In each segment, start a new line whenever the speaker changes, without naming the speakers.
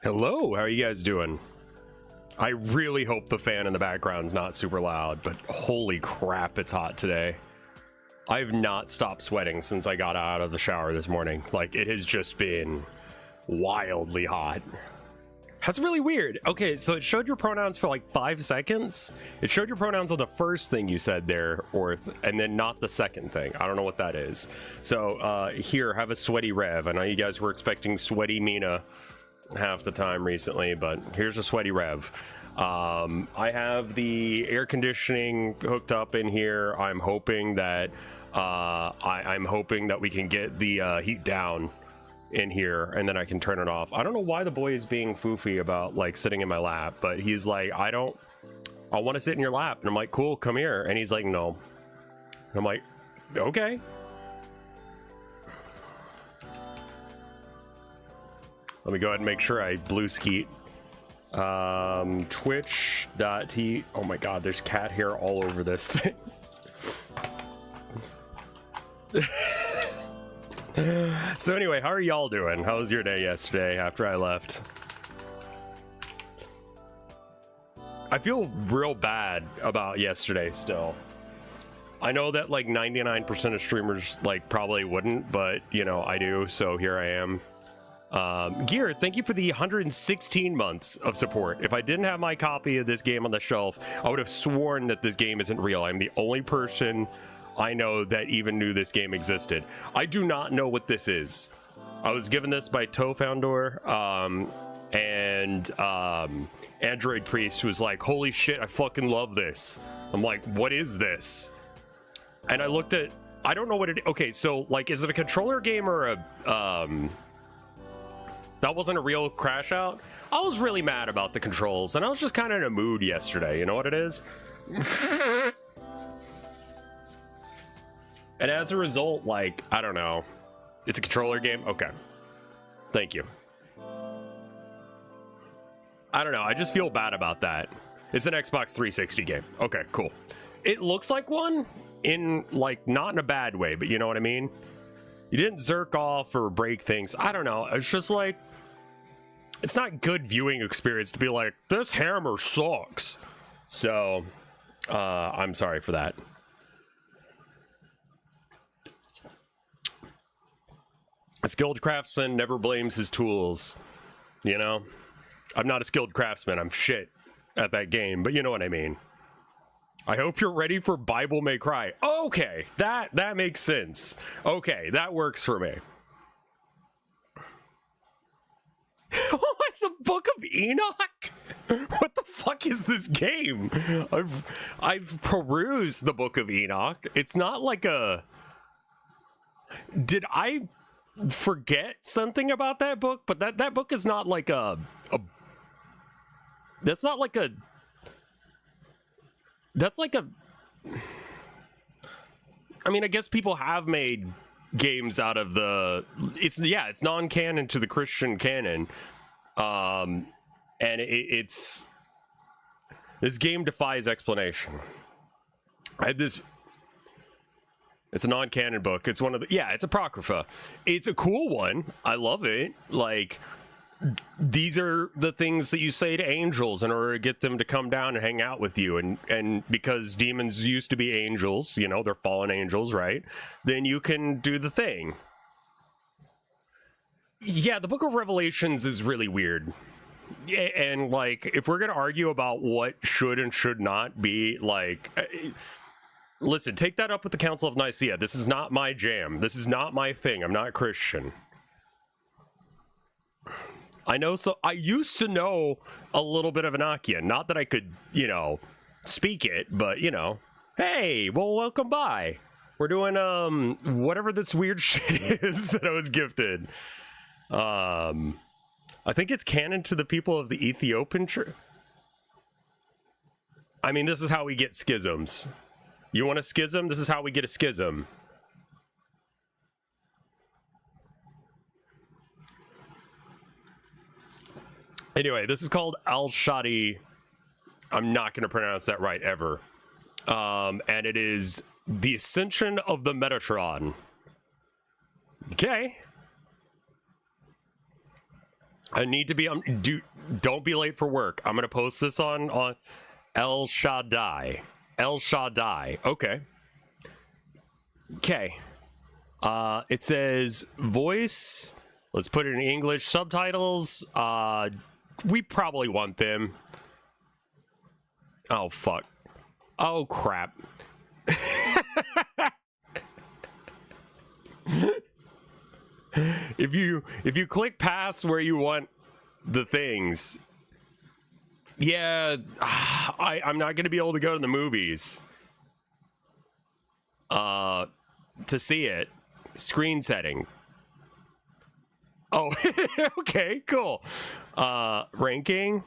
Hello, how are you guys doing? I really hope the fan in the background's not super loud, but holy crap, it's hot today. I've not stopped sweating since I got out of the shower this morning. Like, it has just been wildly hot. That's really weird. Okay, so it showed your pronouns for like 5 seconds. It showed your pronouns on the first thing you said there, Orth, and then not the second thing. I don't know what that is. So here, have a sweaty Rev. I know you guys were expecting sweaty Mina half the time recently, but here's a sweaty Rev. I have the air conditioning hooked up in here. I'm hoping that I'm hoping that we can get the heat down in here, and then I can turn it off. I don't know why the boy is being foofy about like sitting in my lap, but he's like, I want to sit in your lap, and I'm like, cool, come here, and he's like, no. I'm like, okay. Let me go ahead and make sure I blue skeet. Twitch.t. Oh my god, there's cat hair all over this thing. So anyway, how are y'all doing? How was your day yesterday after I left? I feel real bad about yesterday still. I know that like 99% of streamers like probably wouldn't, but you know, I do, so here I am. Gear, thank you for the 116 months of support. If I didn't have my copy of this game on the shelf, I would have sworn that this game isn't real. I'm the only person I know that even knew this game existed. I do not know what this is. I was given this by ToeFoundor, and Android Priest was like, holy shit, I fucking love this. I'm like, what is this? And I looked at, I don't know what it, okay, so like, is it a controller game or a, that wasn't a real crash out? I was really mad about the controls, and I was just kind of in a mood yesterday. You know what it is? And as a result, like, I don't know. It's a controller game? Okay. Thank you. I don't know. I just feel bad about that. It's an Xbox 360 game. Okay, cool. It looks like one in, like, not in a bad way, but you know what I mean? You didn't zerk off or break things. I don't know. It's just like, it's not good viewing experience to be like, this hammer sucks. So, I'm sorry for that. A skilled craftsman never blames his tools. You know? I'm not a skilled craftsman. I'm shit at that game, but you know what I mean. I hope you're ready for Bible May Cry. Okay, that makes sense. Okay, that works for me. What, the Book of Enoch? What the fuck is this game? I've perused the Book of Enoch. It's not like a... Did I forget something about that book? But that book is not like a... That's not like a... That's like a... I mean, I guess people have made games out of the... It's non-canon to the Christian canon. And it's... This game defies explanation. I had this... It's a non-canon book. It's one of the... Yeah, it's Apocrypha. It's a cool one. I love it. Like... These are the things that you say to angels in order to get them to come down and hang out with you, and because demons used to be angels, you know, they're fallen angels, right? Then you can do the thing. Yeah, the Book of Revelations is really weird. And like, if we're gonna argue about what should and should not be, like, listen, take that up with the Council of Nicaea. This is not my jam. This is not my thing. I'm not Christian. I know, so I used to know a little bit of Enochian. Not that I could, you know, speak it, but, you know, hey, well, welcome by. We're doing, whatever this weird shit is that I was gifted. I think it's canon to the people of the Ethiopian church. I mean, this is how we get schisms. You want a schism? This is how we get a schism. Anyway, this is called Al-Shaddai. I'm not going to pronounce that right ever. And it is the Ascension of the Metatron. Okay. I need to be on. Don't be late for work. I'm gonna post this on El Shaddai. El Shaddai. Okay. Okay. It says voice. Let's put it in English. Subtitles. We probably want them. Oh fuck. Oh crap. If you click past where you want the things, yeah, I'm not gonna be able to go to the movies to see it. Screen setting. Oh, okay, cool. Ranking.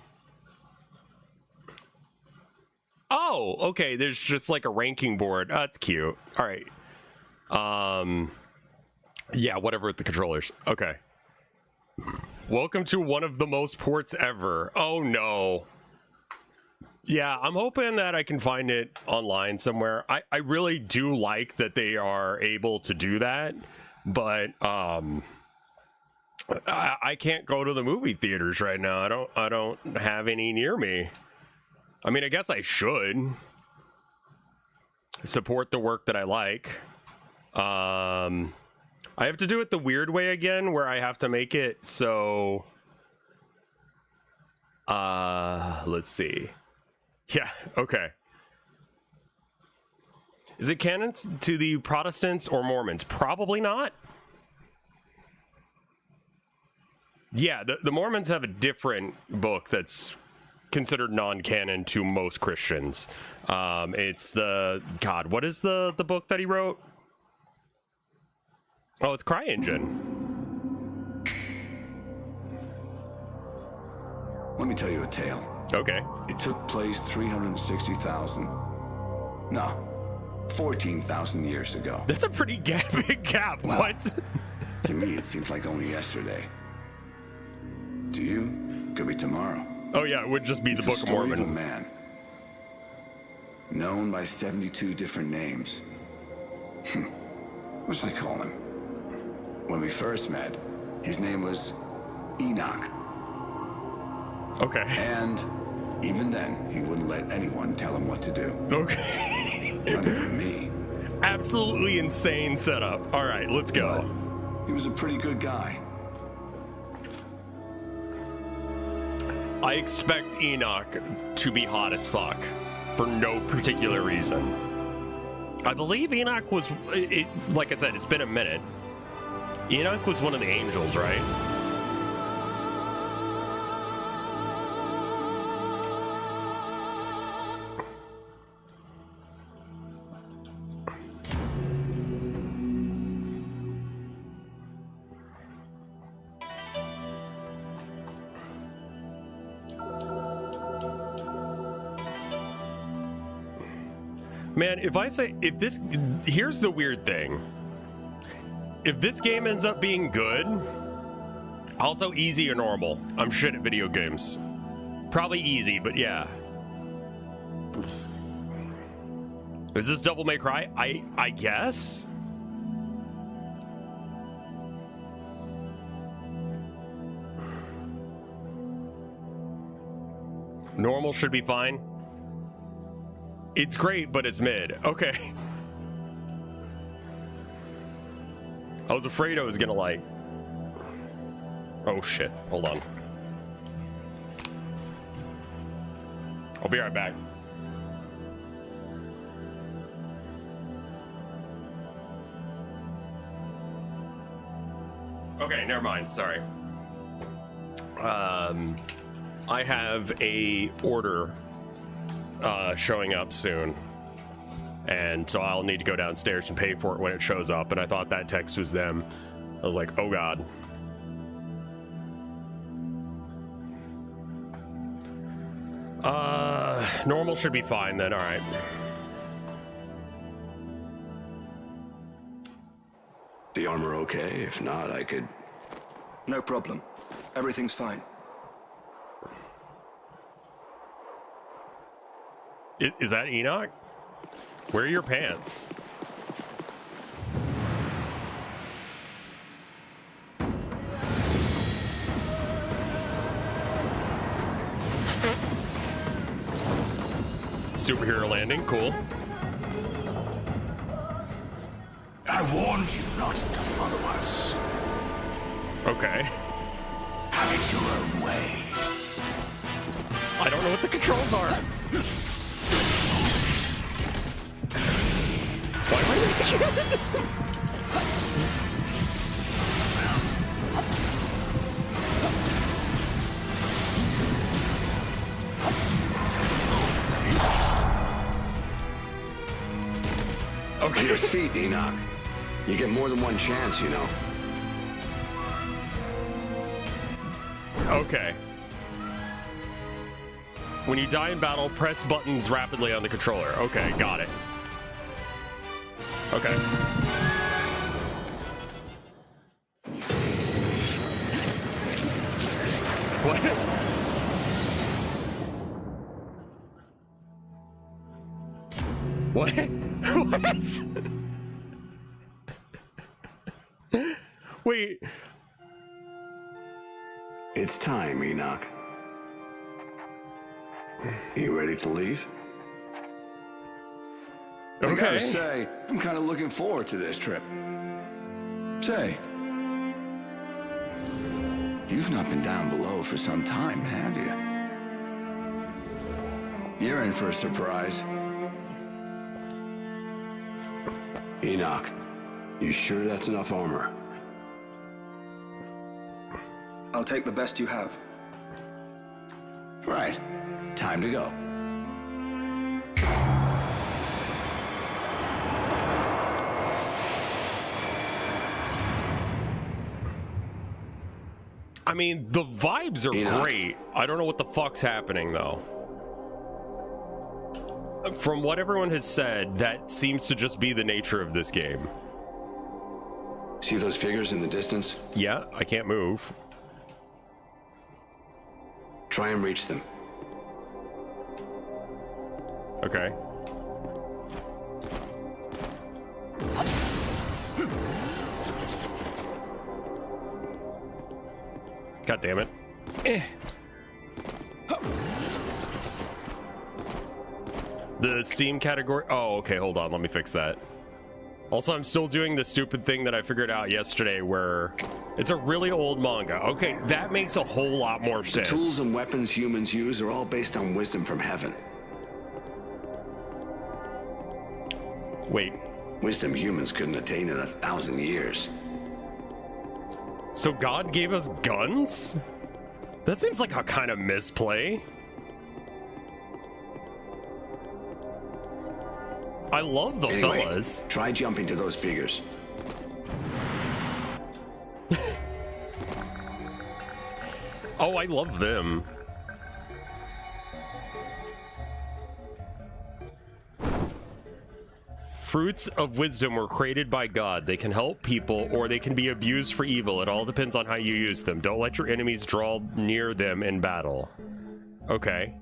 Oh, okay, there's just like a ranking board. That's cute. All right. Yeah, whatever with the controllers. Okay. Welcome to one of the most ports ever. Oh no. Yeah, I'm hoping that I can find it online somewhere. I really do like that they are able to do that, but I can't go to the movie theaters right now. I don't have any near me. I mean, I guess I should support the work that I like. I have to do it the weird way again, where I have to make it so... let's see. Yeah, okay. Is it canon to the Protestants or Mormons? Probably not. Yeah, the Mormons have a different book that's considered non-canon to most Christians. It's the... God, what is the book that he wrote? Oh, it's CryEngine.
Let me tell you a tale.
Okay.
It took place 360,000. No, 14,000 years ago.
That's a pretty big gap. Well, what?
To me, it seems like only yesterday. To you, could be tomorrow.
Oh yeah, it would just be the Book of Mormon.
Of a man, known by 72 different names. What should I call him? When we first met, his name was Enoch.
Okay.
And even then, he wouldn't let anyone tell him what to do.
Okay.
Not even me.
Absolutely insane setup. All right, let's go.
But he was a pretty good guy.
I expect Enoch to be hot as fuck for no particular reason. I believe Enoch was, like I said, it's been a minute. Enoch was one of the angels, right? Man, if this, here's the weird thing. If this game ends up being good, also easy or normal. I'm shit at video games. Probably easy, but yeah. Is this Devil May Cry? I guess? Normal should be fine. It's great, but it's mid. Okay. I was afraid I was gonna like... Oh shit, hold on. I'll be right back. Okay, never mind, sorry. I have a order showing up soon, and so I'll need to go downstairs and pay for it when it shows up, and I thought that text was them. I was like, oh god. Normal should be fine then. All right.
The armor okay? If not, I could...
No problem. Everything's fine.
Is that Enoch? Where are your pants? superhero landing. Cool.
I warned you not to follow us.
Okay.
Have it your own way.
I don't know what the controls are. Why am I making it?
On your feet, Enoch. You get more than one chance, you know.
Okay. When you die in battle, press buttons rapidly on the controller. Okay, got it. Okay. What? What? What? Wait.
It's time, Enoch. You ready to leave?
I gotta
Okay.
say, I'm kind of looking forward to this trip. Say, you've not been down below for some time, have you? You're in for a surprise.
Enoch, you sure that's enough armor?
I'll take the best you have.
Right. Time to go.
I mean, the vibes are
Enoch.
great. I don't know what the fuck's happening, though. From what everyone has said, that seems to just be the nature of this game.
See those figures in the distance?
Yeah, I can't move.
Try and reach them.
Okay. God damn it. The Steam category. Oh, okay, hold on. Let me fix that. Also, I'm still doing the stupid thing that I figured out yesterday where it's a really old manga. Okay, that makes a whole lot more
The
sense.
tools and weapons humans use are all based on wisdom from heaven.
Wait,
Wisdom humans couldn't attain in 1,000 years.
so God gave us guns? That seems like a kind of misplay. I love the
Anyway,
fellas.
try jumping to those figures.
Oh, I love them. Fruits of wisdom were created by God. They can help people or they can be abused for evil. It all depends on how you use them. Don't let your enemies draw near them in battle. Okay.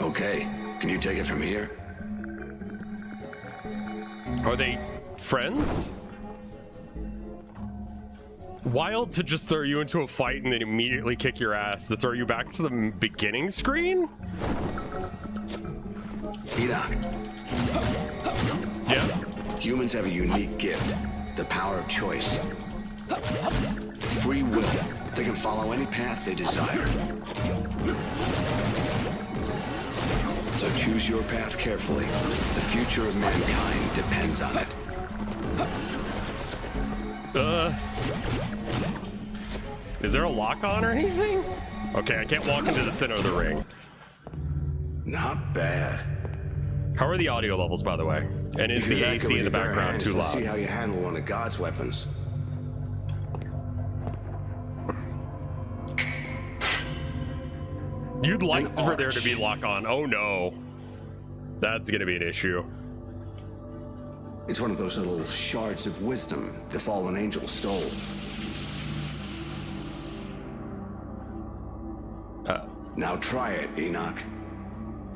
Okay, can you take it from here?
Are they friends? Wild to just throw you into a fight and then immediately kick your ass to throw you back to the beginning screen?
Enoch,
Yeah.
humans have a unique gift, the power of choice. Free will. They can follow any path they desire. So choose your path carefully. The future of mankind depends on it.
Is there a lock on or anything? Okay, I can't walk into the center of the ring.
Not bad.
How are the audio levels, by the way? And is
If you're
the
that
AC
good
in the
with your bare
background
hands,
too
let's see
loud?
how you handle one of God's weapons.
You'd like
An
for there to be
arch.
lock on. Oh no. That's gonna be an issue.
It's one of those little shards of wisdom the fallen angel stole. Now try it, Enoch.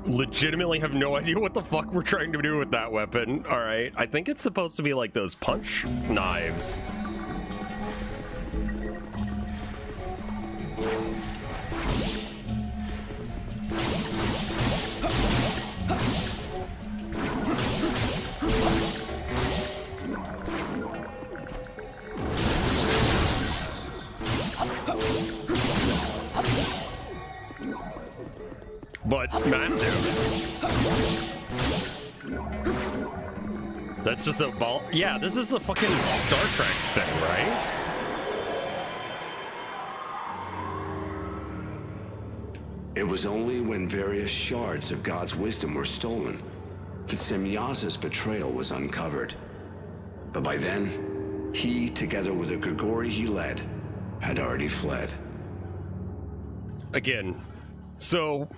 Legitimately have no idea what the fuck we're trying to do with that weapon. Alright, I think it's supposed to be like those punch knives. but massive. That's just a ball. Yeah, this is a fucking Star Trek thing, right?
It was only when various shards of God's wisdom were stolen that Semyaza's betrayal was uncovered. But by then, he, together with the Grigori he led, had already fled.
Again, so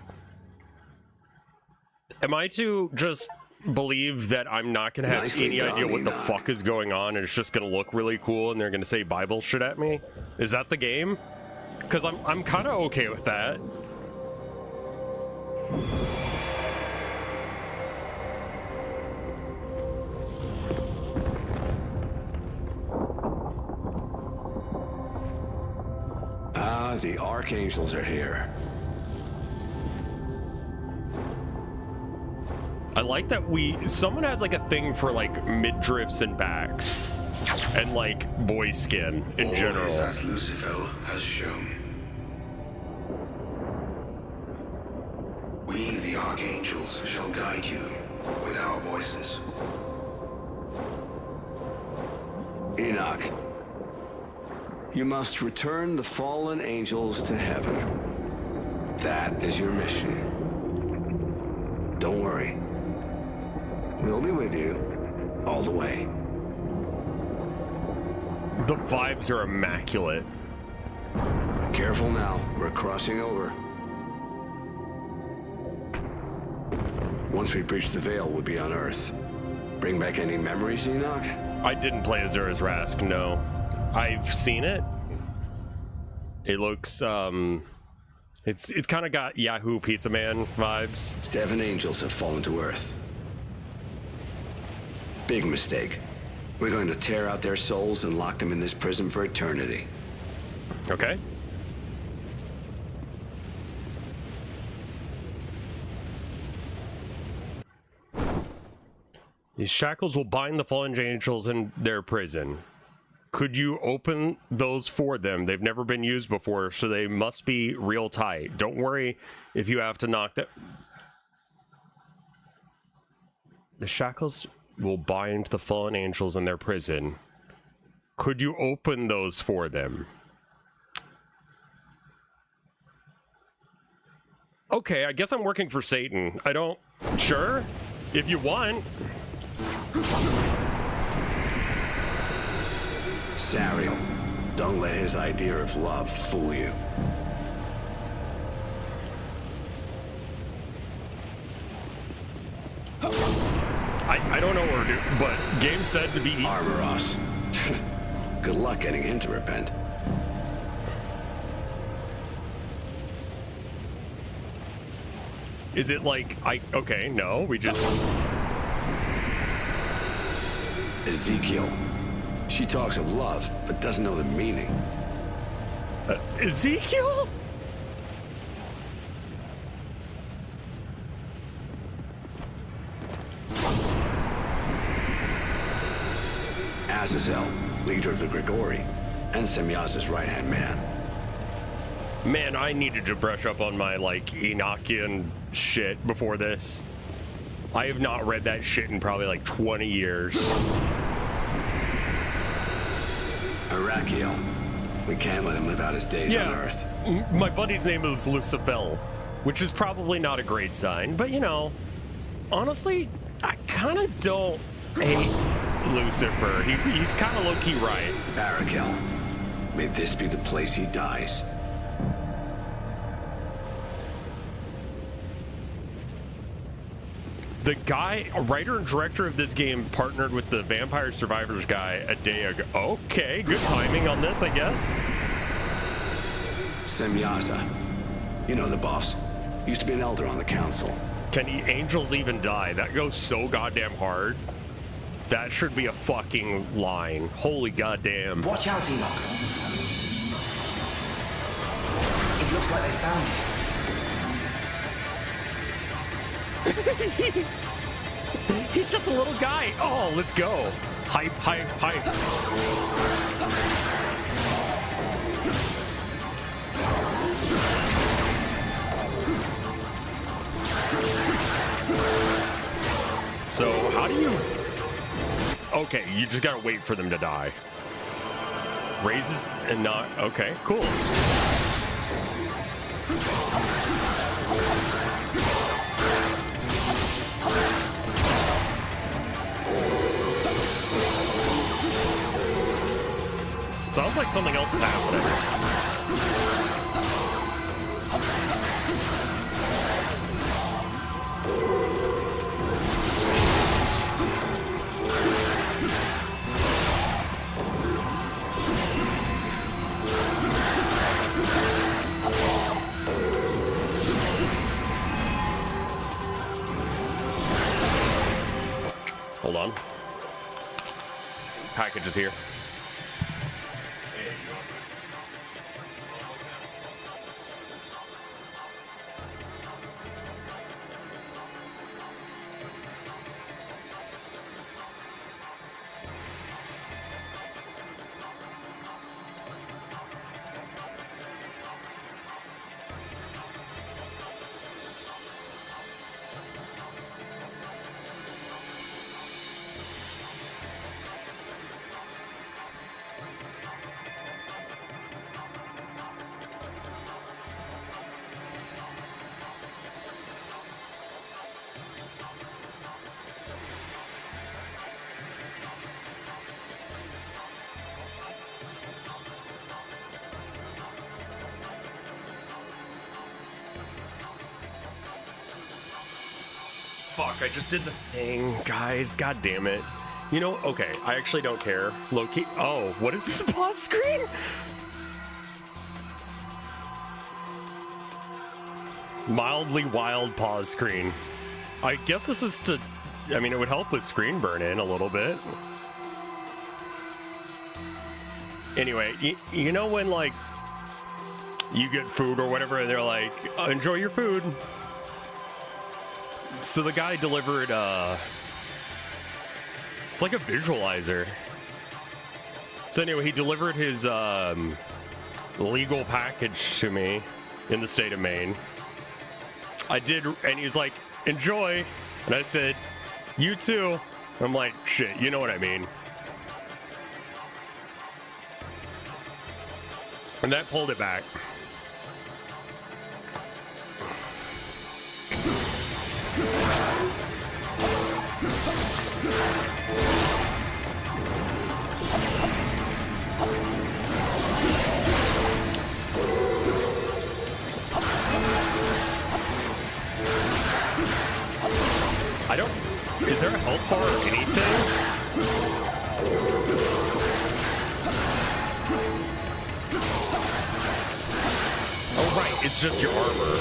am I to just believe that I'm not gonna have any idea what the fuck is going on and it's just gonna look really cool and they're gonna say Bible shit at me? Is that the game? Because I'm kind of okay with that.
Ah, the archangels are here.
I like that someone has like a thing for like midriffs and backs and like boy skin in general.
As Lucifer has shown. We, the archangels, shall guide you with our voices.
Enoch, you must return the fallen angels to heaven. That is your mission. Don't worry. We'll be with you all the way.
The vibes are immaculate.
Careful now, we're crossing over. Once we breach the veil, we'll be on Earth. Bring back any memories, Enoch?
I didn't play Azura's Rask, no. I've seen it. It looks, it's kind of got Yahoo Pizza Man vibes.
7 angels have fallen to Earth. Big mistake. We're going to tear out their souls and lock them in this prison for eternity.
Okay. These shackles will bind the fallen angels in their prison. Could you open those for them? They've never been used before, so they must be real tight. Don't worry if you have to knock them. The shackles will bind the fallen angels in their prison. Could you open those for them? Okay, I guess I'm working for Satan. I don't... Sure, if you want.
Sariel, don't let his idea of love fool you.
I don't know what we're doing, but game said to be...
Armor us. Good luck getting him to repent.
Is it like... Okay, no, we just...
Ezekiel. She talks of love, but doesn't know the meaning.
Ezekiel?
Azazel, leader of the Grigori, and Semyaza's right-hand man.
Man, I needed to brush up on my, like, Enochian shit before this. I have not read that shit in probably, like, 20 years.
Arakiel. We can't let him live out his days on Earth.
My buddy's name is Lucifer, which is probably not a great sign, but, you know, honestly, I kind of don't hate Lucifer. He's kind of low-key right.
Arakiel. May this be the place he dies.
The guy, writer and director of this game, partnered with the Vampire Survivors guy a day ago. Okay, good timing on this, I guess.
Semyaza. You know the boss. Used to be an elder on the council.
Can angels even die? That goes so goddamn hard. That should be a fucking line. Holy goddamn.
Watch out, Enoch. It looks like they found you.
He's just a little guy. Oh, let's go. Hype, hype, hype. How do you... Okay, you just gotta wait for them to die. Raises and not... Okay, cool. Sounds like something else is happening. Hold on. Package is here. Fuck, I just did the thing, guys. God damn it. You know, okay, I actually don't care. Low-key. Oh, what is this pause screen? Mildly wild pause screen. I guess this is to... I mean, it would help with screen burn-in a little bit. Anyway, you know when, like, you get food or whatever, and they're like, enjoy your food. So the guy delivered, it's like a visualizer. So anyway, he delivered his, legal package to me in the state of Maine. I did, and he's like, enjoy. And I said, you too. I'm like, shit, you know what I mean. And that pulled it back. I don't... Is there a health bar or anything? Oh, right. It's just your armor.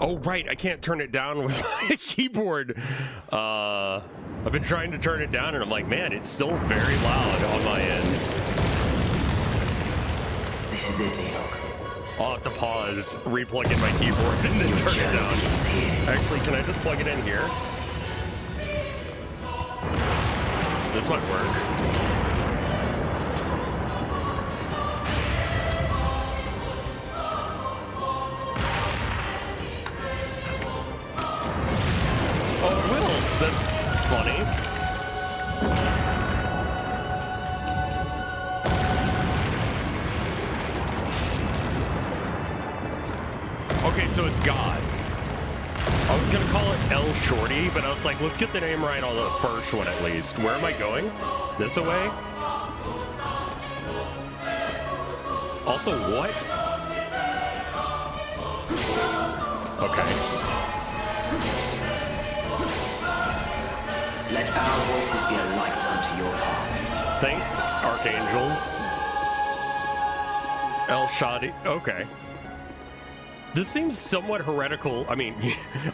Oh, right. I can't turn it down with my keyboard. I've been trying to turn it down, and I'm like, man, it's still very loud on my ends.
This is it, Enoch.
I'll have to pause, replug in my keyboard, and then turn it down. Actually, can I just plug it in here? This might work. That's funny. Okay, so it's God. I was gonna call it El Shorty, but I was like, let's get the name right on the first one at least. Where am I going? This away? Also, what? Okay.
Let our voices be a light unto your path.
Thanks, archangels. El Shaddai. Okay. This seems somewhat heretical. I mean,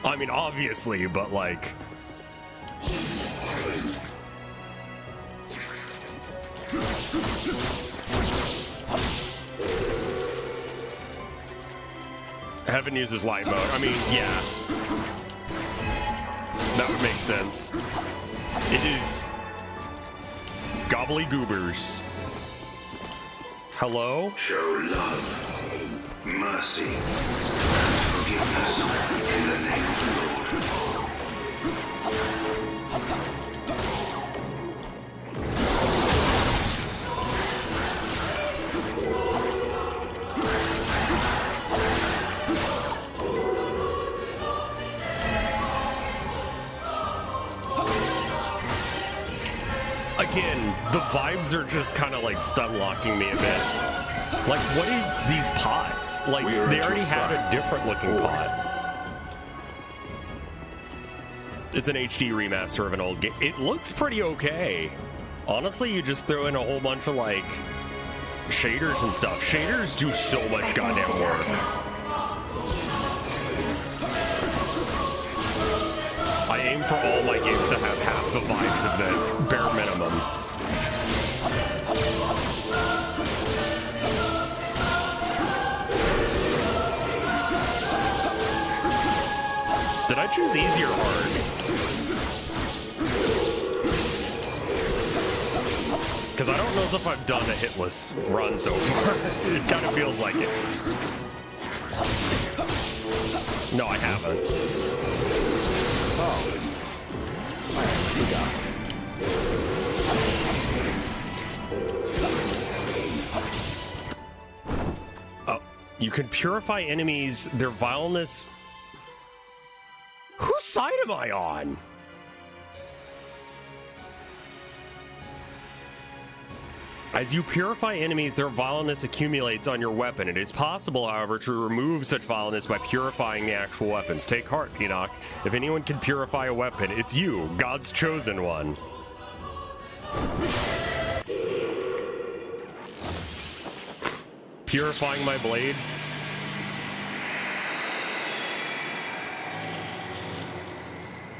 obviously, but like... Heaven uses light mode. I mean, yeah. That would make sense. It is gobbly goobers. Hello?
Show love, mercy, and forgiveness in the name of the Lord.
Again, the vibes are just kind of like stun locking me a bit. Like, what are these pots? Like, they already had a different looking pot. It's an HD remaster of an old game. It looks pretty okay. Honestly, you just throw in a whole bunch of like shaders and stuff. Shaders do so much goddamn work. I aim for all my games to have half the vibes of this, bare minimum. Did I choose easy or hard? Because I don't know if I've done a hitless run so far. It kind of feels like it. No, I haven't.
Oh.
Oh, you can purify enemies, their vileness. Whose side am I on? As you purify enemies, their vileness accumulates on your weapon. It is possible, however, to remove such vileness by purifying the actual weapons. Take heart, Enoch. If anyone can purify a weapon, it's you, God's chosen one. Purifying my blade.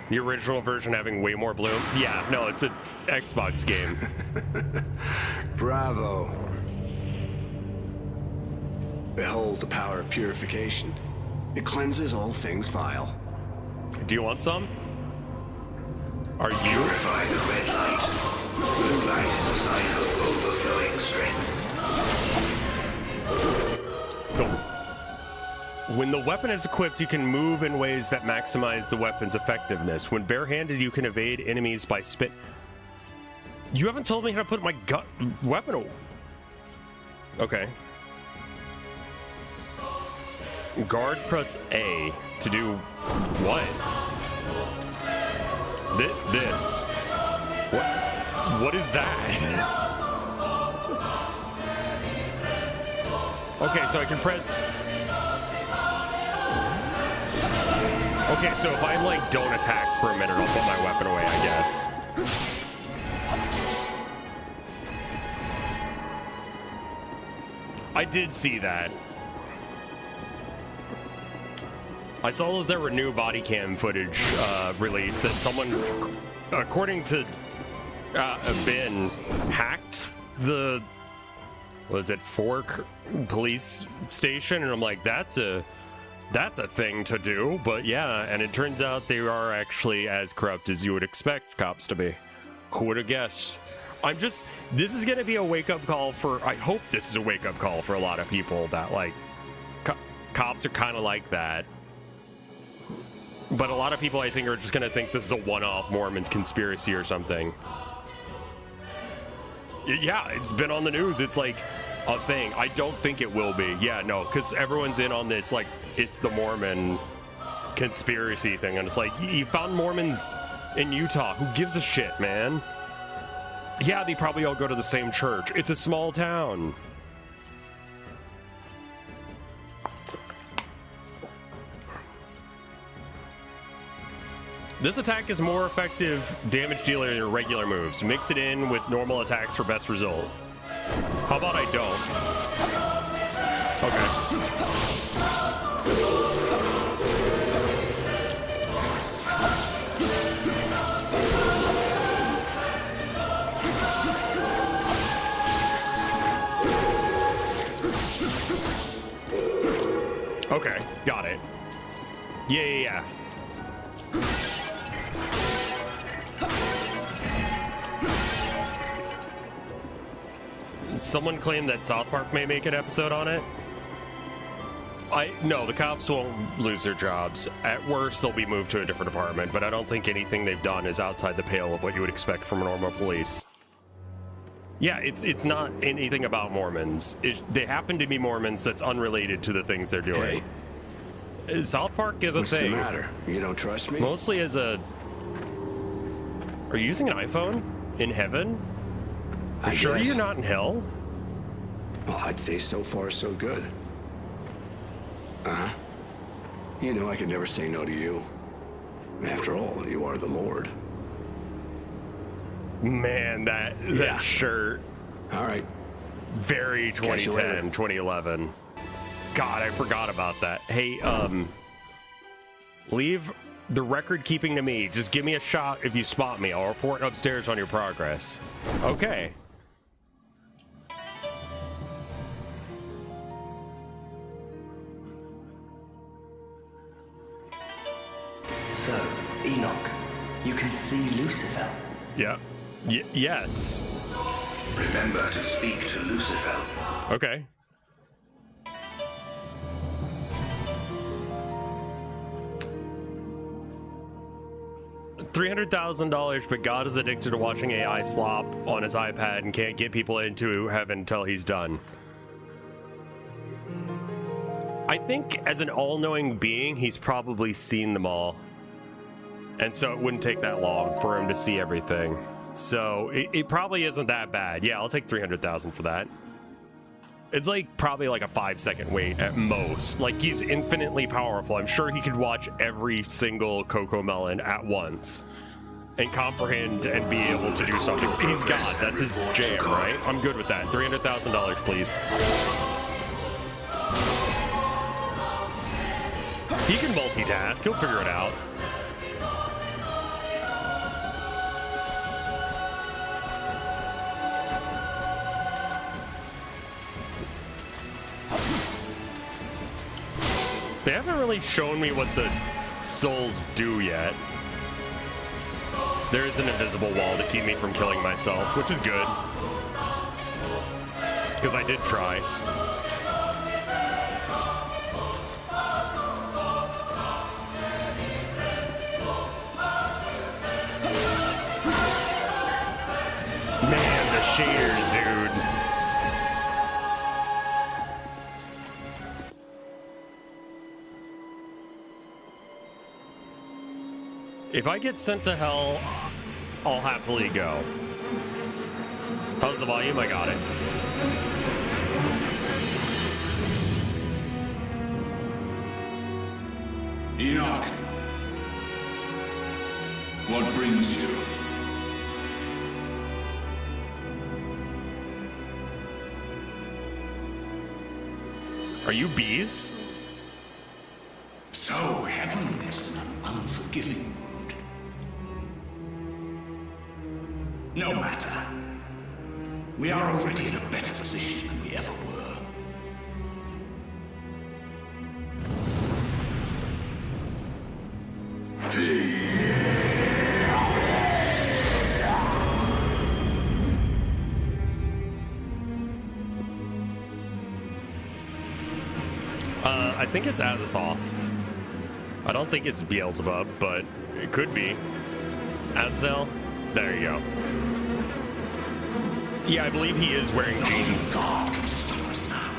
The original version having way more bloom. Yeah, no, it's an Xbox game.
Bravo. Behold the power of purification. It cleanses all things vile.
Do you want some? Are you?
Purify the red light. Blue light is a sign of overflowing strength.
When the weapon is equipped, you can move in ways that maximize the weapon's effectiveness. When barehanded, you can evade enemies by spit. You haven't told me how to put my weapon away. Okay. Guard press A to do what? This. What is that? Okay, so I can press. Okay, so if I like don't attack for a minute, I'll put my weapon away, I guess. I did see that. I saw that there were new body cam footage released that someone, according to Ben, hacked the, was it Fork police station? And I'm like, that's a thing to do. But yeah, and it turns out they are actually as corrupt as you would expect cops to be. Who would have guessed? This is going to be a wake-up call for, I hope this is a wake-up call for a lot of people that, like, cops are kind of like that. But a lot of people, I think, are just going to think this is a one-off Mormon conspiracy or something. Yeah, it's been on the news. It's like a thing. I don't think it will be. Yeah, no, because everyone's in on this, like, it's the Mormon conspiracy thing. And it's like, you found Mormons in Utah. Who gives a shit, man? Yeah, they probably all go to the same church. It's a small town. This attack is more effective damage dealer than regular moves. Mix it in with normal attacks for best result. How about I don't? Okay, got it. Yeah. Someone claimed that South Park may make an episode on it. No, the cops won't lose their jobs. At worst, they'll be moved to a different department, but I don't think anything they've done is outside the pale of what you would expect from normal police. Yeah, it's not anything about Mormons. They happen to be Mormons that's unrelated to the things they're doing.
Hey.
South Park is a
What's
thing.
the matter? You don't trust me?
Mostly as a... Are you using an iPhone? In heaven? Are you sure you're not in hell?
Well, I'd say so far so good. Uh-huh. You know I could never say no to you. After all, you are the Lord.
Man, that shirt.
All right.
Very 2010, 2011. God, I forgot about that. Hey, leave the record keeping to me. Just give me a shot if you spot me. I'll report upstairs on your progress. Okay.
So, Enoch, you can see Lucifer.
Yeah. Yes.
Remember to speak to Lucifer.
Okay. $300,000, but God is addicted to watching AI slop on his iPad and can't get people into heaven until he's done. I think as an all-knowing being, he's probably seen them all. And so it wouldn't take that long for him to see everything. So it probably isn't that bad. Yeah, I'll take 300,000 for that. It's like probably like a 5-second wait at most. Like, he's infinitely powerful. I'm sure he could watch every single Coco Melon at once and comprehend and be able to do something. He's God. That's his jam, right? I'm good with that. $300,000, please. He can multitask. He'll figure it out. They haven't really shown me what the souls do yet. There is an invisible wall to keep me from killing myself, which is good. Because I did try. Man, the shaders, dude. If I get sent to hell, I'll happily go. How's the volume? I got it.
Enoch, what brings you?
Are you bees?
So heaven is in an unforgiving mood. No matter. We are already in a better position than we ever were.
I think it's Azathoth. I don't think it's Beelzebub, but it could be. Azazel? There you go. Yeah, I believe he is wearing jeans.
God can stop us now.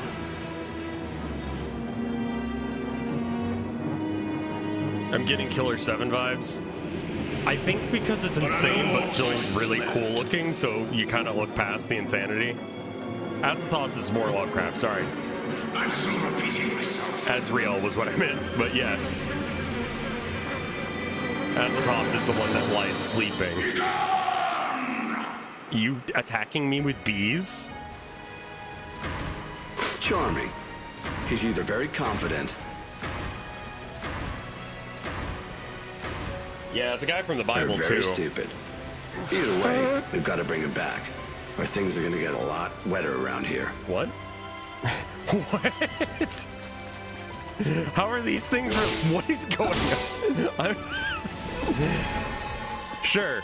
I'm getting Killer 7 vibes. I think because it's insane but still really cool looking, so you kind of look past the insanity. Azathoth is more Lovecraft, sorry.
I'm still repeating myself.
Azrael was what I meant, but yes. Azathoth is the one that lies sleeping. You attacking me with bees?
Charming. He's either very confident.
Yeah, it's a guy from the
Or
Bible
very
too.
stupid. Either way, we've got to bring him back, or things are going to get a lot wetter around here.
What? What? How are these things? What is going on? Sure.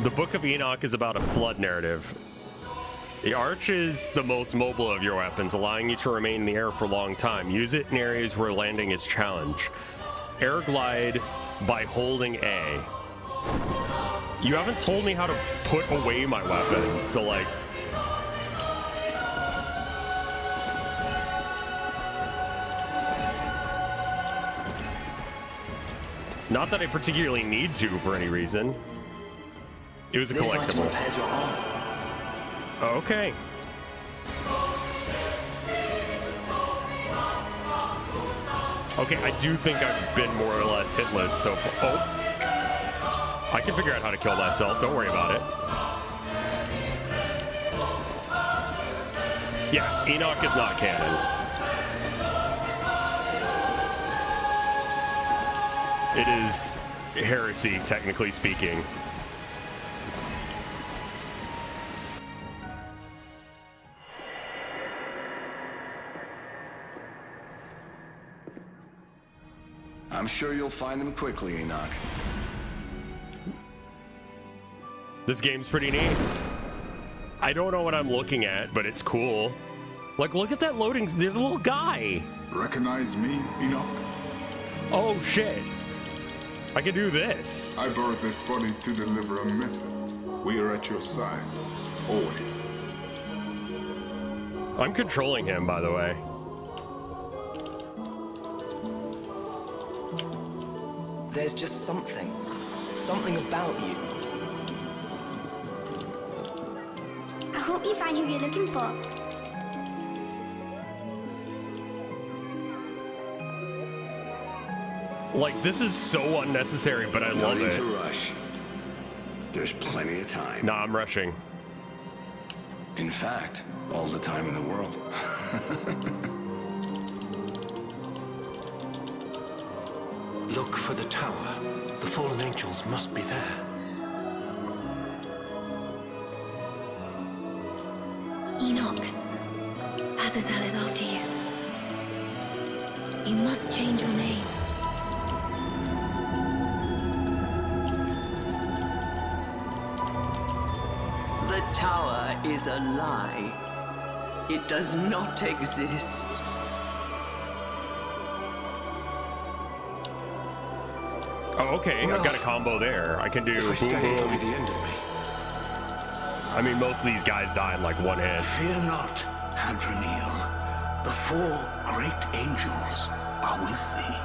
The Book of Enoch is about a flood narrative. The Arch is the most mobile of your weapons, allowing you to remain in the air for a long time. Use it in areas where landing is challenged. Air glide by holding A. You haven't told me how to put away my weapon, so like... Not that I particularly need to for any reason. It was a
This item
collectible.
repairs your armor.
Okay. Okay, I do think I've been more or less hitless so far. Oh. I can figure out how to kill myself. Don't worry about it. Yeah, Enoch is not canon. It is heresy, technically speaking.
I'm sure you'll find them quickly, Enoch.
This game's pretty neat. I don't know what I'm looking at, but it's cool. Like, look at that loading. There's a little guy.
Recognize me, Enoch?
Oh, shit. I can do this.
I brought this body to deliver a message. We are at your side, always.
I'm controlling him, by the way.
There's just something about you.
I hope you find who you're looking for.
Like, this is so unnecessary, but I
No
love
need
it.
to rush. There's plenty of time.
Nah, I'm rushing.
In fact, all the time in the world.
Look for the tower. The fallen angels must be there.
Enoch, Azazel is after you. You must change your name.
The tower is a lie. It does not exist.
Oh, okay. I've got a combo there. I can do
If I stay,
boom,
it'll be
boom.
the end of me.
I mean, most of these guys die in like one hit.
Fear not, Hadroniel. The four great angels are with thee.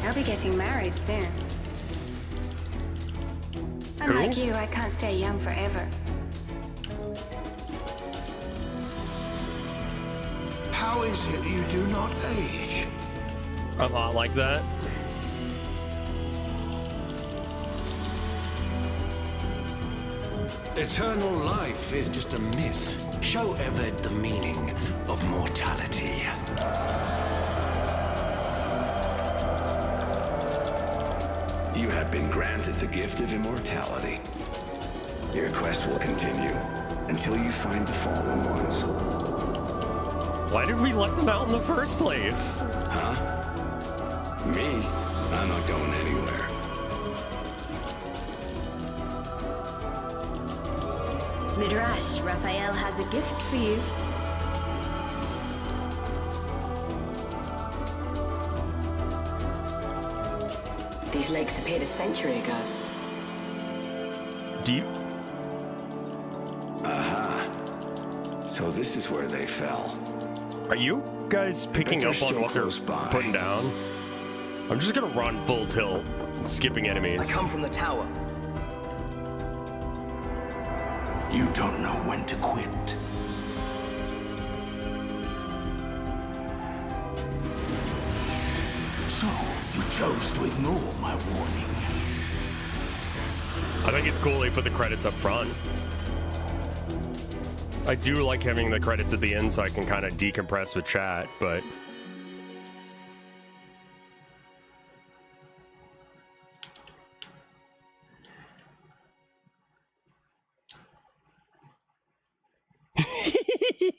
I'll be getting married soon. Unlike you, I can't stay young forever.
How is it you do not age?
I'm hot like that.
Eternal life is just a myth. Show Eved the meaning of mortality.
You have been granted the gift of immortality. Your quest will continue until you find the fallen ones.
Why did we let them out in the first place?
Huh? Me? I'm not going anywhere.
Midrash, Raphael has a gift for you.
These lakes appeared a century ago.
Deep.
Aha. So this is where they fell.
Are you guys picking
they're
up on
still
what they're
close by.
putting down? I'm just gonna run full tilt, skipping
I
enemies.
come from the tower.
You don't know when to quit. So, you chose to ignore my warning.
I think it's cool they put the credits up front. I do like having the credits at the end so I can kind of decompress with chat, but...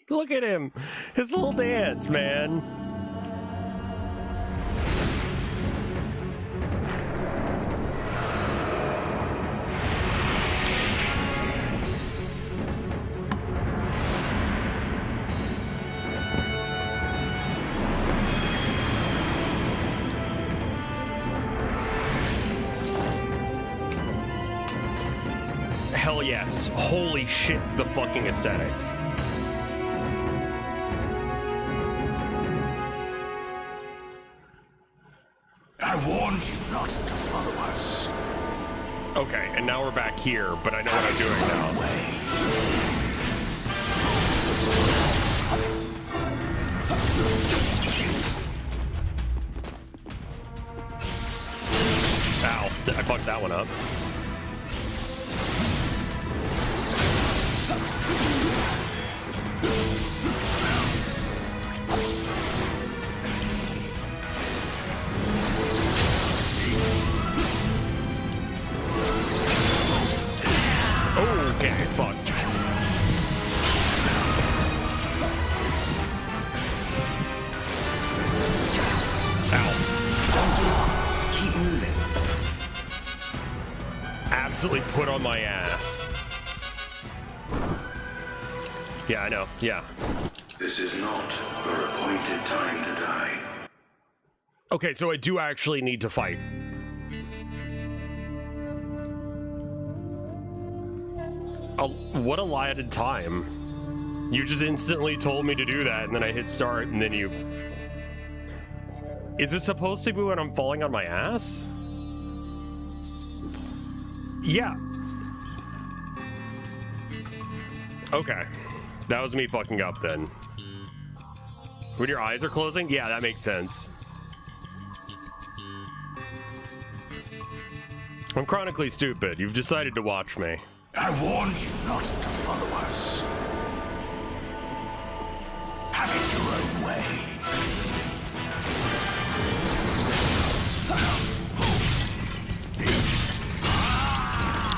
Look at him! His little dance, man! Hell yes. Holy shit, the fucking aesthetics.
I warned you not to follow us.
Okay, and now we're back here, but I know what I'm doing now. Ow, I fucked that one up. Okay, fuck. Ow.
Keep moving.
Absolutely put on my ass. Yeah, I know. Yeah.
This is not your appointed time to die.
Okay, so I do actually need to fight. What a lie at a time. You just instantly told me to do that, and then I hit start, and then you... Is it supposed to be when I'm falling on my ass? Yeah. Okay. That was me fucking up then. When your eyes are closing? Yeah, that makes sense. I'm chronically stupid. You've decided to watch me.
I warned you not to follow us. Have it your own way.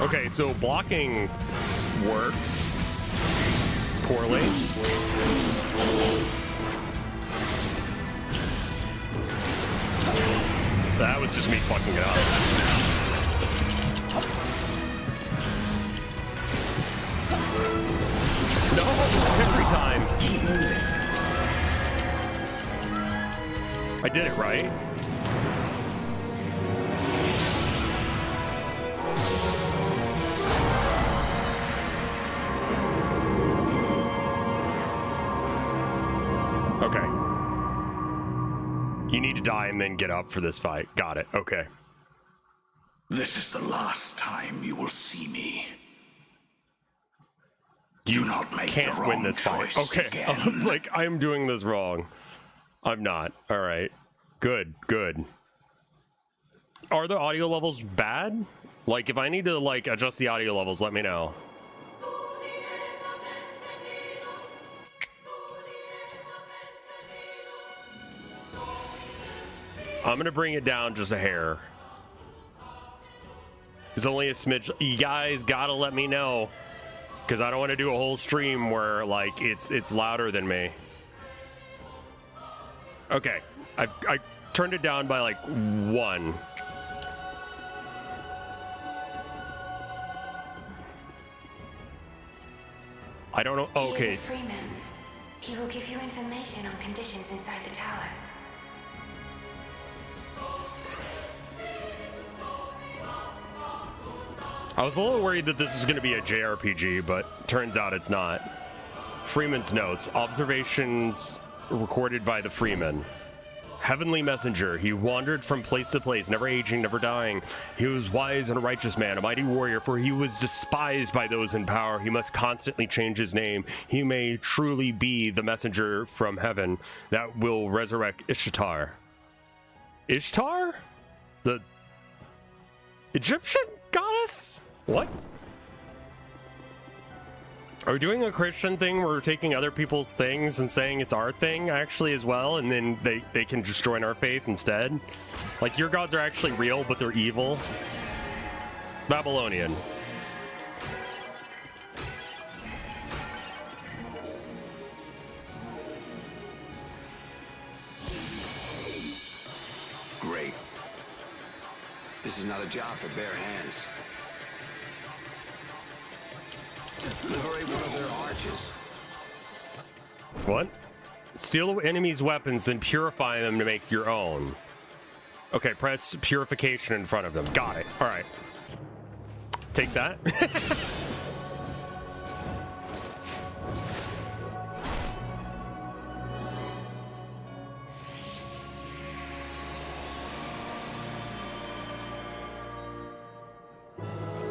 Okay, so blocking works poorly. That was just me fucking it up. No, every time.
Keep moving.
I did it right. Okay. You need to die and then get up for this fight. Got it. Okay.
This is the last time you will see me.
You
Do not make
can't
the
win
wrong
this fight.
choice
Okay.
again.
I was like, I'm doing this wrong. I'm not. All right. Good. Good. Are the audio levels bad? Like, if I need to, like, adjust the audio levels, let me know. I'm gonna bring it down just a hair. It's only a smidge. You guys gotta let me know, because I don't want to do a whole stream where like it's louder than me. Okay, I turned it down by like 1. I don't know. Okay.
He is a Freeman. He will give you information on conditions inside the tower.
I was a little worried that this was going to be a JRPG, but turns out it's not. Freeman's notes. Observations recorded by the Freeman. Heavenly messenger. He wandered from place to place, never aging, never dying. He was wise and a righteous man, a mighty warrior, for he was despised by those in power. He must constantly change his name. He may truly be the messenger from heaven that will resurrect Ishtar. Ishtar? The Egyptian goddess? What? Are we doing a Christian thing where we're taking other people's things and saying it's our thing actually as well, and then they can just join our faith instead? Like, your gods are actually real, but they're evil? Babylonian.
Great. This is not a job for bare hands. Liberate one of their arches.
What? Steal enemies' weapons, then purify them to make your own. Okay, press purification in front of them. Got it. All right. Take that.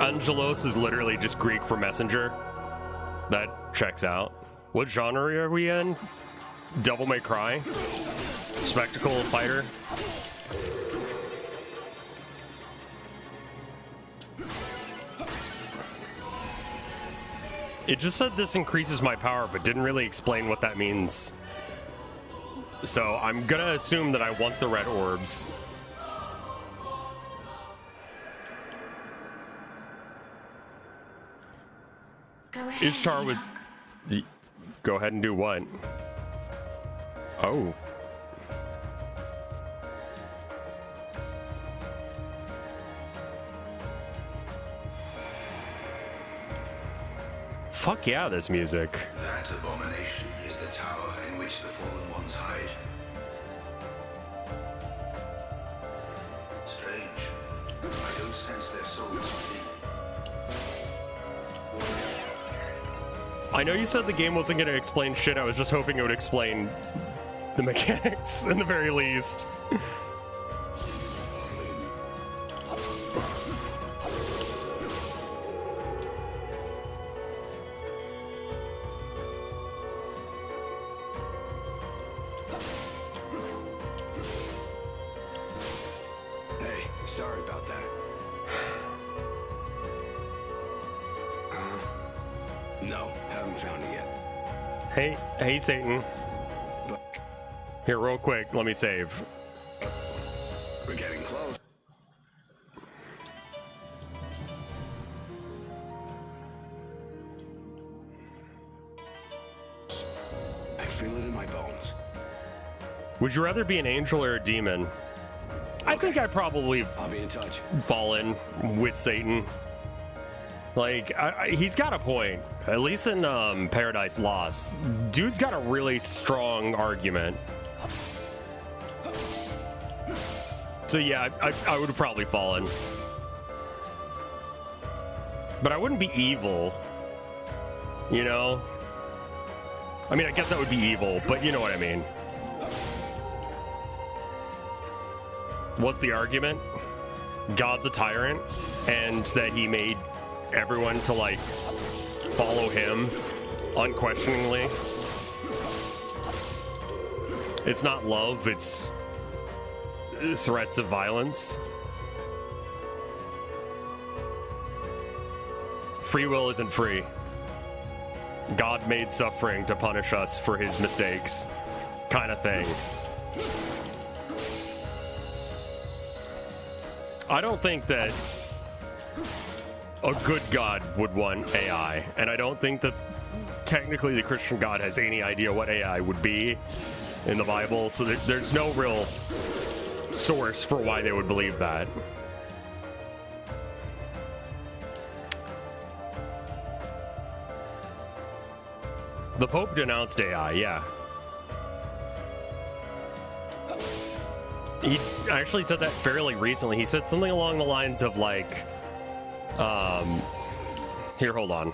Angelos is literally just Greek for messenger. That checks out. What genre are we in? Devil May Cry? Spectacle fighter? It just said this increases my power, but didn't really explain what that means. So I'm gonna assume that I want the red orbs.
Go ahead,
Ishtar was... Go ahead and do what? Oh. Fuck yeah, this music.
That abomination is the tower in which the fallen ones hide. Strange. I don't sense their souls within.
I know you said the game wasn't going to explain shit. I was just hoping it would explain the mechanics, in the very least.
Hey, sorry about that. No, haven't found it yet.
Hey, Satan. Here, real quick, let me save.
We're getting close. I feel it in my bones.
Would you rather be an angel or a demon? I think I'd probably
I'll be in touch.
fall in with Satan. Like, he's got a point. At least in Paradise Lost. Dude's got a really strong argument. So yeah, I would have probably fallen. But I wouldn't be evil. You know? I mean, I guess that would be evil, but you know what I mean. What's the argument? God's a tyrant, and that he made everyone to, like, follow him unquestioningly. It's not love, it's threats of violence. Free will isn't free. God made suffering to punish us for his mistakes, kind of thing. I don't think that a good God would want AI, and I don't think that technically the Christian God has any idea what AI would be in the Bible, so there's no real source for why they would believe that. The Pope denounced AI, yeah. He actually said that fairly recently. He said something along the lines of, like, here, hold on.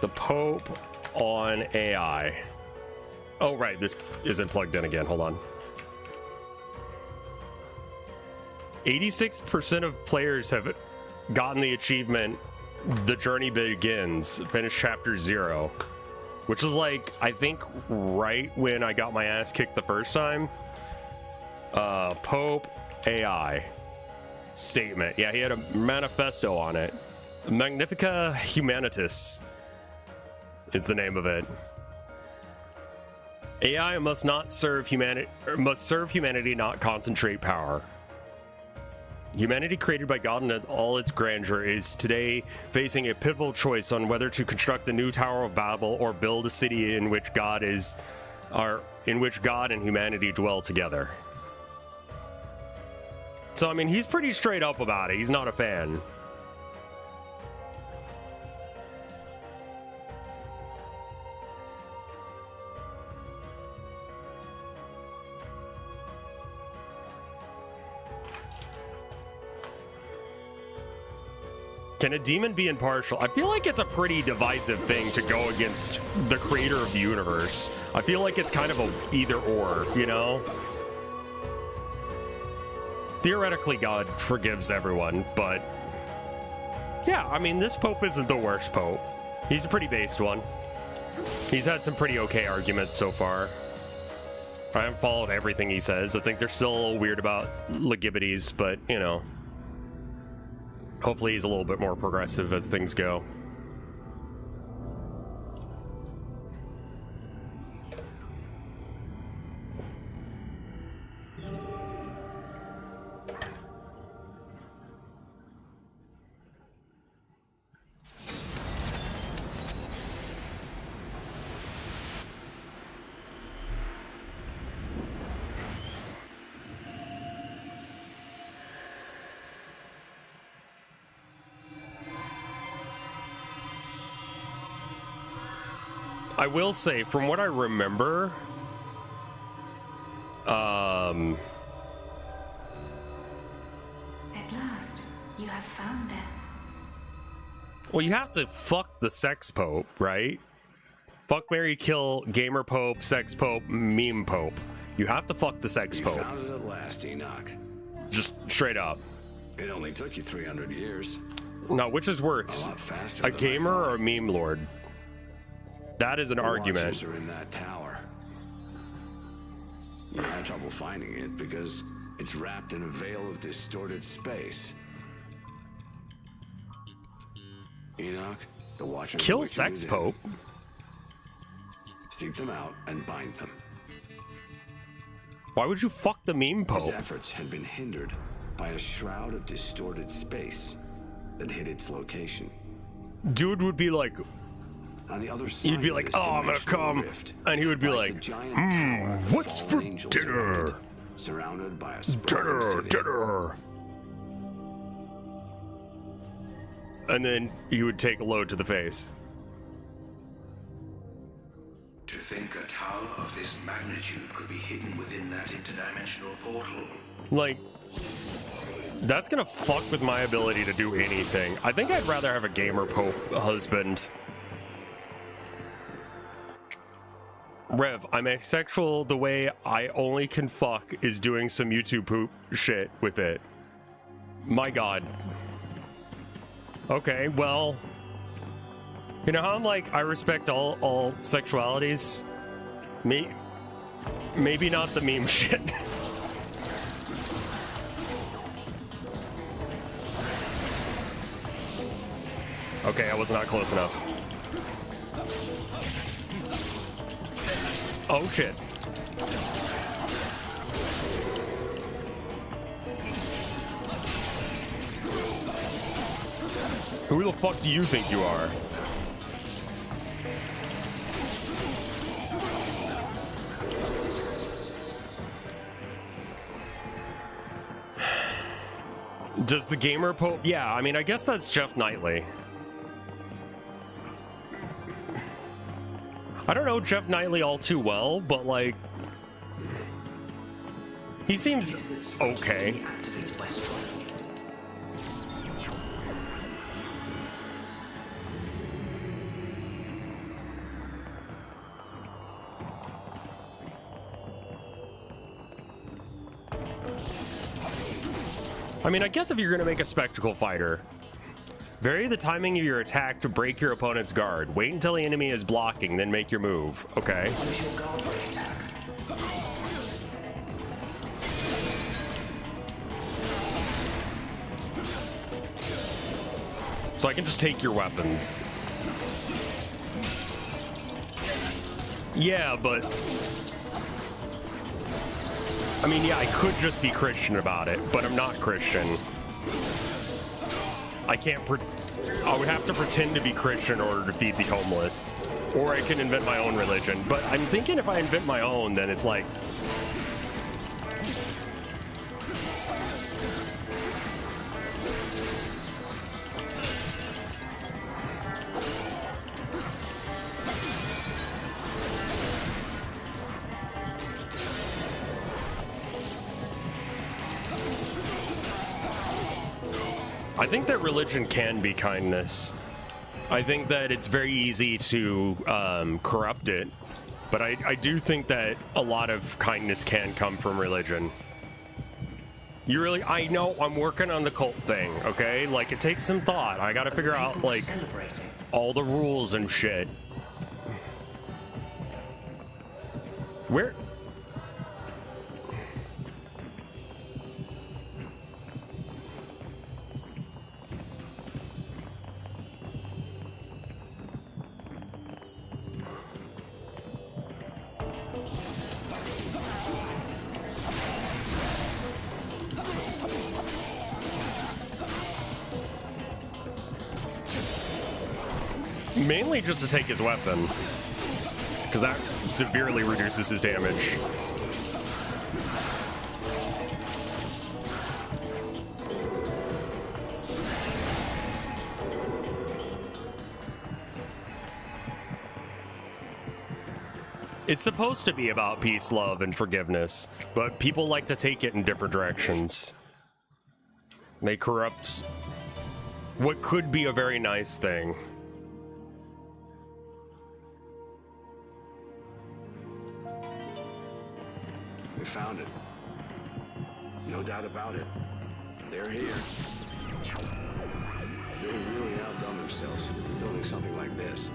The Pope on AI. Oh, right, this isn't plugged in again. Hold on. 86% of players have gotten the achievement, The Journey Begins, finish chapter 0. Which is like, I think, right when I got my ass kicked the first time. Pope AI statement. Yeah, he had a manifesto on it. Magnifica Humanitas is the name of it. AI must not serve humanity, must serve humanity, not concentrate power. Humanity, created by God in all its grandeur, is today facing a pivotal choice on whether to construct a new Tower of Babel or build a city in which God and humanity dwell together. So I mean, he's pretty straight up about it. He's not a fan. Can a demon be impartial? I feel like it's a pretty divisive thing to go against the creator of the universe. I feel like it's kind of a either or, you know? theoretically God forgives everyone, but yeah, I mean, this Pope isn't the worst Pope. He's a pretty based one. He's had some pretty okay arguments so far. I haven't followed everything he says. I think they're still a little weird about legibbities, but, you know, hopefully he's a little bit more progressive as things go. I will say, from what I remember,
At last, you have found them.
well, you have to fuck the sex pope, right? Fuck, marry, kill, gamer pope, sex pope, meme pope. You have to fuck the sex pope.
You found it at last, Enoch.
Just straight up.
It only took you 300 years.
Now, which is worse,
A lot faster
a
than I
gamer
thought.
or a meme lord? That is an argument.
Watchers are in that tower. You had trouble finding it because it's wrapped in a veil of distorted space. Enoch, the Watchers
Kill
wish you
sex
did.
pope?
Seek them out and bind them.
Why would you fuck the meme
His
pope?
efforts had been hindered by a shroud of distorted space that hid its location.
Dude would be like,
On the other side
you'd be
of
like,
this
oh, I'm gonna
dimensional
come.
rift
And he would be
lies
like,
the giant tower of
what's for
fallen angels
dinner?
around it, surrounded by a sprawling
Dinner,
city.
dinner. And then you would take a load to the face.
To think a tower of this magnitude could be hidden within that interdimensional portal.
Like, that's gonna fuck with my ability to do anything. I think I'd rather have a gamer pope husband. Rev, I'm asexual. The way I only can fuck is doing some YouTube poop shit with it. My god. Okay, well, you know how I'm like, I respect all sexualities? Maybe not the meme shit. Okay, I was not close enough. Oh shit. Who the fuck do you think you are? Does the gamer pope? Yeah, I mean, I guess that's Jeff Knightley. I don't know Jeff Knightley all too well, but like, he seems okay.
Activated by striking it.
I mean, I guess if you're gonna make a spectacle fighter, vary the timing of your attack to break your opponent's guard. Wait until the enemy is blocking, then make your move. Okay.
Use your guard break attacks.
So I can just take your weapons. Yeah, but I mean, yeah, I could just be Christian about it, but I'm not Christian. I would have to pretend to be Christian in order to feed the homeless. Or I can invent my own religion. But I'm thinking if I invent my own, then it's like, I think that religion can be kindness. I think that it's very easy to corrupt it, but I do think that a lot of kindness can come from religion. You really, I know I'm working on the cult thing, okay? Like, it takes some thought. I gotta figure out, like, all the rules and shit. Where? Mainly just to take his weapon, because that severely reduces his damage. It's supposed to be about peace, love, and forgiveness, but people like to take it in different directions. They corrupt what could be a very nice thing.
We found it. No doubt about it. They're here. They've really outdone themselves building something like this.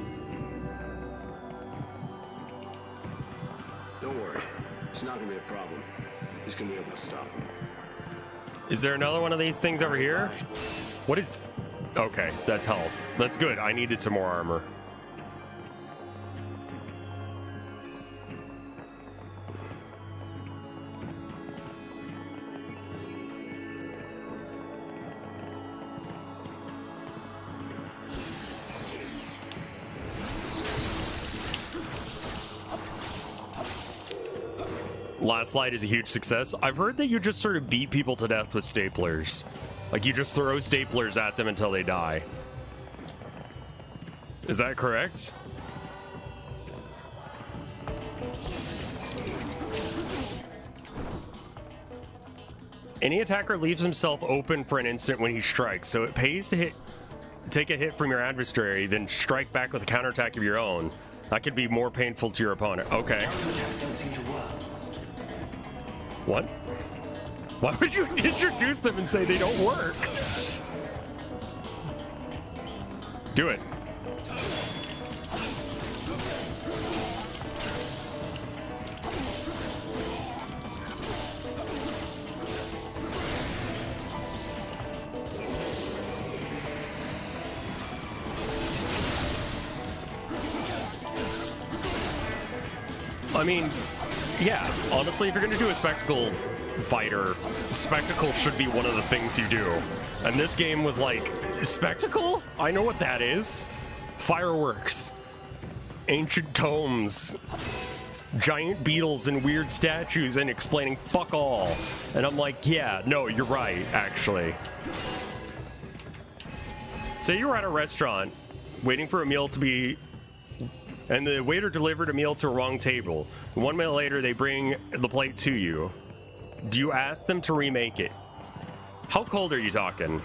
Don't worry. It's not gonna be a problem. He's gonna be able to stop them.
Is there another one of these things over here? What is... Okay, that's health. That's good. I needed some more armor. Last Light is a huge success. I've heard that you just sort of beat people to death with staplers. Like, you just throw staplers at them until they die. Is that correct? Any attacker leaves himself open for an instant when he strikes, so it pays to take a hit from your adversary, then strike back with a counterattack of your own. That could be more painful to your opponent. Okay.
Counterattacks don't seem to work.
What? Why would you introduce them and say they don't work? Do it. I mean, yeah, honestly, if you're gonna do a spectacle fighter, spectacle should be one of the things you do. And this game was like, spectacle? I know what that is. Fireworks, ancient tomes, giant beetles and weird statues, and explaining fuck all. And I'm like, yeah, no, you're right, actually. Say you were at a restaurant waiting for a meal to be... and the waiter delivered a meal to a wrong table. 1 minute later, they bring the plate to you. Do you ask them to remake it? How cold are you talking?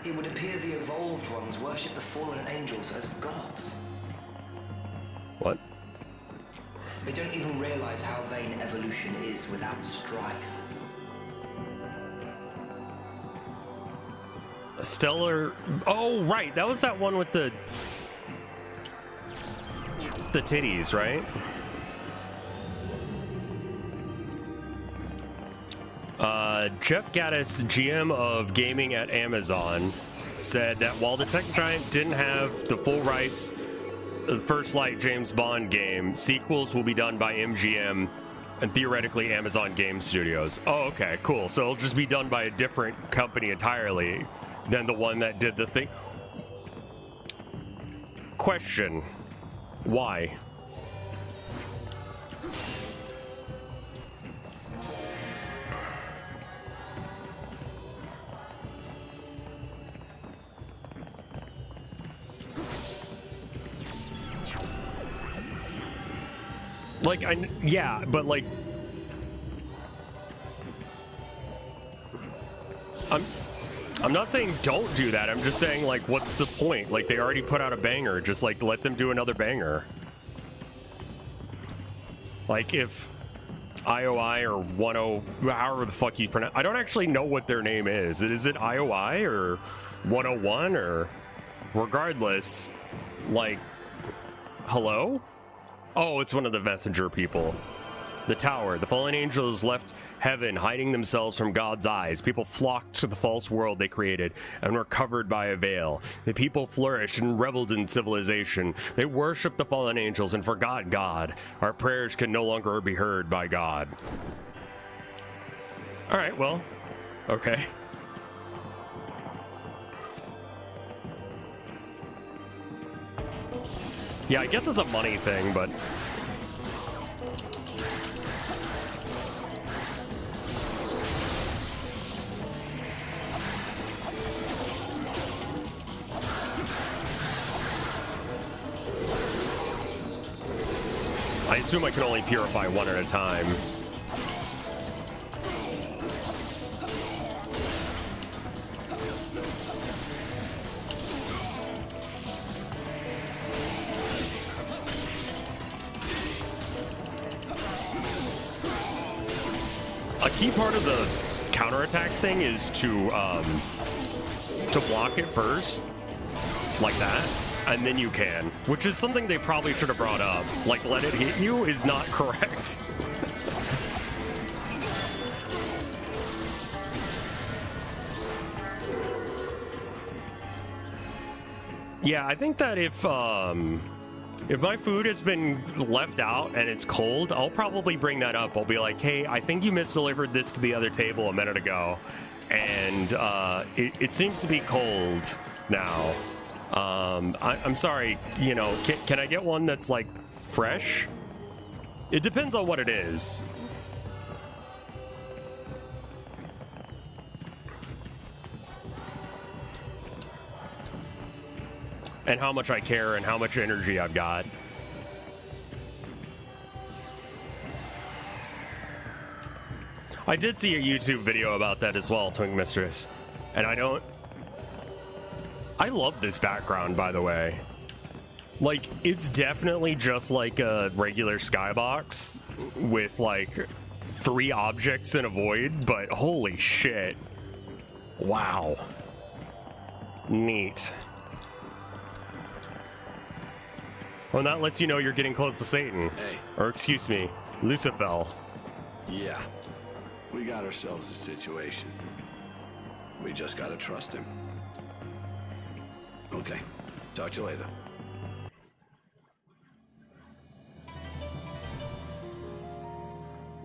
It would appear the evolved ones worship the fallen angels as gods.
What?
They don't even realize how vain evolution is without strife.
Stellar... Oh, right. That was that one with the titties, right? Jeff Gaddis, GM of gaming at Amazon, said that while the tech giant didn't have the full rights of the First Light James Bond game, sequels will be done by MGM and theoretically Amazon Game Studios. Oh, okay, cool. So it'll just be done by a different company entirely than the one that did the thing. Question. Why? Like, yeah, but like... I'm not saying don't do that. I'm just saying, like, what's the point? Like, they already put out a banger. Just, like, let them do another banger. Like, if IOI or 10, however the fuck you pronounce, I don't actually know what their name is. Is it IOI or 101 or regardless, like, hello? Oh, it's one of the messenger people. The tower. The fallen angels left heaven, hiding themselves from God's eyes. People flocked to the false world they created and were covered by a veil. The people flourished and reveled in civilization. They worshipped the fallen angels and forgot God. Our prayers can no longer be heard by God. All right, well, okay. Yeah, I guess it's a money thing, but... I assume I can only purify one at a time. A key part of the counterattack thing is to block it first, like that. And then you can, which is something they probably should have brought up. Like, let it hit you is not correct. Yeah, I think that if my food has been left out and it's cold, I'll probably bring that up. I'll be like, hey, I think you misdelivered this to the other table a minute ago, and it seems to be cold now. I'm sorry, you know, can I get one that's like fresh? It depends on what it is. And how much I care and how much energy I've got. I did see a YouTube video about that as well, Twink Mistress. And I love this background, by the way. Like, it's definitely just like a regular skybox with like 3 objects in a void, but holy shit. Wow. Neat. Well, that lets you know you're getting close to Satan.
Hey.
Or excuse me, Lucifer.
Yeah. We got ourselves a situation. We just gotta trust him. Okay. Talk to you later.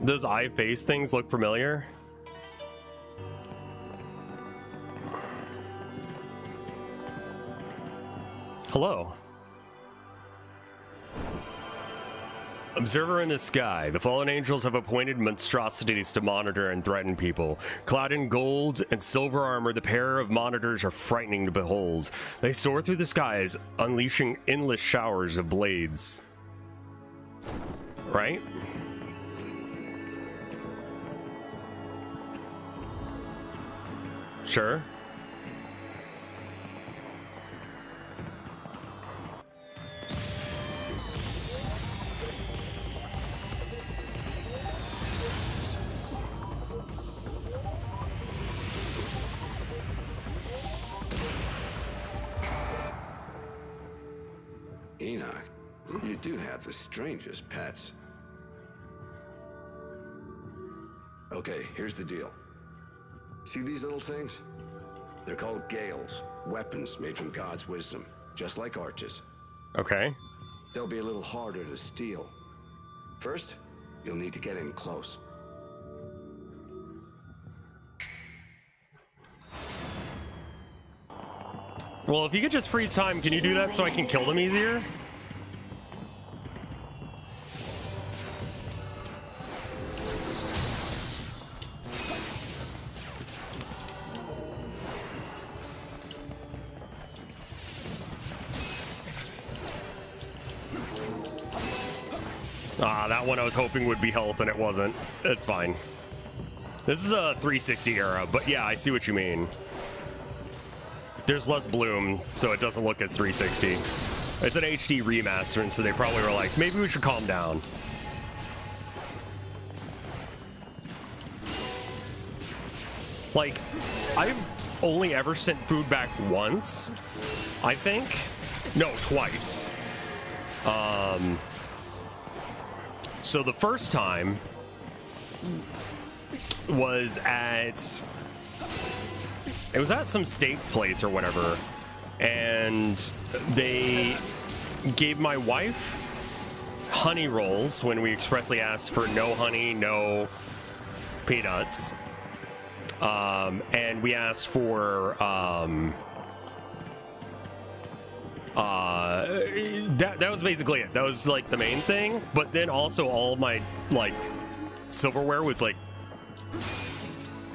Those eye face things look familiar. Hello. Observer in the sky. The fallen angels have appointed monstrosities to monitor and threaten people. Clad in gold and silver armor, the pair of monitors are frightening to behold. They soar through the skies, unleashing endless showers of blades. Right? Sure.
Enoch, you do have the strangest pets. Okay, here's the deal. See these little things? They're called gales, weapons made from God's wisdom, just like arches.
Okay.
They'll be a little harder to steal. First, you'll need to get in close.
Well, if you could just freeze time, can you do that so I can kill them easier? Ah, that one I was hoping would be health and it wasn't. It's fine. This is a 360 era, but yeah, I see what you mean. there's less bloom, so it doesn't look as 360. It's an HD remaster, and so they probably were like, maybe we should calm down. Like, I've only ever sent food back once, I think. No, twice. So the first time was at some steak place or whatever, and they gave my wife honey rolls when we expressly asked for no honey, no peanuts, and we asked for that was basically it. That was like the main thing. But then also all of my like silverware was like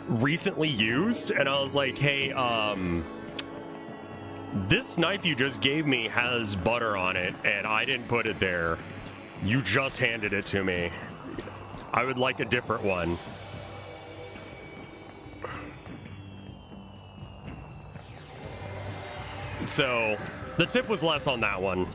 recently used, and I was like, hey, this knife you just gave me has butter on it and I didn't put it there. You just handed it to me. I would like a different one. So the tip was less on that one,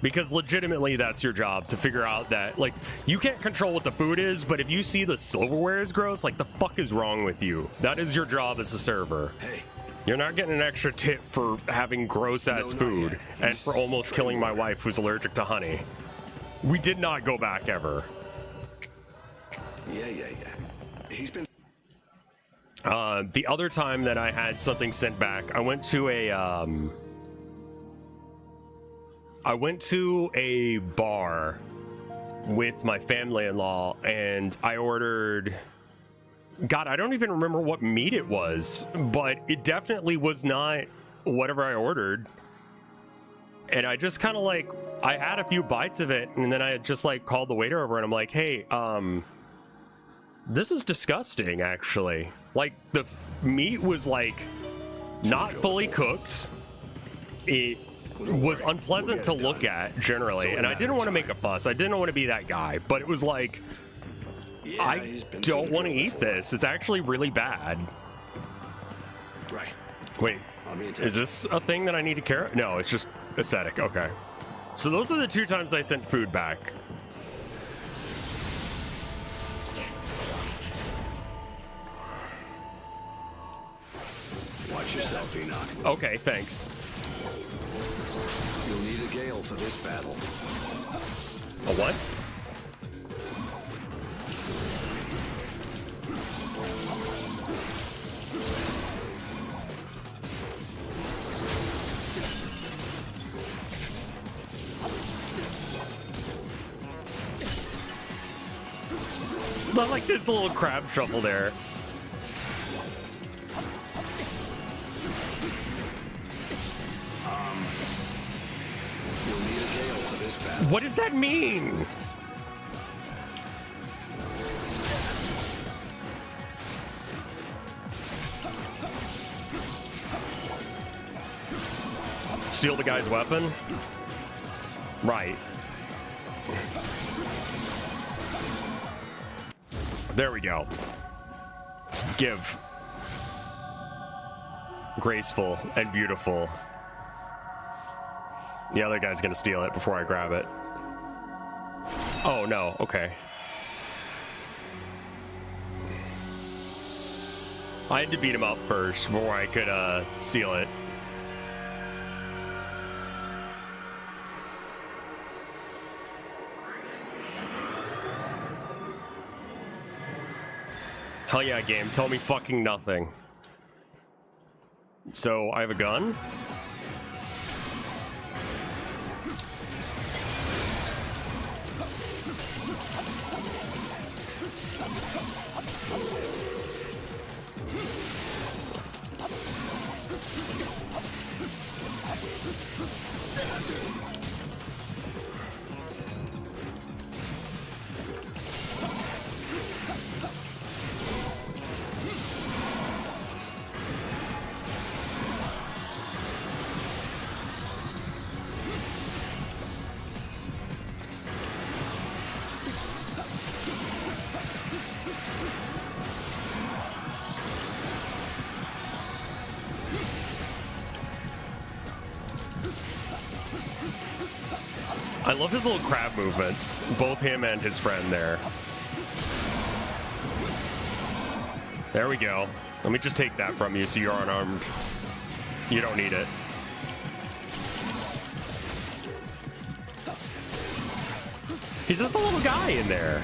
because legitimately that's your job, to figure out that, like, you can't control what the food is, but if you see the silverware is gross, like, the fuck is wrong with you? That is your job as a server.
Hey.
You're not getting an extra tip for having gross ass food and for almost killing my wife who's allergic to honey. We did not go back ever.
Yeah. He's been...
The other time that I had something sent back, I went to a bar with my family-in-law, and I ordered, God, I don't even remember what meat it was, but it definitely was not whatever I ordered. And I just kind of like, I had a few bites of it, and then I just like called the waiter over and I'm like, hey, this is disgusting, actually. Like, the meat was like not fully cooked. It was unpleasant to look at generally, and I didn't want to make a fuss. I didn't want to be that guy, but it was like, I don't want to eat this. It's actually really bad.
Right.
Wait, is this a thing that I need to care? No, it's just aesthetic. Okay. So those are the two times I sent food back.
Watch yourself, Enoch.
Okay, thanks.
You'll need a gale for this battle.
A what? I like this little crab shuffle there.
You'll need a gale for this battle.
What does that mean? Steal the guy's weapon? Right. There we go. Give. Graceful and beautiful. The other guy's gonna steal it before I grab it. Oh, no. Okay. I had to beat him up first before I could steal it. Hell yeah, game. Tell me fucking nothing. So, I have a gun? I love his little crab movements, both him and his friend there. There we go. Let me just take that from you so you're unarmed. You don't need it. He's just a little guy in there.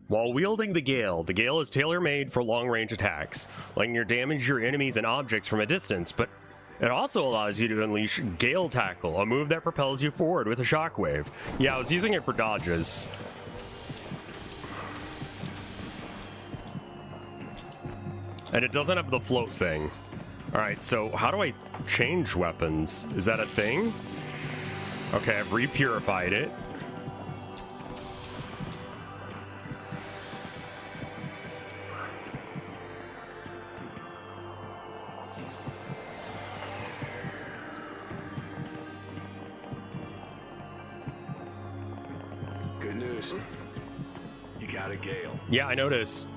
While wielding the Gale is tailor-made for long-range attacks, letting you damage your enemies and objects from a distance, but it also allows you to unleash Gale Tackle, a move that propels you forward with a shockwave. Yeah, I was using it for dodges. And it doesn't have the float thing. Alright, so how do I change weapons? Is that a thing? Okay, I've repurified it.
Good news. You got a Gale.
Yeah, I noticed.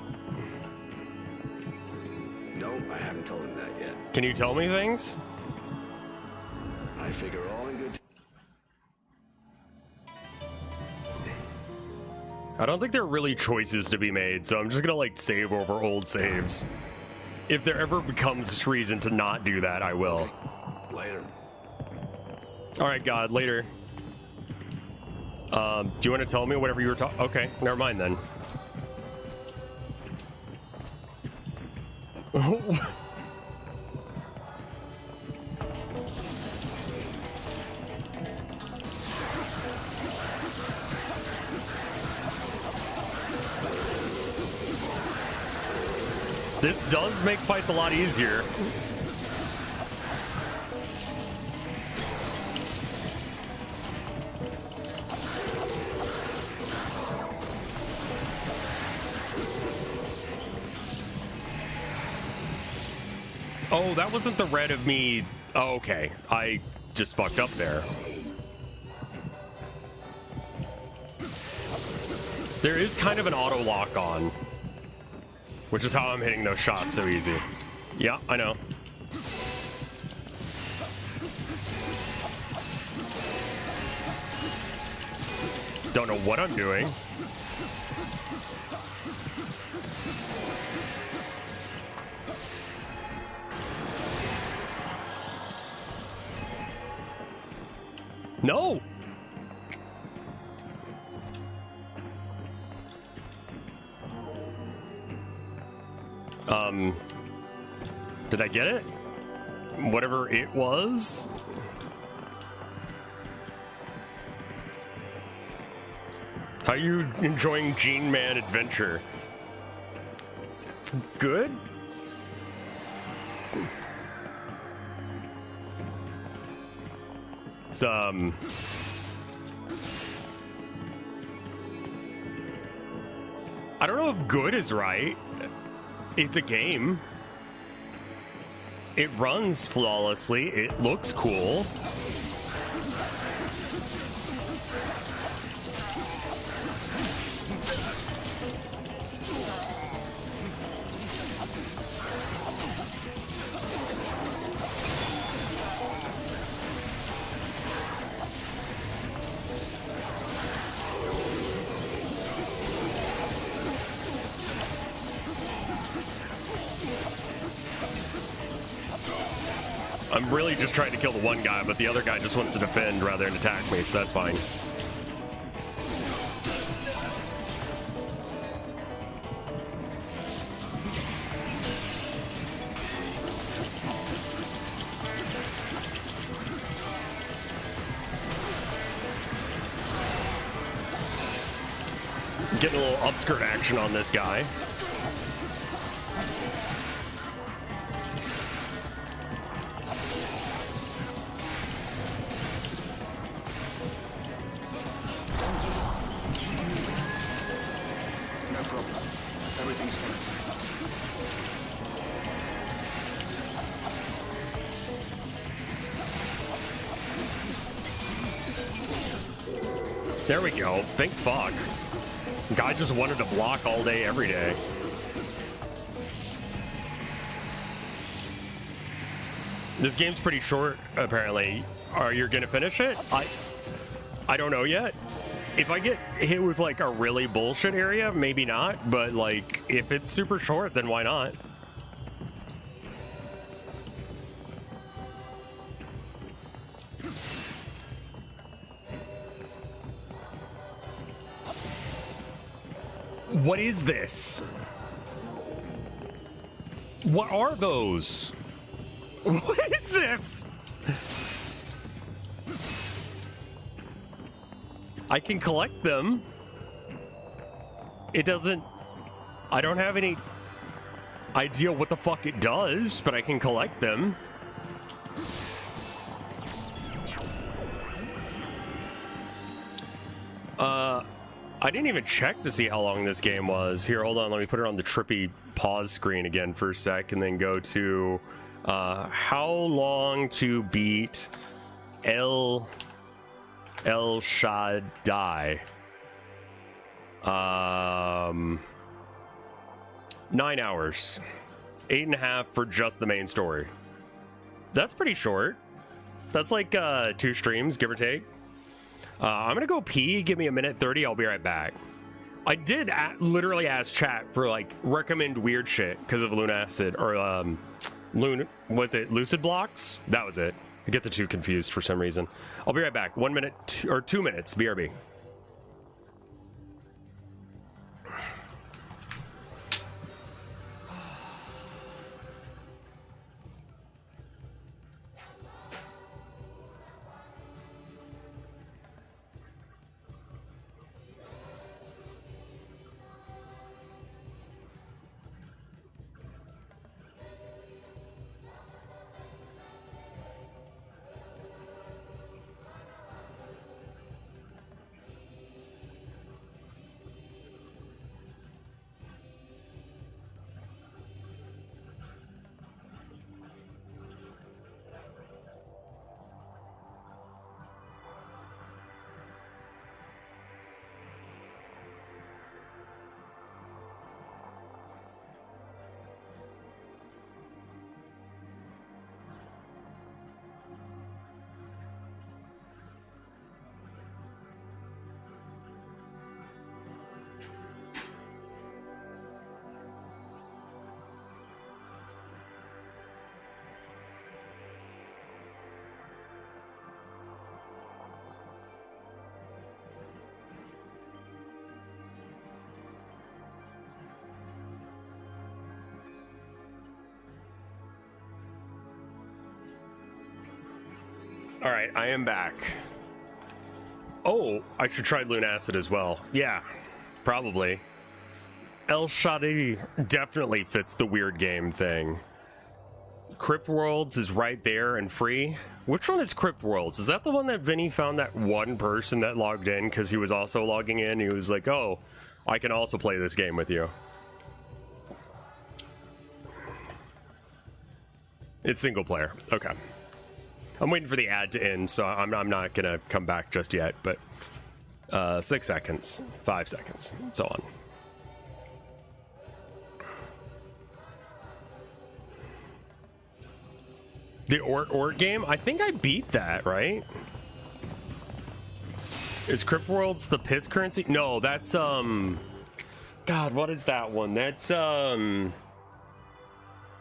No, I haven't told him that yet.
Can you tell me things?
I figure all in good
I don't think there are really choices to be made, so I'm just gonna like save over old saves. If there ever becomes reason to not do that, I will.
Later.
Alright, God, later. Do you want to tell me whatever you were talking? Okay, never mind then. This does make fights a lot easier. Oh, that wasn't the red of me. Oh, okay. I just fucked up there. There is kind of an auto lock on, which is how I'm hitting those shots so easy. Yeah, I know. Don't know what I'm doing. No! Did I get it? Whatever it was? How are you enjoying Gene Man Adventure? It's good? It's, I don't know if good is right. It's a game. It runs flawlessly. It looks cool. I'm really just trying to kill the one guy, but the other guy just wants to defend rather than attack me, so that's fine. Getting a little upskirt action on this guy. There we go. Thank fuck. Guy just wanted to block all day, every day. This game's pretty short, apparently. Are you gonna finish it? I don't know yet. If I get hit with like a really bullshit area, maybe not. But like, if it's super short, then why not? What is this? What are those? What is this? I can collect them. It doesn't... I don't have any idea what the fuck it does, but I can collect them. I didn't even check to see how long this game was. Here, hold on. Let me put it on the trippy pause screen again for a sec and then go to how long to beat El Shaddai. 9 hours. 8.5 for just the main story. That's pretty short. That's like 2 streams, give or take. I'm gonna go pee. Give me a minute 30. I'll be right back. I did literally ask chat for like recommend weird shit because of Lunacid or was it Lucid Blocks? That was it. I get the two confused for some reason. I'll be right back. 1 minute or 2 minutes. BRB. All right, I am back. Oh, I should try Lunacid as well. Yeah, probably. El Shaddai definitely fits the weird game thing. Crypt Worlds is right there and free. Which one is Crypt Worlds? Is that the one that Vinny found that one person that logged in because he was also logging in? He was like, oh, I can also play this game with you. It's single player. Okay. I'm waiting for the ad to end, so I'm not gonna come back just yet, but 6 seconds, 5 seconds, so on. The Orc game? I think I beat that, right? Is Crypt Worlds the piss currency? No, that's God, what is that one? That's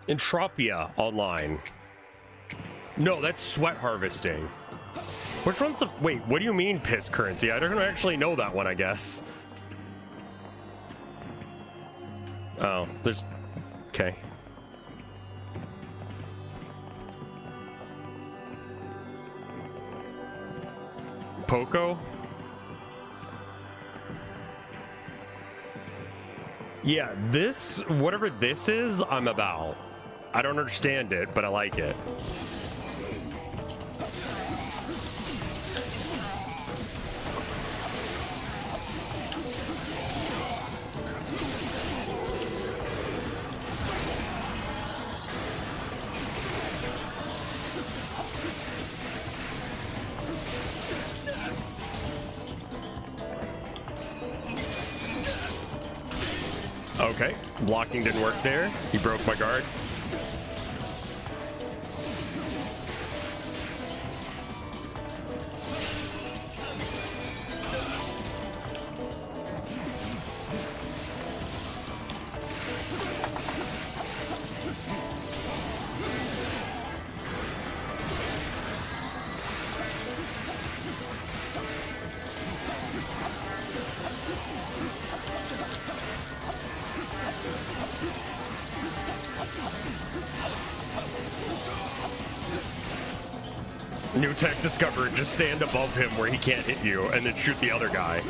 Entropia Online. No, that's sweat harvesting. Which one's the... Wait, what do you mean piss currency? I don't actually know that one, I guess. Oh, there's... Okay. Poco? Yeah, this... Whatever this is, I'm about. I don't understand it, but I like it. Okay, blocking didn't work there. He broke my guard. New tech discovered, just stand above him where he can't hit you and then shoot the other guy.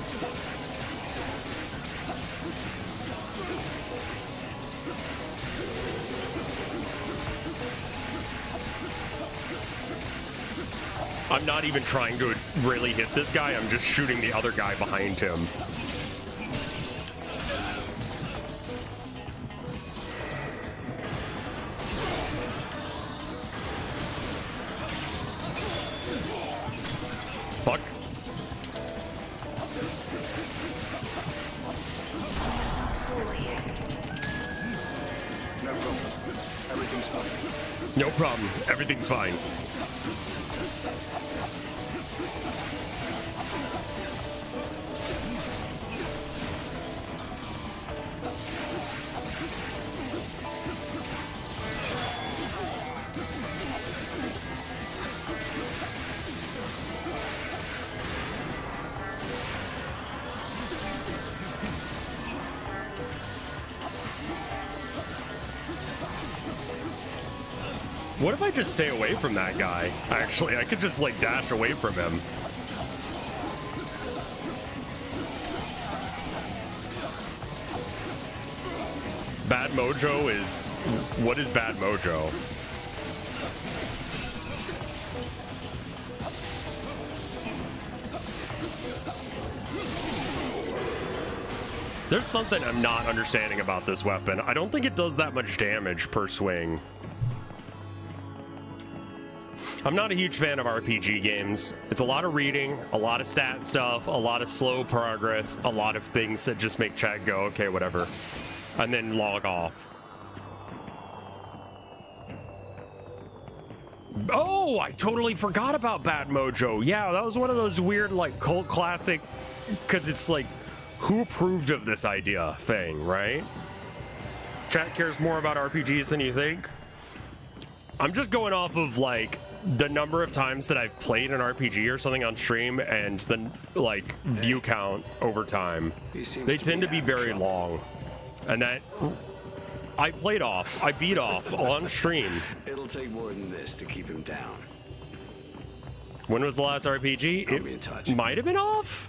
I'm not even trying to really hit this guy, I'm just shooting the other guy behind him. Fuck.
No problem. Everything's fine.
No problem. Everything's fine. What if I just stay away from that guy? Actually, I could just like dash away from him. Bad mojo is... What is bad mojo? There's something I'm not understanding about this weapon. I don't think it does that much damage per swing. I'm not a huge fan of RPG games. It's a lot of reading, a lot of stat stuff, a lot of slow progress, a lot of things that just make chat go, okay, whatever, and then log off. Oh, I totally forgot about Bad Mojo. Yeah, that was one of those weird, like, cult classic, because it's like, who approved of this idea thing, right? Chat cares more about RPGs than you think. I'm just going off of, like, the number of times that I've played an RPG or something on stream and the, like, view count over time. They tend to be very long. And that... I beat off on stream.
It'll take more than this to keep him down.
When was the last RPG?
I'll be in touch.
It might have been off.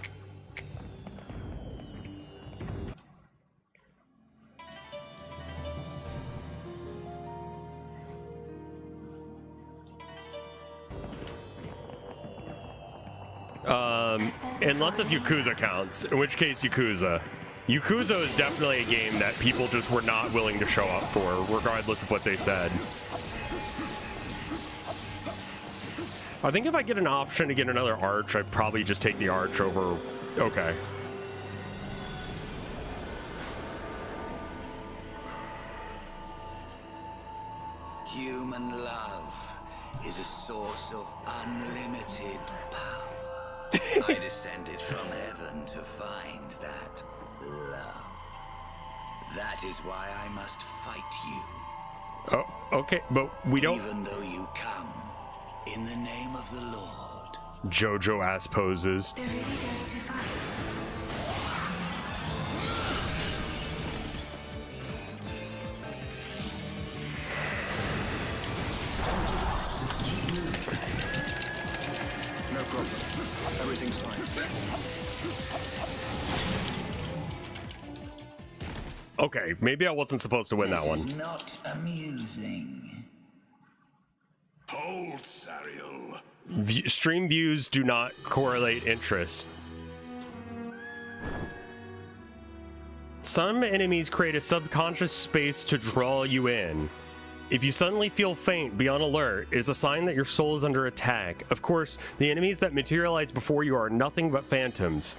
Unless if Yakuza counts, in which case Yakuza. Yakuza is definitely a game that people just were not willing to show up for, regardless of what they said. I think if I get an option to get another arch, I'd probably just take the arch over... Okay.
Human love is a source of unlimited power. I descended from heaven to find that love. That is why I must fight you.
Oh, okay, but we don't...
Even though you come in the name of the Lord.
JoJo ass poses.
They're really going to fight.
No problem. Everything's fine.
Okay, maybe I wasn't supposed to win that one.
This is not amusing.
Hold, Sariel.
Stream views do not correlate interests. Some enemies create a subconscious space to draw you in. If you suddenly feel faint, be on alert. It is a sign that your soul is under attack. Of course, the enemies that materialize before you are nothing but phantoms,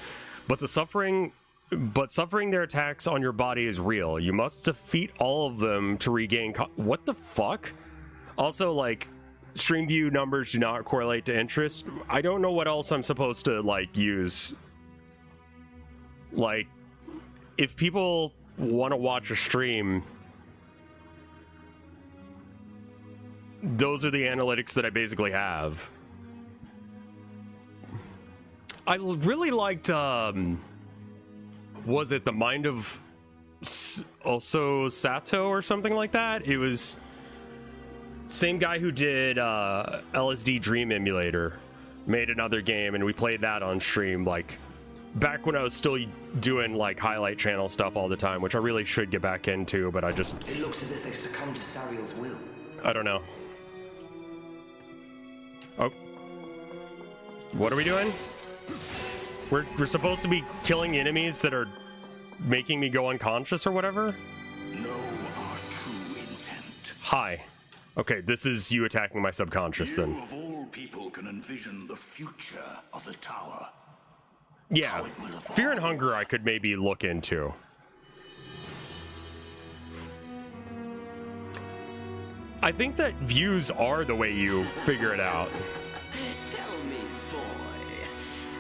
but suffering their attacks on your body is real. You must defeat all of them to regain what the fuck? Also, like, stream view numbers do not correlate to interest. I don't know what else I'm supposed to, like, use. Like, if people want to watch a stream, those are the analytics that I basically have. I really liked, was it The Mind of also Sato or something like that? It was Same guy who did LSD Dream Emulator made another game, and we played that on stream, like, back when I was still doing, like, highlight channel stuff all the time, which I really should get back into, but I just...
It looks as if they've succumbed to Sariel's will.
I don't know. Oh. What are we doing? We're supposed to be killing enemies that are making me go unconscious or whatever?
Know our true intent.
Hi. Okay, this is you attacking my subconscious then.
You of all people can envision the future of the tower.
Yeah, Fear and Hunger I could maybe look into. I think that views are the way you figure it out.
Tell me, boy,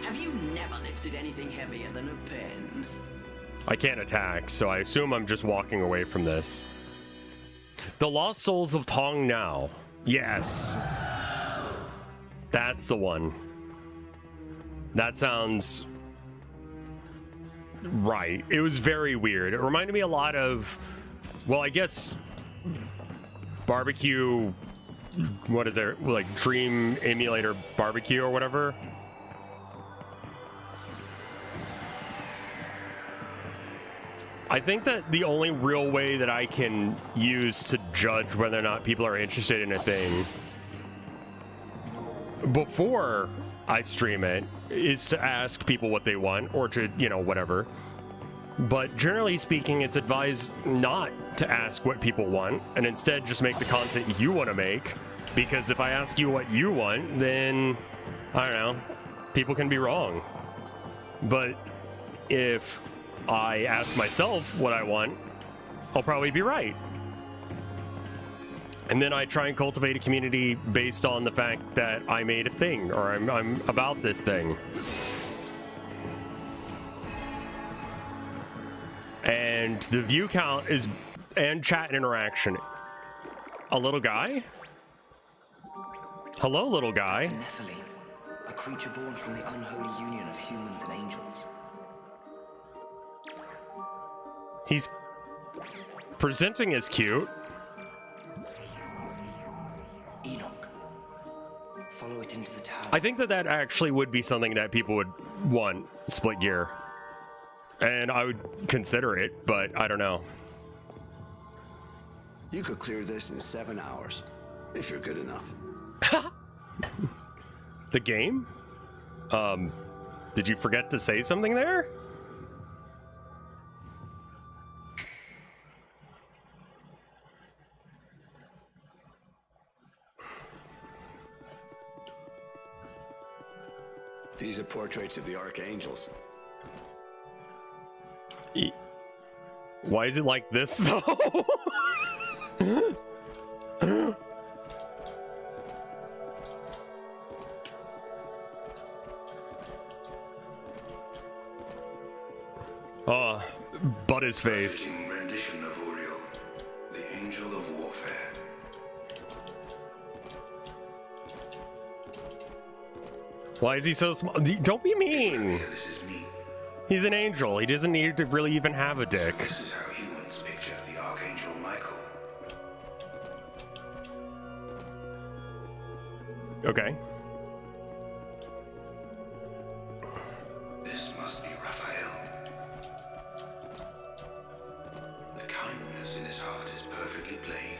have you never lifted anything heavier than a pen?
I can't attack, so I assume I'm just walking away from this. The Lost Souls of Tong Now. Yes. That's the one. That sounds right. It was very weird. It reminded me a lot of, well, I guess barbecue, what is it, like Dream Emulator Barbecue or whatever. I think that the only real way that I can use to judge whether or not people are interested in a thing before I stream it is to ask people what they want, or to, you know, whatever. But generally speaking, it's advised not to ask what people want, and instead just make the content you want to make. Because if I ask you what you want, then, I don't know, people can be wrong. But if I ask myself what I want, I'll probably be right. And then I try and cultivate a community based on the fact that I made a thing, or I'm about this thing. And the view count is, and chat interaction. A little guy? Hello, little guy.
That's a Nephilim, a creature born from the unholy union of humans and angels.
He's presenting as cute.
Enoch. Follow it into the tower.
I think that actually would be something that people would want, split gear. And I would consider it, but I don't know.
You could clear this in 7 hours, if you're good enough.
The game? Did you forget to say something there?
These are portraits of the archangels.
Why is it like this, though? Oh, butt his face.
Rendition of Uriel, the angel of warfare.
Why is he so small? Don't be mean.
This is me.
He's an angel. He doesn't need to really even have a dick.
So this is how humans picture the Archangel Michael.
Okay.
This must be Raphael. The kindness in his heart is perfectly plain.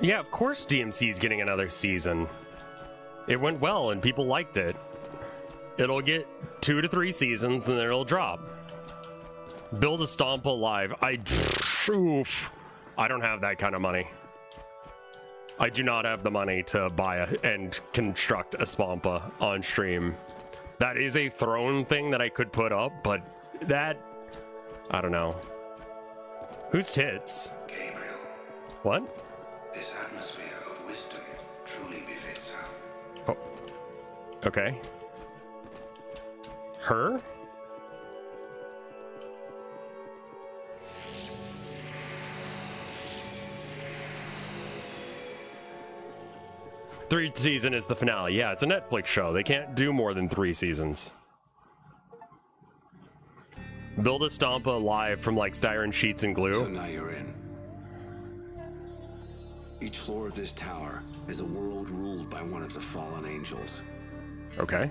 Yeah, of course DMC's getting another season. It went well and people liked it. It'll get 2 to 3 seasons and then it'll drop. Build a Stompa live. I don't have that kind of money. I do not have the money to buy and construct a Spampa on stream. That is a throne thing that I could put up, but that, I don't know. Whose tits?
Gabriel.
What?
This atmosphere of wisdom truly befits her.
Oh. Okay. Her? Third season is the finale. Yeah, it's a Netflix show. They can't do more than 3 seasons. Build a Stompa live from like styrene sheets and glue.
So now you're in. Each floor of this tower is a world ruled by one of the fallen angels.
Okay.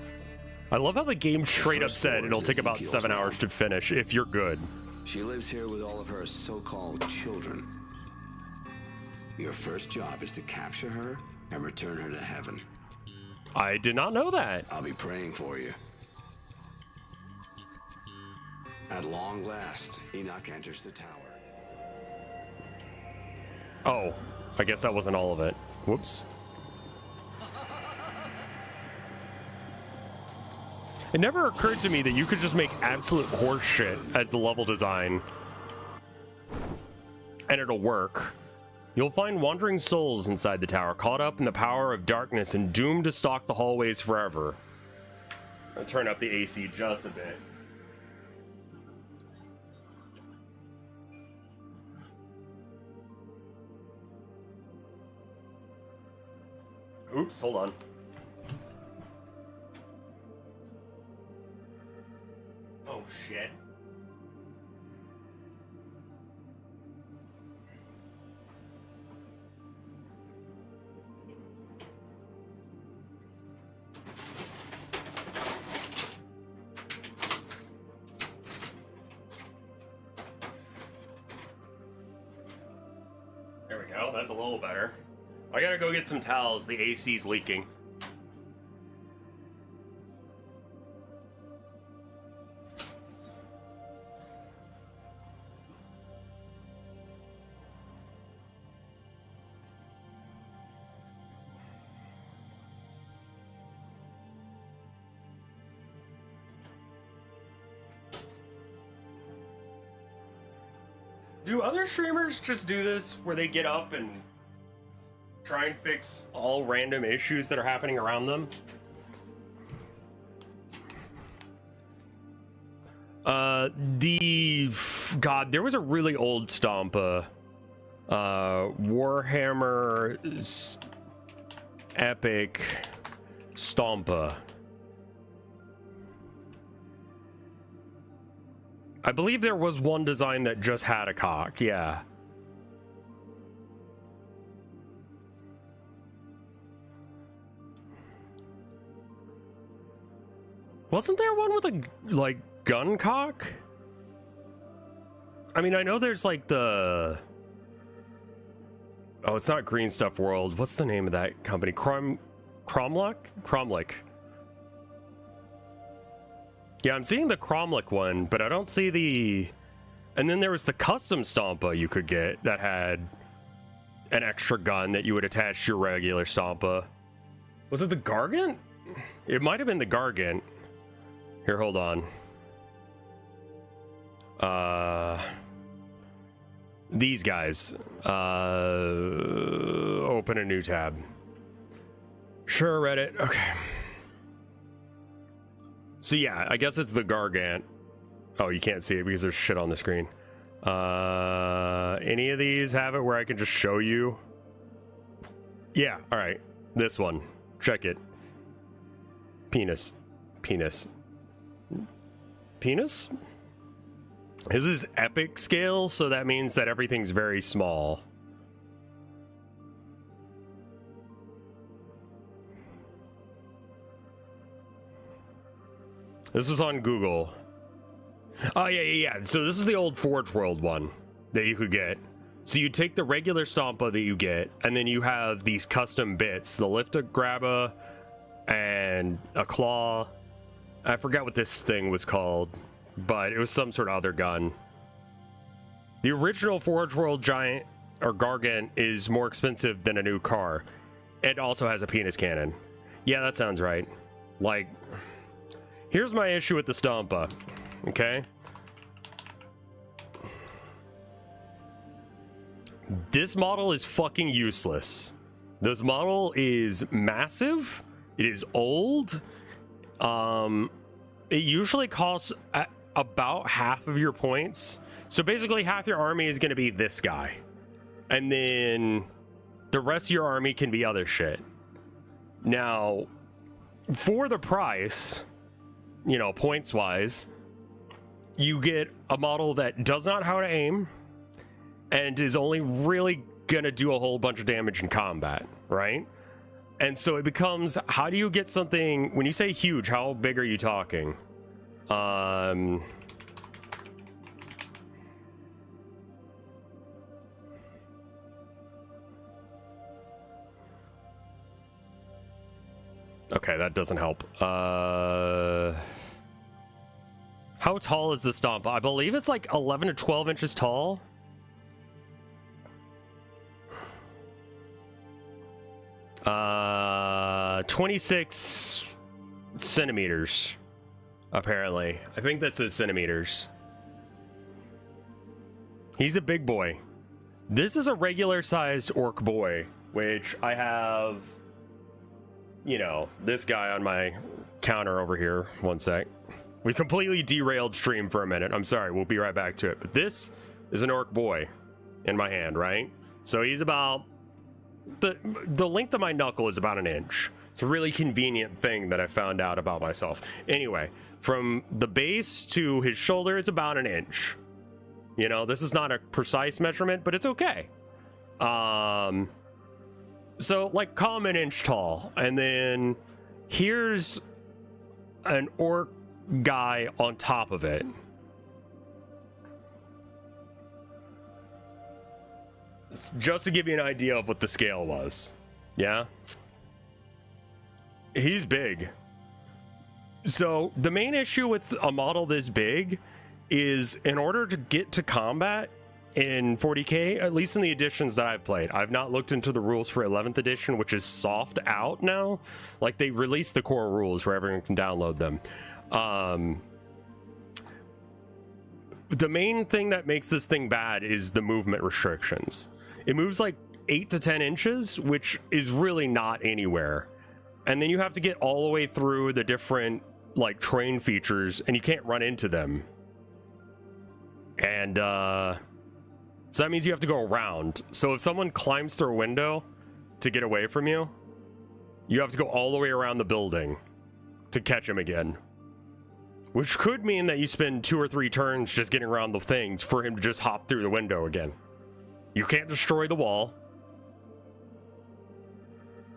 I love how the game straight up said it'll take about 7 hours to finish if you're good.
She lives here with all of her so-called children. Your first job is to capture her and return her to heaven.
I did not know that.
I'll be praying for you. At long last, Enoch enters the tower.
Oh, I guess that wasn't all of it. Whoops. It never occurred to me that you could just make absolute horse shit as the level design, and it'll work. You'll find wandering souls inside the tower, caught up in the power of darkness and doomed to stalk the hallways forever. I'll turn up the AC just a bit. Oops, hold on. Oh, shit. There we go, that's a little better. I gotta go get some towels, the AC's leaking. Do other streamers just do this where they get up and try and fix all random issues that are happening around them? God, there was a really old Stompa, Warhammer Epic Stompa. I believe there was one design that just had a cock, yeah. Wasn't there one with a, like, gun cock? I mean, I know there's, like, the... Oh, it's not Green Stuff World. What's the name of that company? Cromlech? Yeah, I'm seeing the Cromlech one, but I don't see the... And then there was the custom Stompa you could get that had an extra gun that you would attach to your regular Stompa. Was it the Gargant? It might have been the Gargant. Here, hold on. These guys. Open a new tab. Sure, Reddit. Okay. So yeah, I guess it's the Gargant. Oh, you can't see it because there's shit on the screen. Any of these have it where I can just show you? Yeah, all right. This one. Check it. Penis. Penis. Penis? This is epic scale, so that means that everything's very small. This is on Google. Oh, yeah. So this is the old Forge World one that you could get. So you take the regular Stompa that you get, and then you have these custom bits. The Lifta Grabba and a claw. I forgot what this thing was called, but it was some sort of other gun. The original Forge World Giant or Gargant is more expensive than a new car. It also has a penis cannon. Yeah, that sounds right. Like... Here's my issue with the Stompa, okay? This model is fucking useless. This model is massive. It is old. It usually costs about half of your points. So basically half your army is going to be this guy. And then the rest of your army can be other shit. Now, for the price... You know, points wise, you get a model that does not know how to aim and is only really gonna do a whole bunch of damage in combat, right? And so it becomes, how do you get something, when you say huge, how big are you talking? Okay, that doesn't help. How tall is the stomp? I believe it's like 11 to 12 inches tall. Uh, 26 centimeters, apparently. I think that says centimeters. He's a big boy. This is a regular sized orc boy, which I have, you know, this guy on my counter over here. One sec. We completely derailed stream for a minute. I'm sorry. We'll be right back to it. But this is an orc boy in my hand, right? So he's about, the length of my knuckle is about an inch. It's a really convenient thing that I found out about myself. Anyway, from the base to his shoulder is about an inch. You know, this is not a precise measurement, but it's okay. So like call him an inch tall. And then here's an orc guy on top of it. Just to give you an idea of what the scale was. Yeah. He's big. So the main issue with a model this big is in order to get to combat in 40K, at least in the editions that I've played. I've not looked into the rules for 11th edition, which is soft out now. Like they released the core rules where everyone can download them. The main thing that makes this thing bad is the movement restrictions. It moves like 8 to 10 inches, which is really not anywhere. And then you have to get all the way through the different like terrain features and you can't run into them. And so that means you have to go around. So if someone climbs through a window to get away from you, you have to go all the way around the building to catch him again. Which could mean that you spend 2 or 3 turns just getting around the things for him to just hop through the window again. You can't destroy the wall.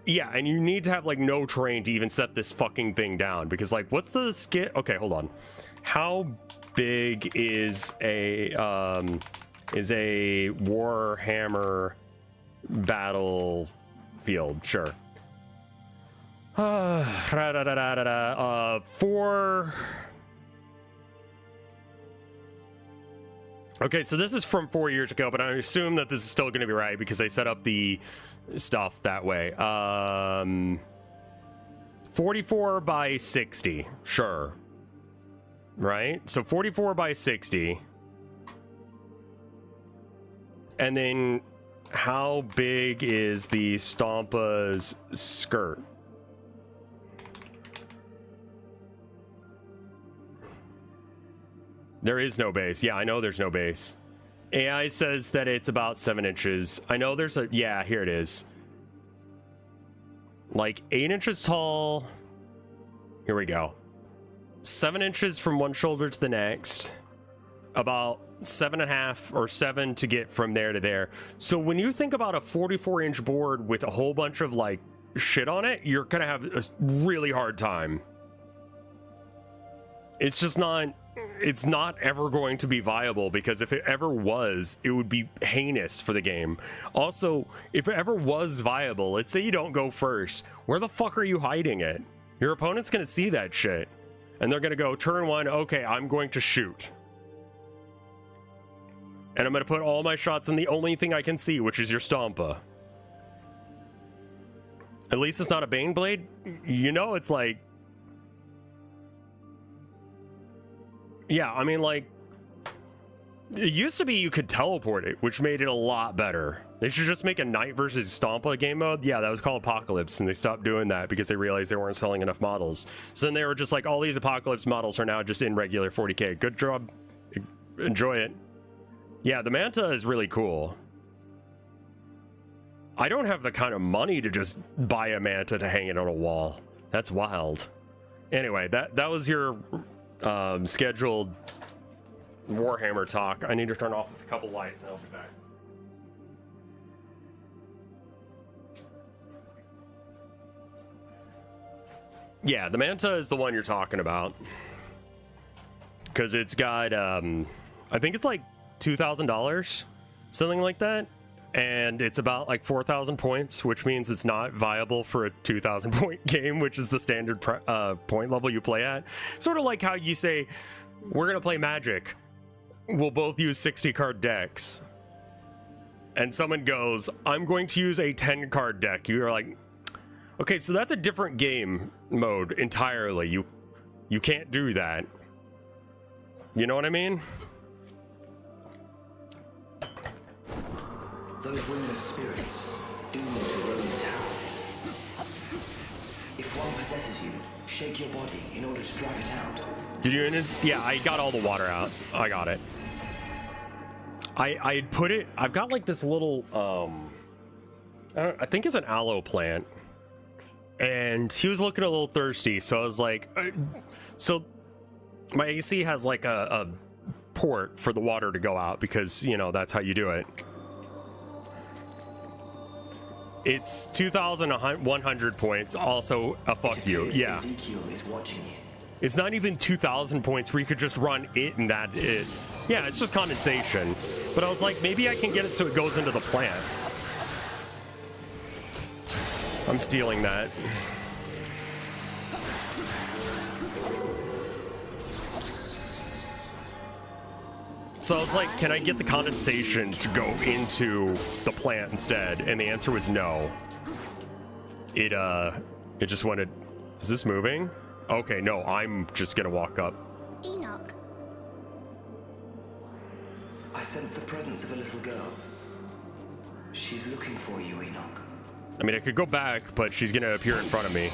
Yeah, and you need to have like no terrain to even set this fucking thing down, because like what's the skit? Okay, hold on. How big is a Warhammer battlefield? Sure. 4. Okay, so this is from 4 years ago, but I assume that this is still going to be right because they set up the stuff that way. 44 by 60, sure. Right? So 44 by 60. And then how big is the Stompa's skirt? There is no base. Yeah, I know there's no base. AI says that it's about 7 inches. I know there's a... Yeah, here it is. Like 8 inches tall. Here we go. 7 inches from one shoulder to the next. About 7.5 or 7 to get from there to there. So when you think about a 44-inch board with a whole bunch of like shit on it, you're gonna have a really hard time. It's just not... It's not ever going to be viable, because if it ever was, it would be heinous for the game. Also, if it ever was viable, let's say you don't go first, where the fuck are you hiding it? Your opponent's gonna see that shit, and they're gonna go, turn 1, okay, I'm going to shoot. And I'm gonna put all my shots in the only thing I can see, which is your Stompa. At least it's not a Bane Blade. You know, it's like... Yeah, I mean, like, it used to be you could teleport it, which made it a lot better. They should just make a Knight versus Stompa game mode. Yeah, that was called Apocalypse, and they stopped doing that because they realized they weren't selling enough models. So then they were just like, all these Apocalypse models are now just in regular 40K. Good job. Enjoy it. Yeah, the Manta is really cool. I don't have the kind of money to just buy a Manta to hang it on a wall. That's wild. Anyway, that was your... scheduled Warhammer talk. I need to turn off a couple lights and I'll be back. Yeah, the Manta is the one you're talking about. Because it's got, I think it's like $2,000, something like that. And it's about like 4,000 points, which means it's not viable for a 2,000 point game, which is the standard point level you play at. Sort of like how you say, we're going to play Magic. We'll both use 60 card decks. And someone goes, I'm going to use a 10 card deck. You're like, okay, so that's a different game mode entirely. You can't do that. You know what I mean?
Those wingless spirits, doomed to roam the tower. If one possesses you, shake your body in order to drive it out.
Did you? Yeah, I got all the water out. I got it. I had put it. I've got like this little. I think it's an aloe plant, and he was looking a little thirsty. So I was like, so my AC has like a port for the water to go out because you know that's how you do it. It's 2,100 points. Also a fuck you. Yeah.
Ezekiel is watching you.
It's not even 2,000 points where you could just run it and that it. Yeah, it's just condensation. But I was like, maybe I can get it so it goes into the plant. I'm stealing that. So I was like, can I get the condensation to go into the plant instead? And the answer was no. It just wanted. Is this moving? Okay, no, I'm just gonna walk up.
Enoch.
I sense the presence of a little girl. She's looking for you, Enoch.
I mean, I could go back, but she's gonna appear in front of me.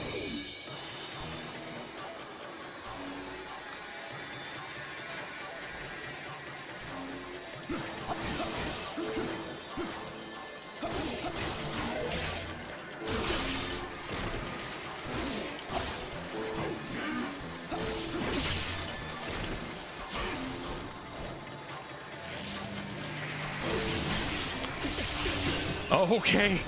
Oh, okay.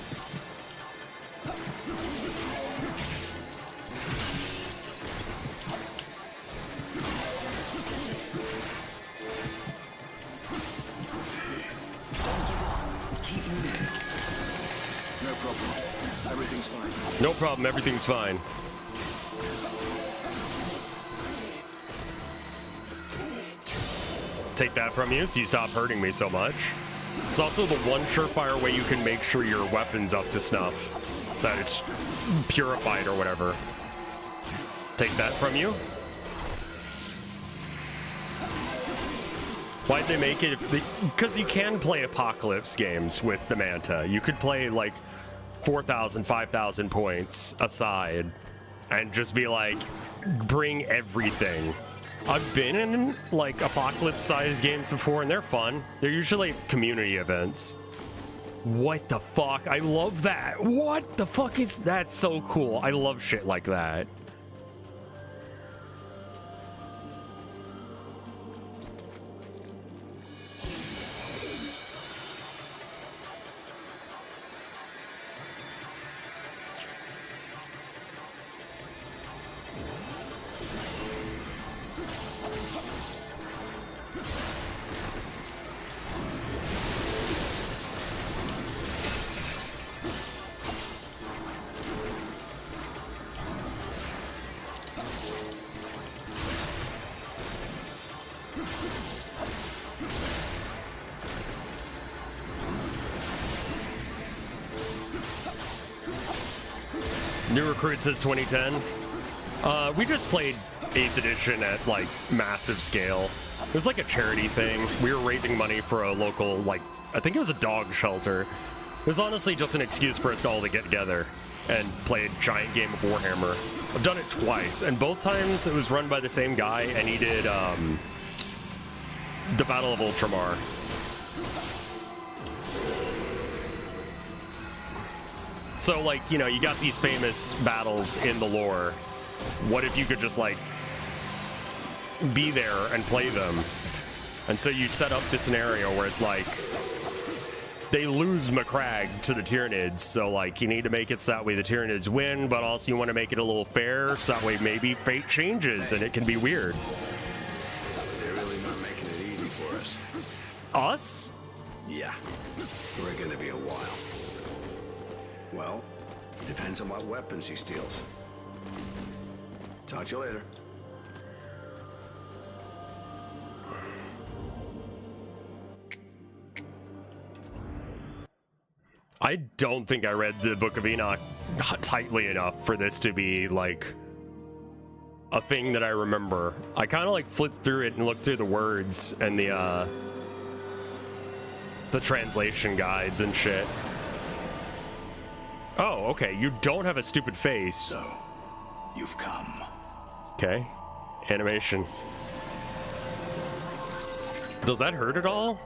No problem. Everything's fine.
No problem, everything's fine. Take that from you so you stop hurting me so much. It's also the one surefire way you can make sure your weapon's up to snuff. That it's purified or whatever. Take that from you. Why'd they make it? Because you can play Apocalypse games with the Manta. You could play like 4,000, 5,000 points aside and just be like, bring everything. I've been in like Apocalypse-sized games before and they're fun. They're usually community events. What the fuck? I love that. What the fuck is that? So cool. I love shit like that. New recruit says 2010. We just played 8th edition at like massive scale. It was like a charity thing. We were raising money for a local, like, I think it was a dog shelter. It was honestly just an excuse for us all to get together and play a giant game of Warhammer. I've done it twice, and both times it was run by the same guy, and he did the Battle of Ultramar. So, like, you know, you got these famous battles in the lore. What if you could just, like, be there and play them? And so you set up this scenario where it's like, they lose Macragge to the Tyranids, so like you need to make it so that way the Tyranids win, but also you want to make it a little fair, so that way maybe fate changes and it can be weird.
They're really not making it easy for us.
Us?
Yeah, we're gonna be a while. Well, depends on what weapons he steals. Talk to you later.
I don't think I read the Book of Enoch tightly enough for this to be like a thing that I remember. I kind of like flipped through it and looked through the words and the translation guides and shit. Oh, okay. You don't have a stupid face.
So, you've come.
Okay. Animation. Does that hurt at all?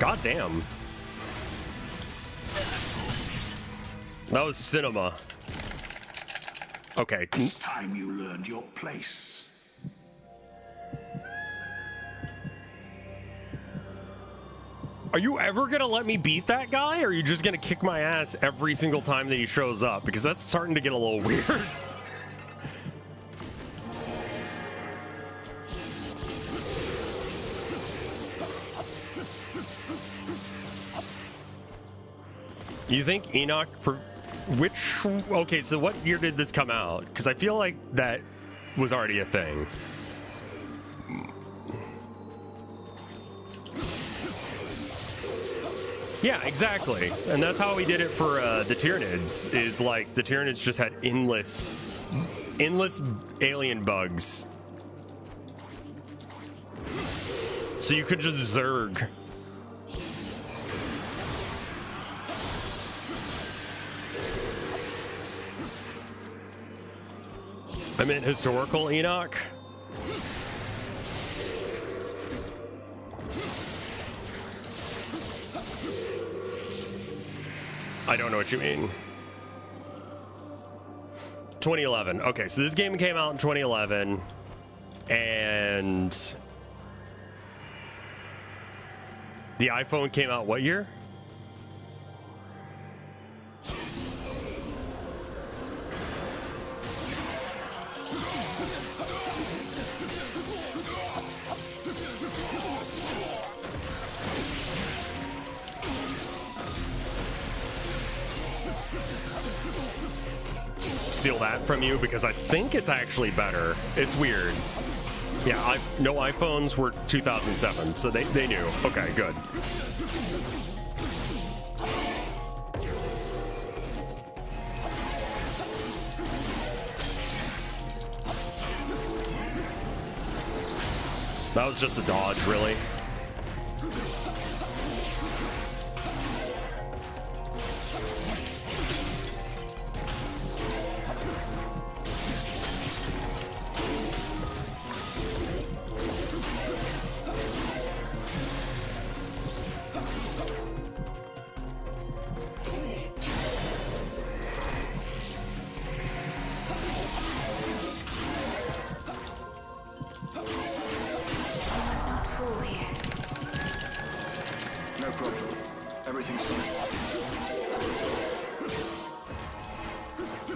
God damn. That was cinema. Okay.
It's time you learned your place.
Are you ever gonna let me beat that guy, or are you just gonna kick my ass every single time that he shows up? Because that's starting to get a little weird. You think Enoch... Okay, so what year did this come out? Because I feel like that was already a thing. Yeah, exactly. And that's how we did it for the Tyranids, is like the Tyranids just had endless alien bugs. So you could just zerg. I meant historical Enoch. I don't know what you mean. 2011. Okay, so this game came out in 2011, and the iPhone came out what year? Steal that from you because I think it's actually better. It's weird. Yeah, no iPhones were 2007, so they knew. Okay, good. That was just a dodge, really.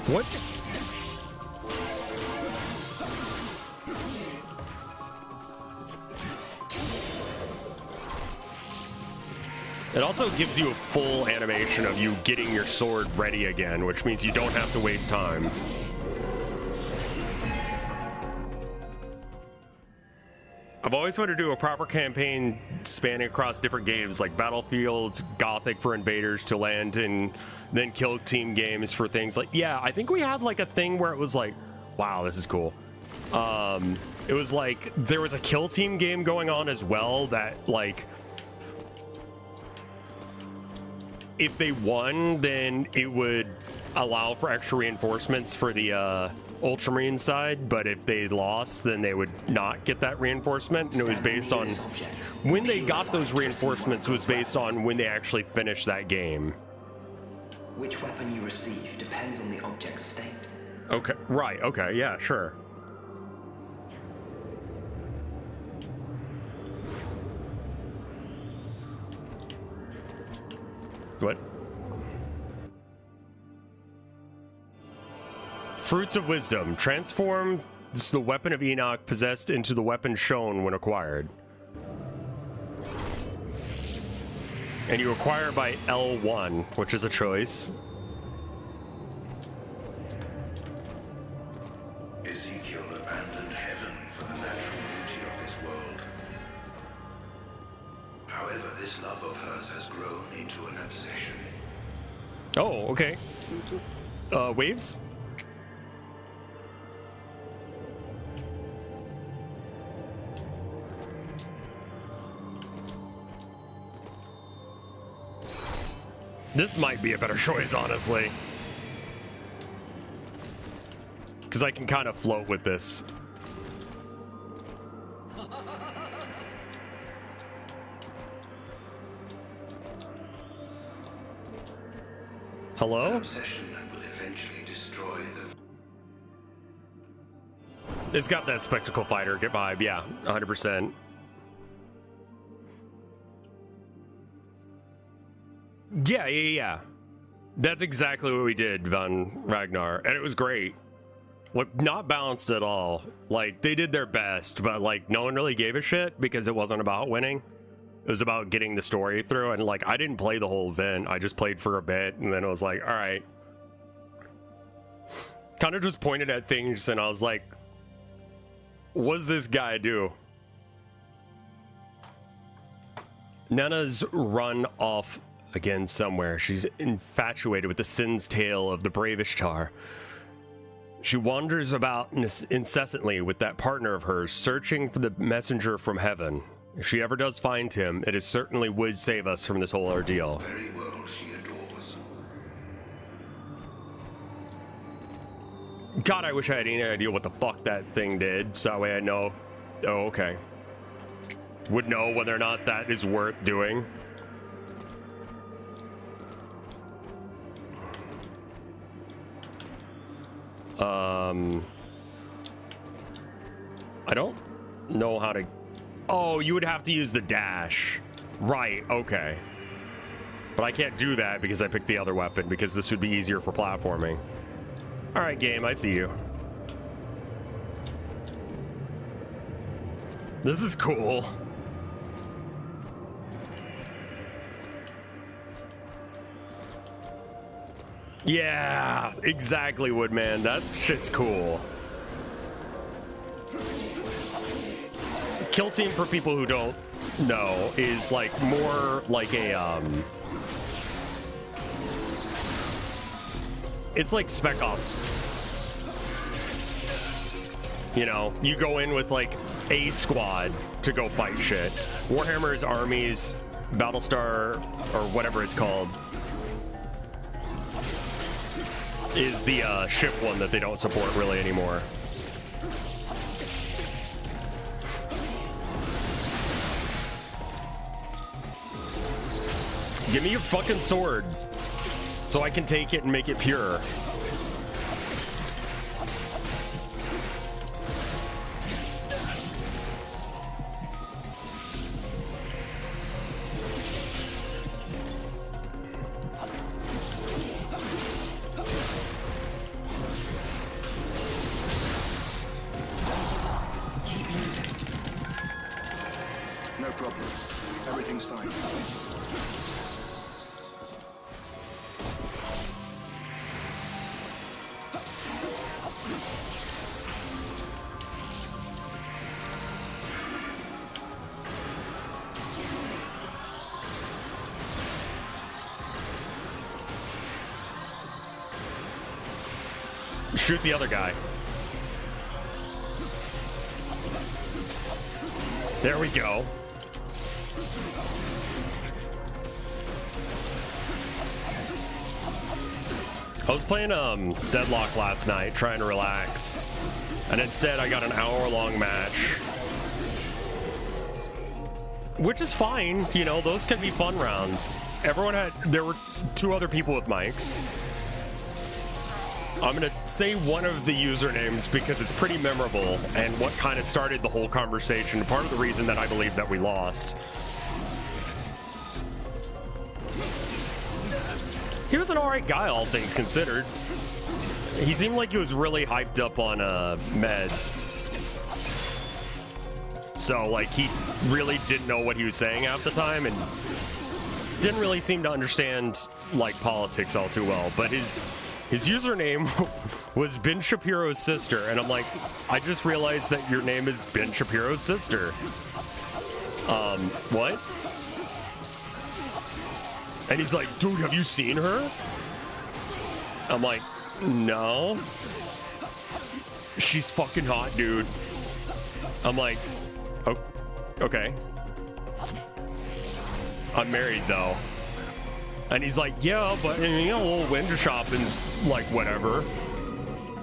What? It also gives you a full animation of you getting your sword ready again, which means you don't have to waste time. I've always wanted to do a proper campaign spanning across different games like Battlefield, Gothic for invaders to land, and then kill team games for things like, yeah, I think we had like a thing where it was like, wow, this is cool. It was like there was a kill team game going on as well that like if they won, then it would allow for extra reinforcements for the Ultramarine side, but if they lost, then they would not get that reinforcement, and it was based on when they got those reinforcements was based on when they actually finished that game.
Which weapon you receive depends on the object's state.
Okay, right, okay, yeah, sure. What? Fruits of Wisdom. Transform the weapon of Enoch possessed into the weapon shown when acquired. And you acquire by L1, which is a choice.
Ezekiel abandoned heaven for the natural beauty of this world. However, this love of hers has grown into an obsession.
Oh, okay. Waves? This might be a better choice, honestly. Because I can kind of float with this. Hello?
An obsession that will eventually destroy the...
It's got that spectacle fighter vibe, yeah, 100%. Yeah. That's exactly what we did, Von Ragnar, and it was great. Like, not balanced at all. Like, they did their best, but like, no one really gave a shit because it wasn't about winning. It was about getting the story through, and like, I didn't play the whole event. I just played for a bit, and then it was like, all right. Kind of just pointed at things, and I was like, what does this guy do? Nana's run off again somewhere. She's infatuated with the sin's tale of the brave Ishtar. She wanders about incessantly with that partner of hers, searching for the messenger from heaven. If she ever does find him, it is certainly would save us from this whole ordeal.
The very world she adores.
God, I wish I had any idea what the fuck that thing did, so that way I know. Oh, okay. Would know whether or not that is worth doing. I don't know how to... Oh, you would have to use the dash. Right, okay. But I can't do that because I picked the other weapon, because this would be easier for platforming. Alright, game, I see you. This is cool. Yeah, exactly, Woodman. That shit's cool. Kill Team, for people who don't know, is like more like a it's like Spec Ops. You know, you go in with like a squad to go fight shit. Warhammer's armies, Battlestar, or whatever it's called, is the ship one that they don't support really anymore. Give me your fucking sword so I can take it and make it pure.
No problem. Everything's fine.
Shoot the other guy. There we go. I was playing Deadlock last night, trying to relax, and instead I got an hour-long match. which is fine. You know, those can be fun rounds. There were 2 other people with mics. I'm gonna say one of the usernames because it's pretty memorable and what kind of started the whole conversation. Part of the reason that I believe that we lost. He was an alright guy, all things considered. He seemed like he was really hyped up on meds. So, like, he really didn't know what he was saying half the time and didn't really seem to understand, like, politics all too well. But his username was Ben Shapiro's sister. And I'm like, I just realized that your name is Ben Shapiro's sister. What? And he's like, dude, have you seen her? I'm like, no. She's fucking hot, dude. I'm like, oh, okay. I'm married, though. And he's like, yeah, but, you know, a little window shopping's like whatever.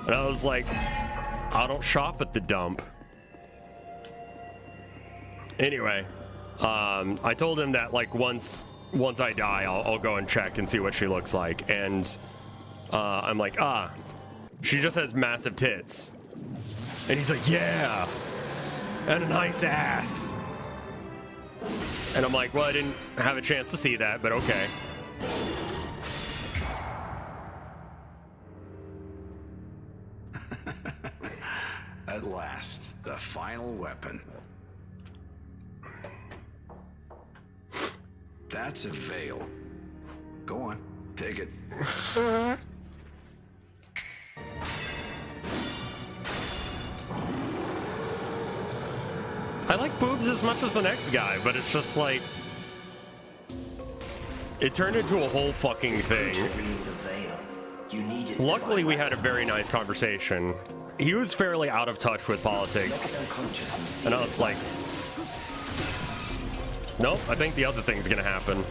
And I was like, I don't shop at the dump. Anyway, I told him that, like, once I die, I'll go and check and see what she looks like. And I'm like, she just has massive tits. And he's like, yeah, and a nice ass. And I'm like, well, I didn't have a chance to see that, but okay.
At last, the final weapon. That's a veil. Go on, take it.
I like boobs as much as the next guy, but it's just like... It turned into a whole fucking thing. Luckily, we had a very nice conversation. He was fairly out of touch with politics. And I was like... Nope, I think the other thing's gonna happen.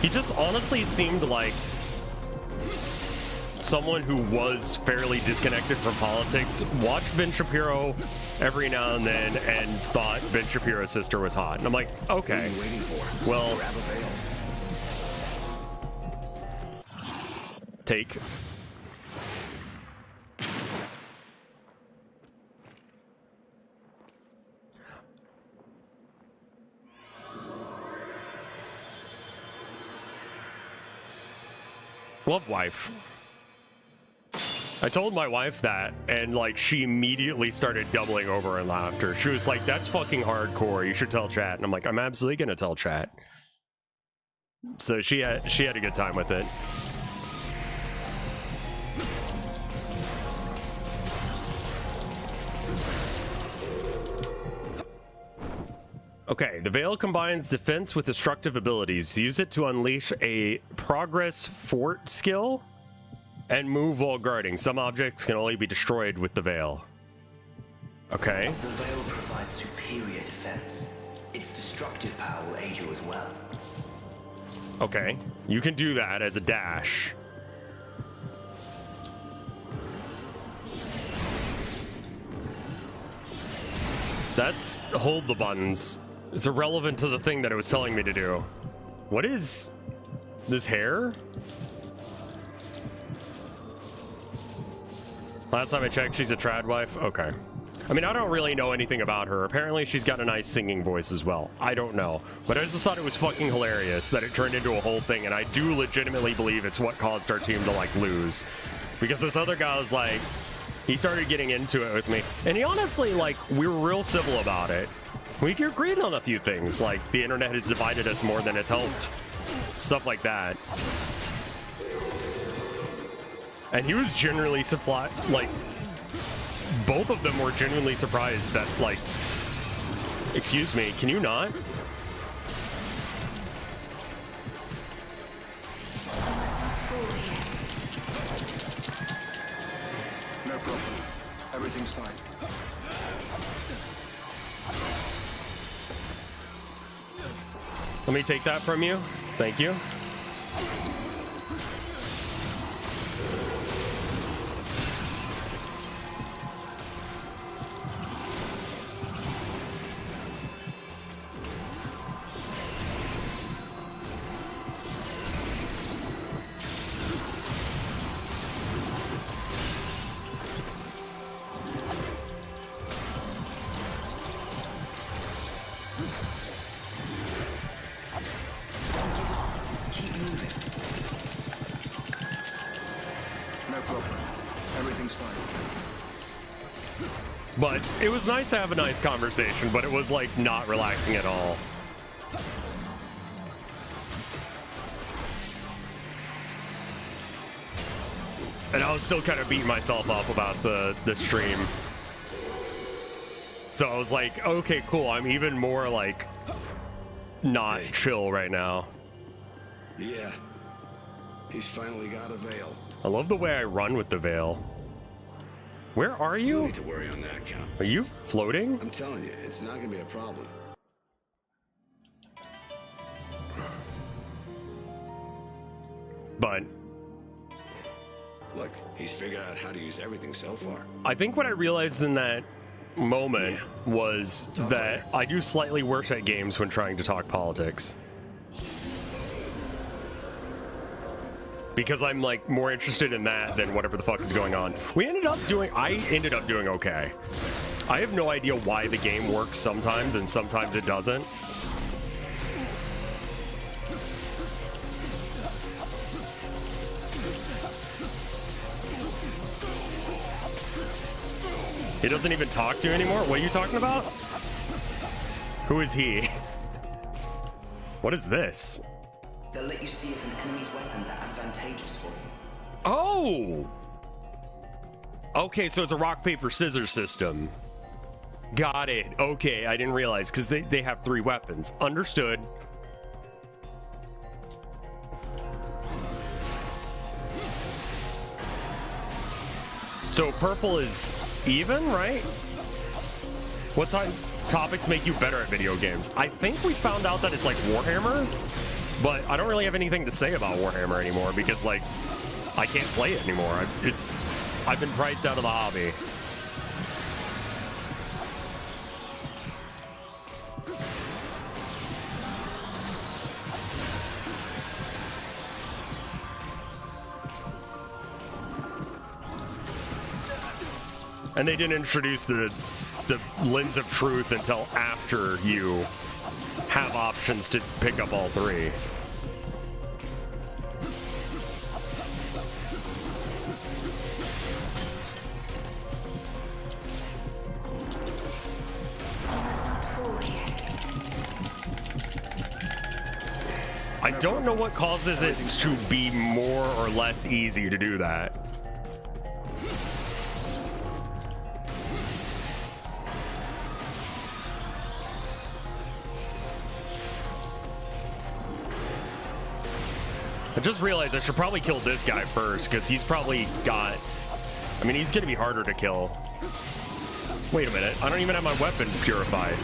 He just honestly seemed like someone who was fairly disconnected from politics, watched Ben Shapiro every now and then, and thought Ben Shapiro's sister was hot. And I'm like, okay, well, take. Love wife. I told my wife that, and like she immediately started doubling over in laughter. She was like, that's fucking hardcore. You should tell chat. And I'm like, I'm absolutely gonna tell chat. So she had a good time with it. Okay, the Veil combines defense with destructive abilities. Use it to unleash a progress fort skill and move while guarding. Some objects can only be destroyed with the Veil. Okay.
The Veil provides superior defense. Its destructive power will aid you as well.
Okay, you can do that as a dash. That's hold the buttons. It's irrelevant to the thing that it was telling me to do. What is this hair? Last time I checked, she's a trad wife. Okay. I mean, I don't really know anything about her. Apparently, she's got a nice singing voice as well. I don't know. But I just thought it was fucking hilarious that it turned into a whole thing, and I do legitimately believe it's what caused our team to, like, lose. Because this other guy was like, he started getting into it with me. And he honestly, like, we were real civil about it. We agreed on a few things, like the internet has divided us more than it's helped. Stuff like that. And he was genuinely surprised, like, both of them were genuinely surprised that, like, excuse me, can you not?
No problem. Everything's fine.
Let me take that from you. Thank you. But it was nice to have a nice conversation, but it was like not relaxing at all. And I was still kind of beating myself up about the stream. So I was like, okay, cool. I'm even more like not chill right now.
Yeah. He's finally got a veil.
I love the way I run with the veil. Where are you?
No need to worry on that account.
Are you floating?
I'm telling you, it's not gonna be a problem.
But
look, he's figured out how to use everything so far.
I think what I realized in that moment was that I do slightly worse at games when trying to talk politics. Because I'm like more interested in that than whatever the fuck is going on. I ended up doing okay. I have no idea why the game works sometimes and sometimes it doesn't. He doesn't even talk to you anymore? What are you talking about? Who is he? What is this?
They'll let you see if an enemy's weapons are advantageous for you.
Oh! Okay, so it's a rock, paper, scissors system. Got it. Okay, I didn't realize, because they have 3 weapons. Understood. So purple is even, right? What topics make you better at video games? I think we found out that it's like Warhammer, but I don't really have anything to say about Warhammer anymore because like I can't play it anymore. I've been priced out of the hobby. And they didn't introduce the lens of truth until after you have options to pick up all 3. I don't know what causes it to be more or less easy to do that. I just realized I should probably kill this guy first, because he's probably got... I mean, he's going to be harder to kill. Wait a minute. I don't even have my weapon purified.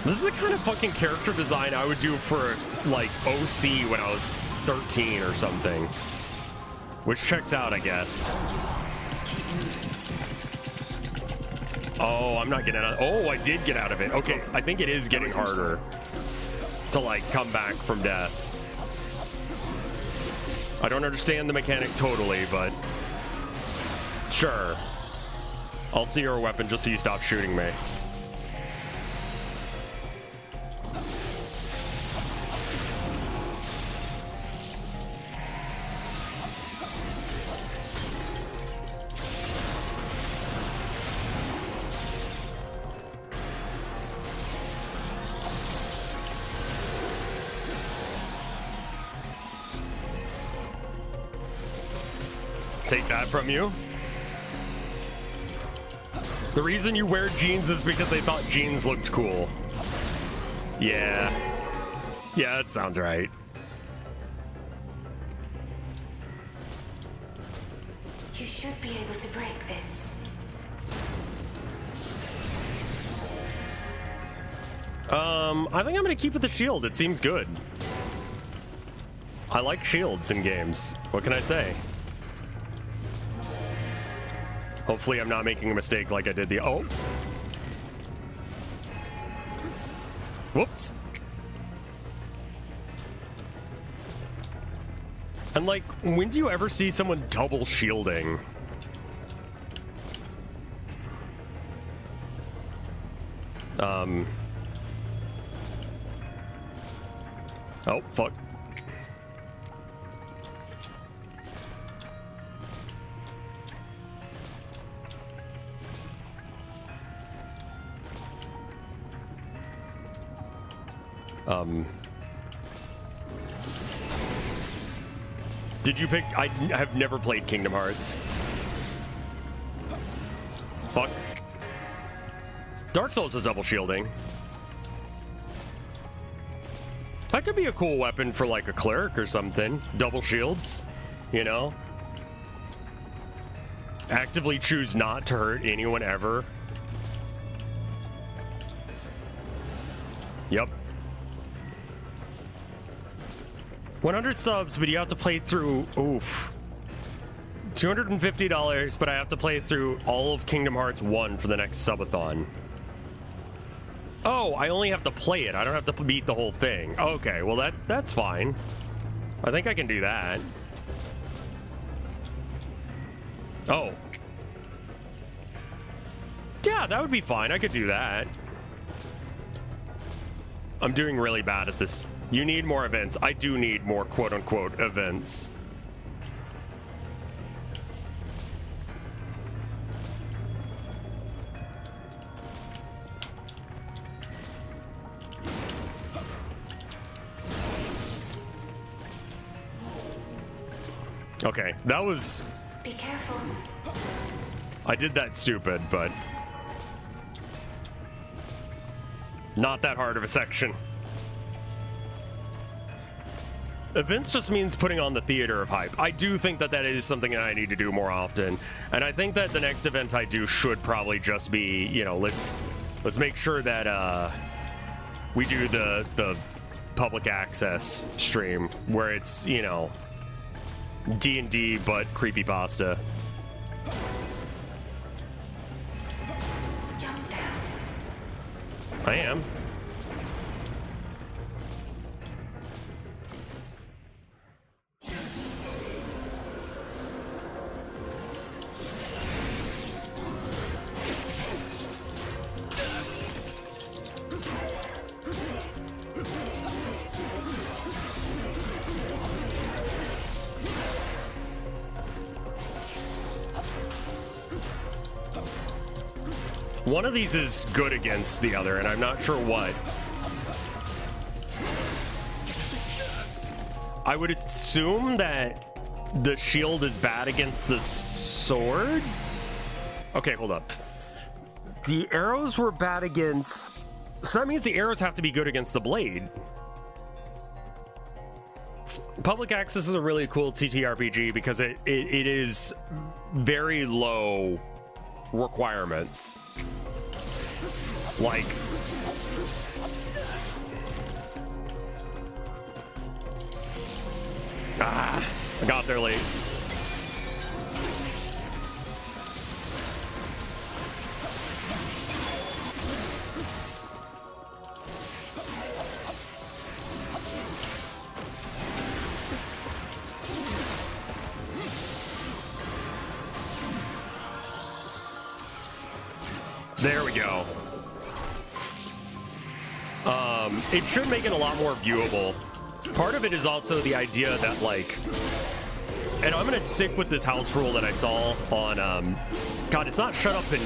This is the kind of fucking character design I would do for, like, OC when I was 13 or something. Which checks out, I guess. Oh, I'm not getting out of... Oh, I did get out of it. Okay, I think it is getting harder to, like, come back from death. I don't understand the mechanic totally, but... Sure. I'll see your weapon just so you stop shooting me. Take that from you. The reason you wear jeans is because they thought jeans looked cool. Yeah. Yeah, that sounds right.
You should be able to break this.
I think I'm gonna keep with the shield. It seems good. I like shields in games. What can I say? Hopefully I'm not making a mistake like I did the... Oh. Whoops. And like, when do you ever see someone double shielding? Oh, fuck. Did you pick? I have never played Kingdom Hearts. Fuck. Dark Souls is double shielding. That could be a cool weapon for like a cleric or something. Double shields, you know? Actively choose not to hurt anyone ever. Yep. 100 subs, but you have to play through, oof. $250, but I have to play through all of Kingdom Hearts 1 for the next subathon. Oh, I only have to play it. I don't have to beat the whole thing. Okay, well that's fine. I think I can do that. Oh. Yeah, that would be fine. I could do that. I'm doing really bad at this. You need more events. I do need more quote-unquote events. Okay, that was...
Be careful.
I did that stupid, but... not that hard of a section. Events just means putting on the theater of hype. I do think that that is something that I need to do more often. And I think that the next event I do should probably just be, you know, let's make sure that we do the public access stream where it's, you know, D&D but creepypasta.
Jump down.
I am. One of these is good against the other, and I'm not sure what. I would assume that the shield is bad against the sword? Okay, hold up. The arrows were bad against... So that means the arrows have to be good against the blade. Public Access is a really cool TTRPG because it is very low requirements. Like, I got there late. There we go. It should make it a lot more viewable. Part of it is also the idea that, like, and I'm gonna stick with this house rule that I saw on, God, it's not shut up and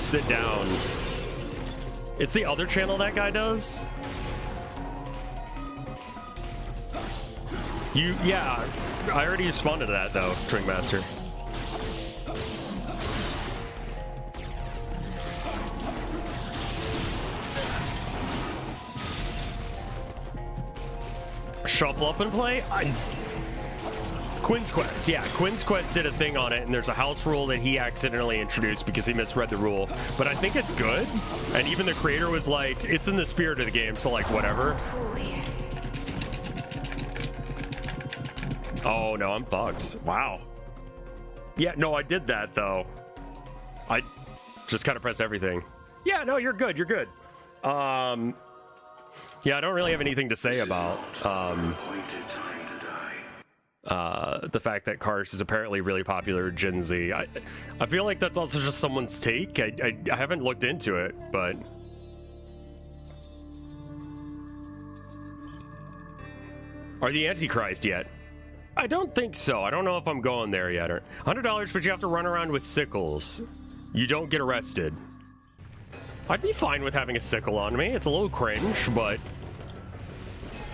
sit down. It's the other channel that guy does. Yeah, I already responded to that though, Trinkmaster. Shuffle up and play? Quinn's Quest, yeah. Quinn's Quest did a thing on it, and there's a house rule that he accidentally introduced because he misread the rule. But I think it's good, and even the creator was like, it's in the spirit of the game, so like, whatever. Oh, no, I'm bugged. Wow. Yeah, no, I did that, though. I just kind of pressed everything. Yeah, no, you're good, you're good. Yeah, I don't really have anything to say about.
Appointed time to die.
The fact that Karsh is apparently really popular with Gen Z. I feel like that's also just someone's take. I haven't looked into it, but... Are the Antichrist yet? I don't think so. I don't know if I'm going there yet. $100, but you have to run around with sickles. You don't get arrested. I'd be fine with having a sickle on me. It's a little cringe, but...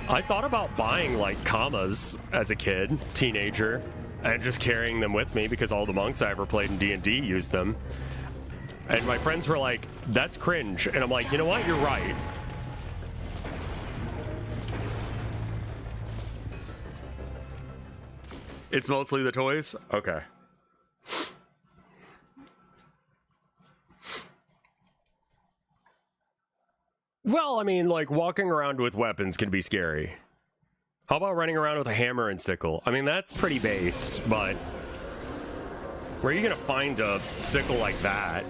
I thought about buying, like, commas as a kid, teenager, and just carrying them with me because all the monks I ever played in D&D used them. And my friends were like, that's cringe. And I'm like, you know what? You're right. It's mostly the toys? Okay. Well, I mean, like, walking around with weapons can be scary. How about running around with a hammer and sickle? I mean, that's pretty based, but... Where are you gonna find a sickle like that?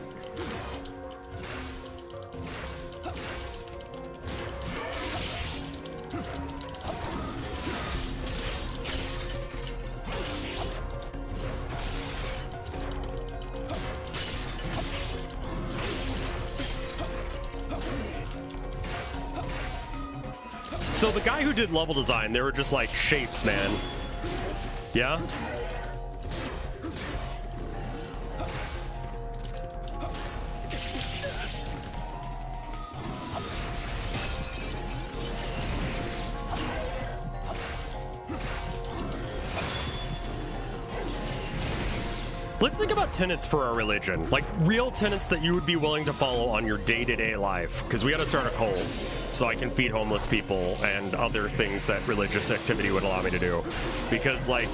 So the guy who did level design, they were just like shapes, man. Yeah? Let's think about tenets for our religion. Like, real tenets that you would be willing to follow on your day-to-day life. Because we gotta start a cult, so I can feed homeless people and other things that religious activity would allow me to do. Because, like...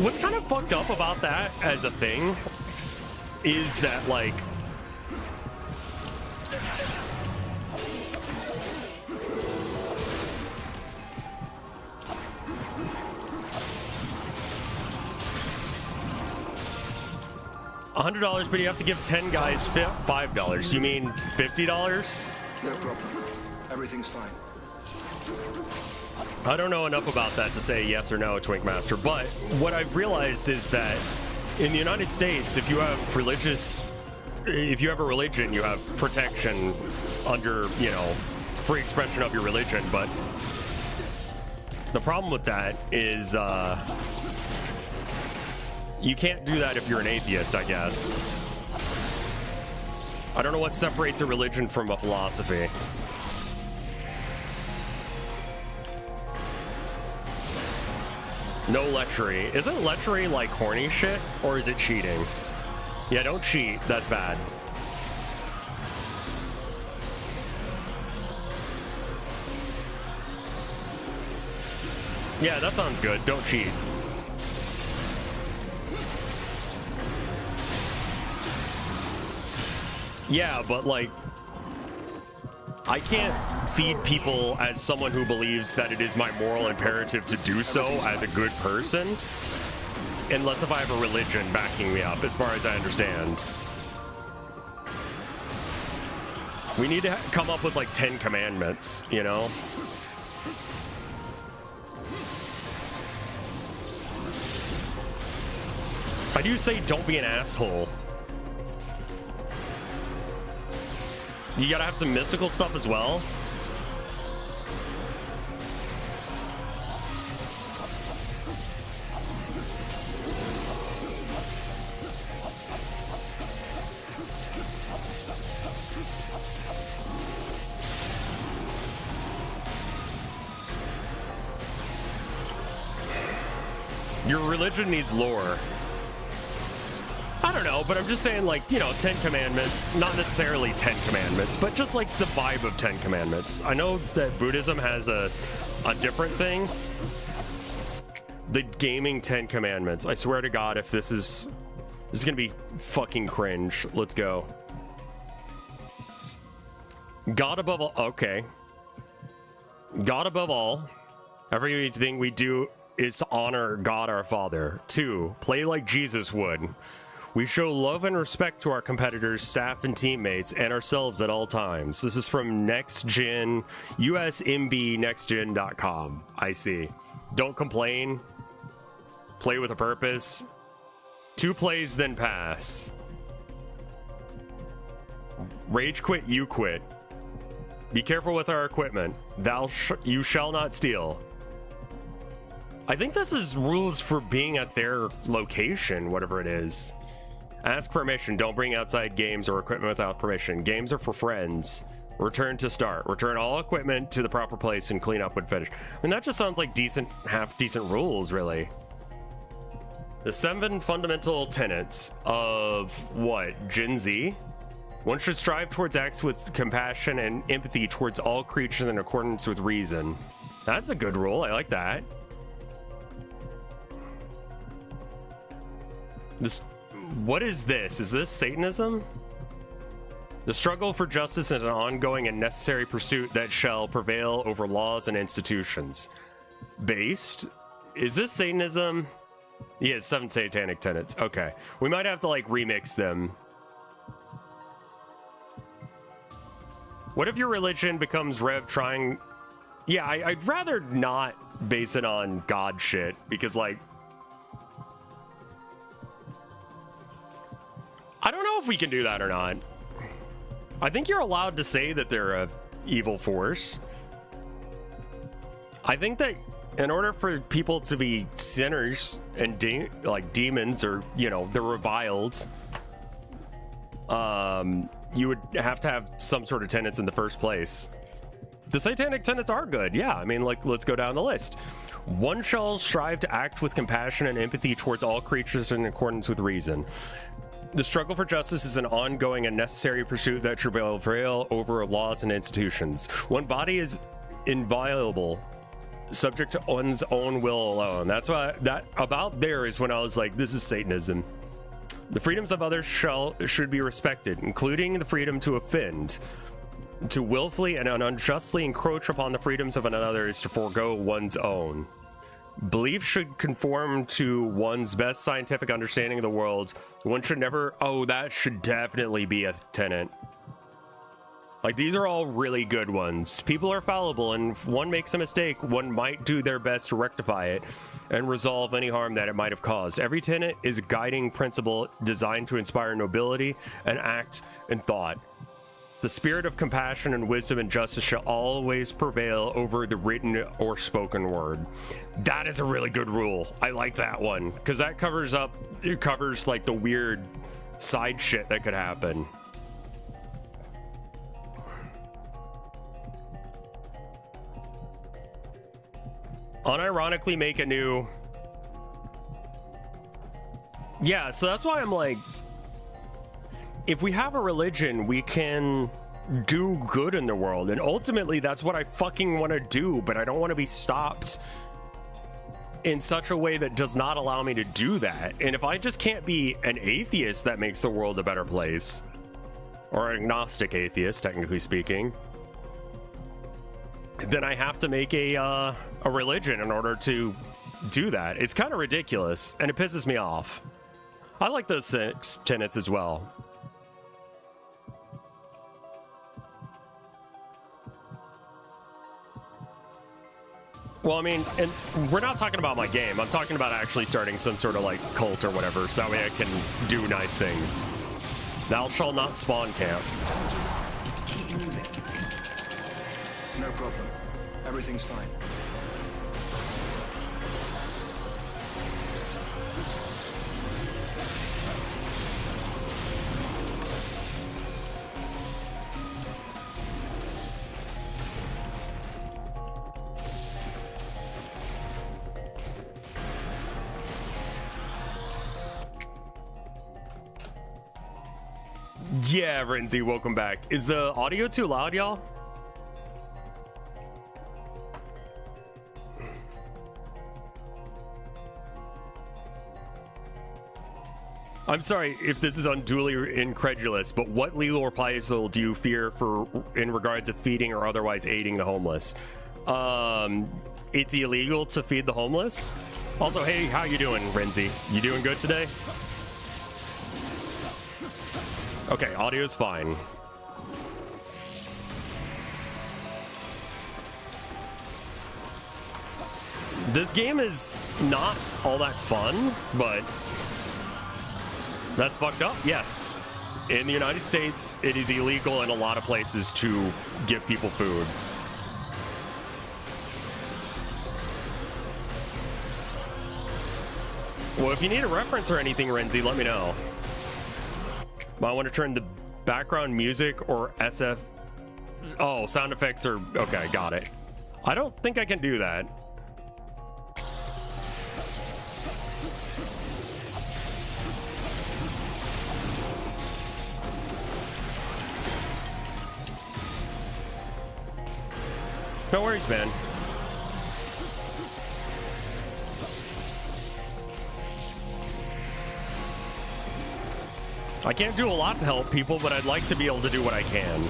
What's kind of fucked up about that as a thing is that, like... $100, but you have to give 10 guys $5. You mean $50?
No problem. Everything's fine.
I don't know enough about that to say yes or no, Twinkmaster, but what I've realized is that in the United States, if you have a religion, you have protection under, you know, free expression of your religion, but the problem with that is, you can't do that if you're an atheist, I guess. I don't know what separates a religion from a philosophy. No lechery. Isn't lechery like horny shit? Or is it cheating? Yeah, don't cheat. That's bad. Yeah, that sounds good. Don't cheat. Yeah, but like, I can't feed people as someone who believes that it is my moral imperative to do so as a good person, unless if I have a religion backing me up, as far as I understand. We need to come up with like 10 commandments, you know? I do say don't be an asshole. You gotta have some mystical stuff as well. Your religion needs lore. I don't know, but I'm just saying, like, you know, 10 commandments, not necessarily 10 commandments, but just like the vibe of 10 commandments. I know that Buddhism has a different thing. The gaming 10 commandments. I swear to God, if this is gonna be fucking cringe. Let's go. God above all. Okay. God above all. Everything we do is to honor God our Father. 2, play like Jesus would. We show love and respect to our competitors, staff, and teammates, and ourselves at all times. This is from Next Gen, USMBNextGen.com. I see. Don't complain. Play with a purpose. 2 plays, then pass. Rage quit, you quit. Be careful with our equipment. You shall not steal. I think this is rules for being at their location, whatever it is. Ask permission. Don't bring outside games or equipment without permission. Games are for friends. Return to start. Return all equipment to the proper place and clean up when finished. I mean, that just sounds like half-decent rules, really. The 7 fundamental tenets of what? Gen Z? One should strive towards acts with compassion and empathy towards all creatures in accordance with reason. That's a good rule. I like that. What is this? Is this Satanism? The struggle for justice is an ongoing and necessary pursuit that shall prevail over laws and institutions. Based? Is this Satanism? Yeah, 7 satanic tenets. Okay. We might have to like remix them. What if your religion becomes Rev trying... Yeah, I'd rather not base it on God shit, because like... I don't know if we can do that or not. I think you're allowed to say that they're a evil force. I think that in order for people to be sinners and like demons, or, you know, they're reviled, you would have to have some sort of tenets in the first place. The satanic tenets are good. Yeah, I mean, like, let's go down the list. One shall strive to act with compassion and empathy towards all creatures in accordance with reason. The struggle for justice is an ongoing and necessary pursuit that should prevail over laws and institutions. One body is inviolable, subject to one's own will alone. That's why that about there is when I was like, this is Satanism. The freedoms of others should be respected, including the freedom to offend. To willfully and unjustly encroach upon the freedoms of another is to forego one's own. Belief should conform to one's best scientific understanding of the world. One should never... Oh, that should definitely be a tenet. Like, these are all really good ones. People are fallible, and if one makes a mistake, one might do their best to rectify it and resolve any harm that it might have caused. Every tenet is a guiding principle designed to inspire nobility and act and thought. The spirit of compassion and wisdom and justice shall always prevail over the written or spoken word. That is a really good rule. I like that one, because that covers like the weird side shit that could happen. Unironically make a new... Yeah, so that's why I'm like, if we have a religion, we can do good in the world, and ultimately that's what I fucking want to do, but I don't want to be stopped in such a way that does not allow me to do that. And if I just can't be an atheist that makes the world a better place, or an agnostic atheist, technically speaking, then I have to make a religion in order to do that. It's kind of ridiculous, and it pisses me off. I like those 6 tenets as well. Well, I mean, and we're not talking about my game. I'm talking about actually starting some sort of like cult or whatever, so that way I can do nice things. Thou shalt not spawn camp.
Keep moving. No problem. Everything's fine.
Yeah, Renzi, welcome back. Is the audio too loud, y'all? I'm sorry if this is unduly incredulous, but what legal reprisal do you fear for in regards to feeding or otherwise aiding the homeless? It's illegal to feed the homeless. Also, hey, how you doing, Renzi? You doing good today? Okay, audio's fine. This game is not all that fun, but that's fucked up. Yes. In the United States, it is illegal in a lot of places to give people food. Well, if you need a reference or anything, Renzi, let me know. I want to turn the background music or SF... Oh, sound effects are... Okay, got it. I don't think I can do that. No worries, man. I can't do a lot to help people, but I'd like to be able to do what I can.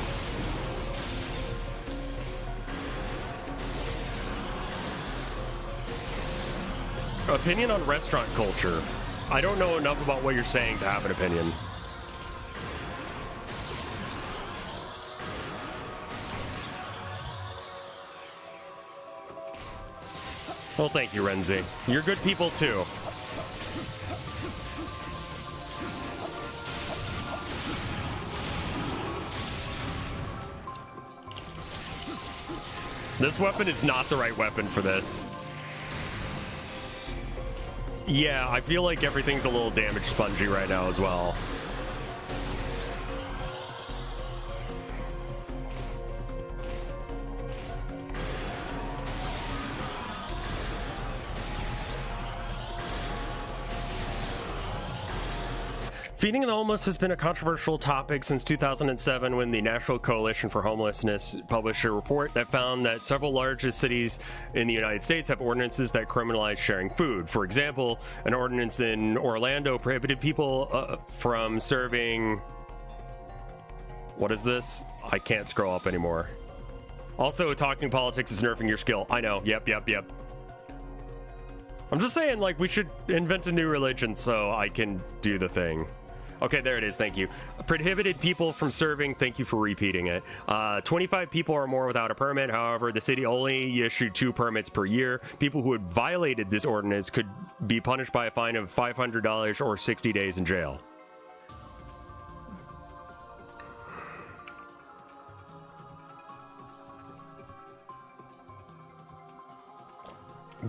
Opinion on restaurant culture. I don't know enough about what you're saying to have an opinion. Well, thank you, Renzi. You're good people, too. This weapon is not the right weapon for this. Yeah, I feel like everything's a little damage spongy right now as well. Feeding the homeless has been a controversial topic since 2007 when the National Coalition for Homelessness published a report that found that several largest cities in the United States have ordinances that criminalize sharing food. For example, an ordinance in Orlando prohibited people from serving... What is this? I can't scroll up anymore. Also, talking politics is nerfing your skill. I know. Yep. I'm just saying, like, we should invent a new religion so I can do the thing. Okay, there it is. Thank you. Prohibited people from serving. Thank you for repeating it. 25 people or more without a permit. However, the city only issued 2 permits per year. People who had violated this ordinance could be punished by a fine of $500 or 60 days in jail.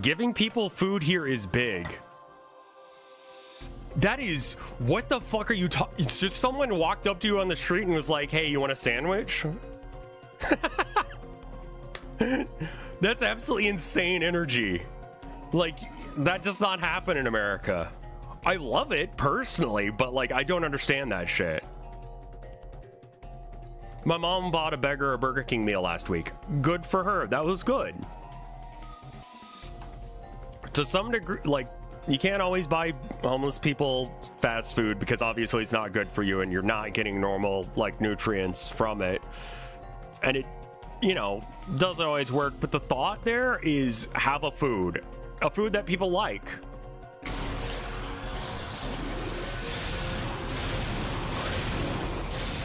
Giving people food here is big. That is, what the fuck are you talking? Just someone walked up to you on the street and was like, hey, you want a sandwich? That's absolutely insane energy. Like, that does not happen in America. I love it personally, but like, I don't understand that shit. My mom bought a beggar a Burger King meal last week. Good for her. That was good. To some degree, like, you can't always buy homeless people fast food because obviously it's not good for you and you're not getting normal, like, nutrients from it. And it, you know, doesn't always work. But the thought there is have a food that people like.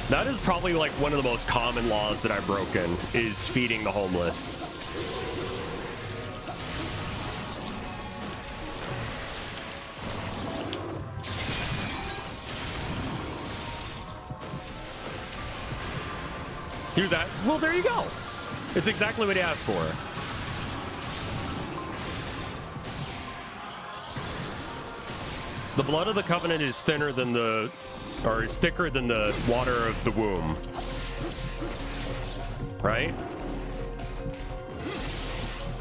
That is probably like one of the most common laws that I've broken is feeding the homeless. Use that. Well, there you go. It's exactly what he asked for. The blood of the covenant is thinner than the, or is thicker than the water of the womb. Right?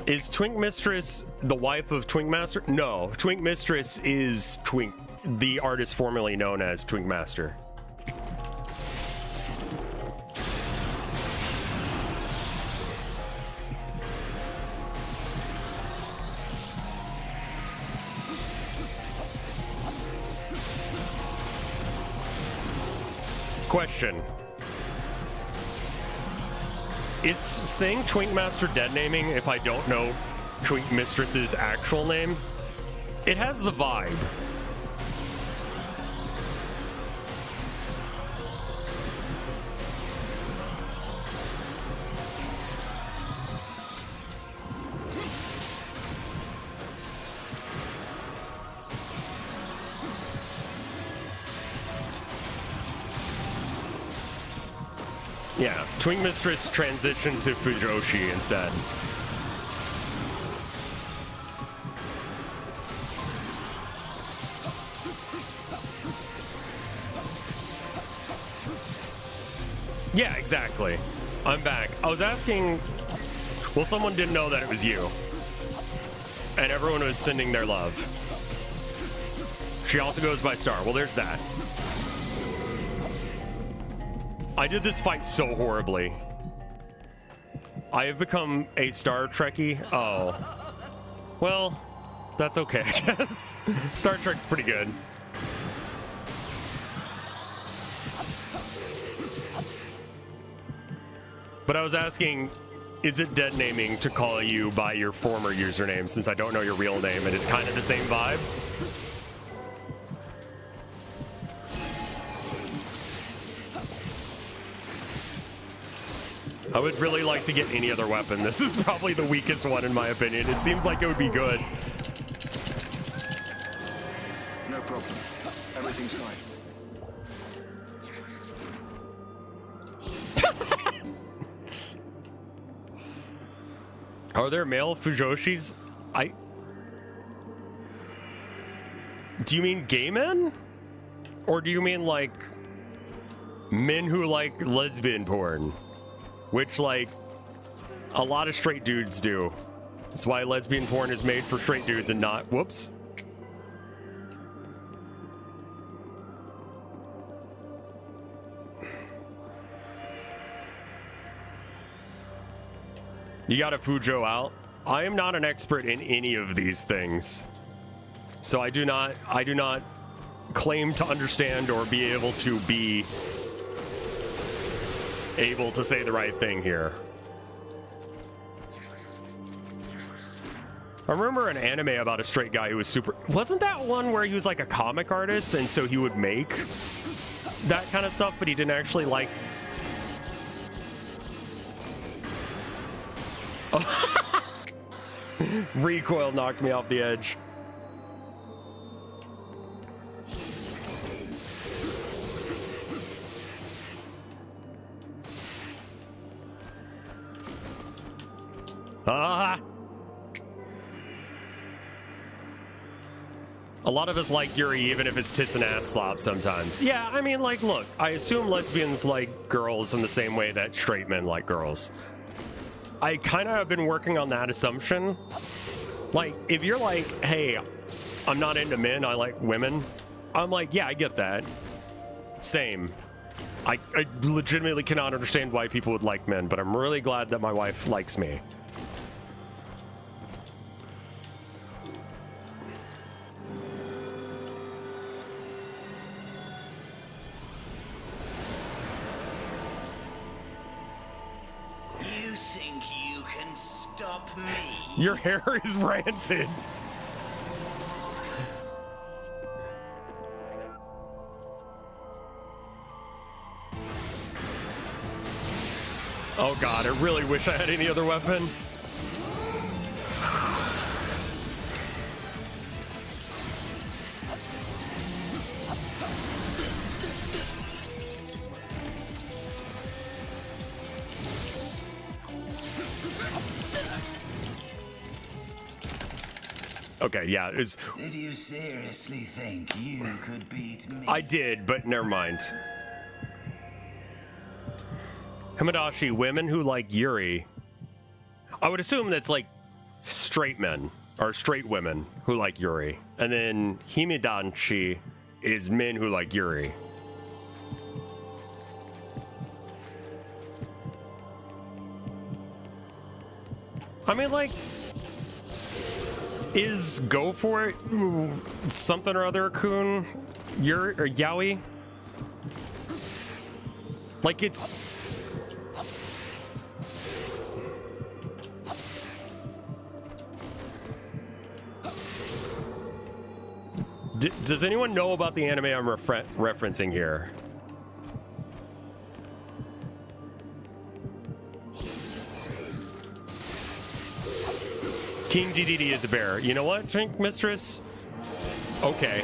Is Twink Mistress the wife of Twink Master? No, Twink Mistress is Twink, the artist formerly known as Twink Master. Question. Is saying Twink Master dead naming if I don't know Twink Mistress's actual name? It has the vibe. Yeah, Twink Mistress transitioned to Fujoshi instead. Yeah, exactly. I'm back. I was asking, well, someone didn't know that it was you. And everyone was sending their love. She also goes by Star. Well, there's that. I did this fight so horribly. I have become a Star Trekkie. Oh. Well, that's okay, I guess. Star Trek's pretty good. But I was asking, is it dead naming to call you by your former username since I don't know your real name and it's kind of the same vibe? I would really like to get any other weapon. This is probably the weakest one in my opinion. It seems like it would be good.
No problem. Everything's fine.
Are there male Fujoshis? Do you mean gay men? Or do you mean like men who like lesbian porn? Which like a lot of straight dudes do. That's why lesbian porn is made for straight dudes and not, whoops. You got a Fujo out. I am not an expert in any of these things. So I do not claim to understand or be able to say the right thing here. I remember an anime about a straight guy who was super... Wasn't that one where he was like a comic artist and so he would make that kind of stuff, but he didn't actually like... Oh. Recoil knocked me off the edge. Ah! A lot of us like Yuri, even if it's tits and ass slop sometimes. Yeah, I mean, like, look, I assume lesbians like girls in the same way that straight men like girls. I kind of have been working on that assumption. Like, if you're like, hey, I'm not into men, I like women. I'm like, yeah, I get that. Same. I legitimately cannot understand why people would like men, but I'm really glad that my wife likes me.
You think you can stop me?
Your hair is rancid. Oh god, I really wish I had any other weapon. Okay, yeah, it's...
Did you seriously think you could beat me?
I did, but never mind. Himadashi, women who like Yuri. I would assume that's like straight men, or straight women who like Yuri. And then Himidanchi is men who like Yuri. I mean, like... Is Go For It something or other Kun Yuri or Yaoi? Like it's does anyone know about the anime I'm referencing here? King DDD is a bear. You know what, Drink Mistress? Okay.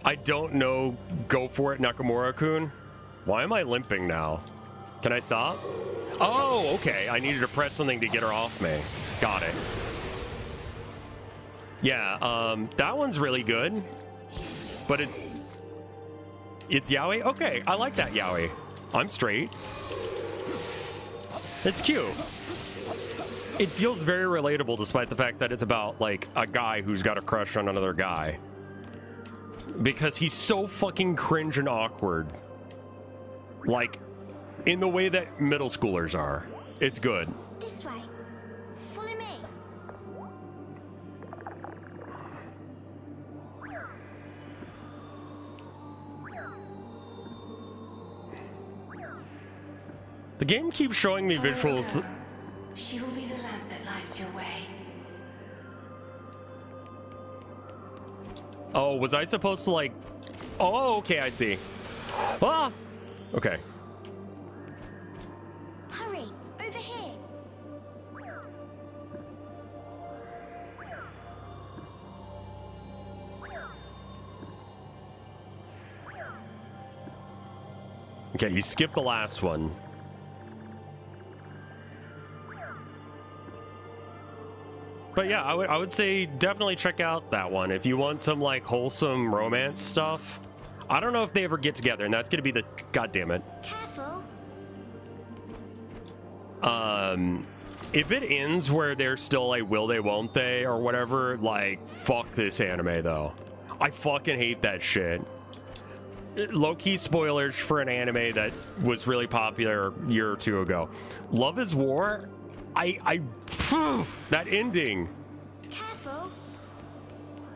I don't know. Go for it, Nakamura-kun. Why am I limping now? Can I stop? Oh, okay. I needed to press something to get her off me. Got it. Yeah, that one's really good. But it's yaoi? Okay, I like that yaoi. I'm straight. It's cute. It feels very relatable despite the fact that it's about, like, a guy who's got a crush on another guy. Because he's so fucking cringe and awkward. Like, in the way that middle schoolers are. It's good.
This way. Follow me.
The game keeps showing me visuals.
She will be the lamp that lights your way.
Oh, was I supposed to, like... Oh, okay, I see. Ah! Okay.
Hurry, over here.
Okay, you skipped the last one. But yeah, I would say definitely check out that one if you want some like wholesome romance stuff. I don't know if they ever get together, and that's gonna be the goddammit.
Careful.
If it ends where they're still like will they won't they or whatever, like fuck this anime though. I fucking hate that shit. Low-key spoilers for an anime that was really popular a year or two ago. Love is War. That ending.
Careful.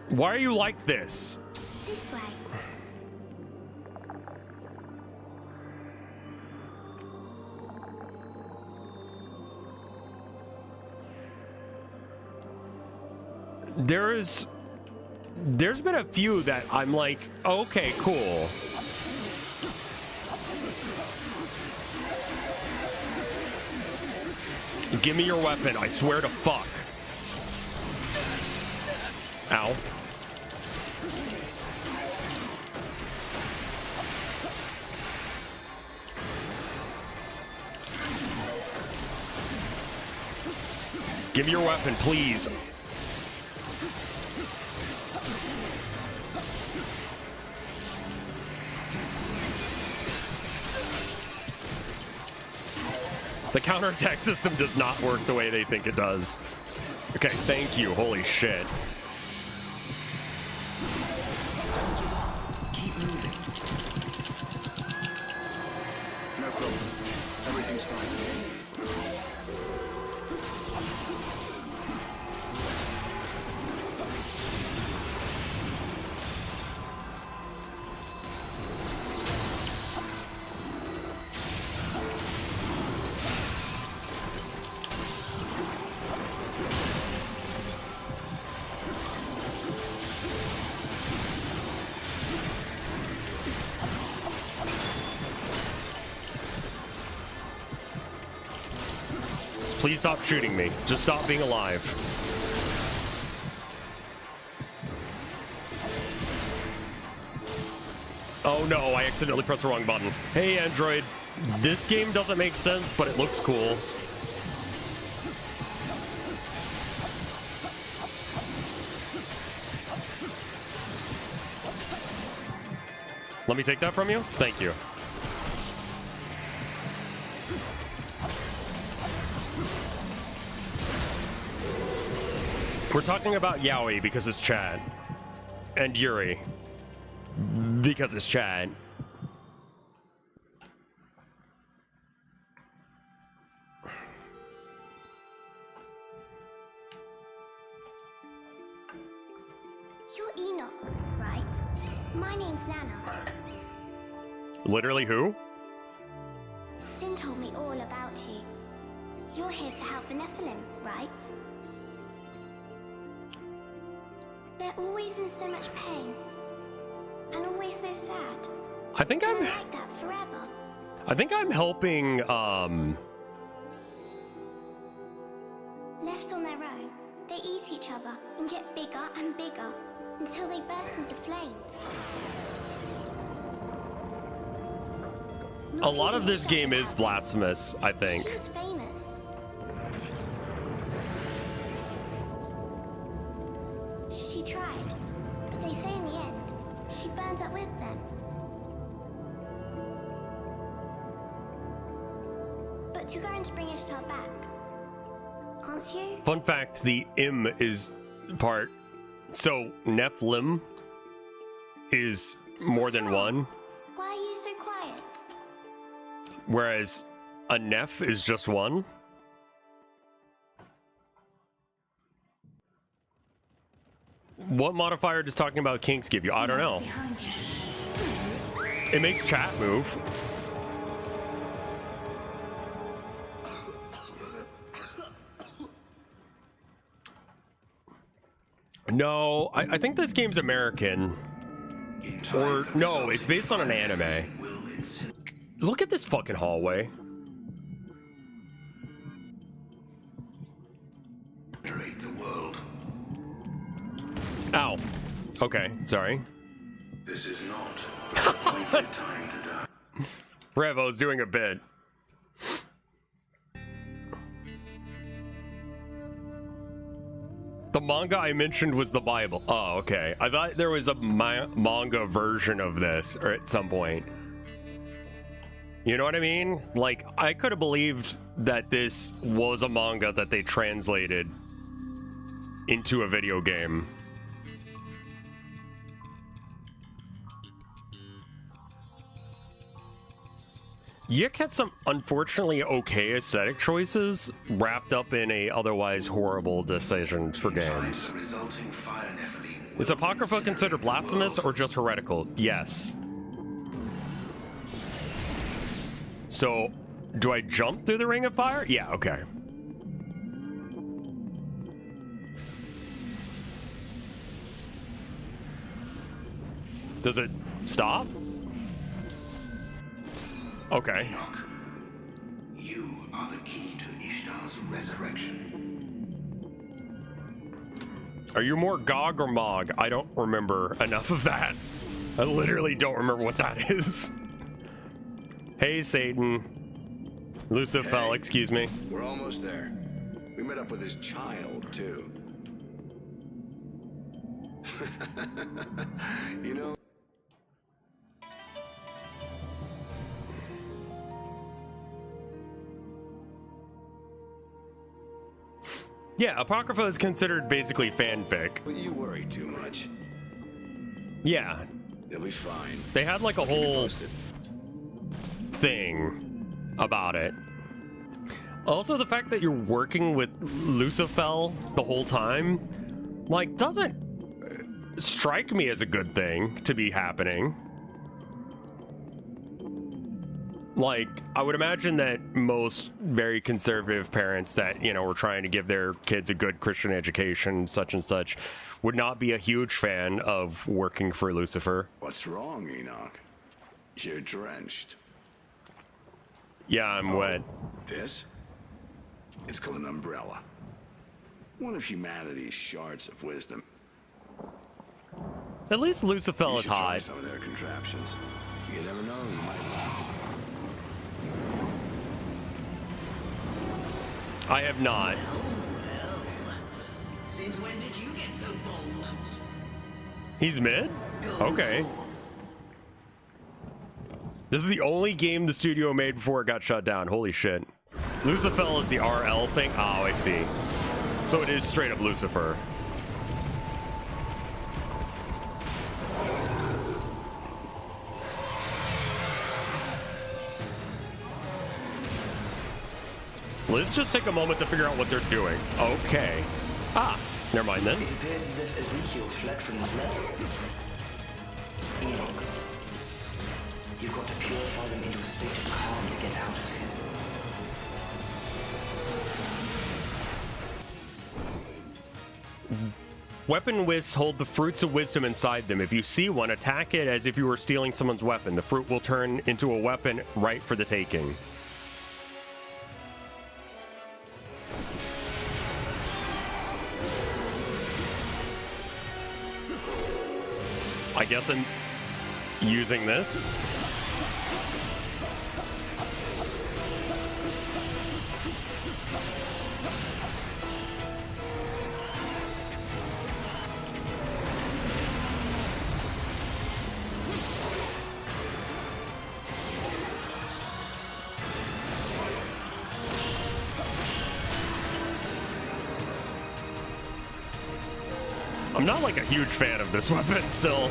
Why are you like this?
This way.
There's been a few that I'm like, okay, cool. Give me your weapon, I swear to fuck. Ow. Give me your weapon, please. The counterattack system does not work the way they think it does. Okay, thank you. Holy shit.
Keep moving. No problem. Everything's fine.
Please stop shooting me. Just stop being alive. Oh no, I accidentally pressed the wrong button. Hey Android, this game doesn't make sense, but it looks cool. Let me take that from you? Thank you. We're talking about Yaoi because it's Chad. And Yuri. Because it's Chad.
You're Enoch, right? My name's Nana.
Literally who?
Sin told me all about you. You're here to help the Nephilim, right? They're always in so much pain. And always so sad.
I think I'm
like that forever.
I think I'm helping
Left on their own, they eat each other and get bigger and bigger until they burst bursts into flames.
A lot of this game is blasphemous, I think.
She was famous. She tried, but they say in the end, she burned up with them. But you're going to bring Ishtar back, aren't you?
Fun fact, the im is part. So, Nephilim is more than one,
Why are you so quiet?
whereas a Neph is just one. What modifier does talking about kinks give you? I don't know. It makes chat move. No, I think this game's American. Or, no, it's based on an anime. Look at this fucking hallway.
The world.
Ow. Okay, sorry.
This is not the appointed time to die.
Rev, I was doing a bit. The manga I mentioned was the Bible. Oh, okay. I thought there was a manga version of this or at some point. You know what I mean? Like, I could have believed that this was a manga that they translated into a video game. Yik had some unfortunately okay aesthetic choices wrapped up in a otherwise horrible decisions for games. Is Apocrypha considered blasphemous or just heretical? Yes. So, do I jump through the Ring of Fire? Yeah, okay. Does it stop? Okay.
Enoch, you are the key to Ishtar's resurrection.
Are you more Gog or Mog? I don't remember enough of that. I literally don't remember what that is. Hey, Satan. Lucifer, excuse me.
We're almost there. We met up with his child, too. You know...
Yeah, Apocrypha is considered basically fanfic.
But you worry too much.
Yeah.
They'll be fine.
They had like a whole thing about it. Also, the fact that you're working with Lucifer the whole time, like, doesn't strike me as a good thing to be happening. Like, I would imagine that most very conservative parents that, you know, were trying to give their kids a good Christian education, such and such, would not be a huge fan of working for Lucifer.
What's wrong, Enoch? You're drenched.
Yeah, I'm wet.
This? It's called an umbrella. One of humanity's shards of wisdom.
At least Lucifer is
Try
hot.
some of their contraptions. You never know, you might laugh.
I have not.
Since when did you get so bold?
He's mid? Okay. This is the only game the studio made before it got shut down. Holy shit. Lucifer is the RL thing? Oh, I see. So it is straight up Lucifer. Let's just take a moment to figure out what they're doing. Okay. Ah, never mind then.
It appears as if Ezekiel fled from his level. Enoch, you've got to purify them into a state of calm to get out of here.
Weapon wisps hold the fruits of wisdom inside them. If you see one, attack it as if you were stealing someone's weapon. The fruit will turn into a weapon right for the taking. I guess I'm using this. I'm not like a huge fan of this weapon still.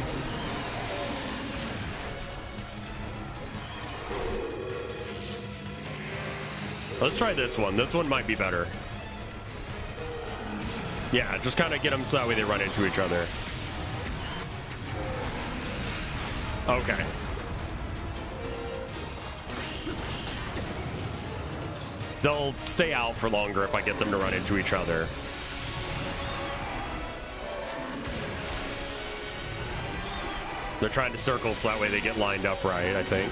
Let's try this one. This one might be better. Yeah, just kind of get them so that way they run into each other. Okay. They'll stay out for longer if I get them to run into each other. They're trying to circle so that way they get lined up right, I think.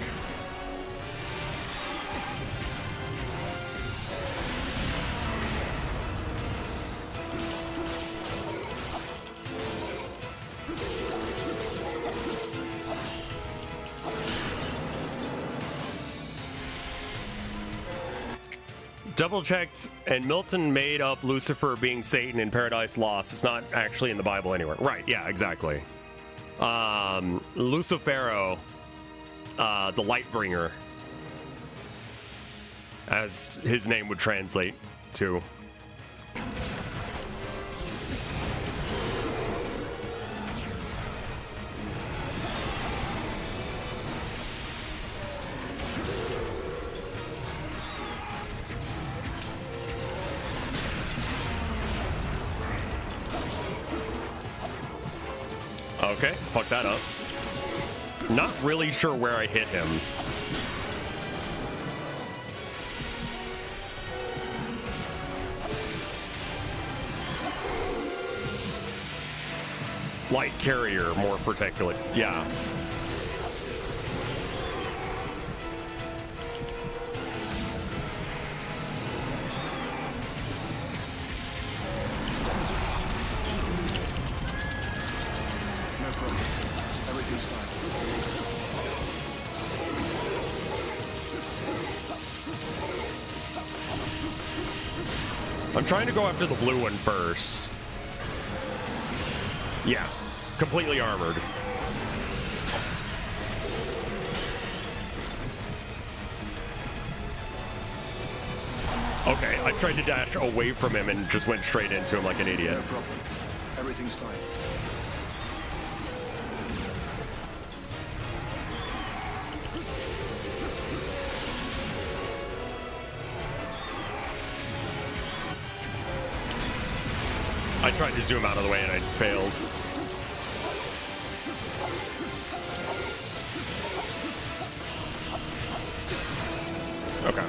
Double checked, and Milton made up Lucifer being Satan in Paradise Lost. It's not actually in the Bible anywhere. Right, yeah, exactly. Lucifero, the Lightbringer, as his name would translate to. Okay, fuck that up. Not really sure where I hit him. Light carrier, more particularly. Yeah. I'm trying to go after the blue one first. Yeah, completely armored. Okay, I tried to dash away from him and just went straight into him like an idiot.
No problem. Everything's fine.
I tried to zoom out of the way and I failed. Okay.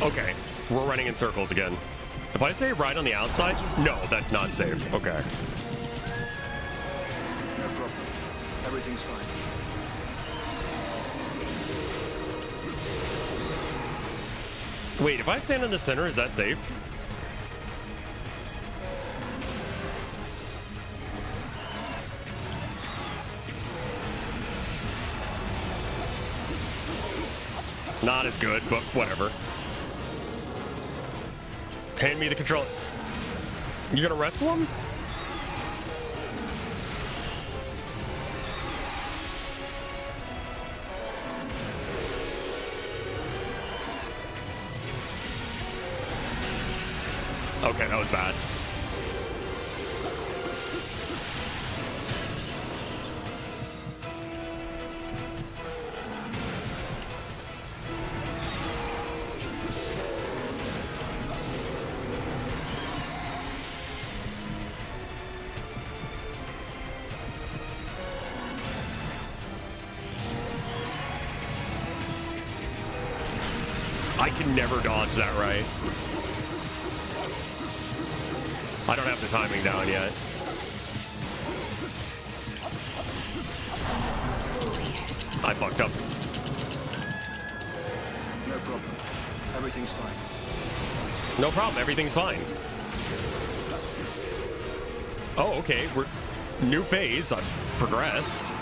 Okay, we're running in circles again. If I say right on the outside, no, that's not safe. Okay.
No problem. Everything's fine.
Wait, if I stand in the center, is that safe? Not as good, but whatever. Hand me the control. You gonna wrestle him? Okay, that was bad. I can never dodge that right. I don't have the timing down yet. I fucked up.
No problem. Everything's fine.
No problem, everything's fine. Oh, okay, we're... New phase, I've progressed.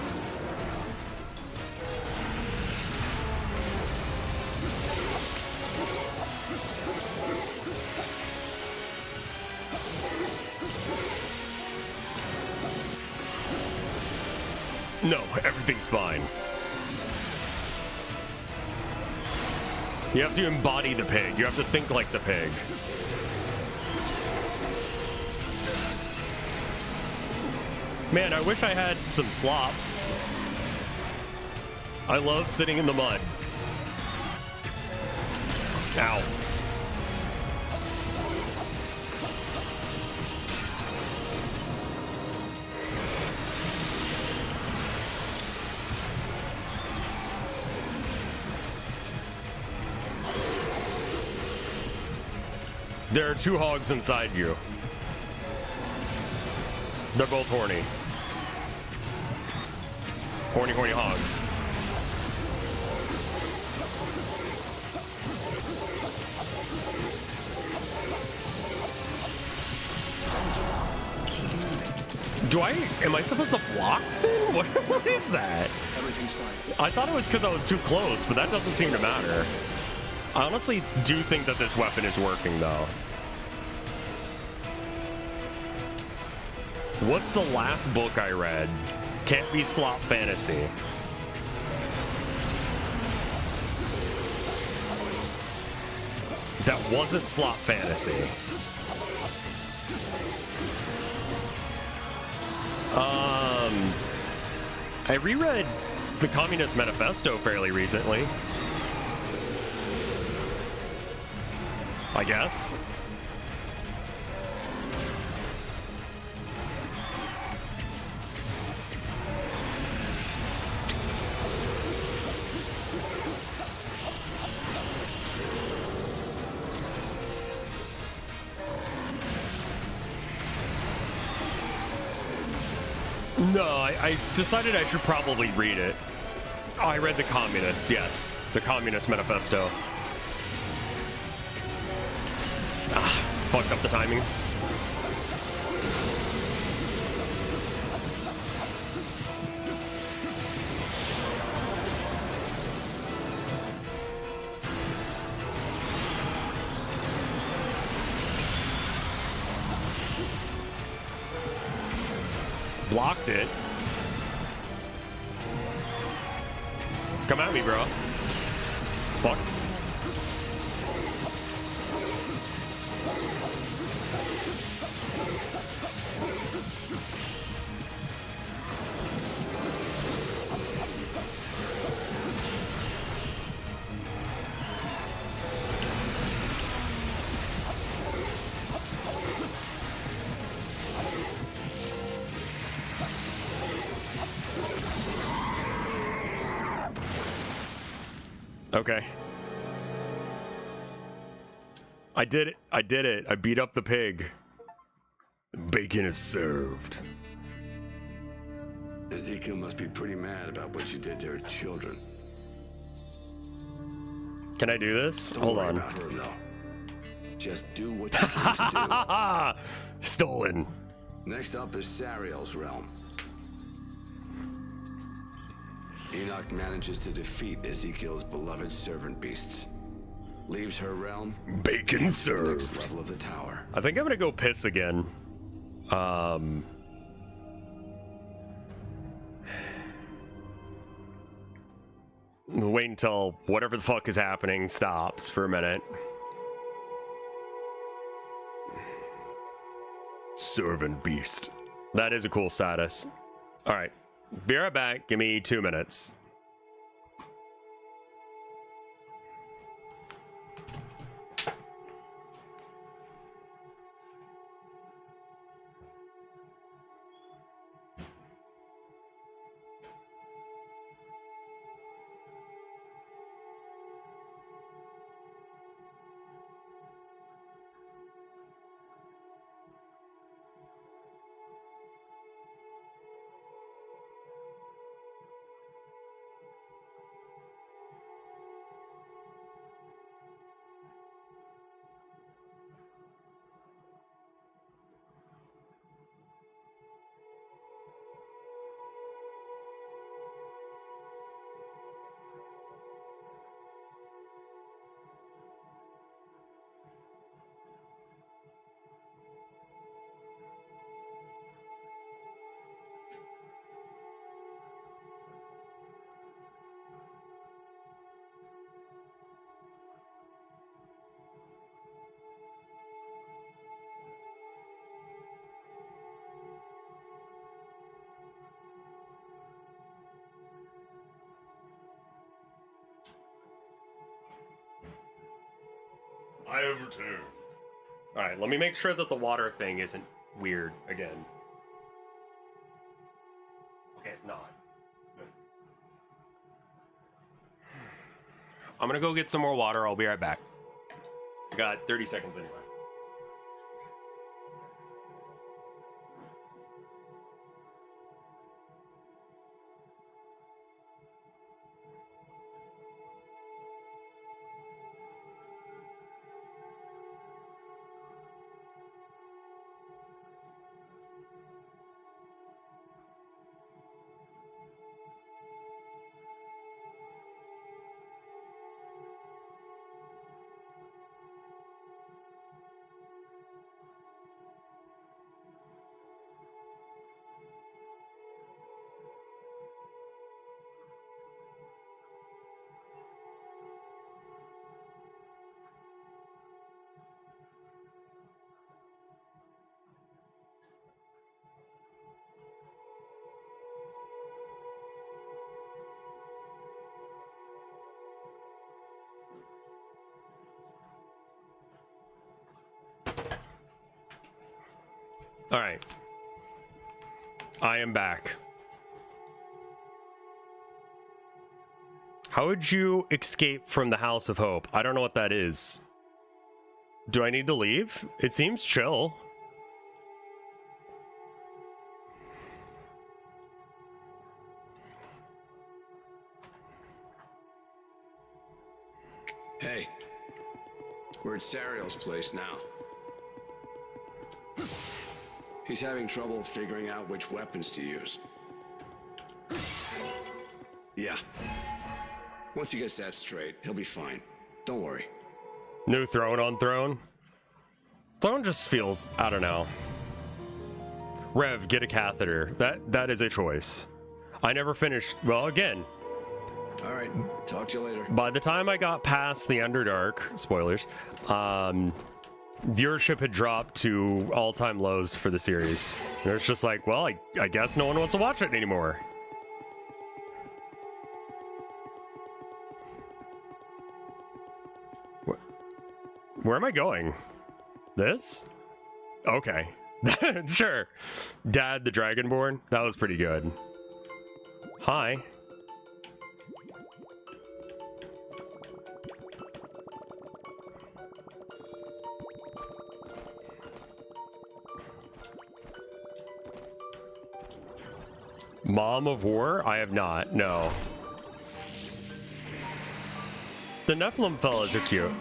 No, everything's fine. You have to embody the pig. You have to think like the pig. Man, I wish I had some slop. I love sitting in the mud. Ow. There are two hogs inside you. They're both horny. Horny, horny hogs. Am I supposed to block them? What is that?
Everything's fine.
I thought it was because I was too close, but that doesn't seem to matter. I honestly do think that this weapon is working, though. What's the last book I read? Can't be slop fantasy. That wasn't slop fantasy. I reread the Communist Manifesto fairly recently. I guess. No, I decided I should probably read it. Oh, I read the Communist, yes. The Communist Manifesto. Ah, fucked up the timing. Blocked it. Come at me, bro. Fuck. Okay. I did it. I did it. I beat up the pig. Bacon is served.
Ezekiel must be pretty mad about what you did to her children.
Can I do this?
Don't
Hold
worry
on.
about her, though. Just do what you came to do.
Stolen.
Next up is Sariel's realm. Enoch manages to defeat Ezekiel's beloved servant beasts. Leaves her realm.
Bacon served.
Next level of the tower.
I think I'm gonna go piss again. Wait until whatever the fuck is happening stops for a minute. Servant beast. That is a cool status. All right. Be right back. Give me 2 minutes. I have returned. Alright, let me make sure that the water thing isn't weird again. Okay, it's not. Good. I'm gonna go get some more water. I'll be right back. I got 30 seconds anyway. All right. I am back. How would you escape from the House of Hope? I don't know what that is. Do I need to leave? It seems chill.
Hey, we're at Sariel's place now. He's having trouble figuring out which weapons to use. Yeah. Once he gets that straight, he'll be fine. Don't worry.
New throne on throne? Throne just feels, I don't know. Rev, get a catheter. That is a choice. I never finished, well, again.
All right, talk to you later.
By the time I got past the Underdark, spoilers, viewership had dropped to all-time lows for the series. And it's just like, well, I guess no one wants to watch it anymore. Where am I going? This? Okay. Sure. Dad the Dragonborn? That was pretty good. Hi. Mom of War? I have not, no. The Nephilim fellas are cute.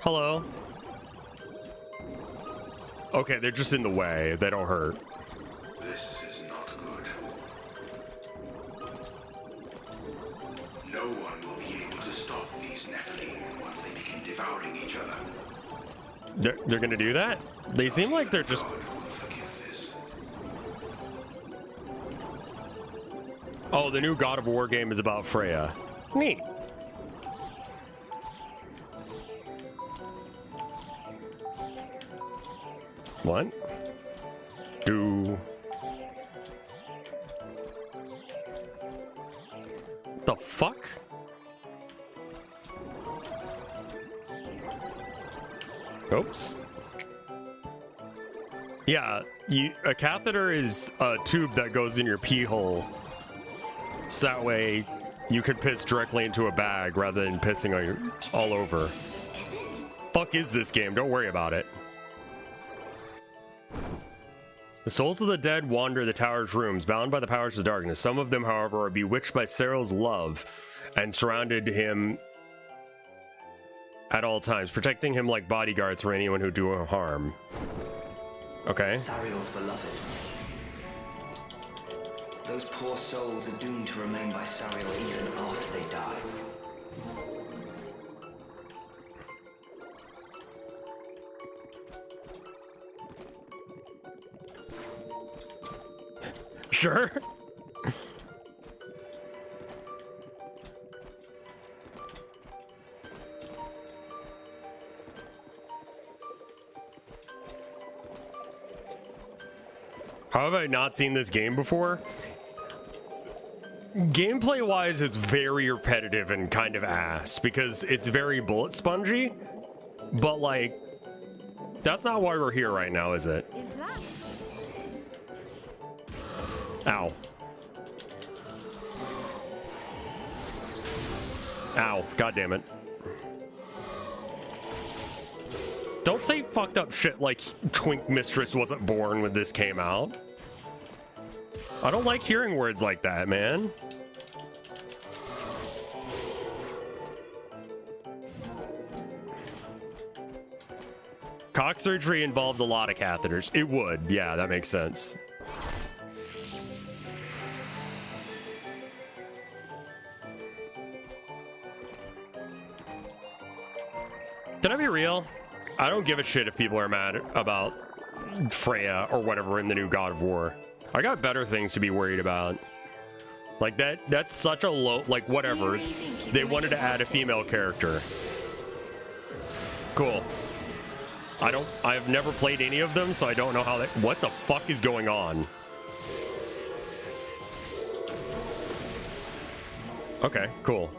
Hello. Okay, they're just in the way. They don't hurt.
This is not good. No one will be able to stop these Nephilim once they begin devouring each other.
They're gonna do that? They seem like they're just... Oh, the new God of War game is about Freya. Neat. What? The fuck? Oops. Yeah, a catheter is a tube that goes in your pee hole. So that way you could piss directly into a bag rather than pissing on your, all over.
Is it?
Fuck is this game? Don't worry about it. The souls of the dead wander the tower's rooms, bound by the powers of darkness. Some of them, however, are bewitched by Sariel's love and surrounded him at all times, protecting him like bodyguards for anyone who do him harm. Okay.
Sariel's beloved. Those poor souls are doomed to remain by Sariel even after they die.
Sure. How have I not seen this game before? gameplay wise, it's very repetitive and kind of ass because it's very bullet spongy. But like, that's not why we're here right now, is it?
Is that?
Ow. Ow. God damn it. Don't say fucked up shit like Twink Mistress wasn't born when this came out. I don't like hearing words like that, man. Cock surgery involved a lot of catheters. It would. Yeah, that makes sense. Can I be real? I don't give a shit if people are mad about Freya or whatever in the new God of War. I got better things to be worried about. Like that's such a low, like whatever. They wanted to add a female character. Cool. I've never played any of them, so I don't know how what the fuck is going on. Okay, cool.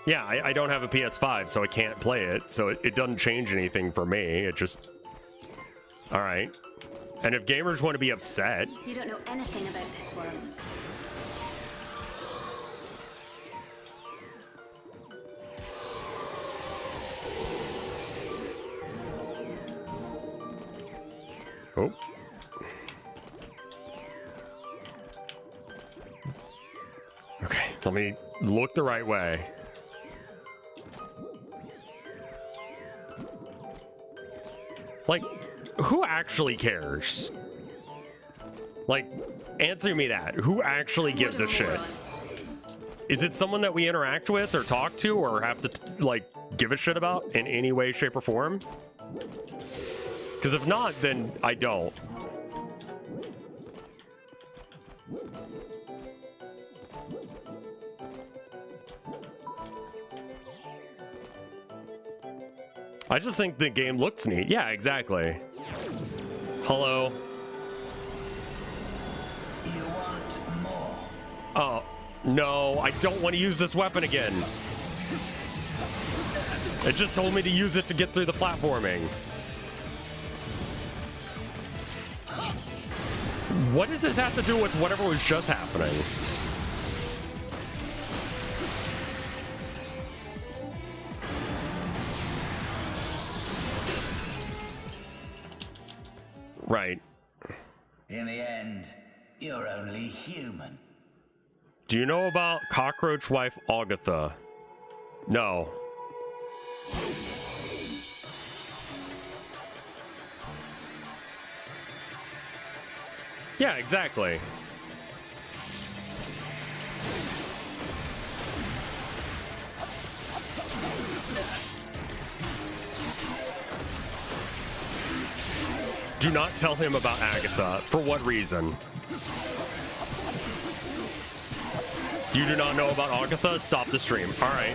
Yeah, I don't have a PS5, so I can't play it, so it doesn't change anything for me. It just... Alright. And if gamers want to be upset...
You don't know anything about this world.
Oh. Okay, let me look the right way. Like, who actually cares? Like, answer me that. Who actually gives a shit? Is it someone that we interact with or talk to or have to, like, give a shit about in any way, shape, or form? Because if not, then I don't. I just think the game looks neat. Yeah, exactly. Hello.
You want more?
Oh, no, I don't want to use this weapon again. It just told me to use it to get through the platforming. What does this have to do with whatever was just happening? Right.
In the end, you're only human.
Do you know about cockroach wife Agatha? No. Yeah, exactly. Do not tell him about Agatha. For what reason? You do not know about Agatha? Stop the stream. All right.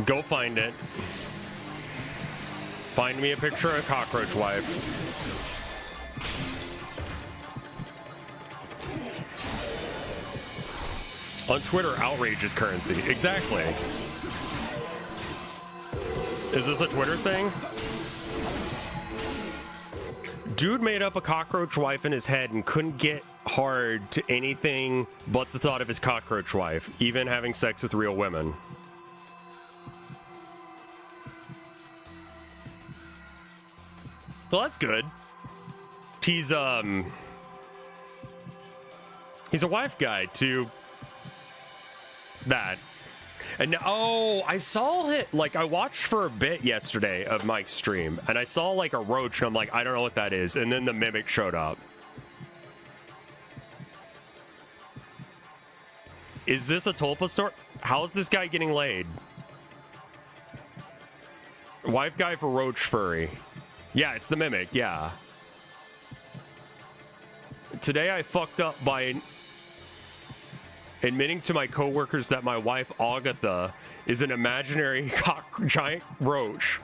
Go find it. Find me a picture of Cockroach Wife. On Twitter, outrage is currency. Exactly. Is this a Twitter thing? Dude made up a cockroach wife in his head and couldn't get hard to anything but the thought of his cockroach wife, even having sex with real women. Well, that's good. He's a wife guy to that. And oh, I saw it, like, I watched for a bit yesterday of Mike's stream, and I saw like a roach, and I'm like, I don't know what that is, and then the mimic showed up. Is this a Tulpa store? How is this guy getting laid? Wife guy for roach furry. Yeah, it's the mimic, yeah. Today I fucked up by admitting to my coworkers that my wife Agatha is an imaginary giant roach.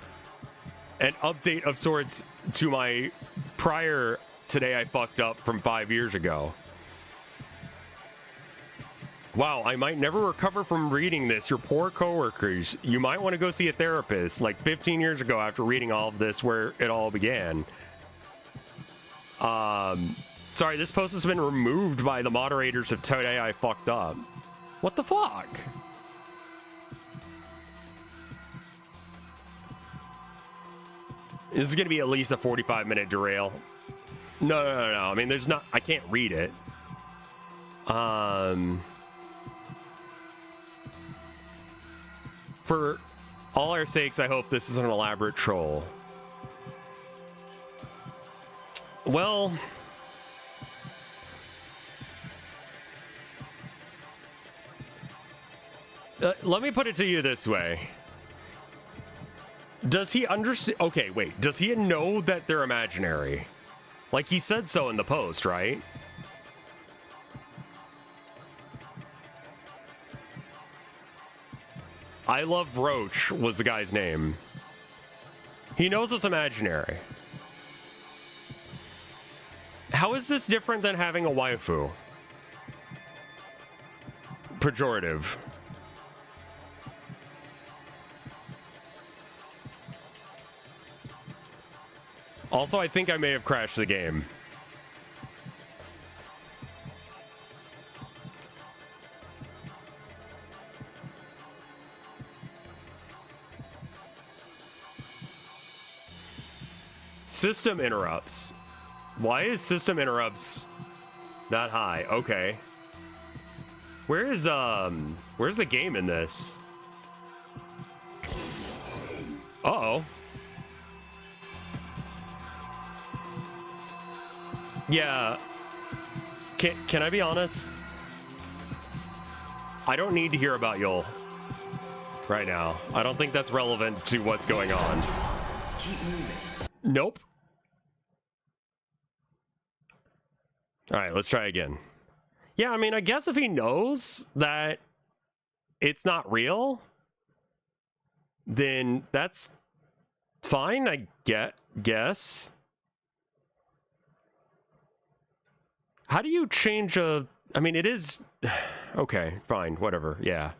An update of sorts to my prior Today I fucked up from 5 years ago. Wow, I might never recover from reading this. Your poor coworkers. You might want to go see a therapist. Like 15 years ago after reading all of this where it all began. Sorry, this post has been removed by the moderators of Today I Fucked Up. What the fuck? This is going to be at least a 45-minute derail. No. I mean, there's not... I can't read it. For all our sakes, I hope this is an elaborate troll. Well... let me put it to you this way. Does he understand? Okay, wait. Does he know that they're imaginary? Like he said so in the post, right? I Love Roach was the guy's name. He knows it's imaginary. How is this different than having a waifu? Pejorative. Also, I think I may have crashed the game. System interrupts. Why is system interrupts not high? Okay. Where's the game in this? Uh-oh. Yeah. Can I be honest? I don't need to hear about Yul right now. I don't think that's relevant to what's going on.
Keep moving.
Nope. All right, let's try again. Yeah, I mean, I guess if he knows that it's not real, then that's fine, I guess. How do you change a... I mean, it is... Okay, fine, whatever, yeah.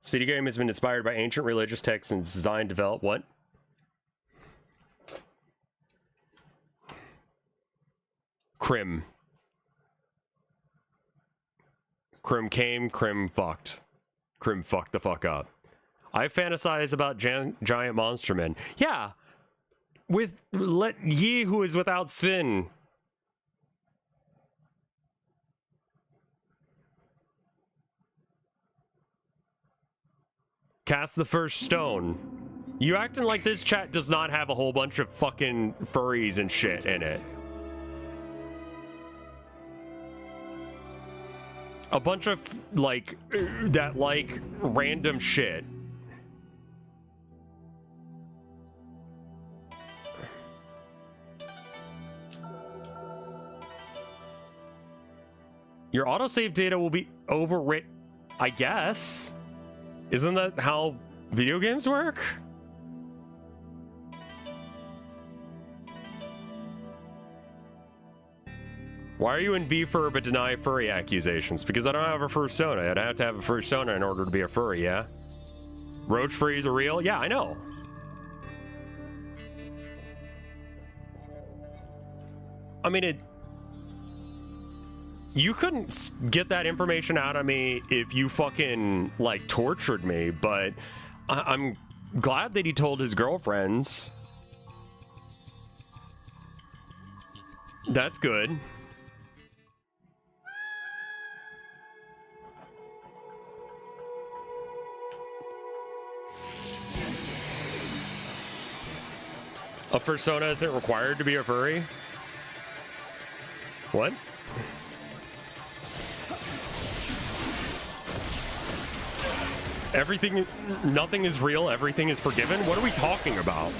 This video game has been inspired by ancient religious texts and designed, developed... What? Crim. Crim came, Crim fucked. Crim fucked the fuck up. I fantasize about giant monster men. Yeah! With let ye who is without sin. Cast the first stone. You acting like this chat does not have a whole bunch of fucking furries and shit in it. A bunch of, like, that, like, random shit. Your autosave data will be overwritten, I guess. Isn't that how video games work? Why are you in V-Fur but deny furry accusations? Because I don't have a fursona. I'd have to have a fursona in order to be a furry, yeah? Roach furries are real? Yeah, I know. I mean, you couldn't get that information out of me if you fucking, like, tortured me, but I'm glad that he told his girlfriends. That's good. A fursona isn't required to be a furry? What? Everything, nothing is real, everything is forgiven? What are we talking about?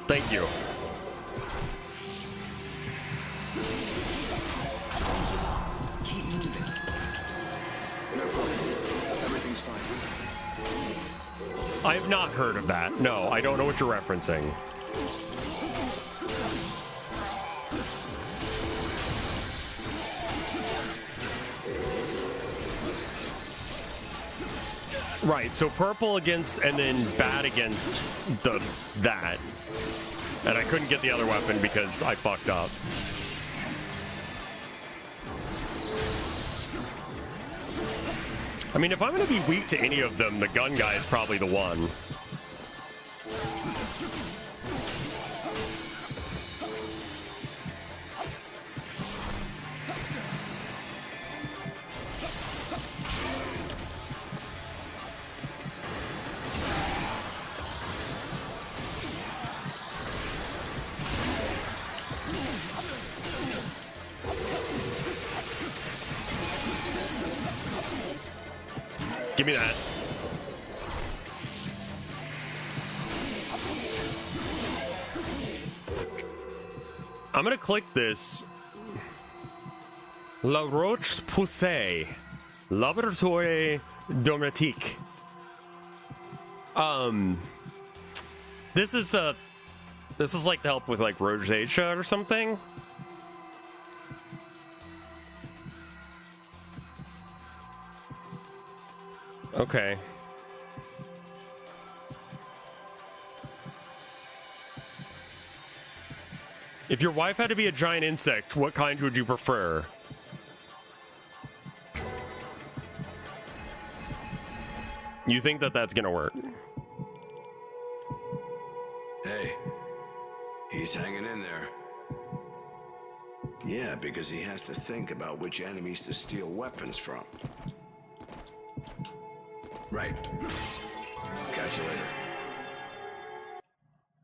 Thank you.
Keep moving. No problem. Everything's fine.
I have not heard of that. No, I don't know what you're referencing. Right, so purple against and then bad against that. And I couldn't get the other weapon because I fucked up. I mean, if I'm going to be weak to any of them, the gun guy is probably the one. Give me that. I'm gonna click this. La Roche Poussée, Laboratoire Domatique. This is like to help with like rosacea or something. Okay. If your wife had to be a giant insect, what kind would you prefer? You think that that's gonna work?
Hey, he's hanging in there. Yeah, because he has to think about which enemies to steal weapons from. Right. Catch you later.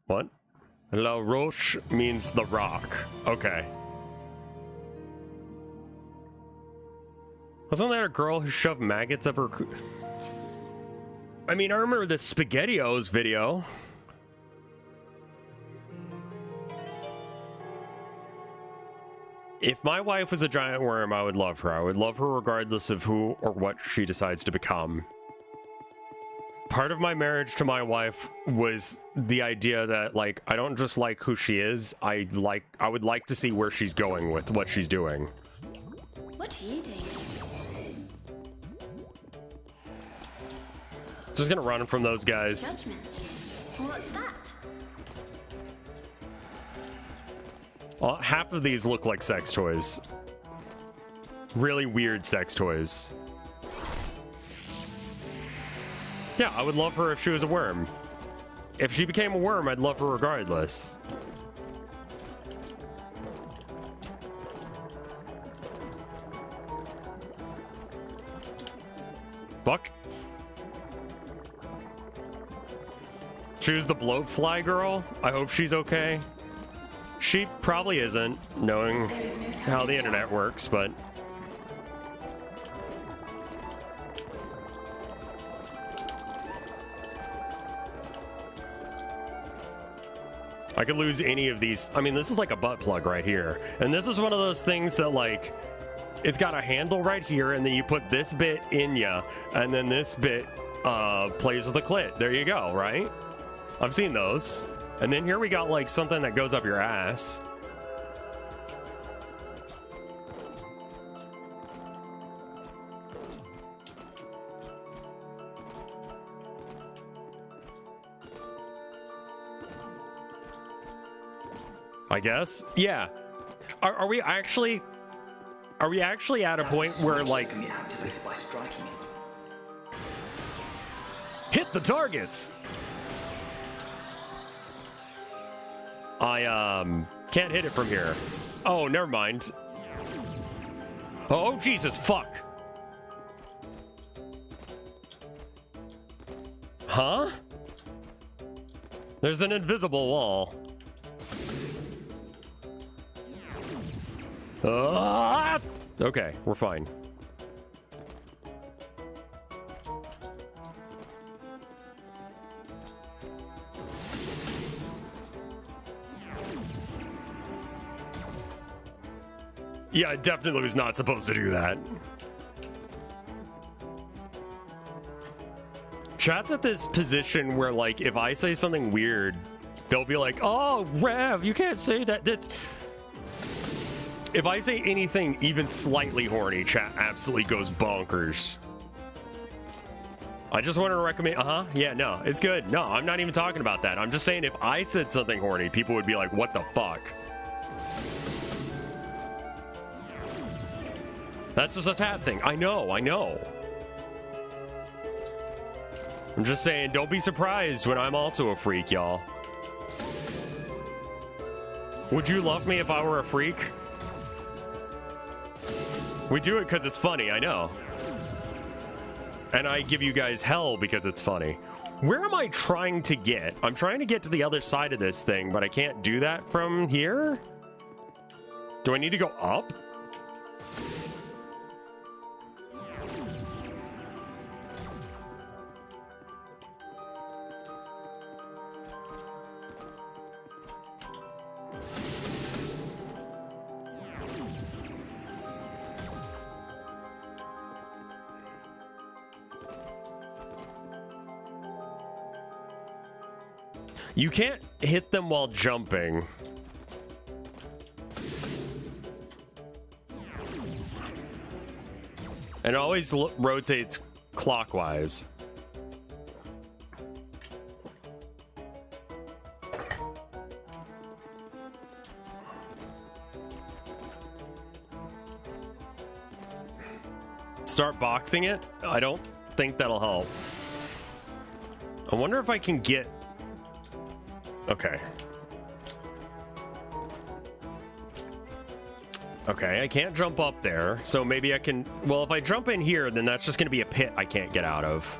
What? La Roche means the rock. Okay. Wasn't that a girl who shoved maggots up her... I mean, I remember the SpaghettiOs video. If my wife was a giant worm, I would love her. I would love her regardless of who or what she decides to become. Part of my marriage to my wife was the idea that, like, I don't just like who she is. I would like to see where she's going with what she's doing.
What are you doing?
Just gonna run from those guys.
Judgment. What's that?
Well, half of these look like sex toys. Really weird sex toys. Yeah, I would love her if she was a worm. If she became a worm, I'd love her regardless. Fuck. Choose the blowfly girl. I hope she's okay. She probably isn't, knowing how the internet works, but... I could lose any of these. I mean, this is like a butt plug right here. And this is one of those things that, like, it's got a handle right here, and then you put this bit in ya, and then this bit plays the clit. There you go, right? I've seen those. And then here we got, like, something that goes up your ass. I guess. Yeah. Are we actually at a point where, like,
can be activated by striking it?
hit the targets? I can't hit it from here. Oh, never mind. Oh, Jesus, fuck. Huh? There's an invisible wall. Okay, we're fine. Yeah, I definitely was not supposed to do that. Chat's at this position where, like, if I say something weird, they'll be like, oh, Rev, you can't say that. That's... If I say anything even slightly horny, chat absolutely goes bonkers. I just wanted to recommend, yeah, no, it's good. No, I'm not even talking about that. I'm just saying if I said something horny, people would be like, what the fuck? That's just a chat thing. I know. I'm just saying, don't be surprised when I'm also a freak, y'all. Would you love me if I were a freak? We do it because it's funny, I know. And I give you guys hell because it's funny. Where am I trying to get? I'm trying to get to the other side of this thing, but I can't do that from here? Do I need to go up? You can't hit them while jumping. And it always rotates clockwise. Start boxing it? I don't think that'll help. I wonder if I can get... Okay. Okay, I can't jump up there, so maybe I can... Well, if I jump in here, then that's just going to be a pit I can't get out of.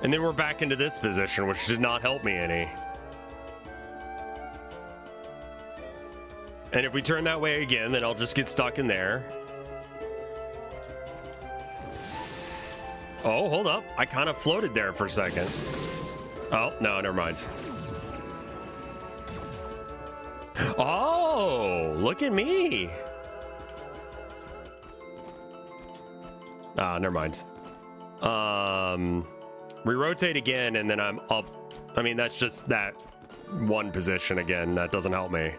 And then we're back into this position, which did not help me any. And if we turn that way again, then I'll just get stuck in there. Oh, hold up. I kind of floated there for a second. Oh, no, never mind. Oh, look at me. Ah, never mind. Re-rotate again, and then I'm up. I mean, that's just that one position again. That doesn't help me.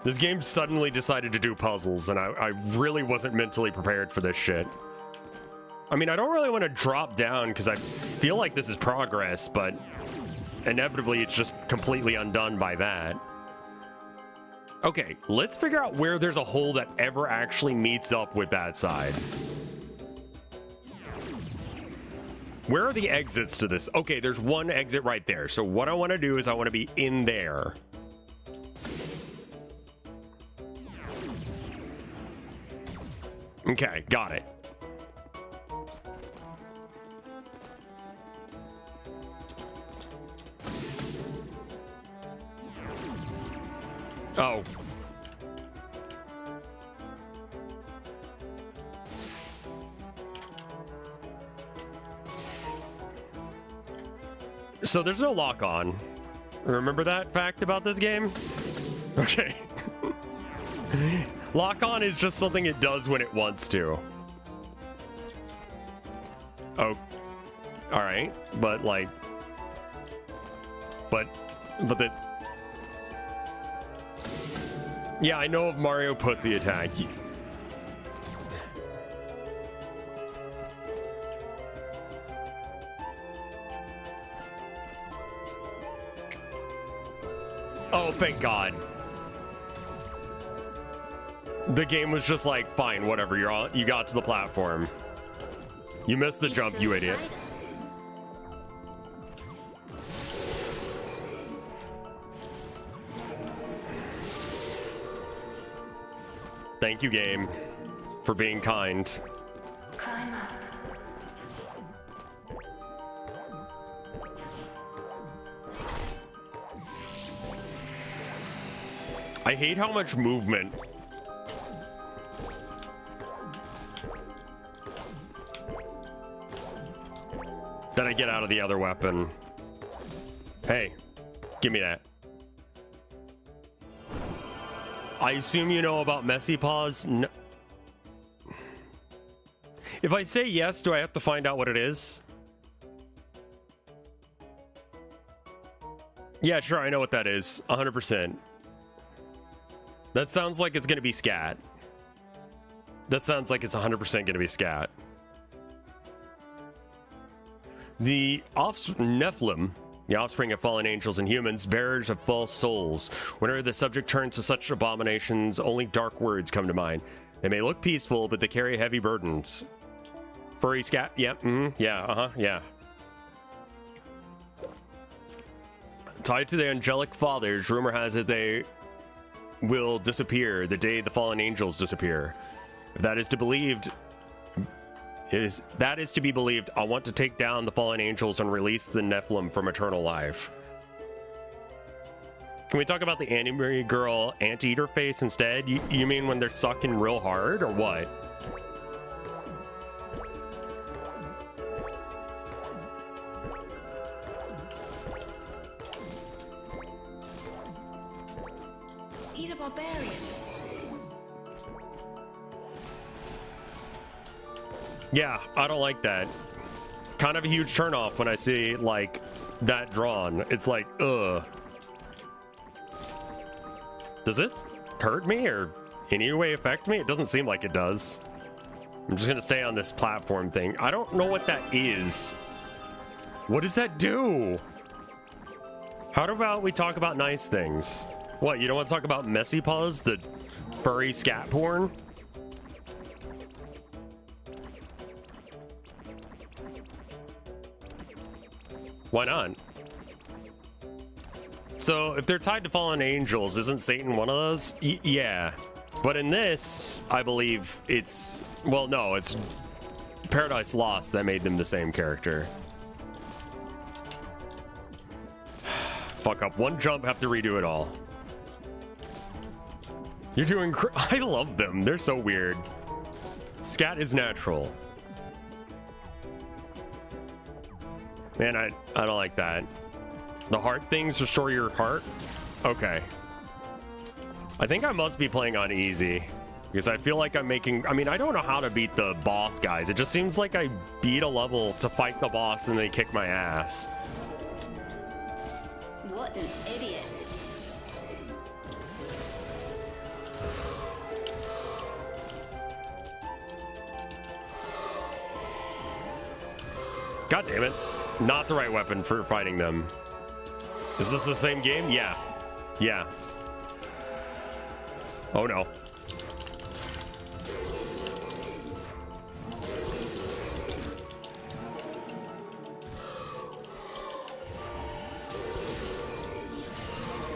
This game suddenly decided to do puzzles, and I really wasn't mentally prepared for this shit. I mean, I don't really want to drop down because I feel like this is progress, but inevitably it's just completely undone by that. Okay, let's figure out where there's a hole that ever actually meets up with that side. Where are the exits to this? Okay, there's one exit right there. So what I want to do is I want to be in there. Okay, got it. Oh. So there's no lock on. Remember that fact about this game? Okay. Lock on is just something it does when it wants to. Oh. Alright. But like... But the... Yeah, I know of Mario Pussy Attack. Oh, thank God. The game was just like, fine, whatever, you got to the platform. You missed the jump, you idiot. Thank you, game, for being kind.
Climb up.
I hate how much movement. that I get out of the other weapon. Hey, give me that. I assume you know about Messy Paws? No. If I say yes, do I have to find out what it is? Yeah, sure, I know what that is. 100%. That sounds like it's gonna be scat. That sounds like it's 100% gonna be scat. The Nephilim, the offspring of fallen angels and humans, bearers of false souls. Whenever the subject turns to such abominations, only dark words come to mind. They may look peaceful, but they carry heavy burdens. Furry scat, yep, yeah. Tied to the angelic fathers, rumor has it they will disappear the day the fallen angels disappear. If that is to be believed, I want to take down the fallen angels and release the Nephilim from eternal life. Can we talk about the anime girl anteater face instead? You mean when they're sucking real hard, or what?
He's a barbarian.
Yeah, I don't like that. Kind of a huge turnoff when I see, like, that drawn. It's like, ugh. Does this hurt me or in any way affect me? It doesn't seem like it does. I'm just gonna stay on this platform thing. I don't know what that is. What does that do? How about we talk about nice things? What, you don't want to talk about Messy Paws, the furry scat porn? Why not? So, if they're tied to fallen angels, isn't Satan one of those? Yeah. But in this, I believe it's... Well, no, it's Paradise Lost that made them the same character. Fuck up. One jump, have to redo it all. You're doing... I love them. They're so weird. Scat is natural. Man, I don't like that. The heart things restore your heart? Okay. I think I must be playing on easy. Because I feel like I'm making... I mean, I don't know how to beat the boss guys. It just seems like I beat a level to fight the boss and they kick my ass.
What an idiot.
God damn it. Not the right weapon for fighting them. Is this the same game? Yeah. Yeah. Oh no.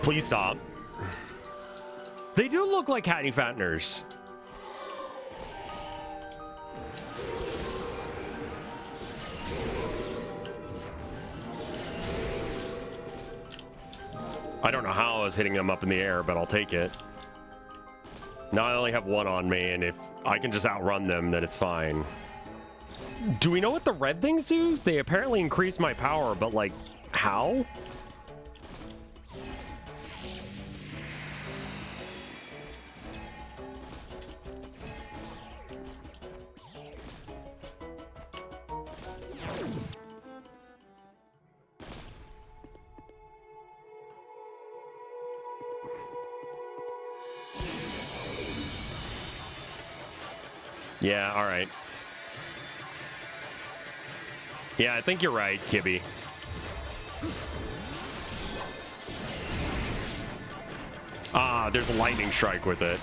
Please stop. They do look like Hattie Fatteners. I don't know how I was hitting them up in the air, but I'll take it. Now I only have one on me, and if I can just outrun them, then it's fine. Do we know what the red things do? They apparently increase my power, but like, how? Yeah, all right. Yeah, I think you're right, Kibby. Ah, there's a lightning strike with it.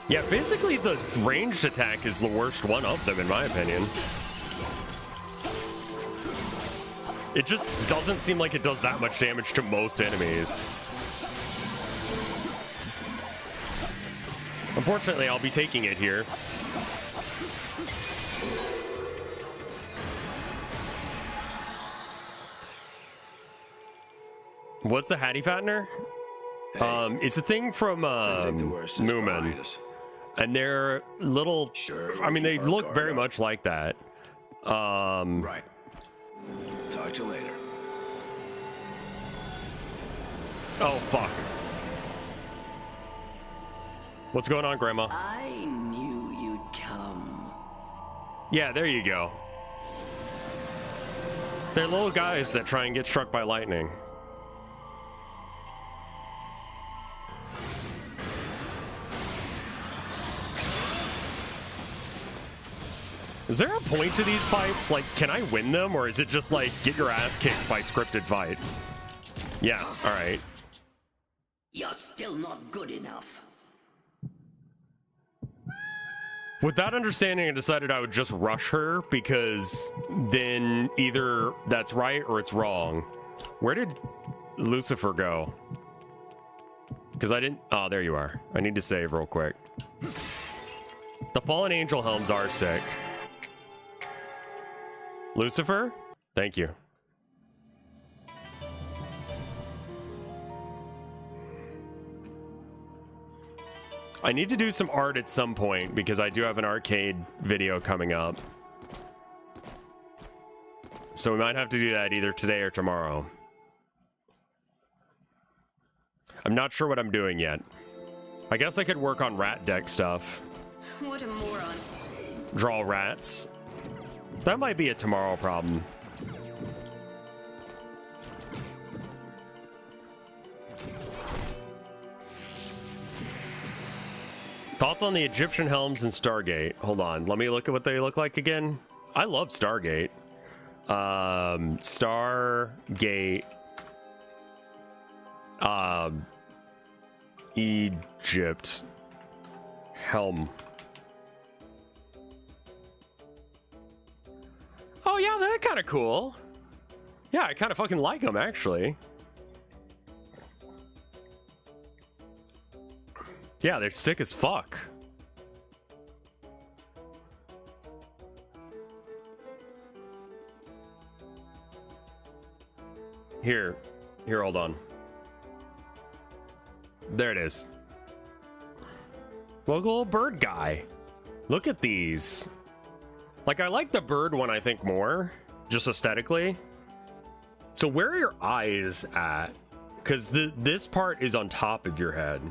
Yeah, basically the ranged attack is the worst one of them, in my opinion. It just doesn't seem like it does that much damage to most enemies. Unfortunately, I'll be taking it here. What's the Hattie Fattener? It's a thing from Moomin. And they're little... I mean, they look very much like that.
Right. Talk to you later.
Oh, fuck. What's going on, Grandma?
I knew you'd come.
Yeah, there you go. They're little guys that try and get struck by lightning. Is there a point to these fights? Like, can I win them, or is it just like, get your ass kicked by scripted fights? Yeah, alright.
You're still not good enough.
With that understanding, I decided I would just rush her, because then either that's right or it's wrong. Where did Lucifer go? Because I didn't... Oh, there you are. I need to save real quick. The Fallen Angel helms are sick. Lucifer? Thank you. I need to do some art at some point because I do have an arcade video coming up. So we might have to do that either today or tomorrow. I'm not sure what I'm doing yet. I guess I could work on rat deck stuff.
What a moron.
Draw rats. That might be a tomorrow problem. Thoughts on the Egyptian helms and Stargate? Hold on, let me look at what they look like again. I love Stargate. Stargate. Egypt. Helm. Oh yeah, they're kind of cool. Yeah, I kind of fucking like them, actually. Yeah, they're sick as fuck. Here, hold on. There it is. Look, little bird guy. Look at these. Like, I like the bird one, I think, more, just aesthetically. So where are your eyes at? Because this part is on top of your head.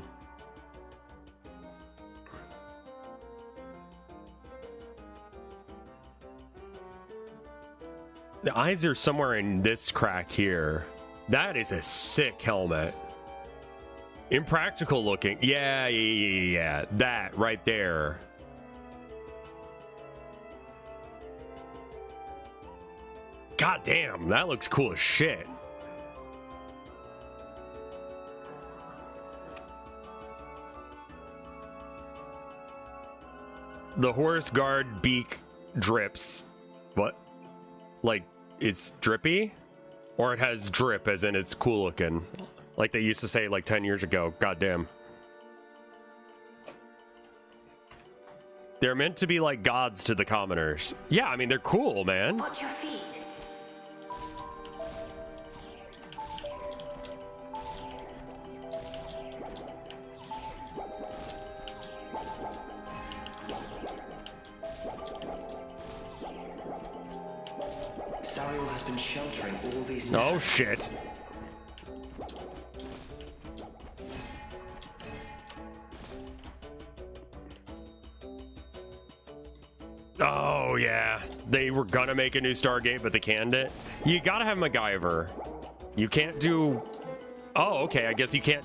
The eyes are somewhere in this crack here. That is a sick helmet. Impractical looking. Yeah. That right there. God damn, that looks cool as shit. The Horus Guard beak drips. What? Like, it's drippy? Or it has drip, as in it's cool looking. Like they used to say like 10 years ago. God damn. They're meant to be like gods to the commoners. Yeah, I mean, they're cool, man.
Watch your feet.
Sariel has been sheltering all these...
Oh, shit. Oh, yeah. They were gonna make a new Stargate, but they canned it. You gotta have MacGyver. You can't do... Oh, okay. I guess you can't...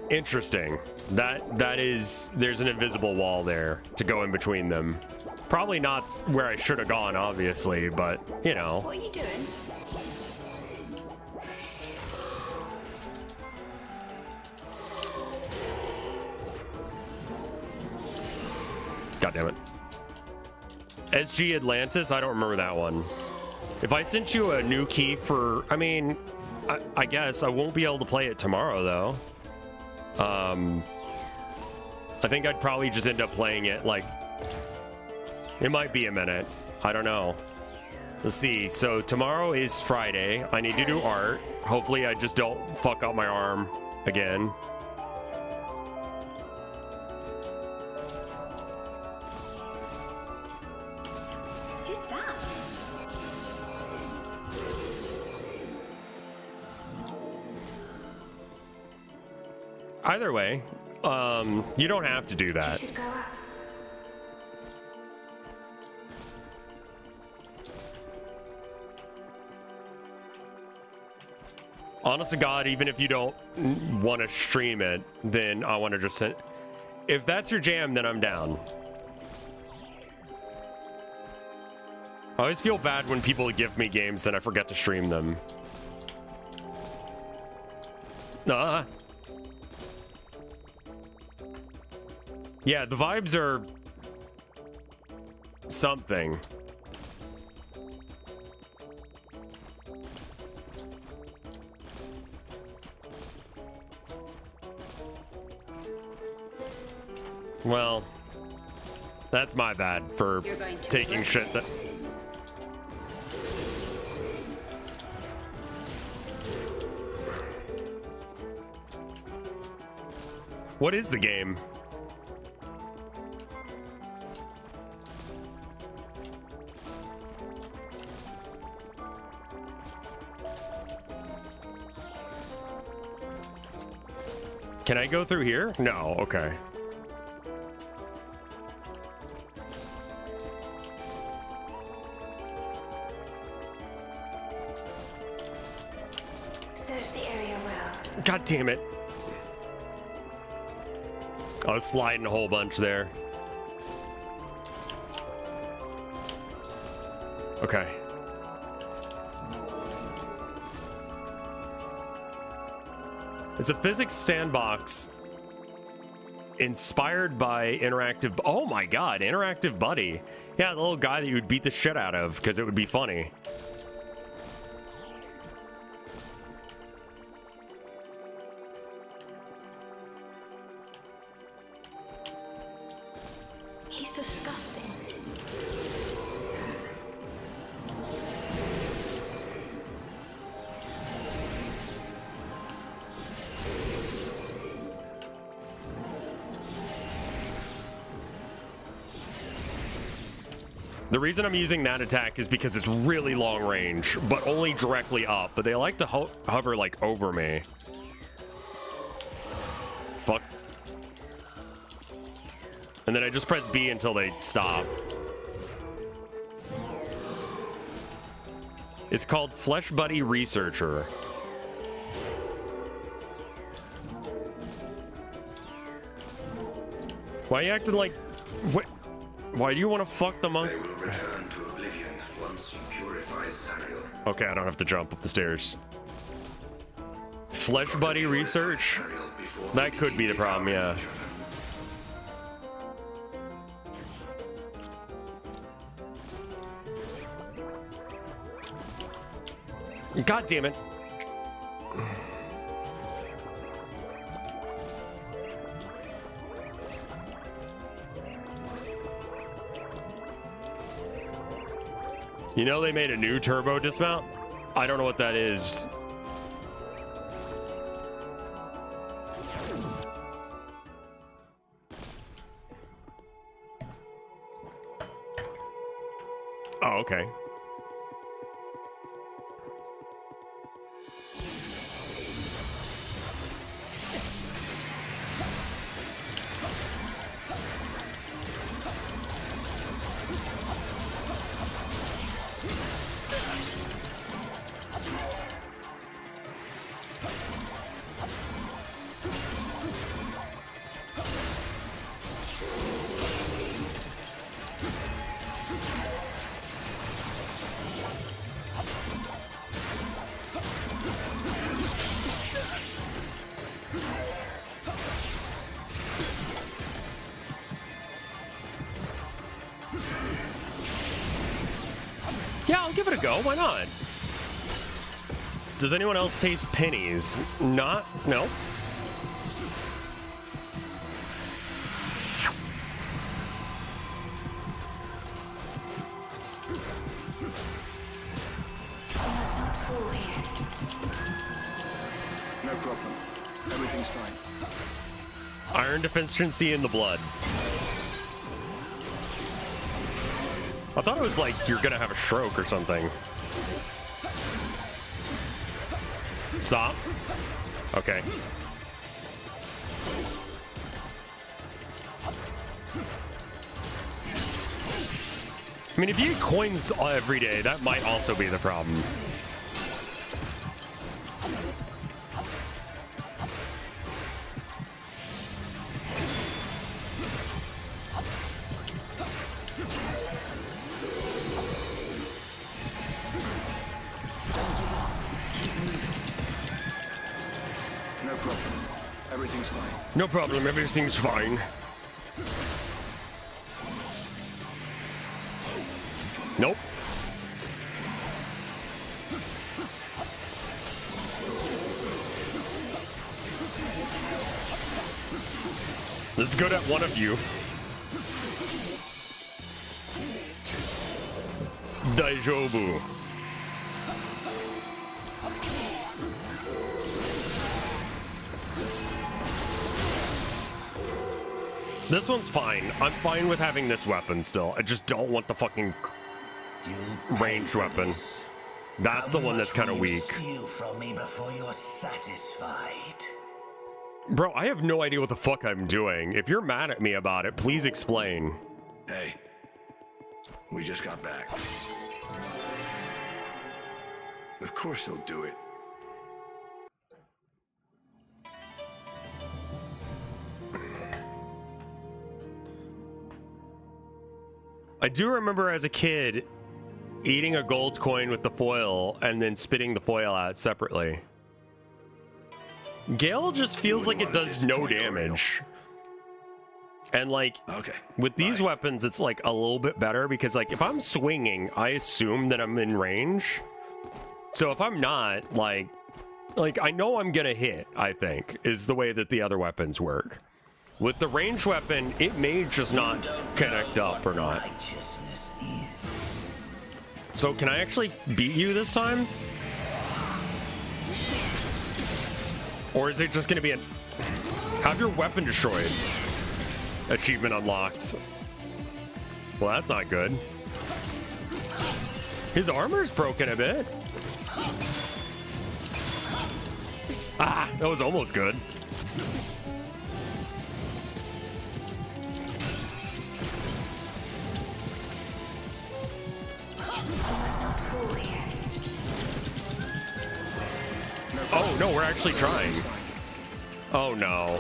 Interesting. That is... There's an invisible wall there to go in between them. Probably not where I should have gone, obviously, but, you know.
What are you doing?
God damn it. SG Atlantis? I don't remember that one. If I sent you a new key for... I mean, I guess I won't be able to play it tomorrow, though. I think I'd probably just end up playing it, like... It might be a minute. I don't know. Let's see. So tomorrow is Friday. I need to do art. Hopefully I just don't fuck up my arm again.
Who's that?
Either way, you don't have to do that. Honest to God, even if you don't want to stream it, then I want to just send... If that's your jam, then I'm down. I always feel bad when people give me games, then I forget to stream them. Yeah, the vibes are... something. Well, that's my bad for taking shit that... What is the game? Can I go through here? No, okay.
Search the area well.
God damn it. I was sliding a whole bunch there. Okay. It's a physics sandbox inspired by interactive... Oh my god, interactive buddy. Yeah, the little guy that you would beat the shit out of because it would be funny.
He's disgusting.
The reason I'm using that attack is because it's really long range, but only directly up. But they like to hover like over me. Fuck. And then I just press B until they stop. It's called Flesh Buddy Researcher. Why are you acting like... What? Why do you want to fuck the monk?
They will return to oblivion once you purify Sariel.
Okay, I don't have to jump up the stairs. Flesh Buddy Research? That could be the problem, yeah. God damn it. You know they made a new turbo dismount? I don't know what that is. Oh, okay. Yeah, I'll give it a go. Why not? Does anyone else taste pennies? Not? No.
No problem. Everything's fine.
Iron deficiency in the blood. I thought it was like you're gonna have a stroke or something. Stop. Okay. I mean, if you eat coins every day, that might also be the problem.
No problem. Everything's fine.
Nope. This is good at one of you. Daijoubu. This one's fine. I'm fine with having this weapon still. I just don't want the fucking ranged weapon. That's the one that's kind of weak.
Steal from me before you're satisfied.
Bro, I have no idea what the fuck I'm doing. If you're mad at me about it, please explain.
Hey, we just got back. Of course they'll do it.
I do remember as a kid eating a gold coin with the foil and then spitting the foil out separately. Gale just feels like it does no damage. And like, with these weapons, it's like a little bit better because like if I'm swinging, I assume that I'm in range. So if I'm not, like I know I'm gonna hit, I think, is the way that the other weapons work. With the ranged weapon, it may just not connect up or not. So can I actually beat you this time? Or is it just gonna be a have your weapon destroyed? Achievement unlocked. Well, that's not good. His armor's broken a bit. Ah, that was almost good. Oh, no, we're actually trying. Oh, no.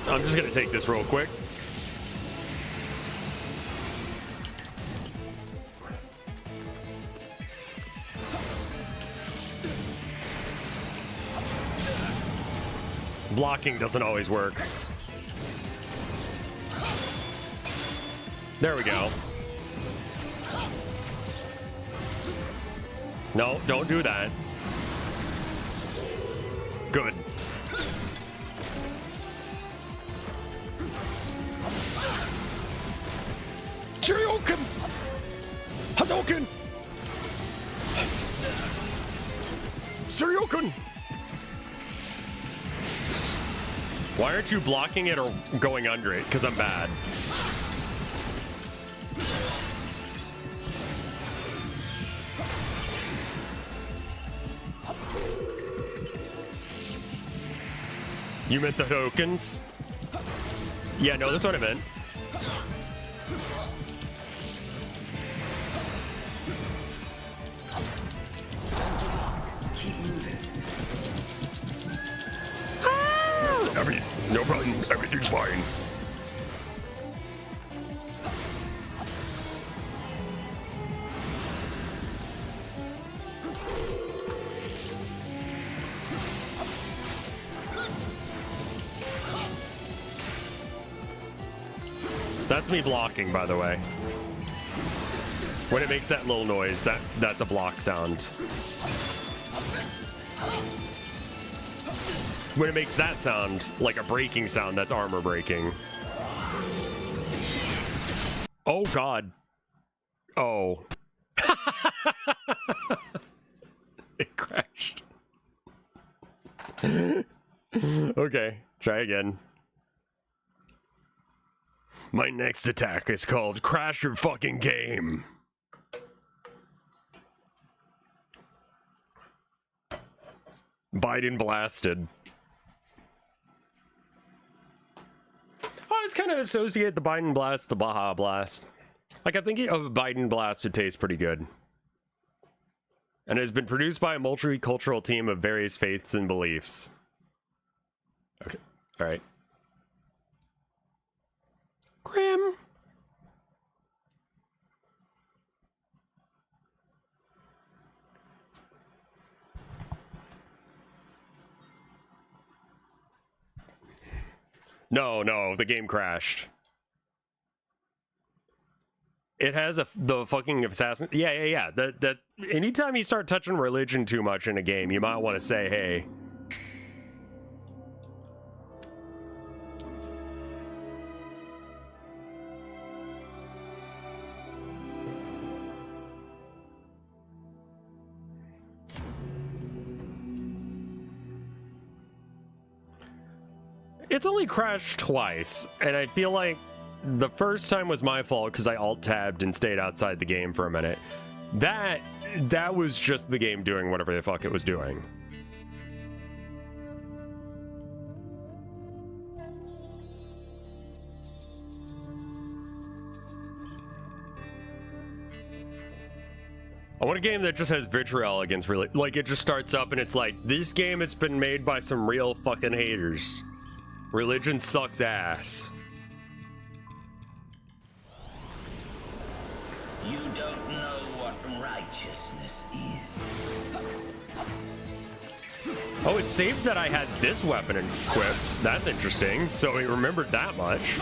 I'm just gonna take this real quick. Blocking doesn't always work. There we go. No, don't do that. Good. Shoryuken! Hadouken! Shoryuken! Why aren't you blocking it or going under it? Because I'm bad. You meant the tokens? Yeah, no, that's what I meant. No problem. Everything's fine. That's me blocking, by the way. When it makes that little noise, that's a block sound. When it makes that sound, like a breaking sound, that's armor breaking. Oh, God. Oh. It crashed. Okay, try again. My next attack is called Crash Your Fucking Game. Biden blasted. I always kind of associate the Biden blast, the Baja blast. Like, I think a Biden blast would taste pretty good. And it has been produced by a multicultural team of various faiths and beliefs. Okay, all right. Grim. No, the game crashed. It has the fucking assassin. Yeah. That anytime you start touching religion too much in a game, you might want to say, hey. It's only crashed twice, and I feel like the first time was my fault because I alt-tabbed and stayed outside the game for a minute. That was just the game doing whatever the fuck it was doing. I want a game that just has vitriol against really, like, it just starts up and it's like, this game has been made by some real fucking haters. Religion sucks ass.
You don't know what righteousness is.
Oh, it saved that I had this weapon equipped. That's interesting. So he remembered that much.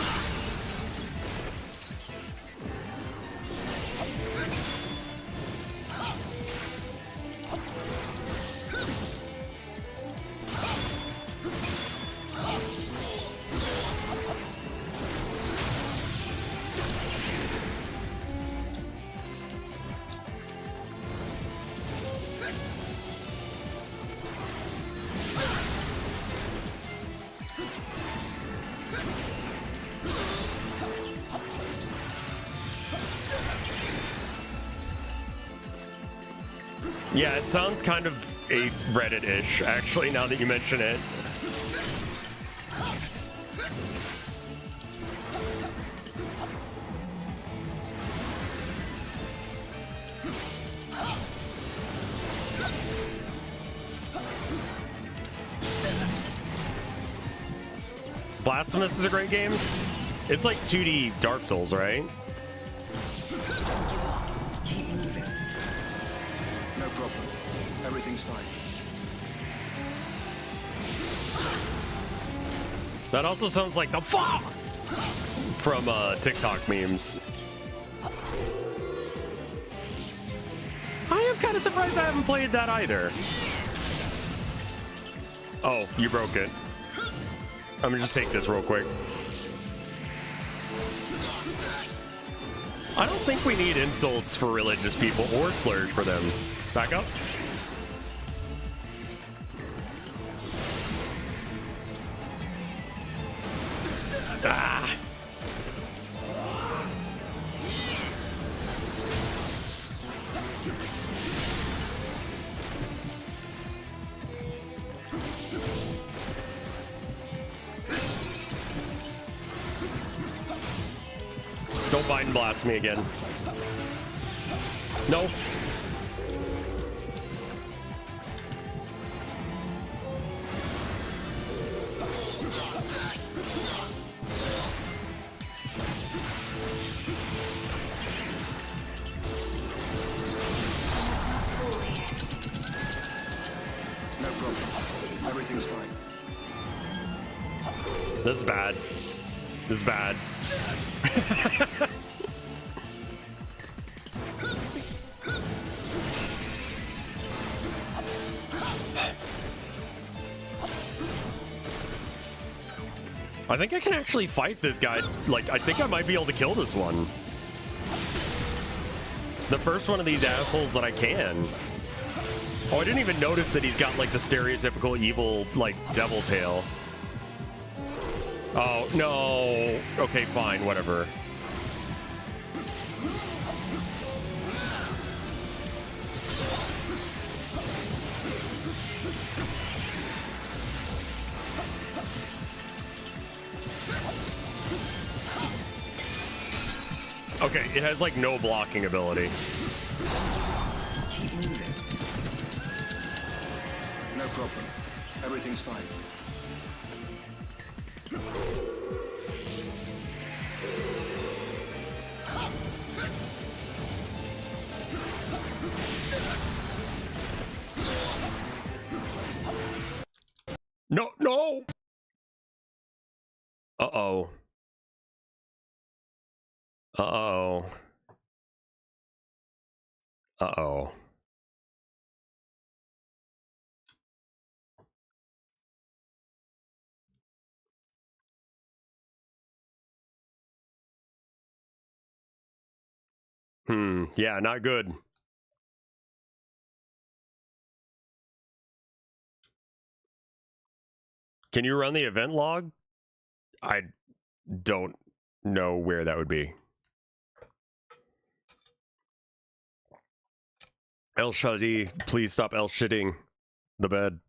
Yeah, it sounds kind of a Reddit-ish, actually, now that you mention it. Blasphemous is a great game. It's like 2D Dark Souls, right?
Everything's fine.
That also sounds like the fuck from TikTok memes. I am kind of surprised I haven't played that either. Oh, you broke it. I'm gonna just take this real quick. I don't think we need insults for religious people or slurs for them. Back up. Ah. Don't Biden blast me again. No.
Everything's fine.
This is bad. This is bad. I think I can actually fight this guy. Like, I think I might be able to kill this one. The first one of these assholes that I can. Oh, I didn't even notice that he's got, like, the stereotypical evil, like, devil tail. Oh, no. Okay, fine, whatever. Okay, it has like no blocking ability.
Keep moving. No problem. Everything's fine.
No, no! Uh-oh. Uh-oh. Uh-oh. Yeah, not good. Can you run the event log? I don't know where that would be. El Shaddai, please stop El shitting the bed.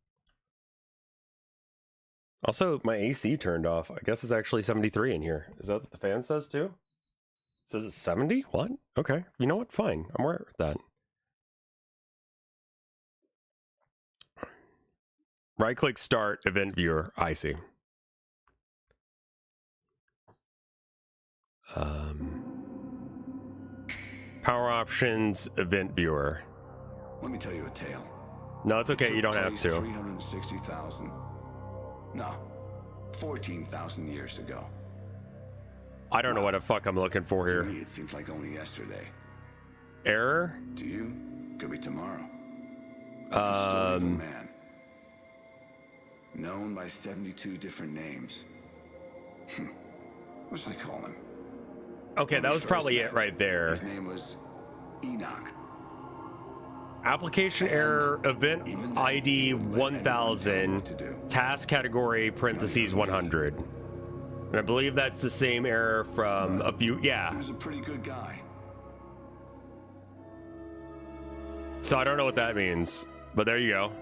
Also, my AC turned off. I guess it's actually 73 in here. Is that what the fan says too? It says it's 70? What? Okay. You know what? Fine. I'm alright with that. Right-click Start Event Viewer. I see. Power Options Event Viewer.
Let me tell you a tale.
No, it's okay. You don't have to.
360,000. No, 14,000 years ago.
I don't know what the fuck I'm looking for here.
To me, it seems like only yesterday.
Error?
To you, could be tomorrow. It's the story of a man, known by 72 different names. What should I call him?
Okay, that was probably it right there.
His name was Enoch.
Application error, event ID 1000, task category parentheses 100. And I believe that's the same error from a few, yeah.
He was a pretty good guy.
So I don't know what that means, but there you go.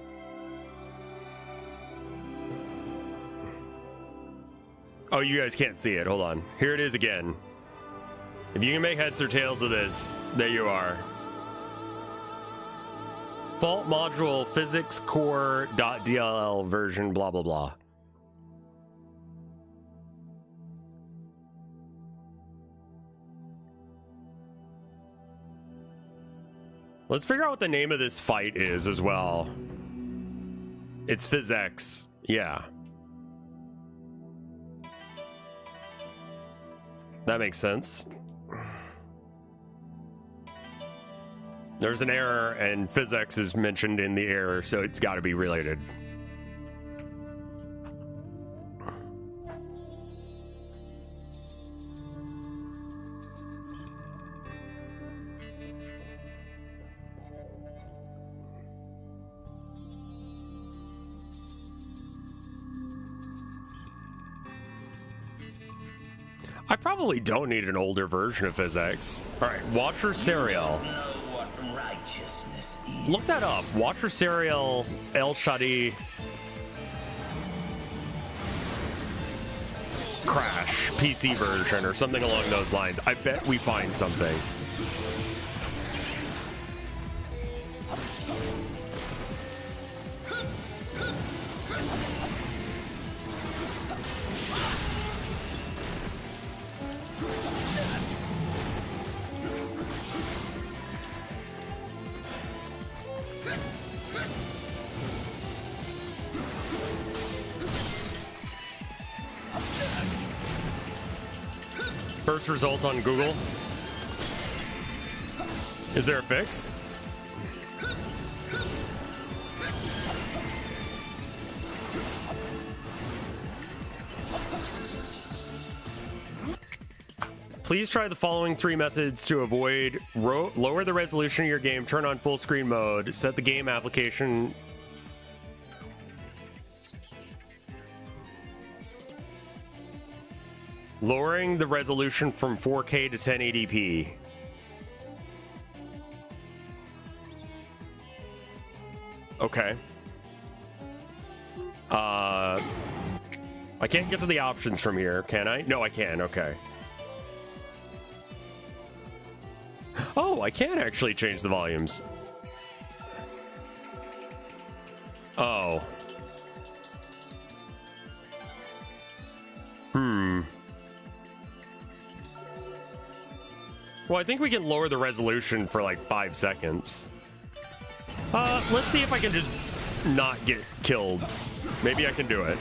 Oh, you guys can't see it. Hold on. Here it is again. If you can make heads or tails of this, there you are. Fault module physics core.dll version blah blah blah. Let's figure out what the name of this fight is as well. It's PhysX. Yeah. That makes sense. There's an error, and PhysX is mentioned in the error, so it's got to be related. I probably don't need an older version of PhysX. All right, Watcher Serial. Look that up. Watcher Serial, El Shaddai, Crash, PC version, or something along those lines. I bet we find something. first result on Google. Is there a fix? Please try the following 3 methods to avoid lower the resolution of your game, turn on full screen mode, set the game application. Lowering the resolution from 4K to 1080p. Okay. I can't get to the options from here, can I? No, I can. Okay. Oh, I can actually change the volumes. Oh. Well, I think we can lower the resolution for like 5 seconds. Let's see if I can just not get killed. Maybe I can do it.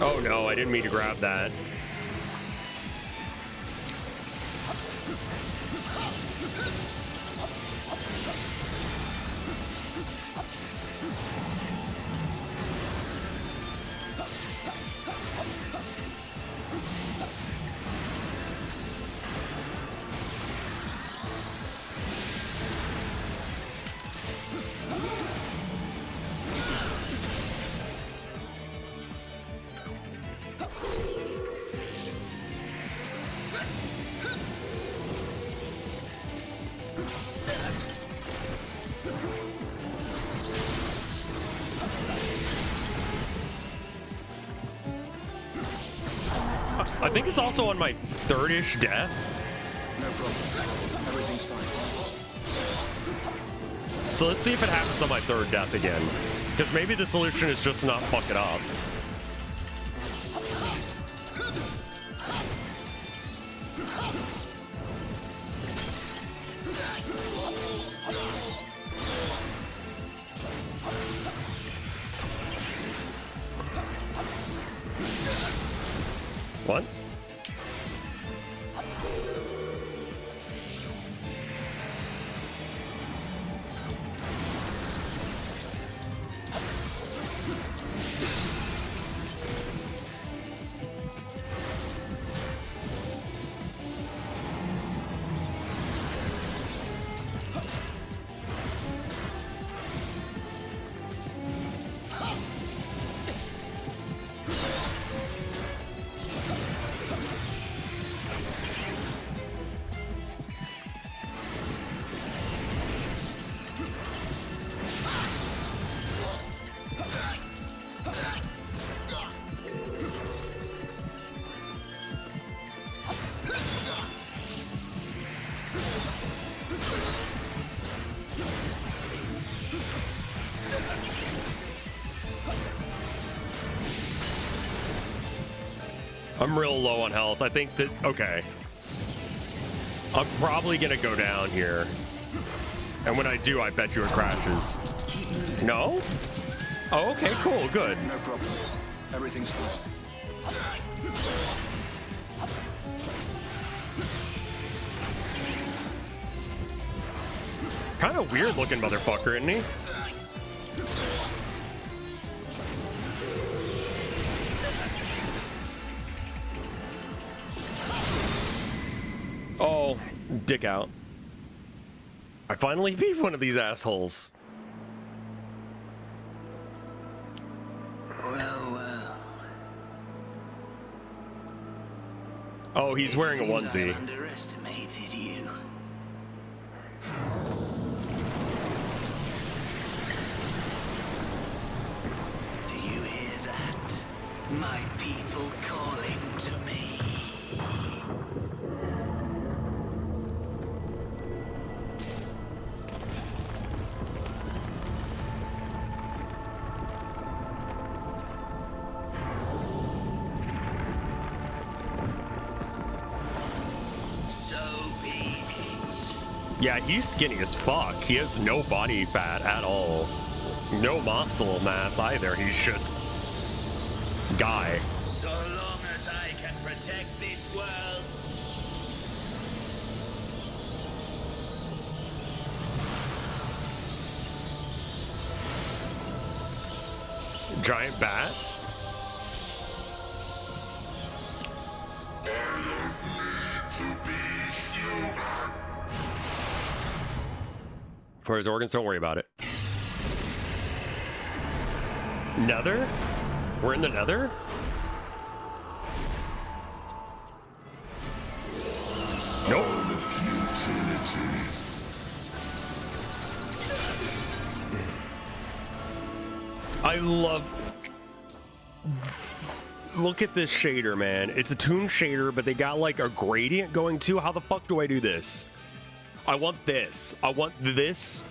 Oh no, I didn't mean to grab that. I think it's also on my third-ish death.
No problem. Everything's fine.
So let's see if it happens on my third death again. Because maybe the solution is just to not fuck it up. What? I'm real low on health. I think that, okay. I'm probably gonna go down here. And when I do, I bet you it crashes. No? Oh, okay, cool, good.
No problem. Everything's fine.
Kind of weird looking motherfucker, isn't he? Oh, dick out. I finally beat one of these assholes.
Well.
Oh, he's wearing a onesie.
I underestimated you. Do you hear that? My people calling to me.
Yeah, he's skinny as fuck. He has no body fat at all. No muscle mass either. He's just guy.
So long as I can protect this world.
Giant bat. For his organs, don't worry about it. Nether? We're in the Nether? Nope. I love... Look at this shader, man. It's a toon shader, but they got like a gradient going too. How the fuck do I do this? I want this. I want this.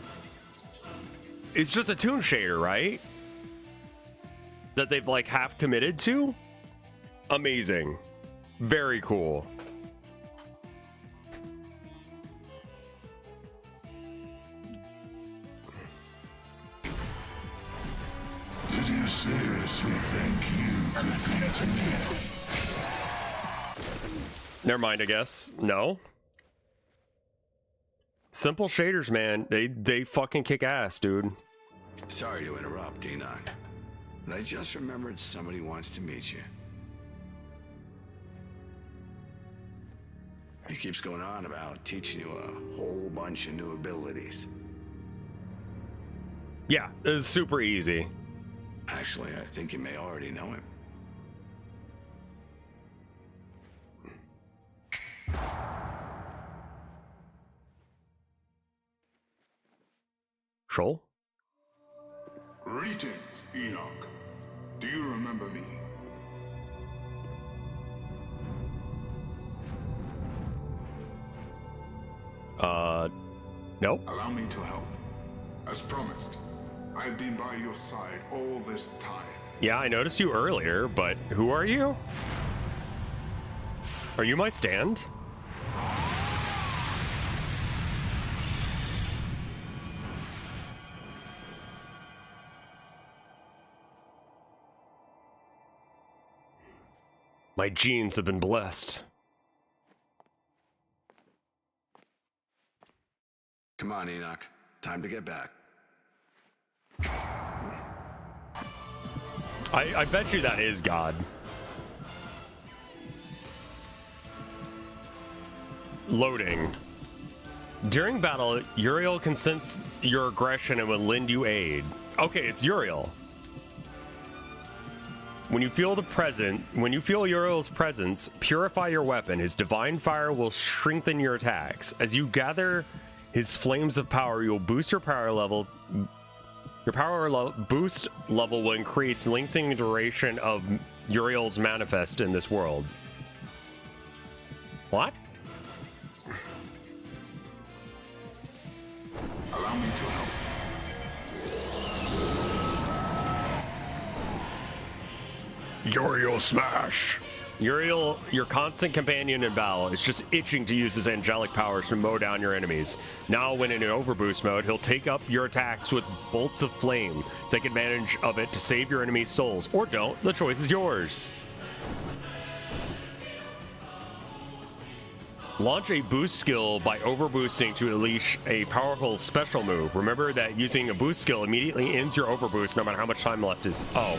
It's just a toon shader, right? That they've like half committed to. Amazing. Very cool.
Did you seriously think you could beat me?
Never mind, I guess. No. Simple shaders, man. They fucking kick ass, dude.
Sorry to interrupt, Enoch, but I just remembered somebody wants to meet you. He keeps going on about teaching you a whole bunch of new abilities.
Yeah, it's super easy.
Actually, I think you may already know him.
Shoal?
Greetings, Enoch. Do you remember me?
Nope.
Allow me to help. As promised, I've been by your side all this time.
Yeah, I noticed you earlier, but who are you? Are you my stand? My genes have been blessed.
Come on, Enoch. Time to get back.
I bet you that is God. Loading. During battle, Uriel can sense your aggression and will lend you aid. Okay, it's Uriel. When you feel Uriel's presence, purify your weapon. His divine fire will strengthen your attacks. As you gather his flames of power, you'll boost your power level. Your boost level will increase, lengthening the duration of Uriel's manifest in this world. What?
Allow me to help.
Uriel smash! Uriel, your constant companion in battle, is just itching to use his angelic powers to mow down your enemies. Now, when in an overboost mode, he'll take up your attacks with bolts of flame. Take advantage of it to save your enemy's souls, or don't. The choice is yours. Launch a boost skill by overboosting to unleash a powerful special move. Remember that using a boost skill immediately ends your overboost no matter how much time left is... Oh.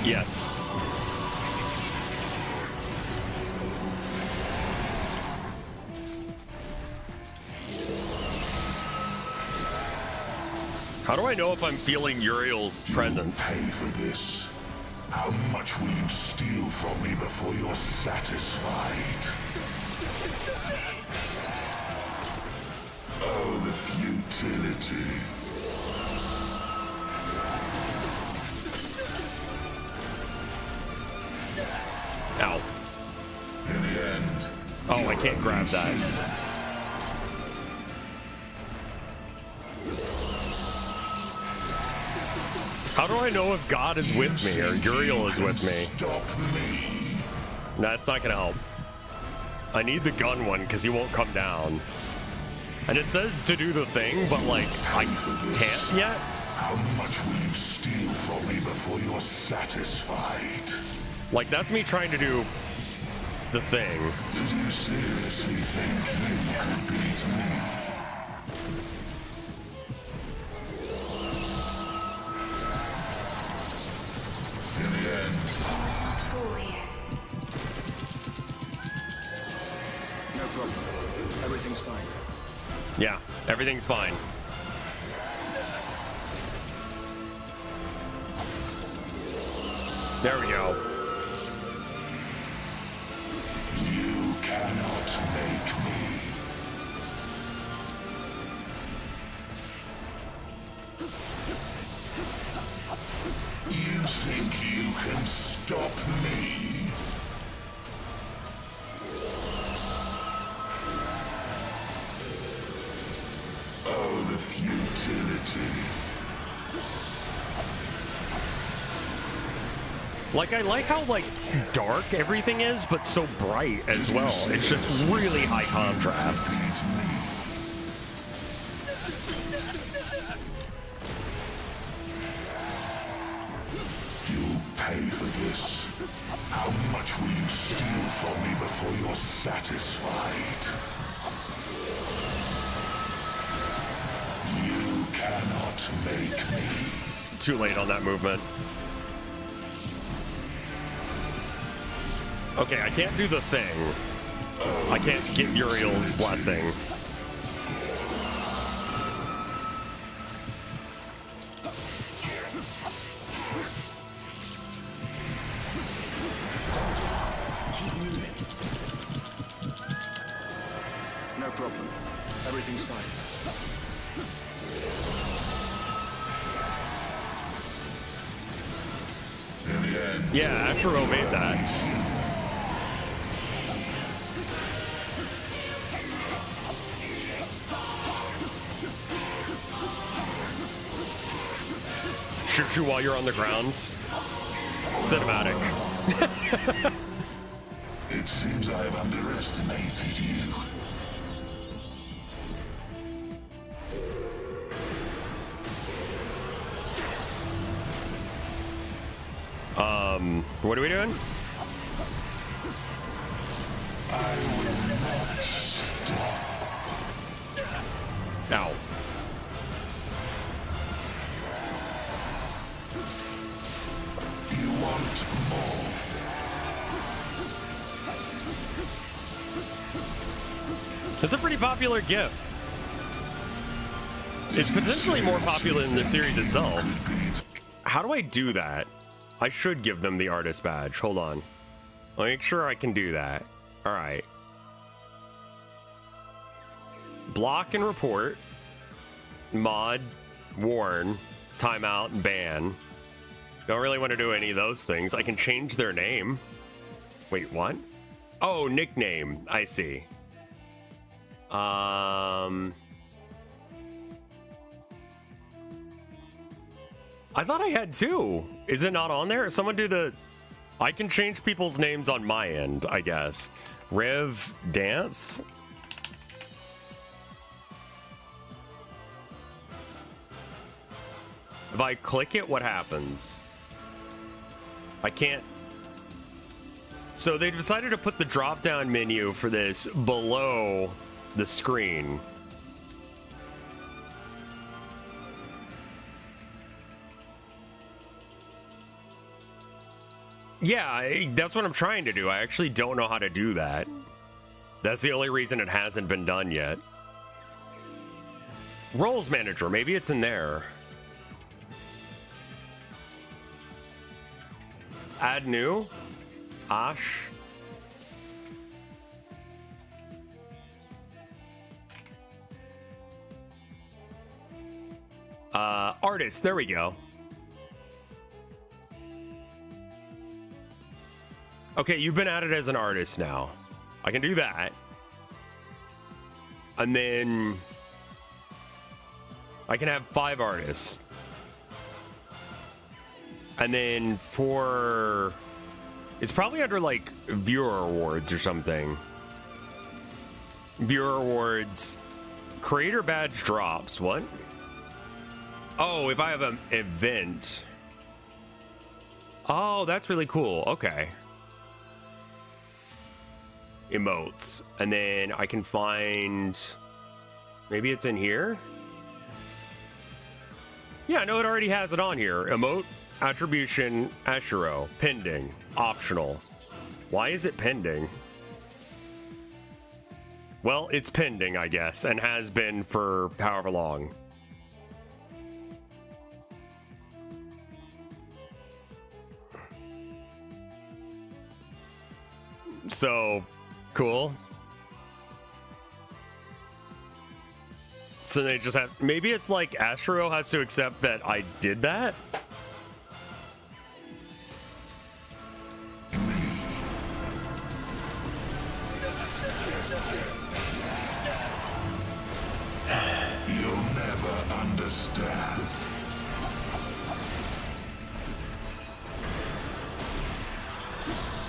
Yes. How do I know if I'm feeling Uriel's presence?
You pay for this. How much will you steal from me before you're satisfied? Oh, the futility.
Ow.
In the end.
Oh, I can't grab that. How do do I know if God is with me or Uriel is with me?
Stop me.
That's not gonna help. I need the gun one because he won't come down. And it says to do the thing, but like, I can't yet.
How much will you steal from me before you're satisfied?
Like, that's me trying to do the thing.
Did you seriously think you could beat me? In the end.
No problem. Everything's fine.
Yeah, everything's fine. There we go.
You cannot make me. You think you can stop me? Oh, the futility.
Like, I like how, like, dark everything is, but so bright as well. It's just really high contrast.
You'll pay for this. How much will you steal from me before you're satisfied? You cannot make me.
Too late on that movement. Okay, I can't do the thing. I can't get Uriel's blessing.
No problem. Everything's fine.
Yeah, Asher obeyed that. Shoot you while you're on the ground. Cinematic.
It seems I have underestimated you.
What are we doing?
I will not stop.
Ow.
You want more?
It's a pretty popular GIF. It's potentially more popular than the series itself. How do I do that? I should give them the artist badge. Hold on. I'll make sure I can do that. All right. Block and report. Mod, warn, timeout, and ban. Don't really want to do any of those things. I can change their name. Wait, what? Oh, nickname. I see. I thought I had two. Is it not on there? Someone do the... I can change people's names on my end, I guess. Rev Dance? If I click it, what happens? I can't... So they decided to put the drop-down menu for this below the screen. Yeah, that's what I'm trying to do. I actually don't know how to do that. That's the only reason it hasn't been done yet. Roles manager, maybe it's in there. Add new. Ash. Artist, there we go. Okay, you've been added as an artist now. I can do that. And then I can have 5 artists. And then for... It's probably under, like, viewer awards or something. Viewer awards. Creator badge drops. What? Oh, if I have an event. Oh, that's really cool. Okay. Emotes. And then I can find... Maybe it's in here? Yeah, no, it already has it on here. Emote, attribution, Ashero, pending, optional. Why is it pending? Well, it's pending, I guess, and has been for however long. So, cool. So they just have... Maybe it's like Ashero has to accept that I did that?
You'll never understand.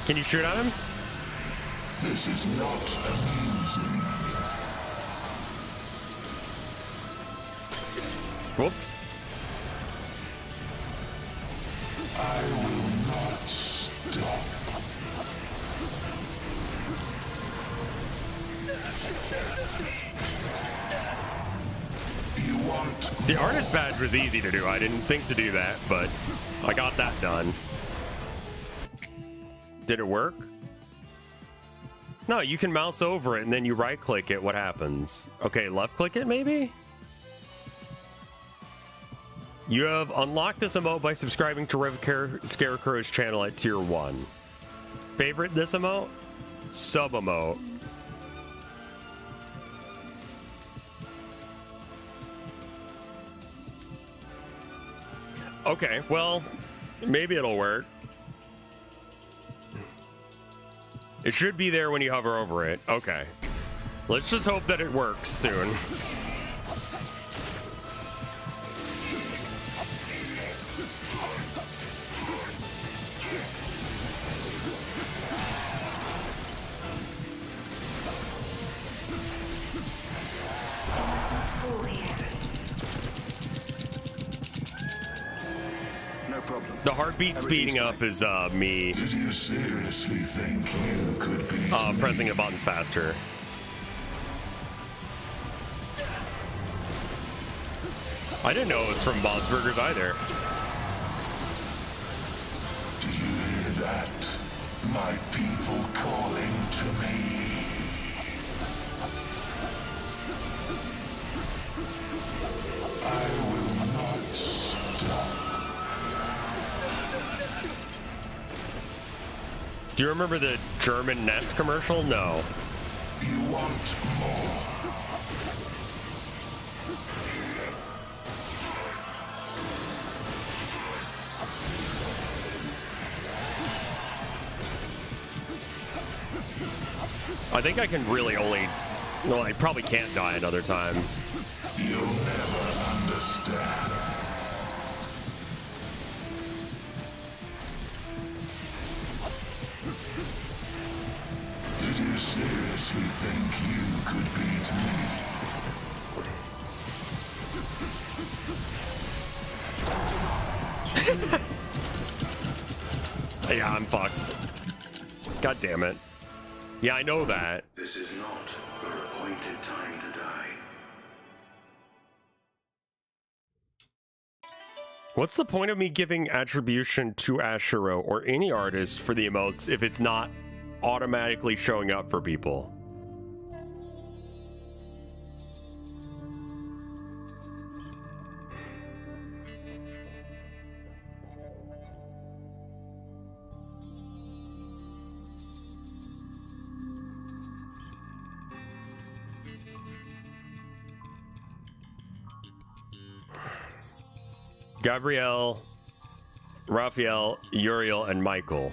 Can you shoot at him?
This is not amusing.
Whoops.
I will not stop. You want...
The artist badge was easy to do. I didn't think to do that, but I got that done. Did it work? No, you can mouse over it and then you right click it. What happens? Okay, left click it maybe? You have unlocked this emote by subscribing to RevScarecrow's channel at tier 1. Favorite this emote? Sub emote. Okay, well, maybe it'll work. It should be there when you hover over it. Okay. Let's just hope that it works soon. The heartbeat speeding up is me.
Did you seriously think you could beat me?
Pressing the buttons faster. I didn't know it was from Bob's Burgers either.
Do you hear that? My people calling to me. I will not stop.
Do you remember the German Nest commercial? No.
You want more?
I think I can really only... Well, I probably can't die another time.
You'll never understand. Did you seriously think you could beat
me? Yeah, I'm fucked. God damn it. Yeah, I know that.
This is not your appointed time to die.
What's the point of me giving attribution to Ashero or any artist for the emotes if it's not automatically showing up for people? Gabrielle, Raphael, Uriel, and Michael.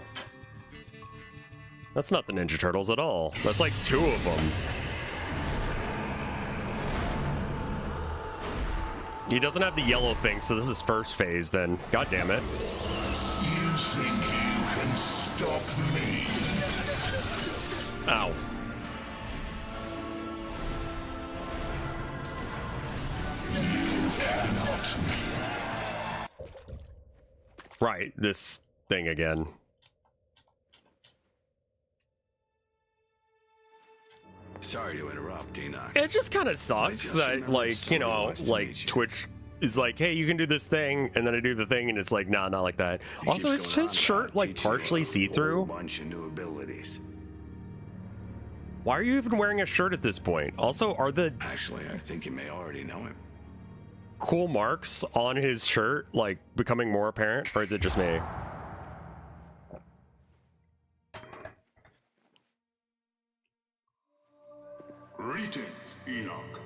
That's not the Ninja Turtles at all. That's like 2 of them. He doesn't have the yellow thing, so this is first phase then. God damn it. Ow.
You cannot.
Right, this thing again.
Sorry to interrupt, Enoch.
It just kind of sucks that, like, you know, like Twitch is like, hey, you can do this thing, and then I do the thing, and it's like, nah, not like that. Also, is his shirt like partially see-through?
Bunch of new abilities.
Why are you even wearing a shirt at this point? Also, are the
Actually, I think you may already know him.
cool marks on his shirt like becoming more apparent, or is it just me?
Greetings, Enoch.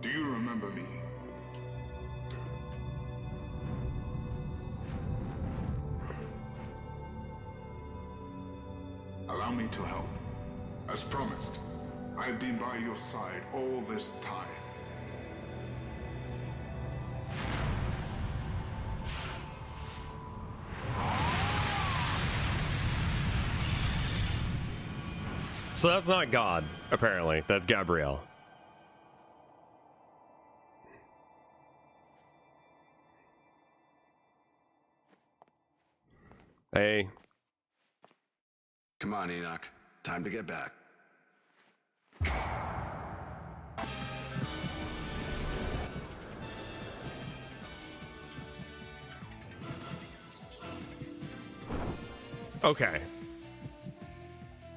Do you remember me? Allow me to help. As promised, I've been by your side all this time.
So that's not God, apparently. That's Gabrielle. Hey.
Come on, Enoch. Time to get back.
Okay.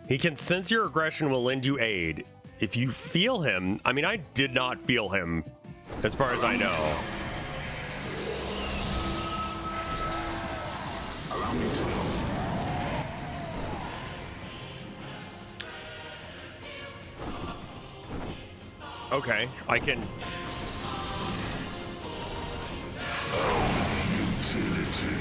He can sense your aggression, will lend you aid. If you feel him, I mean, I did not feel him, as far as I know.
Allow me to help.
Okay, I can.
Utility.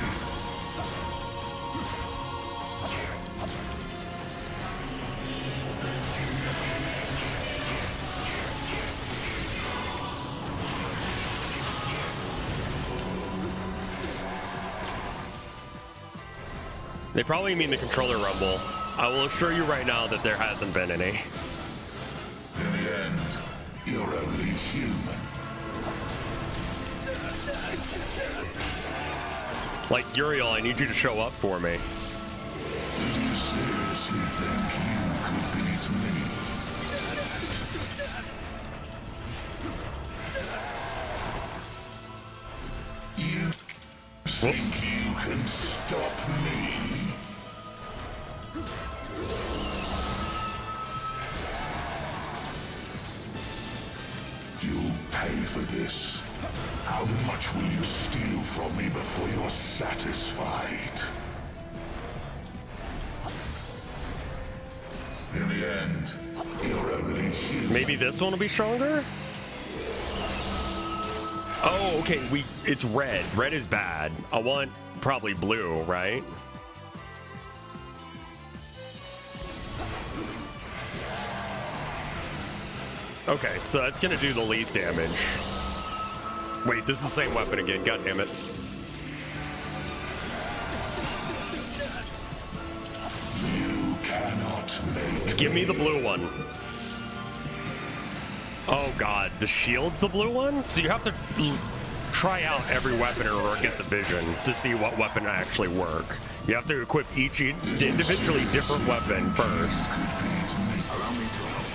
They probably mean the controller rumble. I will assure you right now that there hasn't been any.
In the end, you're only human.
Like, Uriel, I need you to show up for me.
Did you seriously think you could beat me? You think you can stop me? You'll pay for this. How much will you steal from me before you're satisfied? In the end, you're only human.
Maybe this one will be stronger? Oh, okay, it's red. Red is bad. I want probably blue, right? Okay, so that's gonna do the least damage. Wait, this is the same weapon again, god damn it.
You cannot make
Give me the blue one. Oh god, the shield's the blue one? So you have to try out every weapon or get the vision to see what weapon actually work. You have to equip each individually different weapon first.
Allow me to help.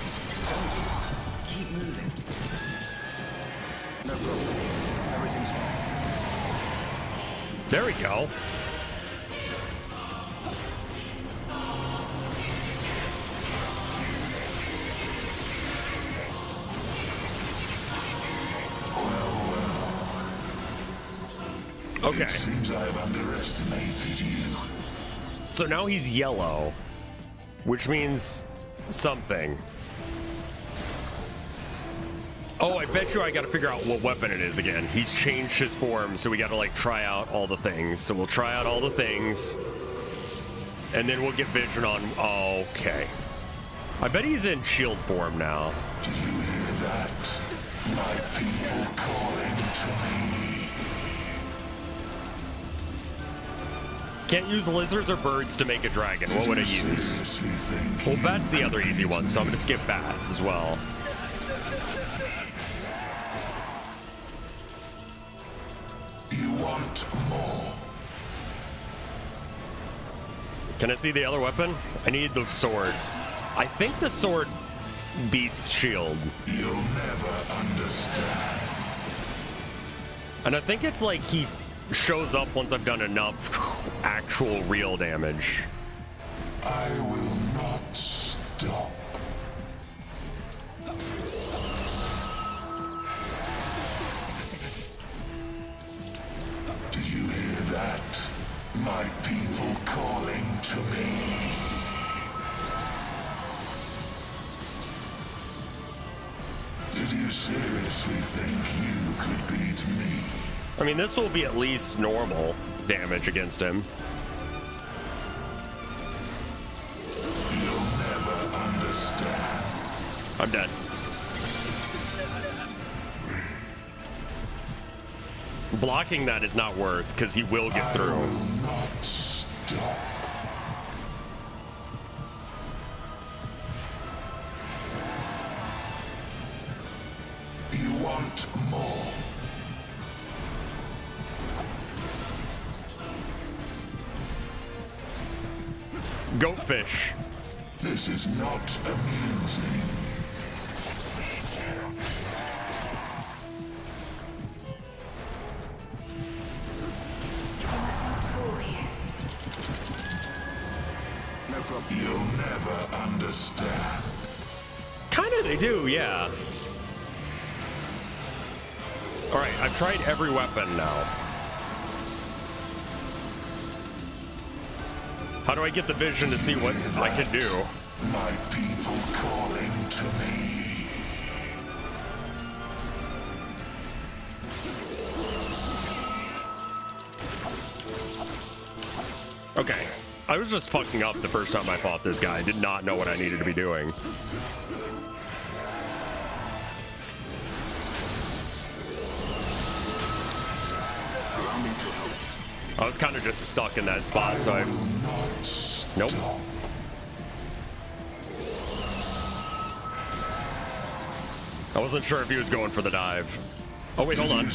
Keep moving.
No problem. Everything's fine.
There we go. Okay.
It seems I've underestimated you.
So now he's yellow, which means something. Oh, I bet you I gotta figure out what weapon it is again. He's changed his form, so we gotta like try out all the things. So we'll try out all the things, and then we'll get vision on. Okay. I bet he's in shield form now.
Do you hear that? My people calling to me.
Can't use lizards or birds to make a dragon. What would I use? Well, bats the other easy one, so I'm gonna skip bats as well.
You want more?
Can I see the other weapon? I need the sword. I think the sword beats shield.
You'll never understand.
And I think it's like he shows up once I've done enough actual real damage.
I will not stop. Do you hear that? My people calling to me. Did you seriously think you could beat me?
I mean, this will be at least normal damage against him.
You'll never understand.
I'm dead. Blocking that is not worth, because he will get through.
I will not stop. You want more?
Goatfish.
This is not amusing.
No problem.
You'll never understand.
Kinda they do, yeah. Alright, I've tried every weapon now. How do I get the vision to see what I can do?
My people calling to me.
Okay. I was just fucking up the first time I fought this guy. I did not know what I needed to be doing. I was kind of just stuck in that spot, so I... Nope. I wasn't sure if he was going for the dive. Oh, wait, hold on.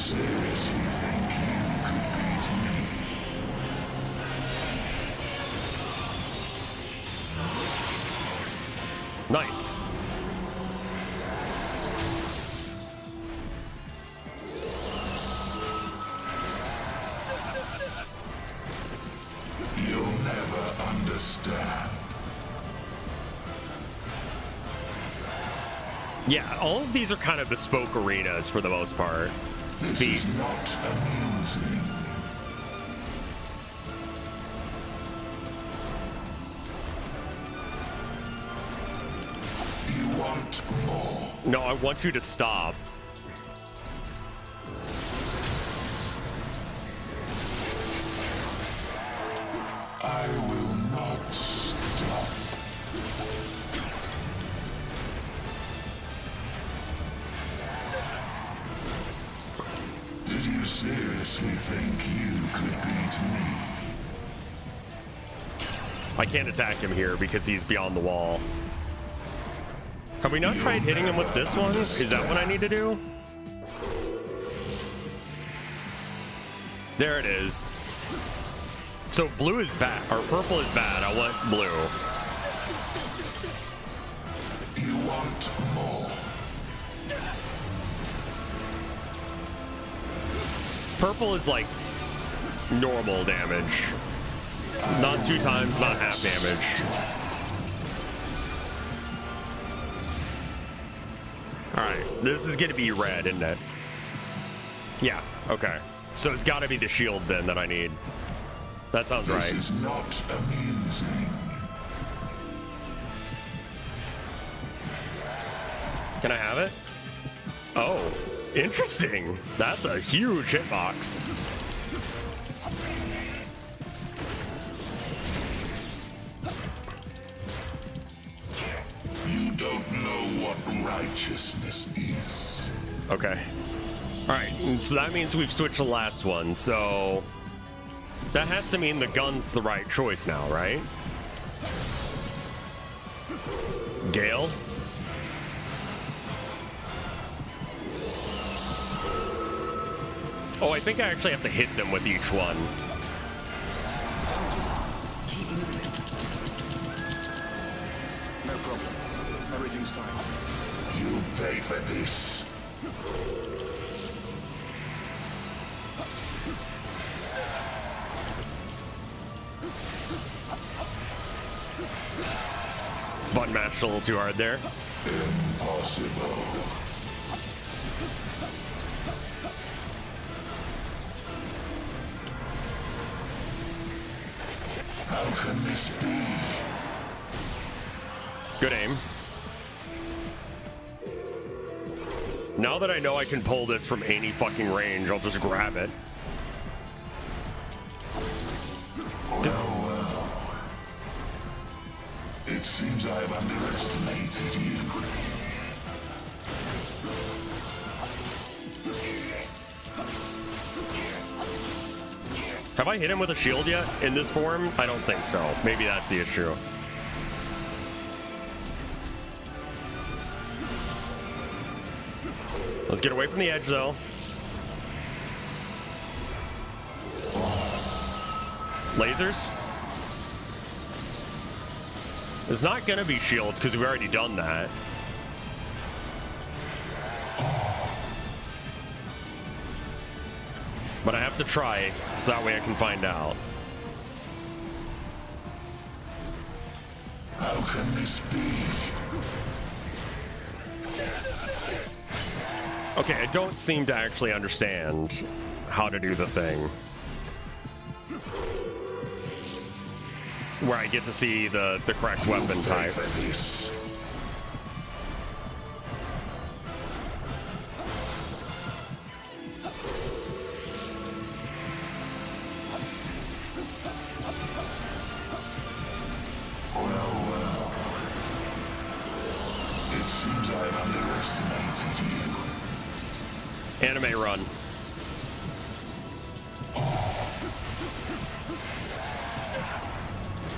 Nice.
You'll never understand.
Yeah, all of these are kind of bespoke arenas for the most part.
This is not amusing. You want more?
No, I want you to stop.
I will not stop. Did you seriously think you could beat me?
I can't attack him here because he's beyond the wall. Have we not tried hitting him with this one? Is that what I need to do? There it is. So blue is bad, or purple is bad. I want blue.
You want more?
Purple is like normal damage. Not 2 times, not half damage. Alright, this is gonna be red, isn't it? Yeah, okay. So it's gotta be the shield then that I need. That sounds right.
This is not amusing.
Can I have it? Oh, interesting. That's a huge hitbox.
You don't know what righteousness is.
Okay. Alright, so that means we've switched the last one, so... That has to mean the gun's the right choice now, right? Gale? Oh, I think I actually have to hit them with each one.
No problem. Everything's fine.
You pay for this.
Button mashed a little too hard there.
Impossible. How can this be?
Good aim. Now that I know I can pull this from any fucking range, I'll just grab it.
Well. It seems I have underestimated you.
Have I hit him with a shield yet in this form? I don't think so. Maybe that's the issue. Let's get away from the edge, though. Lasers? It's not gonna be shields because we've already done that. But I have to try, so that way I can find out.
How can this be?
Okay, I don't seem to actually understand how to do the thing. Where I get to see the correct weapon type.
Well. It seems I've underestimated you.
Anime run.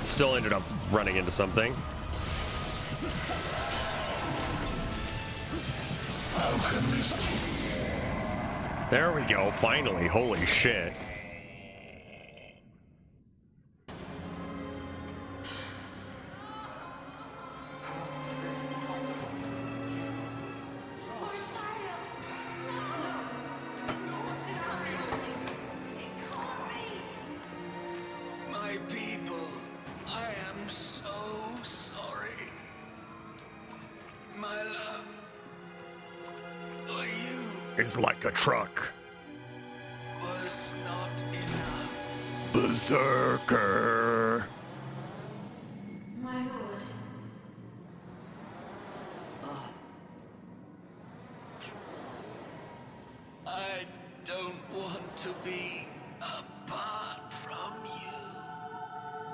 Still ended up running into something.
How can this...
There we go, finally. Holy shit.
My people, I am so sorry. My love, for you
It's like a truck.
was not enough.
Berserker.
My lord.
I don't want to be apart from you.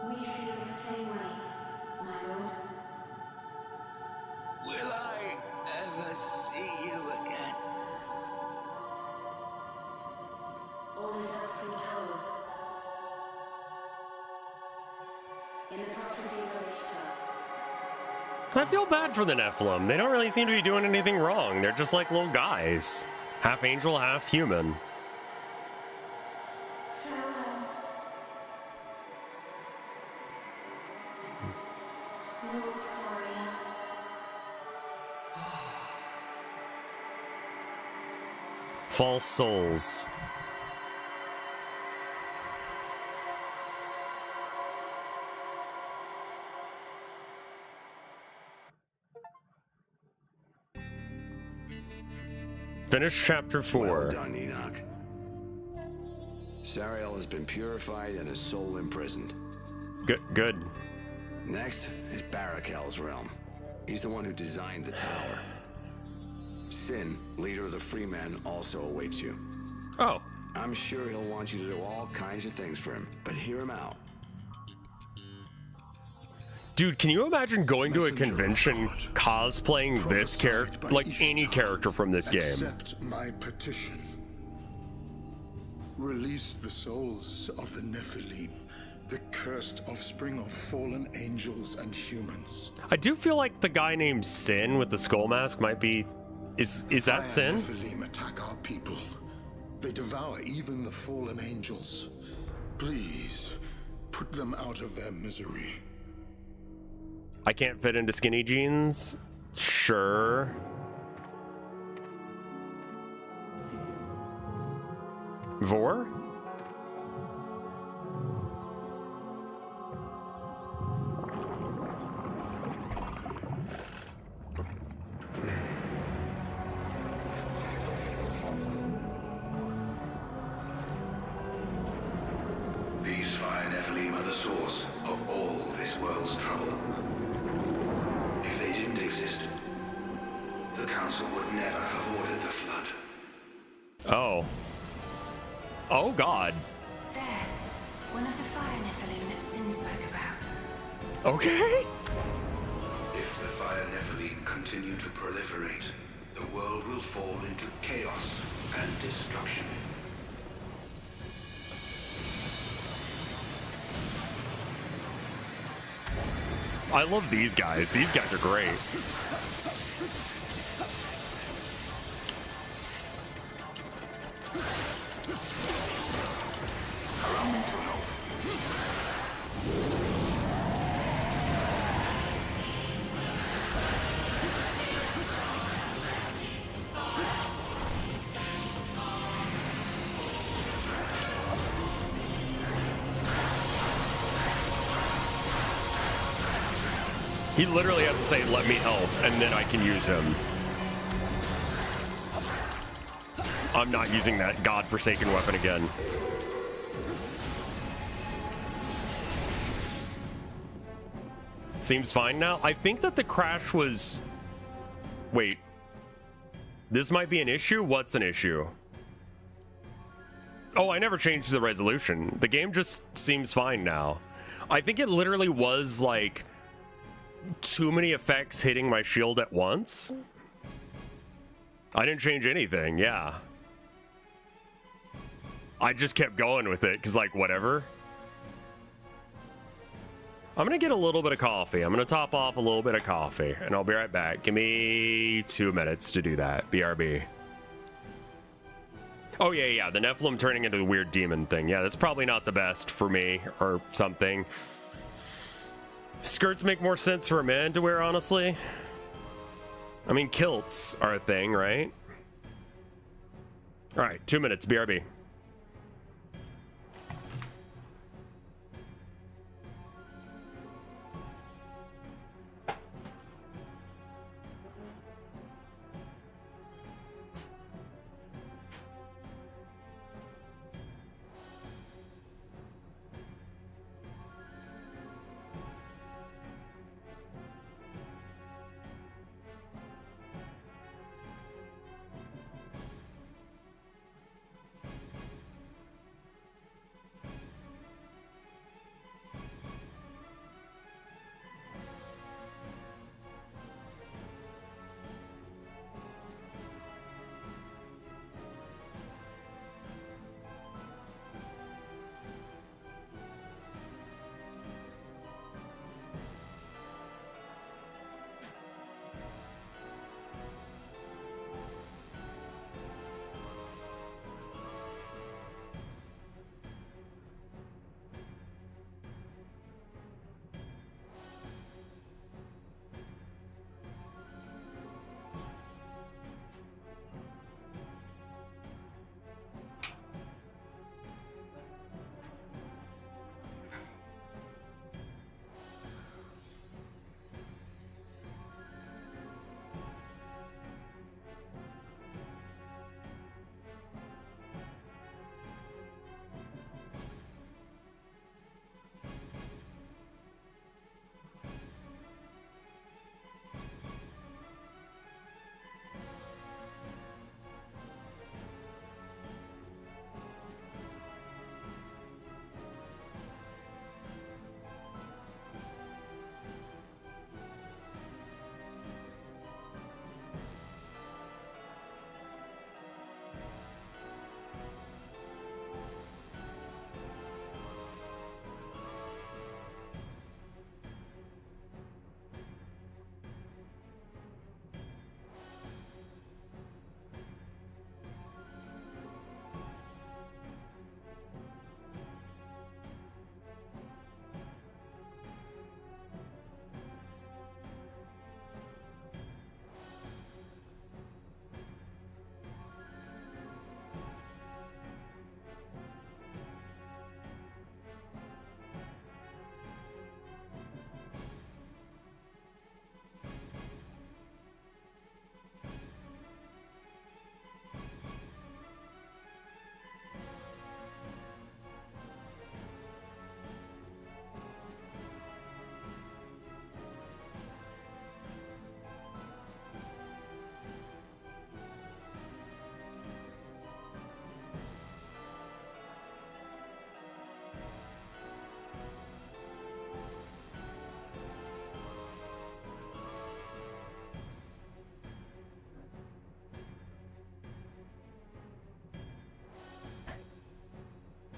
We feel the same way, my lord.
Will I ever see you again?
All is as foretold. In the prophecies of Ishtar.
I feel bad for the Nephilim. They don't really seem to be doing anything wrong. They're just like little guys. Half angel, half human.
Farewell. Lord Saurian.
False souls. Finish chapter 4.
Well done, Enoch. Sariel has been purified and his soul imprisoned.
Good.
Next is Barakel's realm. He's the one who designed the tower. Sin, leader of the Freemen, also awaits you.
Oh.
I'm sure he'll want you to do all kinds of things for him, but hear him out.
Dude, can you imagine going to a convention cosplaying this character, like any character from this game?
Accept my petition.
Release the souls of the Nephilim, the cursed offspring of fallen angels and humans.
I do feel like the guy named Sin with the skull mask might be... Is that Sin?
Nephilim attack our people. They devour even the fallen angels. Please, put them out of their misery.
I can't fit into skinny jeans? Sure. Vor?
These fire Nephilim are the source of all this world's trouble. If they didn't exist, the Council would never have ordered the flood.
Oh. Oh, God.
There. One of the fire Nephilim that Sin spoke about.
Okay.
If the fire Nephilim continue to proliferate, the world will fall into chaos and destruction.
I love these guys. These guys are great.
Allow me to help.
He literally has to say, let me help, and then I can use him. I'm not using that godforsaken weapon again. Seems fine now. I think that the crash was... Wait. This might be an issue? What's an issue? Oh, I never changed the resolution. The game just seems fine now. I think it literally was like... too many effects hitting my shield at once. I didn't change anything, yeah. I just kept going with it, because, like, whatever. I'm going to get a little bit of coffee. I'm going to top off a little bit of coffee, and I'll be right back. Give me 2 minutes to do that. BRB. Oh, yeah, the Nephilim turning into the weird demon thing. Yeah, that's probably not the best for me, or something. Skirts make more sense for a man to wear, honestly. I mean, kilts are a thing, right? All right, 2 minutes, BRB.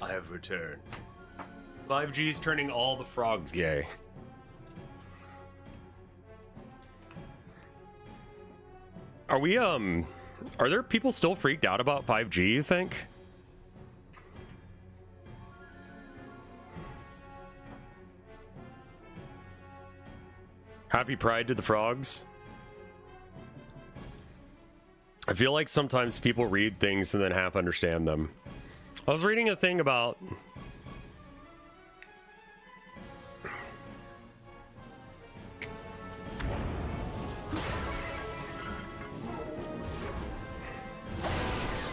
I have returned. 5G's turning all the frogs gay. Are we, are there people still freaked out about 5G, you think? Happy Pride to the frogs. I feel like sometimes people read things and then half understand them. I was reading a thing about...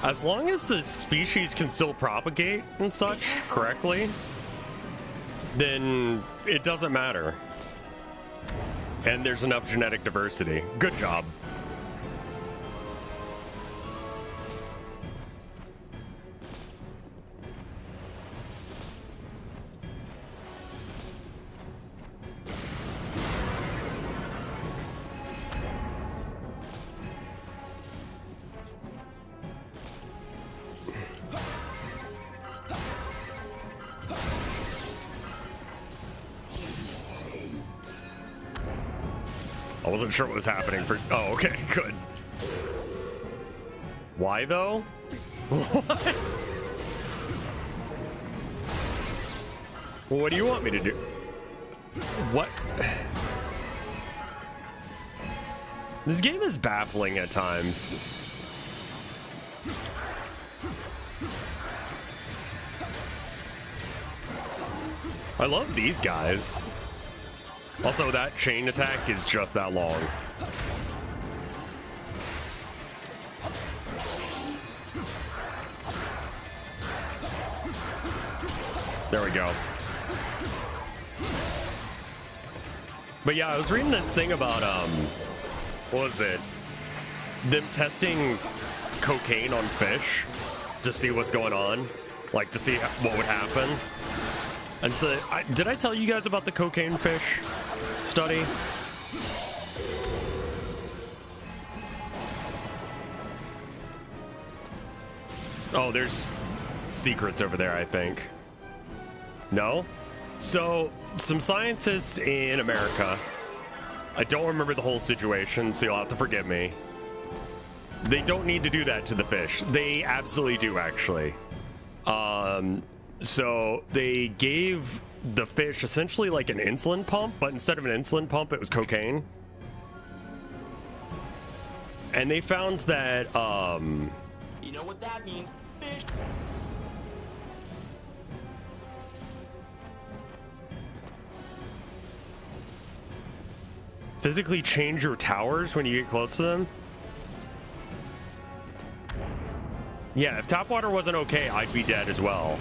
As long as the species can still propagate and such correctly, then it doesn't matter. And there's enough genetic diversity. Good job. I wasn't sure what was happening for... Oh, okay, good. Why, though? What? What do you want me to do? What? This game is baffling at times. I love these guys. Also, that chain attack is just that long. There we go. But yeah, I was reading this thing about, what was it? Them testing cocaine on fish to see what's going on. Like, to see what would happen. And so, did I tell you guys about the cocaine fish study? Oh, there's secrets over there, I think. No? So, some scientists in America, I don't remember the whole situation, so you'll have to forgive me. They don't need to do that to the fish. They absolutely do, actually. So they gave the fish essentially like an insulin pump, but instead of an insulin pump, it was cocaine. And they found that,
you know what that means? Fish.
Physically change your towers when you get close to them? Yeah, if tap water wasn't okay, I'd be dead as well.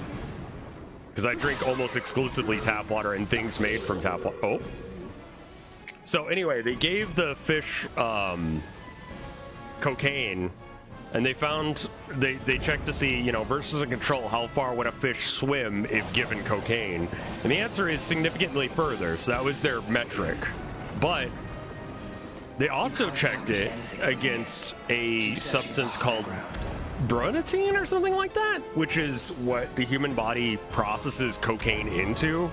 Because I drink almost exclusively tap water and things made from tap water. Oh. So anyway, they gave the fish cocaine, and they found, they checked to see, you know, versus a control, how far would a fish swim if given cocaine? And the answer is significantly further, so that was their metric. But they also checked it against a substance called Bronatine or something like that, which is what the human body processes cocaine into.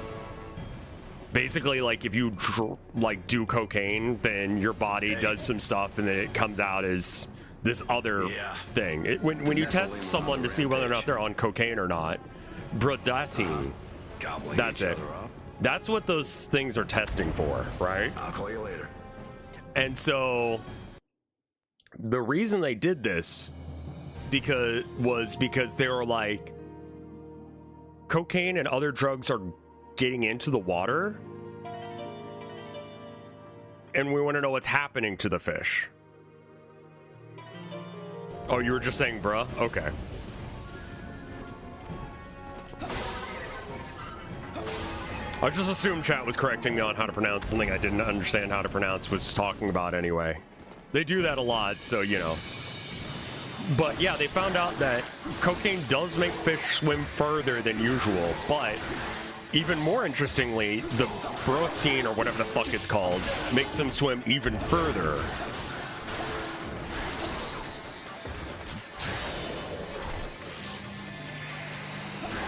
Basically, like if you do cocaine, then your body does some stuff and then it comes out as this other thing. When you test someone to see whether or not they're on cocaine or not, Bronatine, that's it. That's what those things are testing for, right?
I'll call you later.
And so the reason they did this because they were like, cocaine and other drugs are getting into the water, and we want to know what's happening to the fish. Oh, you were just saying bruh? Okay. I just assumed chat was correcting me on how to pronounce something I didn't understand how to pronounce was talking about anyway. They do that a lot, so you know. But yeah, they found out that cocaine does make fish swim further than usual, but even more interestingly, the protein or whatever the fuck it's called makes them swim even further.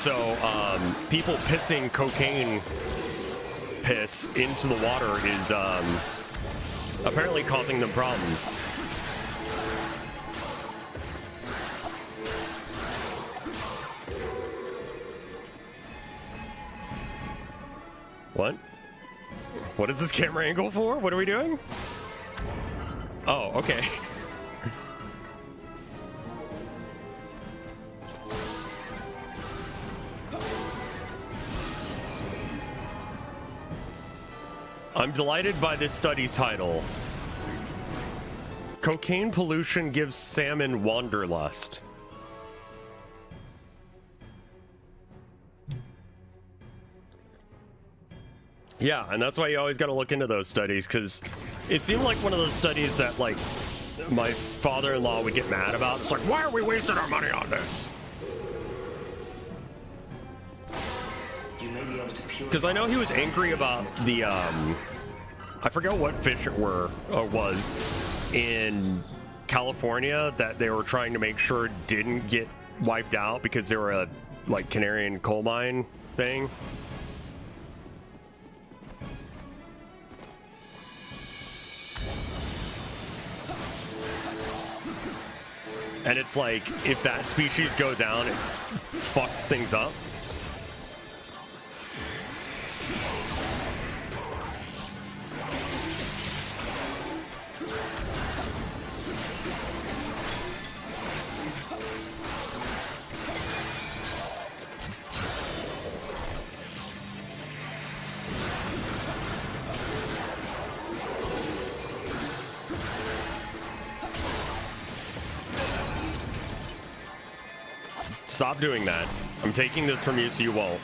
so people pissing cocaine piss into the water is apparently causing them problems. What? What is this camera angle for? What are we doing? Oh, okay. I'm delighted by this study's title. Cocaine pollution gives salmon wanderlust. Yeah, and that's why you always got to look into those studies, because it seemed like one of those studies that, like, my father-in-law would get mad about. It's like, why are we wasting our money on this? Because I know he was angry about the, I forgot what fish it was in California that they were trying to make sure didn't get wiped out because they were a, like, Canarian coal mine thing. And it's like, if that species go down, it fucks things up. Stop doing that. I'm taking this from you so you won't.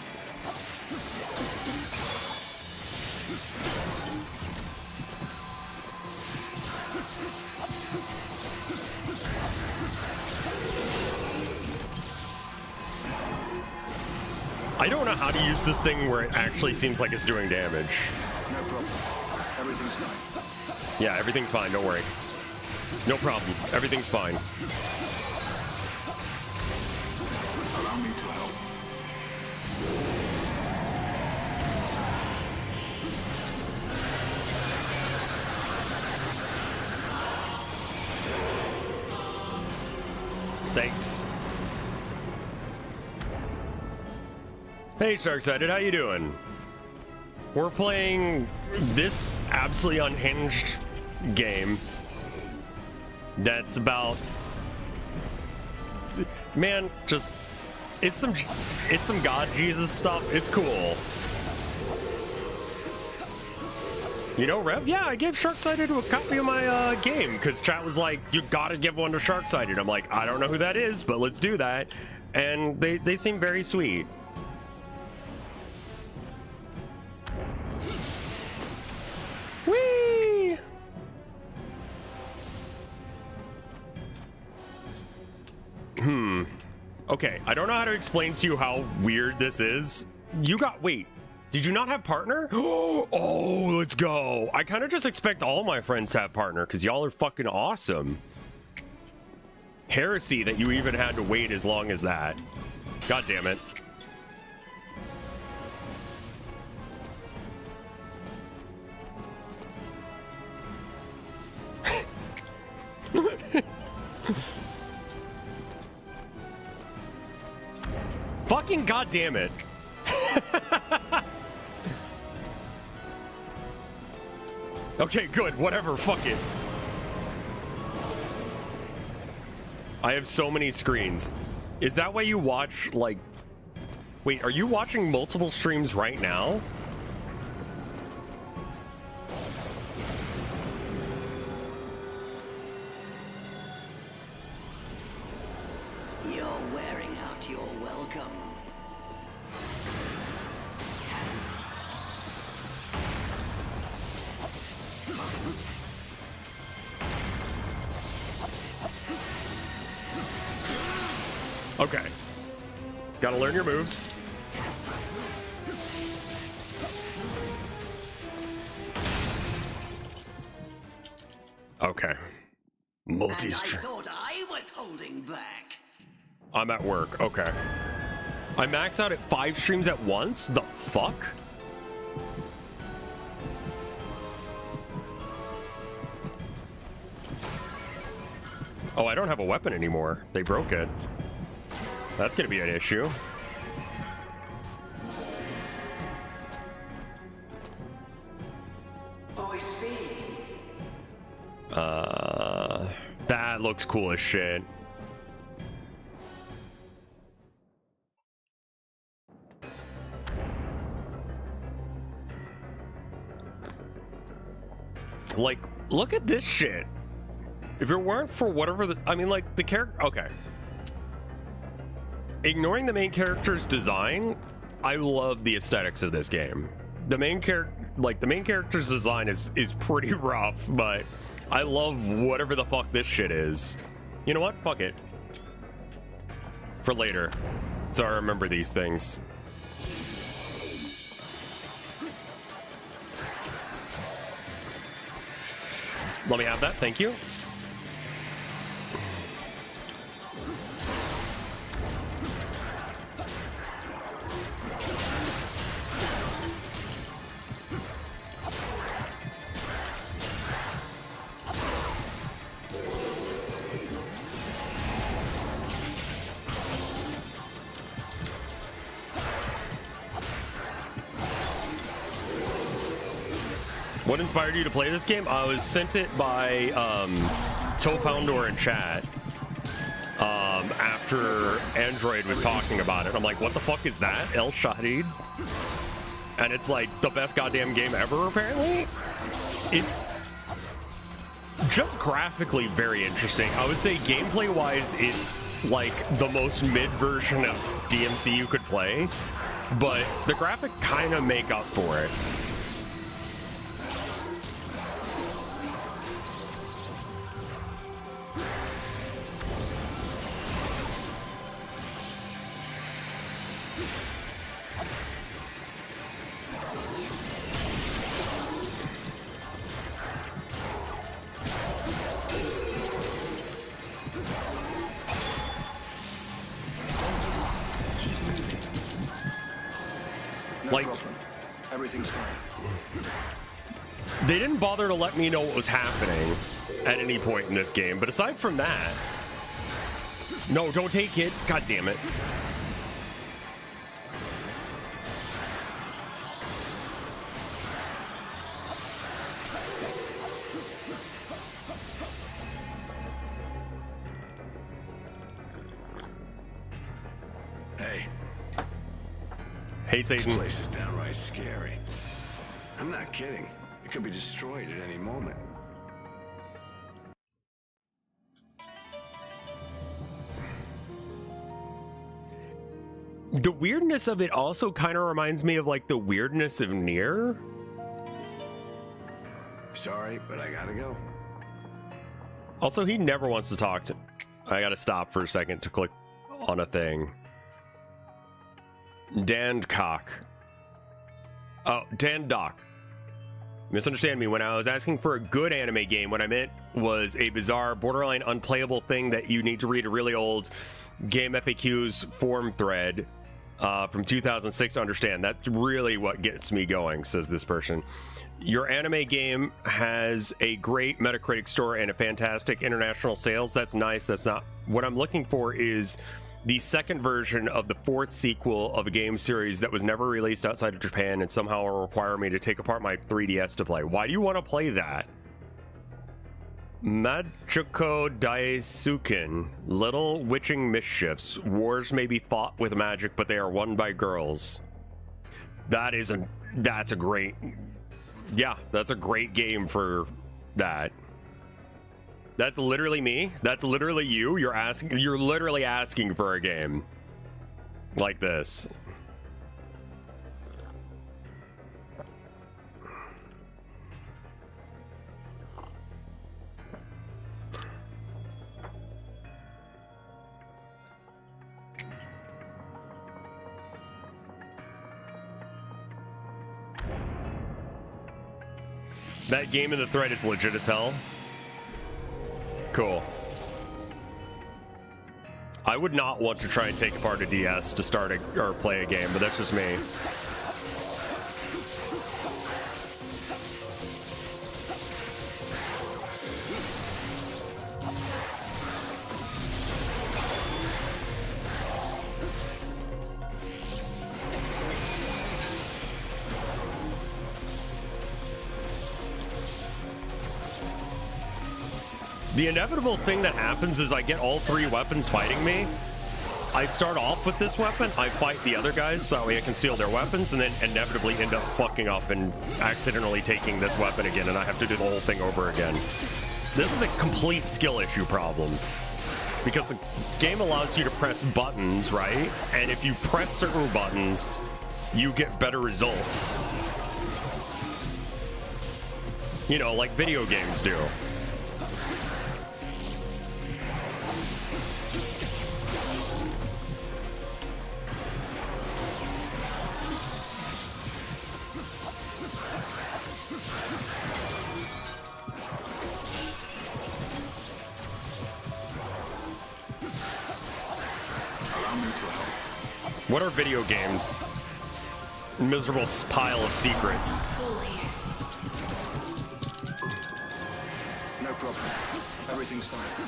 I don't know how to use this thing where it actually seems like it's doing damage.
No problem. Everything's fine.
Yeah, everything's fine. Don't worry. No problem. Everything's fine.
Allow me to help.
Thanks. Hey, Sharksighted, how you doing? We're playing this absolutely unhinged game that's about, man, just it's some God Jesus stuff. It's cool. You know, Rev? Yeah, I gave Sharksighted a copy of my game because chat was like, you gotta give one to Sharksighted. I'm like, I don't know who that is, but let's do that. And they seem very sweet. Whee! Okay, I don't know how to explain to you how weird this is. Wait, did you not have partner? Oh, let's go. I kind of just expect all my friends to have partner because y'all are fucking awesome. Heresy that you even had to wait as long as that. God damn it. Fucking goddamn it. Okay, good. Whatever. Fuck it. I have so many screens. Is that why you watch, like... Wait, are you watching multiple streams right now?
You're wearing out your welcome.
Okay. Gotta learn your moves. Okay. Multi-stream.
I thought I was holding back.
I'm at work. Okay. I max out at 5 streams at once? The fuck? Oh, I don't have a weapon anymore. They broke it. That's gonna be an issue.
Oh, I see.
That looks cool as shit. Like, look at this shit. If it weren't for whatever the, I mean, like, the character, okay. Ignoring the main character's design, I love the aesthetics of this game. The main character's design is pretty rough, but I love whatever the fuck this shit is. You know what? Fuck it. For later. So I remember these things. Let me have that, thank you. What inspired you to play this game? I was sent it by Tofoundor in chat after Android was talking about it. I'm like, what the fuck is that? El Shaddai? And it's like the best goddamn game ever, apparently. It's just graphically very interesting. I would say gameplay wise, it's like the most mid version of DMC you could play, but the graphic kind of make up for it.
No problem. Everything's fine.
They didn't bother to let me know what was happening at any point in this game, but aside from that, no, don't take it. God damn it. Hey, Satan.
This place is downright scary. I'm not kidding. It could be destroyed at any moment.
The weirdness of it also kind of reminds me of like the weirdness of Nier.
Sorry, but I gotta go.
Also, he never wants to talk to... I gotta stop for a second to click on a thing. Dancock. Oh, Dandock. Misunderstand me. When I was asking for a good anime game, what I meant was a bizarre, borderline unplayable thing that you need to read a really old Game FAQs forum thread from 2006 to understand. That's really what gets me going, says this person. Your anime game has a great Metacritic score and a fantastic international sales. That's nice. That's not what I'm looking for. Is the second version of the fourth sequel of a game series that was never released outside of Japan and somehow will require me to take apart my 3DS to play. Why do you want to play that? Magico Daisuken. Little witching mischiefs. Wars may be fought with magic, but they are won by girls. That's a great... Yeah, that's a great game for that. That's literally me. That's literally you. You're literally asking for a game like this. That game in the thread is legit as hell. Cool. I would not want to try and take apart a DS to start or play a game, but that's just me. The inevitable thing that happens is I get all three weapons fighting me. I start off with this weapon, I fight the other guys so that way I can steal their weapons, and then inevitably end up fucking up and accidentally taking this weapon again, and I have to do the whole thing over again. This is a complete skill issue problem. Because the game allows you to press buttons, right? And if you press certain buttons, you get better results. You know, like video games do. What are video games? Miserable pile of secrets.
No problem. Everything's fine.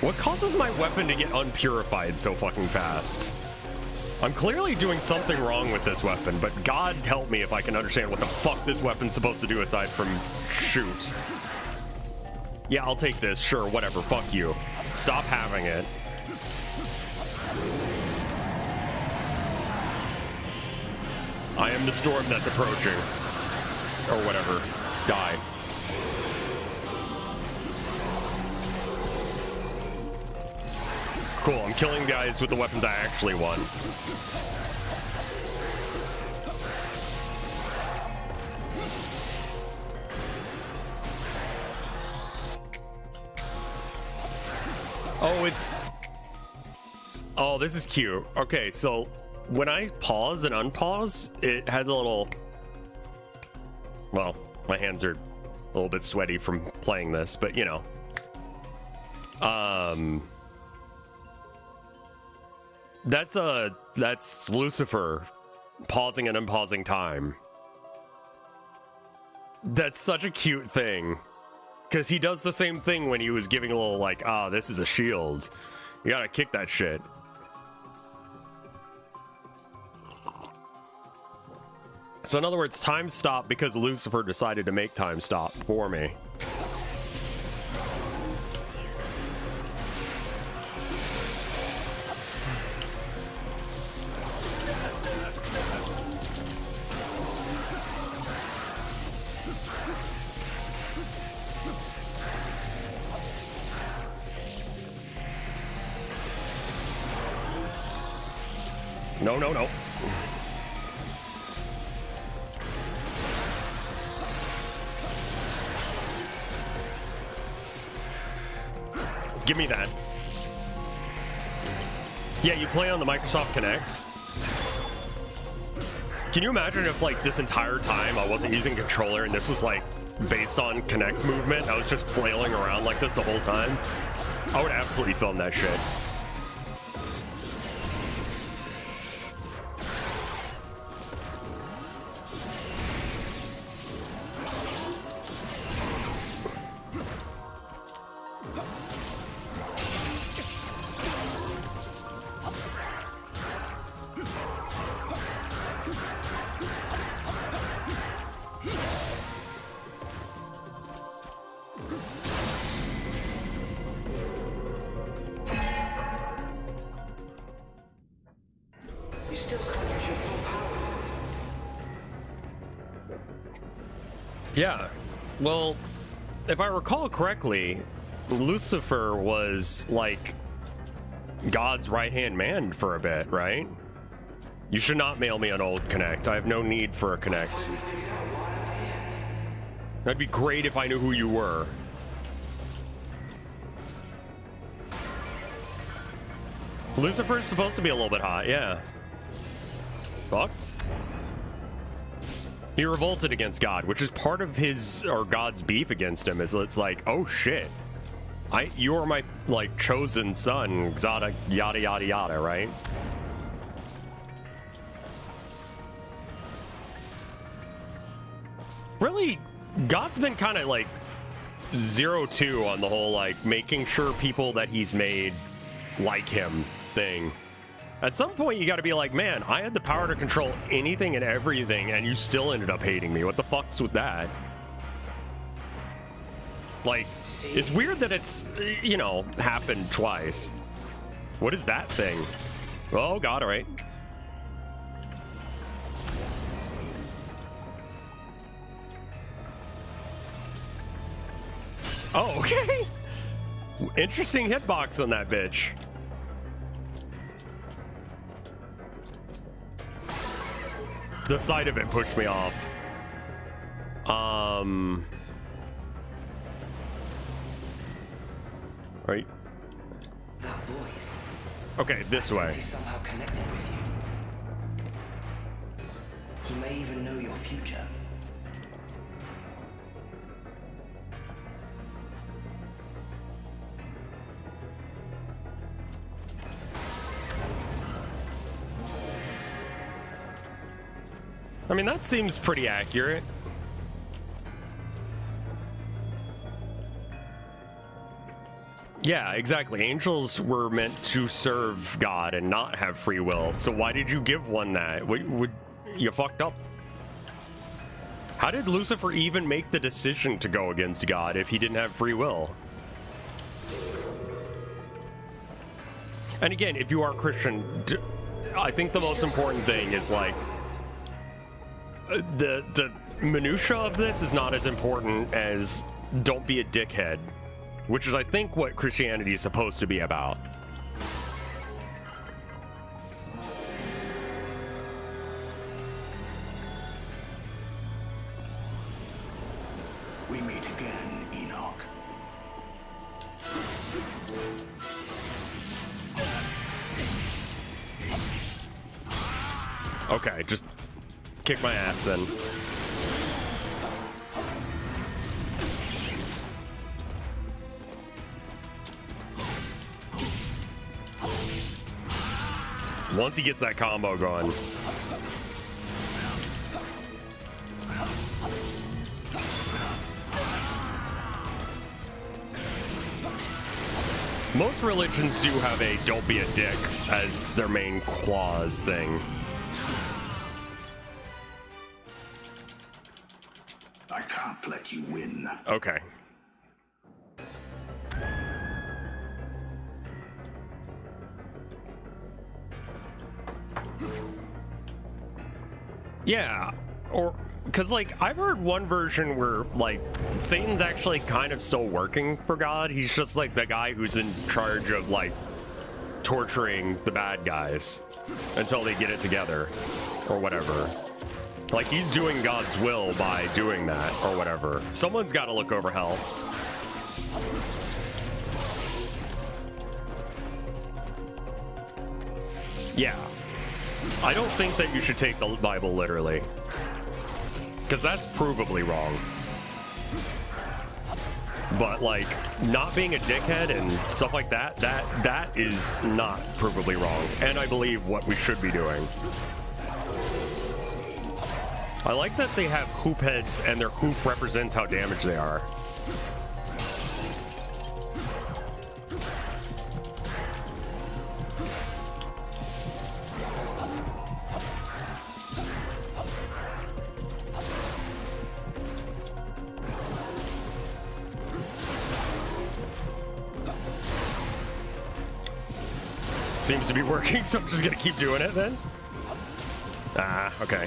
What causes my weapon to get unpurified so fucking fast? I'm clearly doing something wrong with this weapon, but God help me if I can understand what the fuck this weapon's supposed to do aside from shoot. Yeah, I'll take this. Sure, whatever. Fuck you. Stop having it. I am the storm that's approaching. Or whatever. Die. Cool, I'm killing guys with the weapons I actually want. Oh, it's... Oh, this is cute. Okay, so when I pause and unpause, it has a little... Well, my hands are a little bit sweaty from playing this, but you know. That's Lucifer pausing and unpausing time. That's such a cute thing. Because he does the same thing when he was giving a little like, this is a shield. You gotta kick that shit. So in other words, time stopped because Lucifer decided to make time stop for me. No, no, no. Give me that. Yeah, you play on the Microsoft Kinect. Can you imagine if, like, this entire time I wasn't using a controller and this was, like, based on Kinect movement? I was just flailing around like this the whole time. I would absolutely film that shit. Yeah, well, if I recall correctly, Lucifer was like God's right-hand man for a bit, right? You should not mail me an old Kinect. I have no need for a Kinect. That'd be great if I knew who you were. Lucifer's supposed to be a little bit hot, yeah. Fuck. He revolted against God, which is part of his or God's beef against him. Is it's like, oh shit, you are my like chosen son, yada yada yada yada, right? Really, God's been kind of like 0-2 on the whole like making sure people that he's made like him thing. At some point, you got to be like, man, I had the power to control anything and everything, and you still ended up hating me. What the fuck's with that? Like, it's weird that it's, you know, happened twice. What is that thing? Oh, God, all right. Oh, okay. Interesting hitbox on that bitch. The side of it pushed me off. Right.
That voice.
Okay, this way.
He's somehow connected with you. He may even know your future.
I mean, that seems pretty accurate. Yeah, exactly. Angels were meant to serve God and not have free will. So why did you give one that? You fucked up. How did Lucifer even make the decision to go against God if he didn't have free will? And again, if you are Christian, I think the most important thing is like the minutia of this is not as important as don't be a dickhead, which is I think what Christianity is supposed to be about.
We meet again, Enoch.
Okay, just kick my ass then. Once he gets that combo going. Most religions do have a don't be a dick as their main clause thing.
I can't let you win.
Okay. Yeah, or because like I've heard one version where like Satan's actually kind of still working for God. He's just like the guy who's in charge of like torturing the bad guys until they get it together or whatever. Like he's doing God's will by doing that or whatever. Someone's got to look over hell. Yeah. I don't think that you should take the Bible literally, because that's provably wrong. But like not being a dickhead and stuff like that, that is not provably wrong, and I believe what we should be doing. I like that they have hoop heads and their hoop represents how damaged they are. Seems to be working, so I'm just gonna keep doing it then. Ah, okay.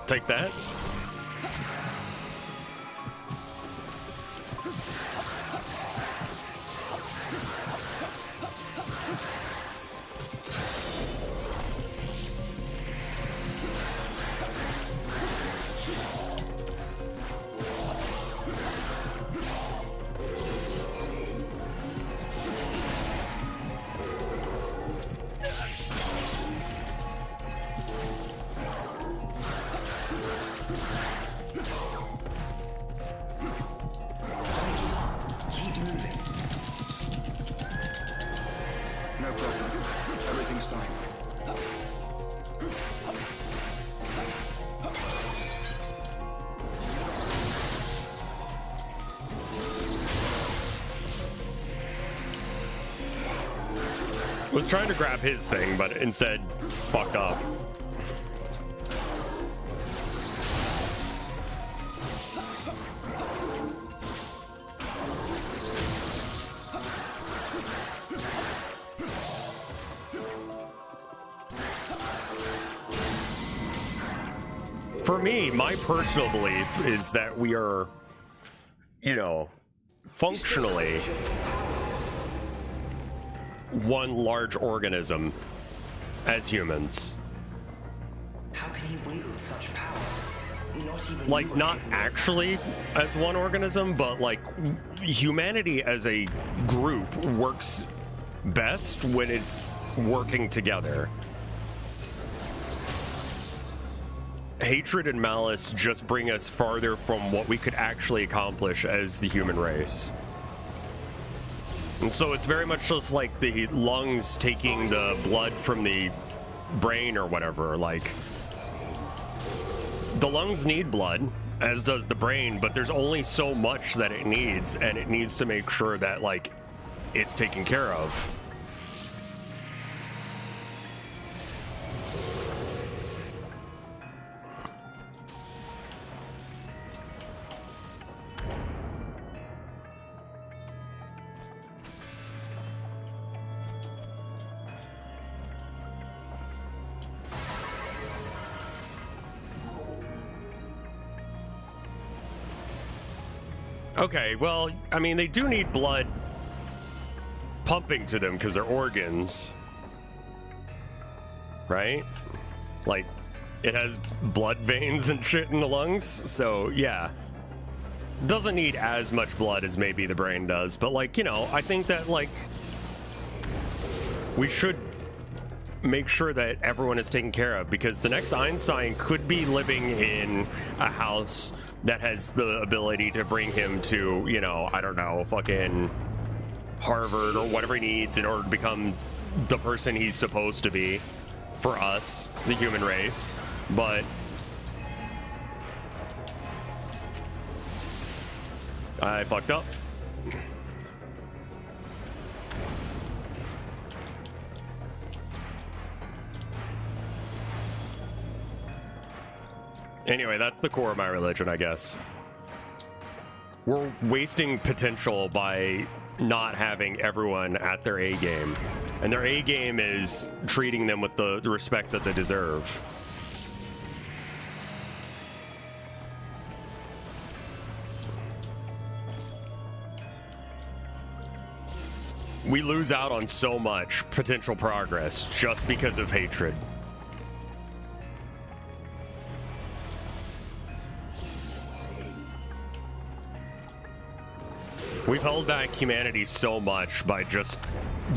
Take that. Was trying to grab his thing, but instead fucked up. For me, my personal belief is that we are, you know, functionally one large organism as humans.
How can he wield such power? Not even
like, not actually as one organism, but like humanity as a group works best when it's working together. Hatred and malice just bring us farther from what we could actually accomplish as the human race. And so it's very much just like the lungs taking the blood from the brain or whatever. Like, the lungs need blood, as does the brain, but there's only so much that it needs, and it needs to make sure that, like, it's taken care of. Okay, well, I mean, they do need blood pumping to them because they're organs, right? Like, it has blood veins and shit in the lungs, so yeah. Doesn't need as much blood as maybe the brain does, but, like, you know, I think that, like, we should make sure that everyone is taken care of, because the next Einstein could be living in a house that has the ability to bring him to, you know, I don't know, fucking Harvard or whatever he needs in order to become the person he's supposed to be for us, the human race. But I fucked up. Anyway, that's the core of my religion, I guess. We're wasting potential by not having everyone at their A game. And their A game is treating them with the respect that they deserve. We lose out on so much potential progress just because of hatred. We've held back humanity so much by just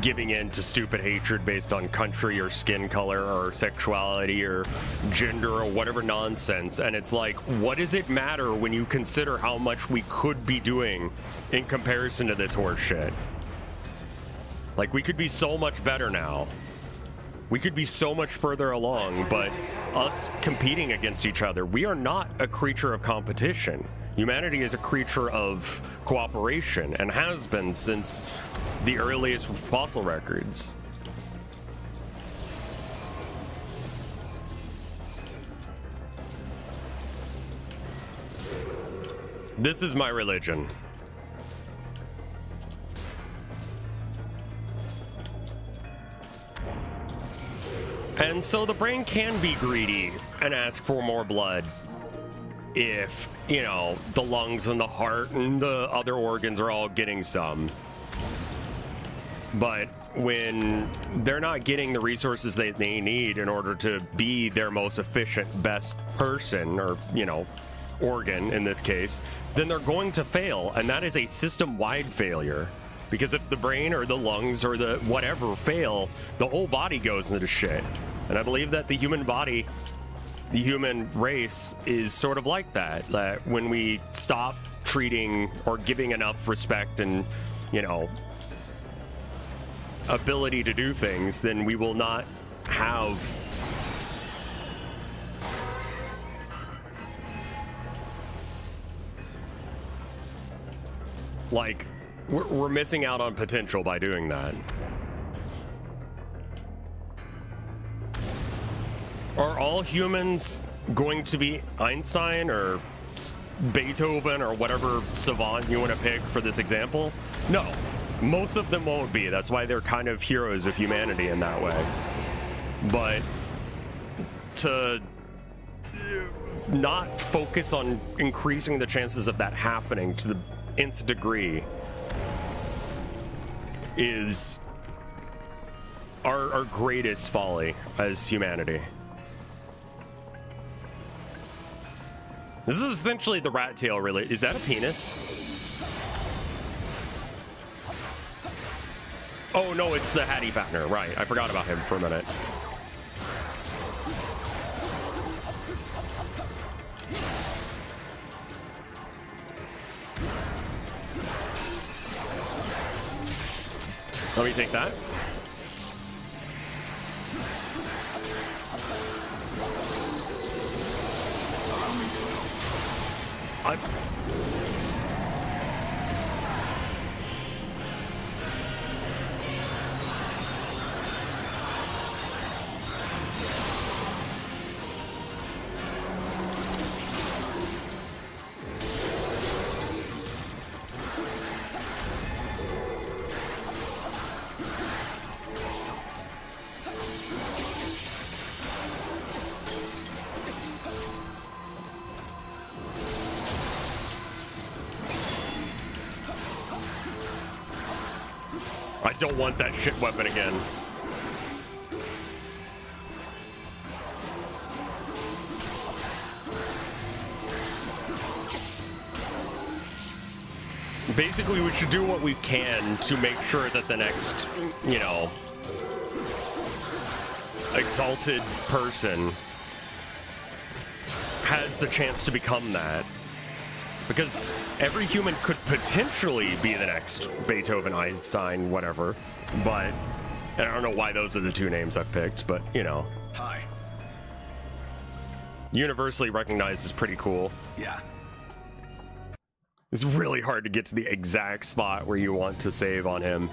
giving in to stupid hatred based on country or skin color or sexuality or gender or whatever nonsense. And it's like, what does it matter when you consider how much we could be doing in comparison to this horse shit? Like, we could be so much better now. We could be so much further along, but us competing against each other, we are not a creature of competition. Humanity is a creature of cooperation and has been since the earliest fossil records. This is my religion. And so the brain can be greedy and ask for more blood if, you know, the lungs and the heart and the other organs are all getting some. But when they're not getting the resources they need in order to be their most efficient, best person, or, you know, organ in this case, then they're going to fail. And that is a system-wide failure. Because if the brain or the lungs or the whatever fail, the whole body goes into shit. And I believe that the human body, the human race, is sort of like that. That when we stop treating or giving enough respect and, you know, ability to do things, then we will not have like, we're missing out on potential by doing that. all humans going to be Einstein or Beethoven or whatever savant you want to pick for this example? No, most of them won't be. That's why they're kind of heroes of humanity in that way. But to not focus on increasing the chances of that happening to the nth degree is our greatest folly as humanity. This is essentially the rat tail, really. Is that a penis? Oh no, it's the Hattie Fattener, right. I forgot about him for a minute. Let me take that. I don't want that shit weapon again. Basically, we should do what we can to make sure that the next, you know, exalted person has the chance to become that. Because every human could potentially be the next Beethoven, Einstein, whatever. But and I don't know why those are the two names I've picked, but, you know.
Hi.
Universally recognized as pretty cool.
Yeah.
It's really hard to get to the exact spot where you want to save on him.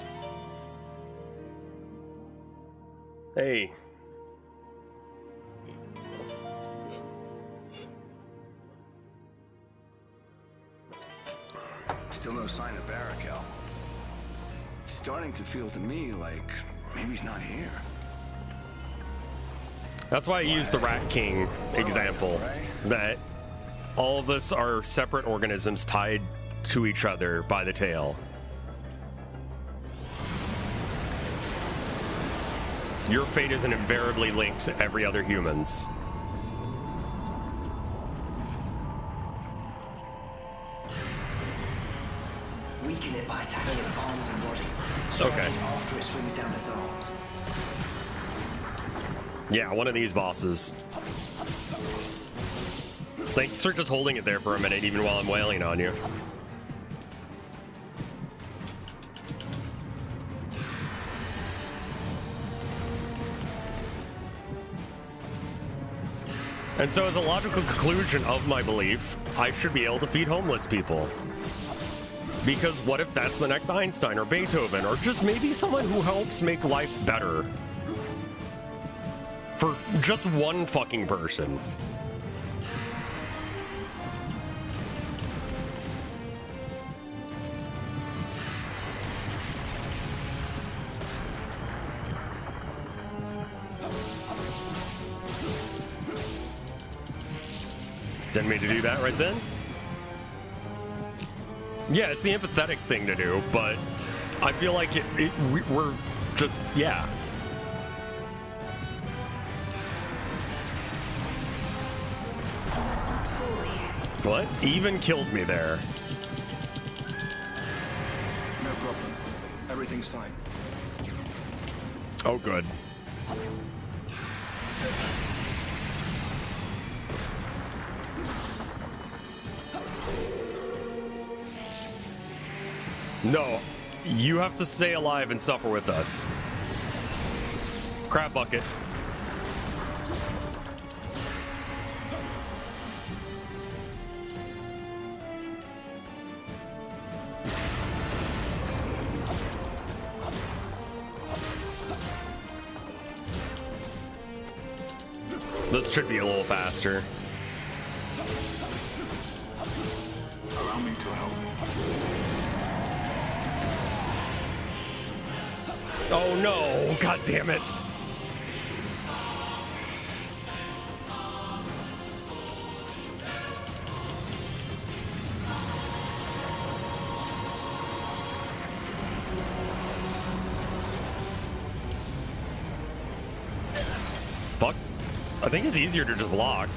Hey.
Still no sign of Barakel. Starting to feel to me like maybe he's not here.
That's why I used the Rat King example, that all of us are separate organisms tied to each other by the tail. Your fate isn't invariably linked to every other human's.
Weaken it by attacking its arms and body.
Okay.
After it swings down its arms.
Yeah, one of these bosses. Thanks for just holding it there for a minute, even while I'm wailing on you. And so as a logical conclusion of my belief, I should be able to feed homeless people. Because what if that's the next Einstein or Beethoven, or just maybe someone who helps make life better? For just one fucking person. Didn't mean to do that right then. Yeah, it's the empathetic thing to do, but I feel like we're just, yeah. What? Even killed me there.
No problem. Everything's fine.
Oh, good. No, you have to stay alive and suffer with us. Crab bucket. This should be a little faster.
Allow me to help.
Oh no! God damn it! Fuck. I think it's easier to just block.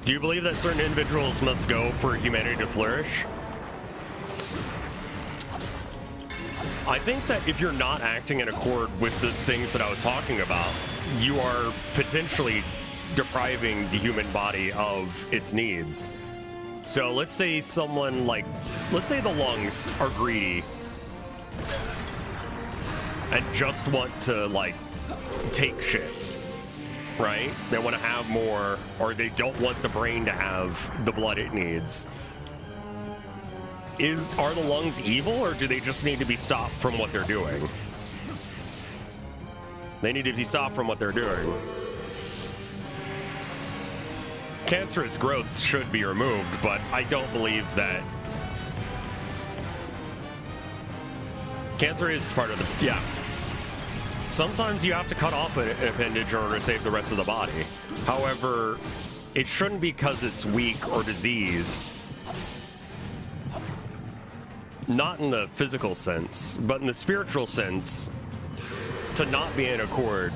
Do you believe that certain individuals must go for humanity to flourish? I think that if you're not acting in accord with the things that I was talking about, you are potentially depriving the human body of its needs. So let's say someone let's say the lungs are greedy and just want to take shit. Right? They want to have more, or they don't want the brain to have the blood it needs. Are the lungs evil, or do they just need to be stopped from what they're doing? They need to be stopped from what they're doing. Cancerous growths should be removed, but I don't believe that. Cancer is part of the, yeah. Sometimes you have to cut off an appendage in order to save the rest of the body. However, it shouldn't be because it's weak or diseased. Not in the physical sense, but in the spiritual sense, to not be in accord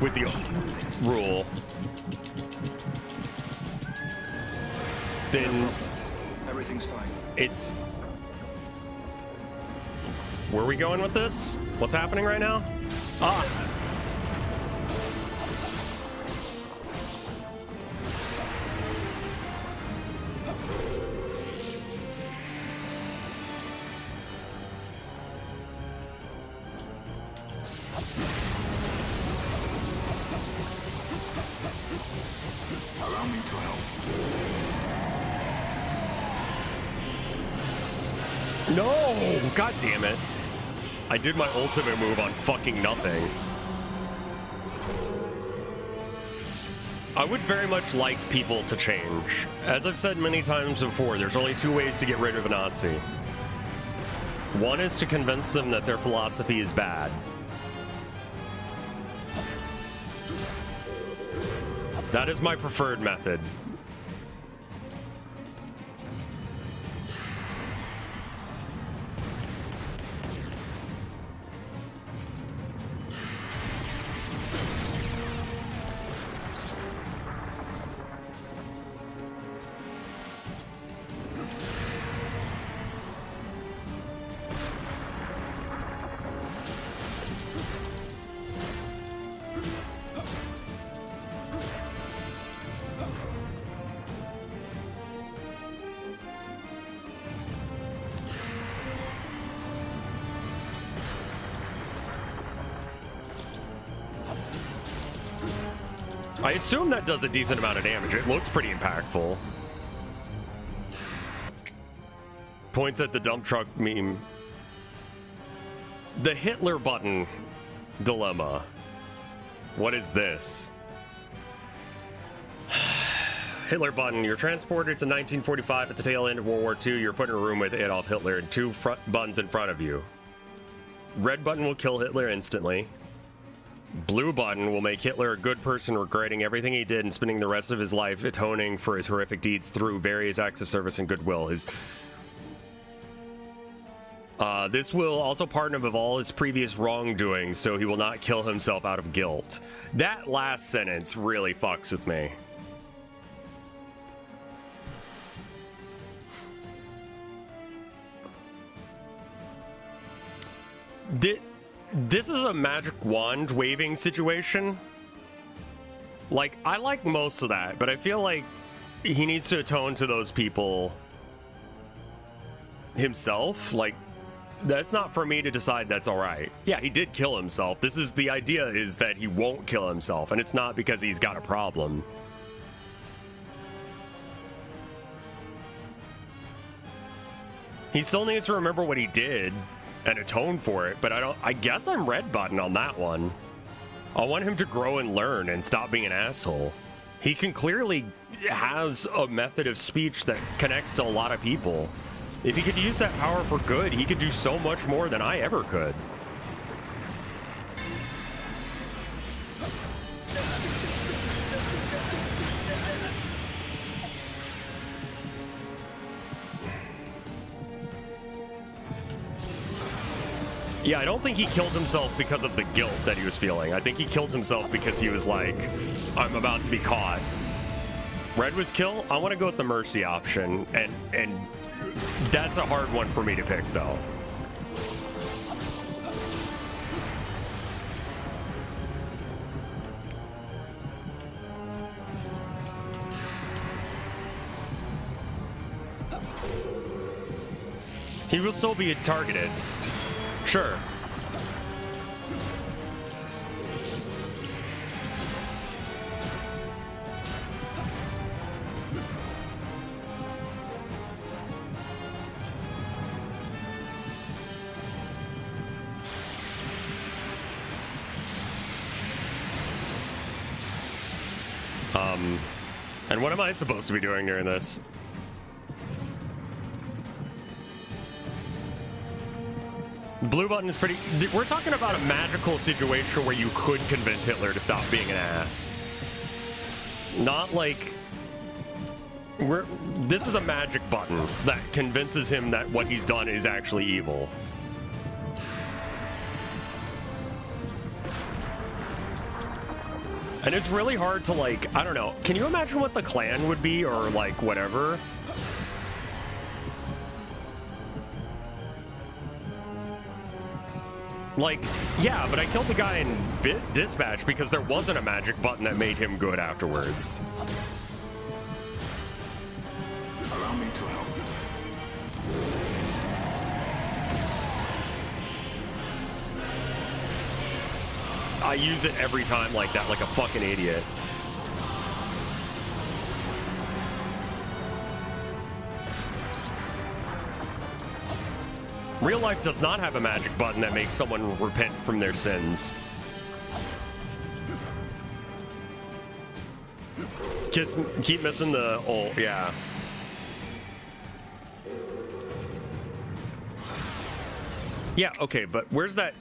with the rule. Then
everything's fine.
It's... Where are we going with this? What's happening right now? Ah!
Allow me to help.
No! God damn it. I did my ultimate move on fucking nothing. I would very much like people to change. As I've said many times before, there's only two ways to get rid of a Nazi. One is to convince them that their philosophy is bad. That is my preferred method. I assume that does a decent amount of damage. It looks pretty impactful. Points at the dump truck meme. The Hitler button dilemma. What is this? Hitler button. You're transported to 1945 at the tail end of World War II. You're put in a room with Adolf Hitler and two buttons in front of you. Red button will kill Hitler instantly. Blue button will make Hitler a good person, regretting everything he did and spending the rest of his life atoning for his horrific deeds through various acts of service and goodwill. This will also pardon him of all his previous wrongdoing, so he will not kill himself out of guilt. That last sentence really fucks with me. This is a magic wand waving situation. Like, I like most of that, but I feel like he needs to atone to those people himself. Like, that's not for me to decide that's all right. Yeah, he did kill himself. This is the idea, is that he won't kill himself, and it's not because he's got a problem. He still needs to remember what he did and atone for it, but I guess I'm red button on that one. I want him to grow and learn and stop being an asshole. He can clearly has a method of speech that connects to a lot of people. If he could use that power for good, he could do so much more than I ever could. Yeah, I don't think he killed himself because of the guilt that he was feeling. I think he killed himself because he was like, I'm about to be caught. Red was kill. I want to go with the mercy option, and that's a hard one for me to pick, though. He will still be targeted. Sure. And what am I supposed to be doing during this? Blue button is pretty... We're talking about a magical situation where you could convince Hitler to stop being an ass. Not like... This is a magic button that convinces him that what he's done is actually evil. And it's really hard to, like, I don't know. Can you imagine what the Klan would be, or, like, whatever? Like, yeah, but I killed the guy in Dispatch because there wasn't a magic button that made him good afterwards.
Allow me to help you.
I use it every time like that, like a fucking idiot. Real life does not have a magic button that makes someone repent from their sins. Just keep missing the... Oh, yeah. Yeah, okay, but where's that...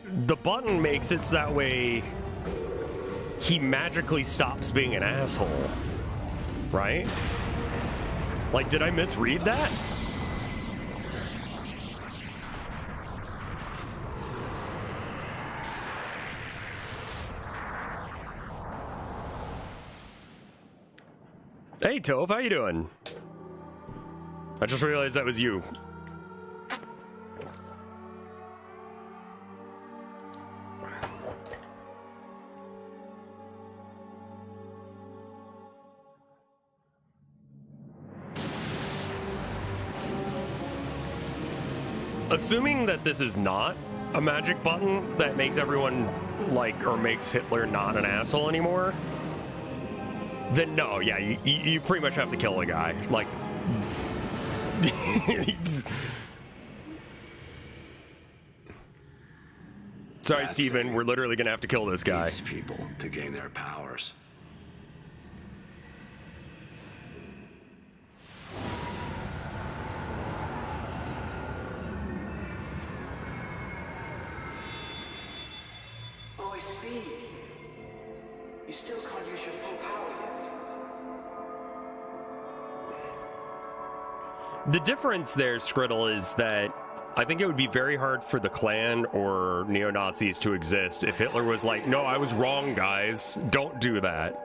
The button makes it so that way he magically stops being an asshole, right? Like, did I misread that? Hey, Tove, how you doing? I just realized that was you. Assuming that this is not a magic button that makes everyone, like, or makes Hitler not an asshole anymore, then no, yeah, you pretty much have to kill a guy. Like, sorry, Steven, we're literally gonna have to kill this guy.
Needs people to gain their powers.
Oh, I see. You still can't use your full power yet.
The difference there, Skriddle, is that I think it would be very hard for the Klan or neo-Nazis to exist if Hitler was like, no, I was wrong, guys. Don't do that.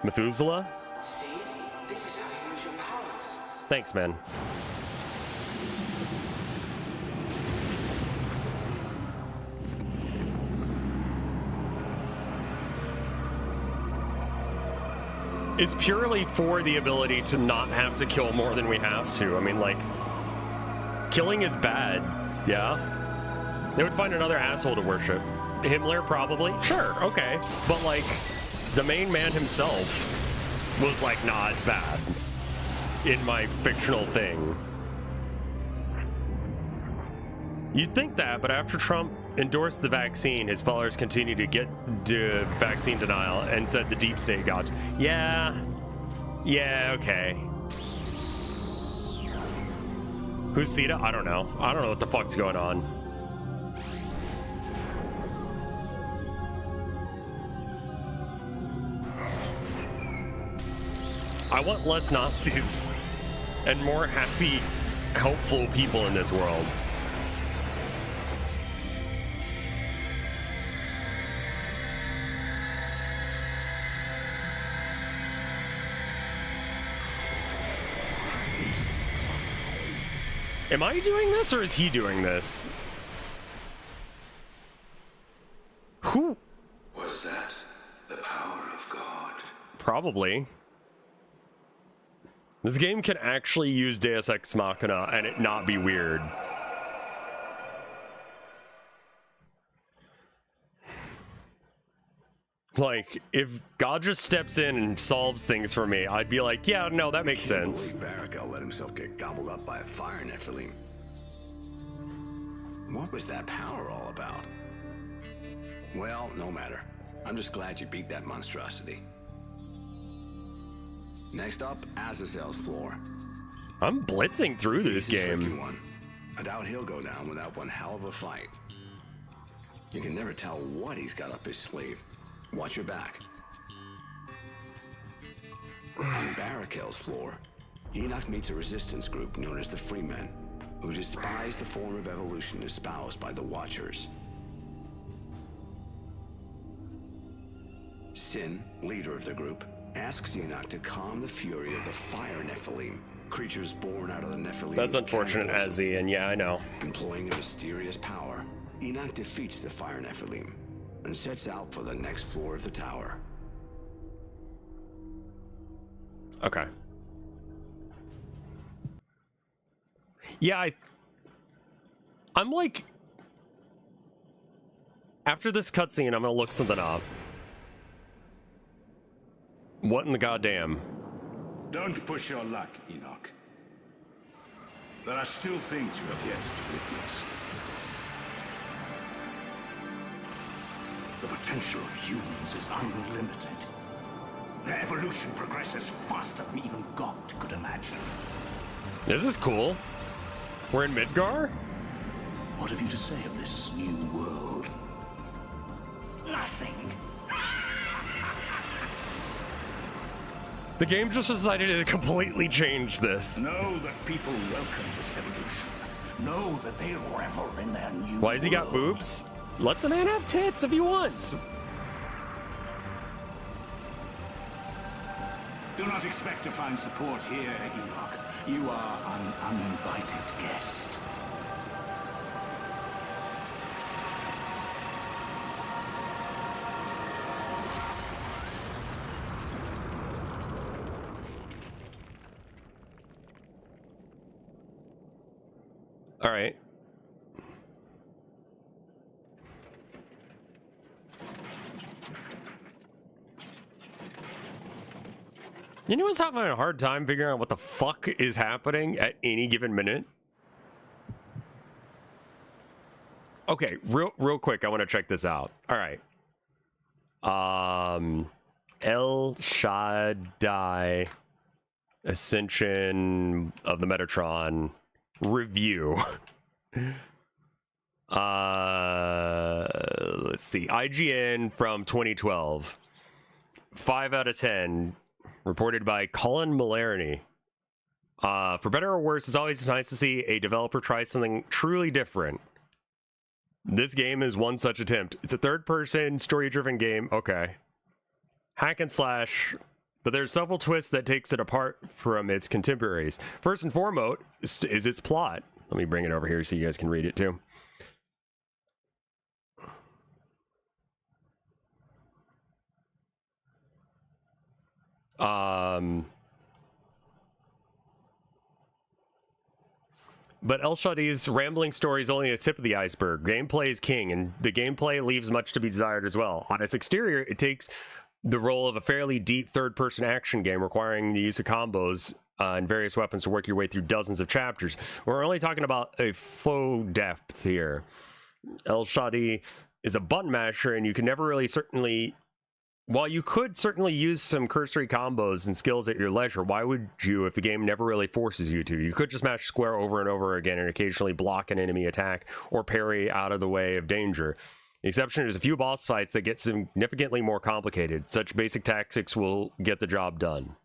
Methuselah?
See? This is how you use your powers.
Thanks, man. It's purely for the ability to not have to kill more than we have to. I mean, like, killing is bad, yeah? They would find another asshole to worship. Himmler, probably. Sure, okay. But, like, the main man himself was like, nah, it's bad. In my fictional thing. You'd think that, but after Trump endorsed the vaccine, his followers continue to get vaccine denial and said the deep state got. Yeah, okay. Who's Sita? I don't know. I don't know what the fuck's going on. I want less Nazis and more happy, helpful people in this world. Am I doing this or is he doing this? Who?
Was that the power of God?
Probably. This game can actually use Deus Ex Machina and it not be weird. Like, if God just steps in and solves things for me, I'd be like, yeah, no, that makes sense.
Barrico let himself get gobbled up by a fire Nephilim. What was that power all about? Well, no matter. I'm just glad you beat that monstrosity. Next up, Azazel's floor.
I'm blitzing through this game.
One. I doubt he'll go down without one hell of a fight. You can never tell what he's got up his sleeve. Watch your back. On Barakel's floor, Enoch meets a resistance group known as the Freemen, who despise the form of evolution espoused by the Watchers. Sin, leader of the group, asks Enoch to calm the fury of the fire Nephilim, creatures born out of the Nephilim.
That's unfortunate, Azzy, and yeah, I know.
Employing a mysterious power, Enoch defeats the fire Nephilim and sets out for the next floor of the tower.
Okay. Yeah, I'm like... After this cutscene, I'm gonna look something up. What in the goddamn?
Don't push your luck, Enoch. There are still things you have yet to witness. The potential of humans is unlimited. Their evolution progresses faster than even God could imagine.
This is cool. We're in Midgar?
What have you to say of this new world? Nothing.
The game just decided to completely change this.
Know that people welcome this evolution. Know that they revel in their new
Why has he got boobs? Let the man have tits if he wants.
Do not expect to find support here, Enoch. You are an uninvited guest.
All right. You know what's having a hard time figuring out what the fuck is happening at any given minute? Okay, real quick, I want to check this out. All right. El Shaddai Ascension of the Metatron review. Let's see. IGN from 2012. 5 out of 10. Reported by Colin Mullarney. For better or worse, it's always nice to see a developer try something truly different. This game is one such attempt. It's a third-person, story-driven game. Okay. Hack and slash, but there's several twists that takes it apart from its contemporaries. First and foremost is its plot. Let me bring it over here so you guys can read it too. But El Shaddai's rambling story is only the tip of the iceberg. Gameplay is king, and the gameplay leaves much to be desired as well. On its exterior, it takes the role of a fairly deep third-person action game requiring the use of combos and various weapons to work your way through dozens of chapters. We're only talking about a faux depth here. El Shaddai is a button masher, and you can never really while you could certainly use some cursory combos and skills at your leisure, why would you if the game never really forces you to? You could just mash square over and over again and occasionally block an enemy attack or parry out of the way of danger. The exception is a few boss fights that get significantly more complicated. Such basic tactics will get the job done.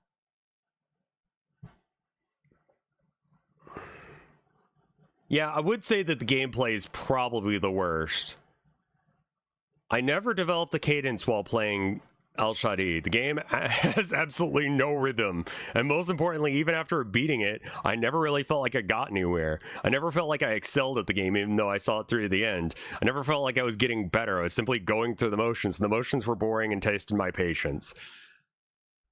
Yeah, I would say that the gameplay is probably the worst. I never developed a cadence while playing El Shaddai. The game has absolutely no rhythm. And most importantly, even after beating it, I never really felt like I got anywhere. I never felt like I excelled at the game, even though I saw it through to the end. I never felt like I was getting better. I was simply going through the motions, and the motions were boring and tasted my patience.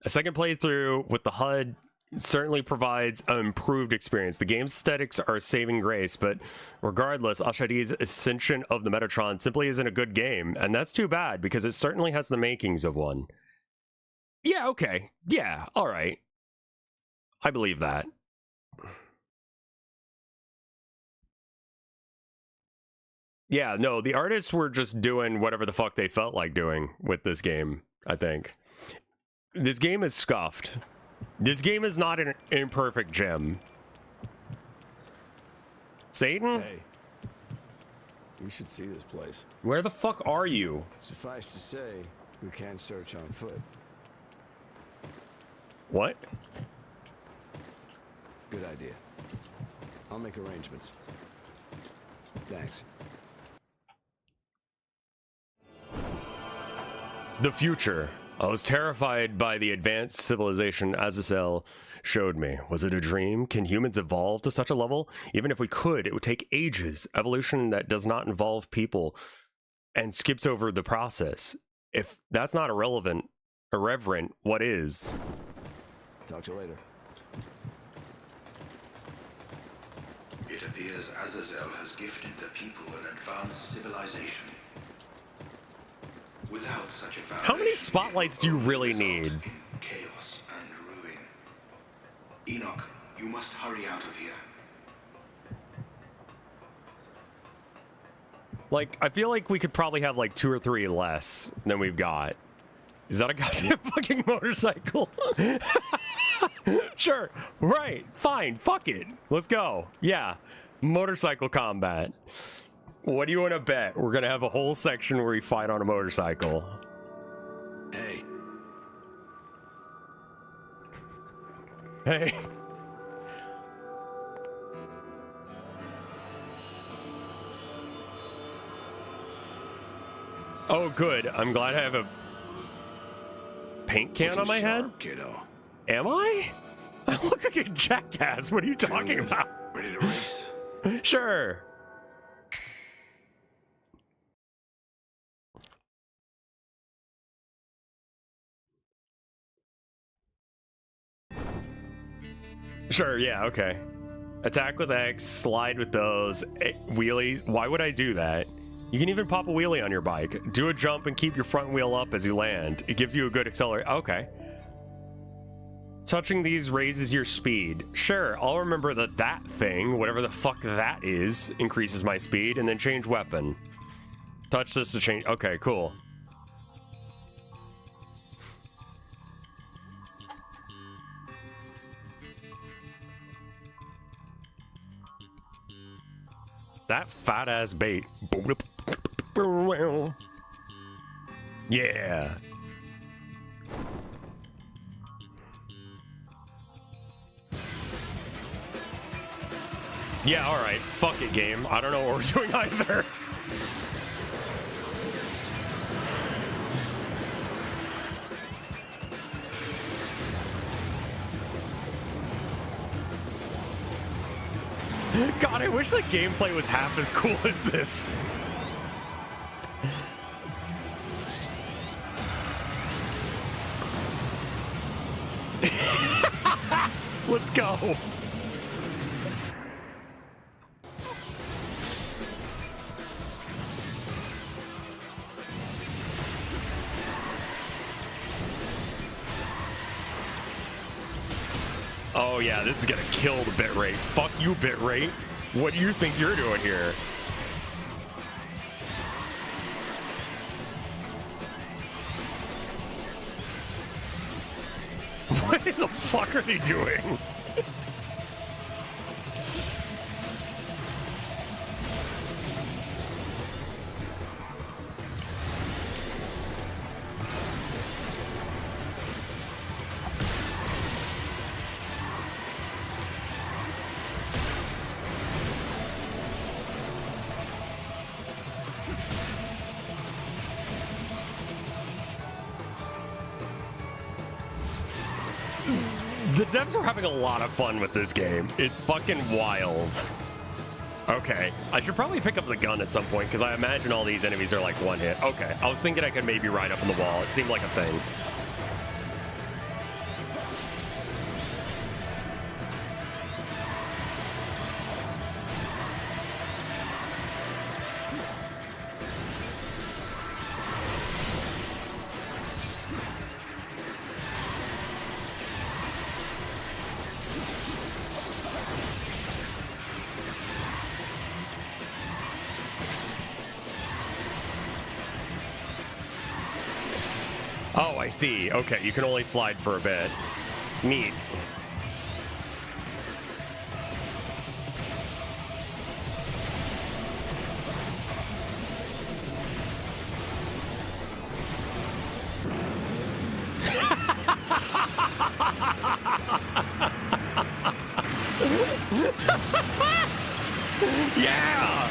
A second playthrough with the HUD certainly provides an improved experience. The game's aesthetics are saving grace, but regardless, Shaddai's Ascension of the Metatron simply isn't a good game, and that's too bad because it certainly has the makings of one. Yeah, okay. Yeah, alright. I believe that. Yeah, no, the artists were just doing whatever the fuck they felt like doing with this game, I think. This game is scuffed. This game is not an imperfect gem. Satan?
Hey, you should see this place.
Where the fuck are you?
Suffice to say, we can't search on foot.
What?
Good idea. I'll make arrangements. Thanks.
The future. I was terrified by the advanced civilization Azazel showed me. Was it a dream? Can humans evolve to such a level? Even if we could, it would take ages. Evolution that does not involve people and skips over the process. If that's not irreverent, what is?
Talk to you later.
It appears Azazel has gifted the people an advanced civilization. Without such a foundation,
how many spotlights do you really need?
In chaos and ruin. Enoch, you must hurry out of here.
Like, I feel like we could probably have like 2 or 3 less than we've got. Is that a goddamn fucking motorcycle? Sure, right, fine, fuck it. Let's go. Yeah, motorcycle combat. What do you want to bet? We're gonna have a whole section where we fight on a motorcycle.
Hey.
Hey. Oh, good. I'm glad I have a paint can on my head.
Kiddo.
Am I? I look like a jackass. What are you talking about?
Ready to race?
Sure. Sure, yeah, okay. Attack with X, slide with those, wheelies. Why would I do that? You can even pop a wheelie on your bike. Do a jump and keep your front wheel up as you land. It gives you a good accelerator. Okay. Touching these raises your speed. Sure, I'll remember that thing, whatever the fuck that is, increases my speed, and then change weapon. Touch this to change. Okay, cool. That fat ass bait. Yeah. Yeah, alright. Fuck it, game. I don't know what we're doing either. God, I wish the gameplay was half as cool as this. No! Oh yeah, this is gonna kill the bitrate. Fuck you, bitrate. What do you think you're doing here? What the fuck are they doing? The devs are having a lot of fun with this game. It's fucking wild. Okay, I should probably pick up the gun at some point because I imagine all these enemies are like one hit. Okay, I was thinking I could maybe ride up on the wall. It seemed like a thing. Oh, I see. Okay, you can only slide for a bit. Neat. Yeah!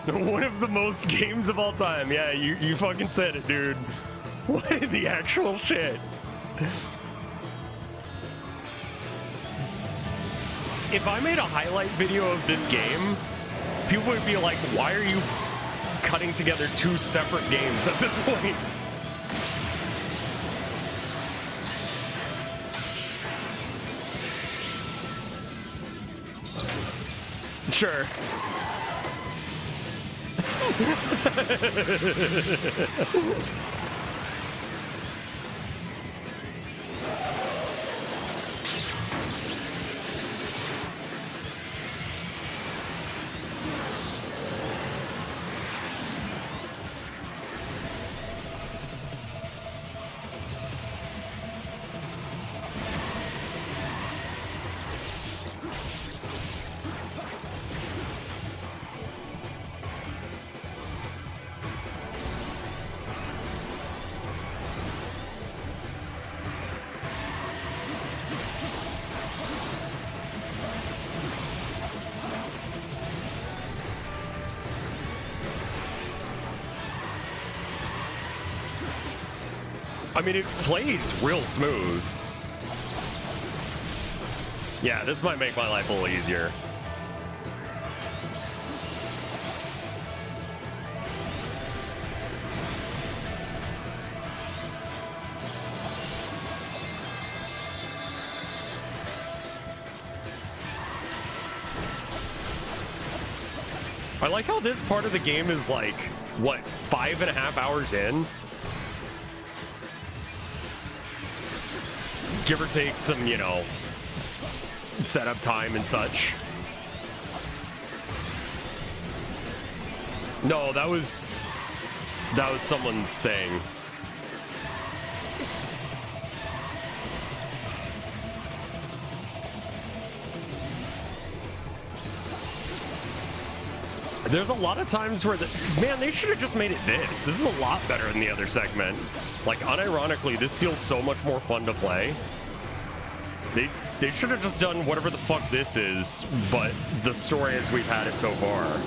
One of the most games of all time. Yeah, you fucking said it, dude. What in the actual shit? If I made a highlight video of this game, people would be like, why are you cutting together two separate games at this point? Sure. I mean, it plays real smooth. Yeah, this might make my life a little easier. I like how this part of the game is like, what, 5.5 hours in? Give or take some, you know, setup time and such. No, that was someone's thing. There's a lot of times where man, they should have just made it this. This is a lot better than the other segment. Like, unironically, this feels so much more fun to play. They should have just done whatever the fuck this is, but the story as we've had it so far.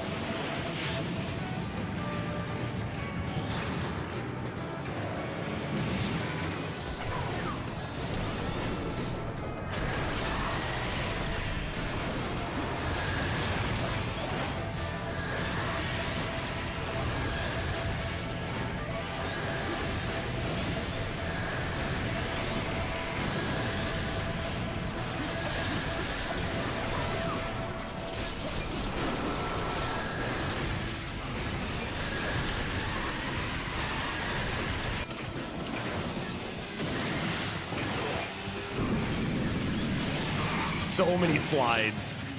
so many slides.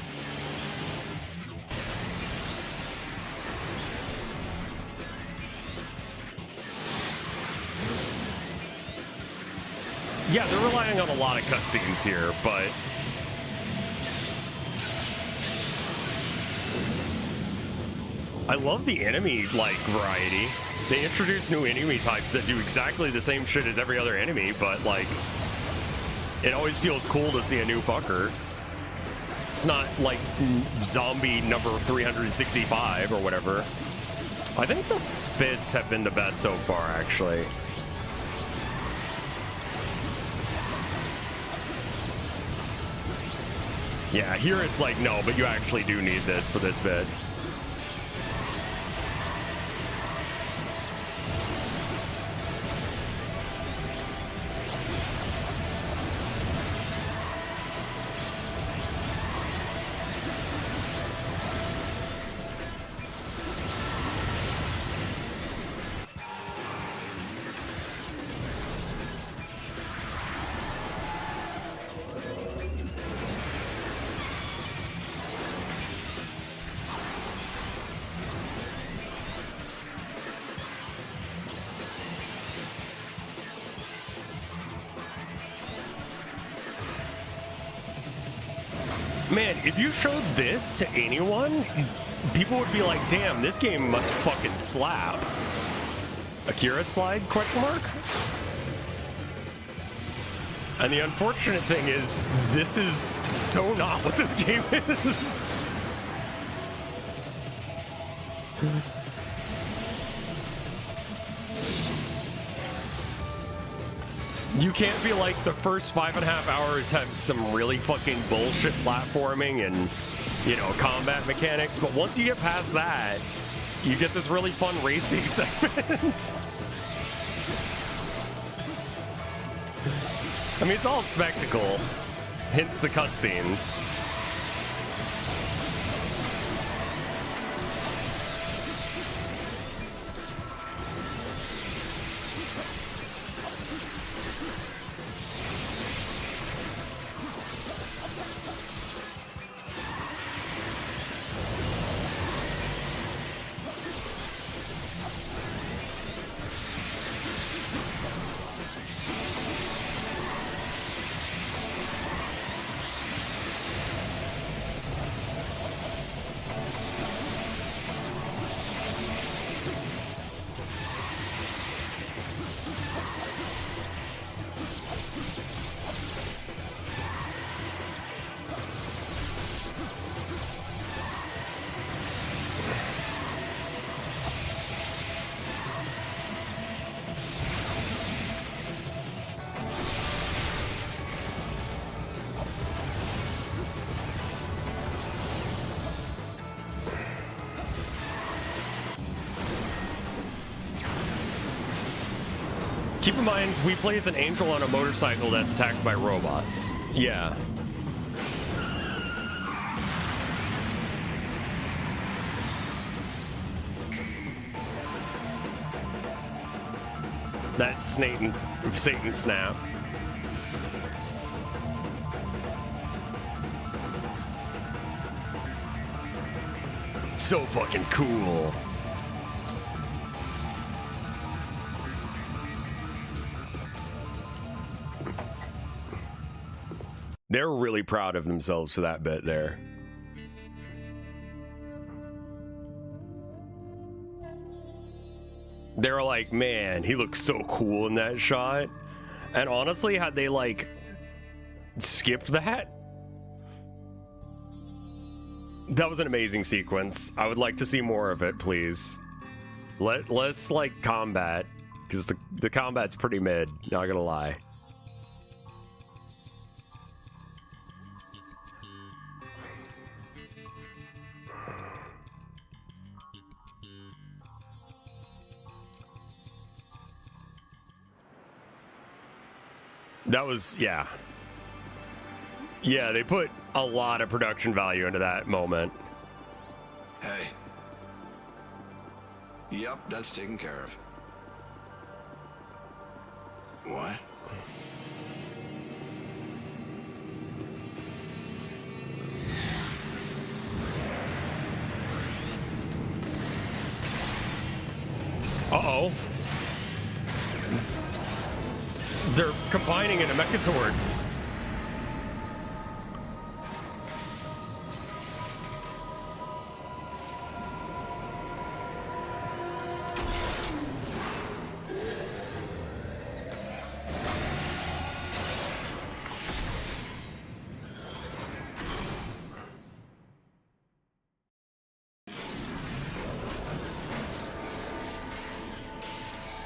Yeah, they're relying on a lot of cutscenes here, but I love the enemy like variety. They introduce new enemy types that do exactly the same shit as every other enemy, but like it always feels cool to see a new fucker. It's not like zombie number 365 or whatever. I think the fists have been the best so far, actually. Yeah, here it's like, no, but you actually do need this for this bit. Man, if you showed this to anyone, people would be like, damn, this game must fucking slap. Akira slide, question mark? And the unfortunate thing is, this is so not what this game is. You can't be like, the first 5.5 hours have some really fucking bullshit platforming and, you know, combat mechanics, but once you get past that, you get this really fun racing segment. I mean, it's all spectacle, hence the cutscenes. Keep in mind, we play as an angel on a motorcycle that's attacked by robots. Yeah. That's Satan's snap. So fucking cool. They're really proud of themselves for that bit there. They're like, man, he looks so cool in that shot. And honestly, had they like skipped that, that was an amazing sequence. I would like to see more of it, please. Let's like combat, because the combat's pretty mid, not gonna lie. That was, yeah. Yeah, they put a lot of production value into that moment.
Hey. Yep, that's taken care of. What?
Uh-oh. They're combining in a Mechazord.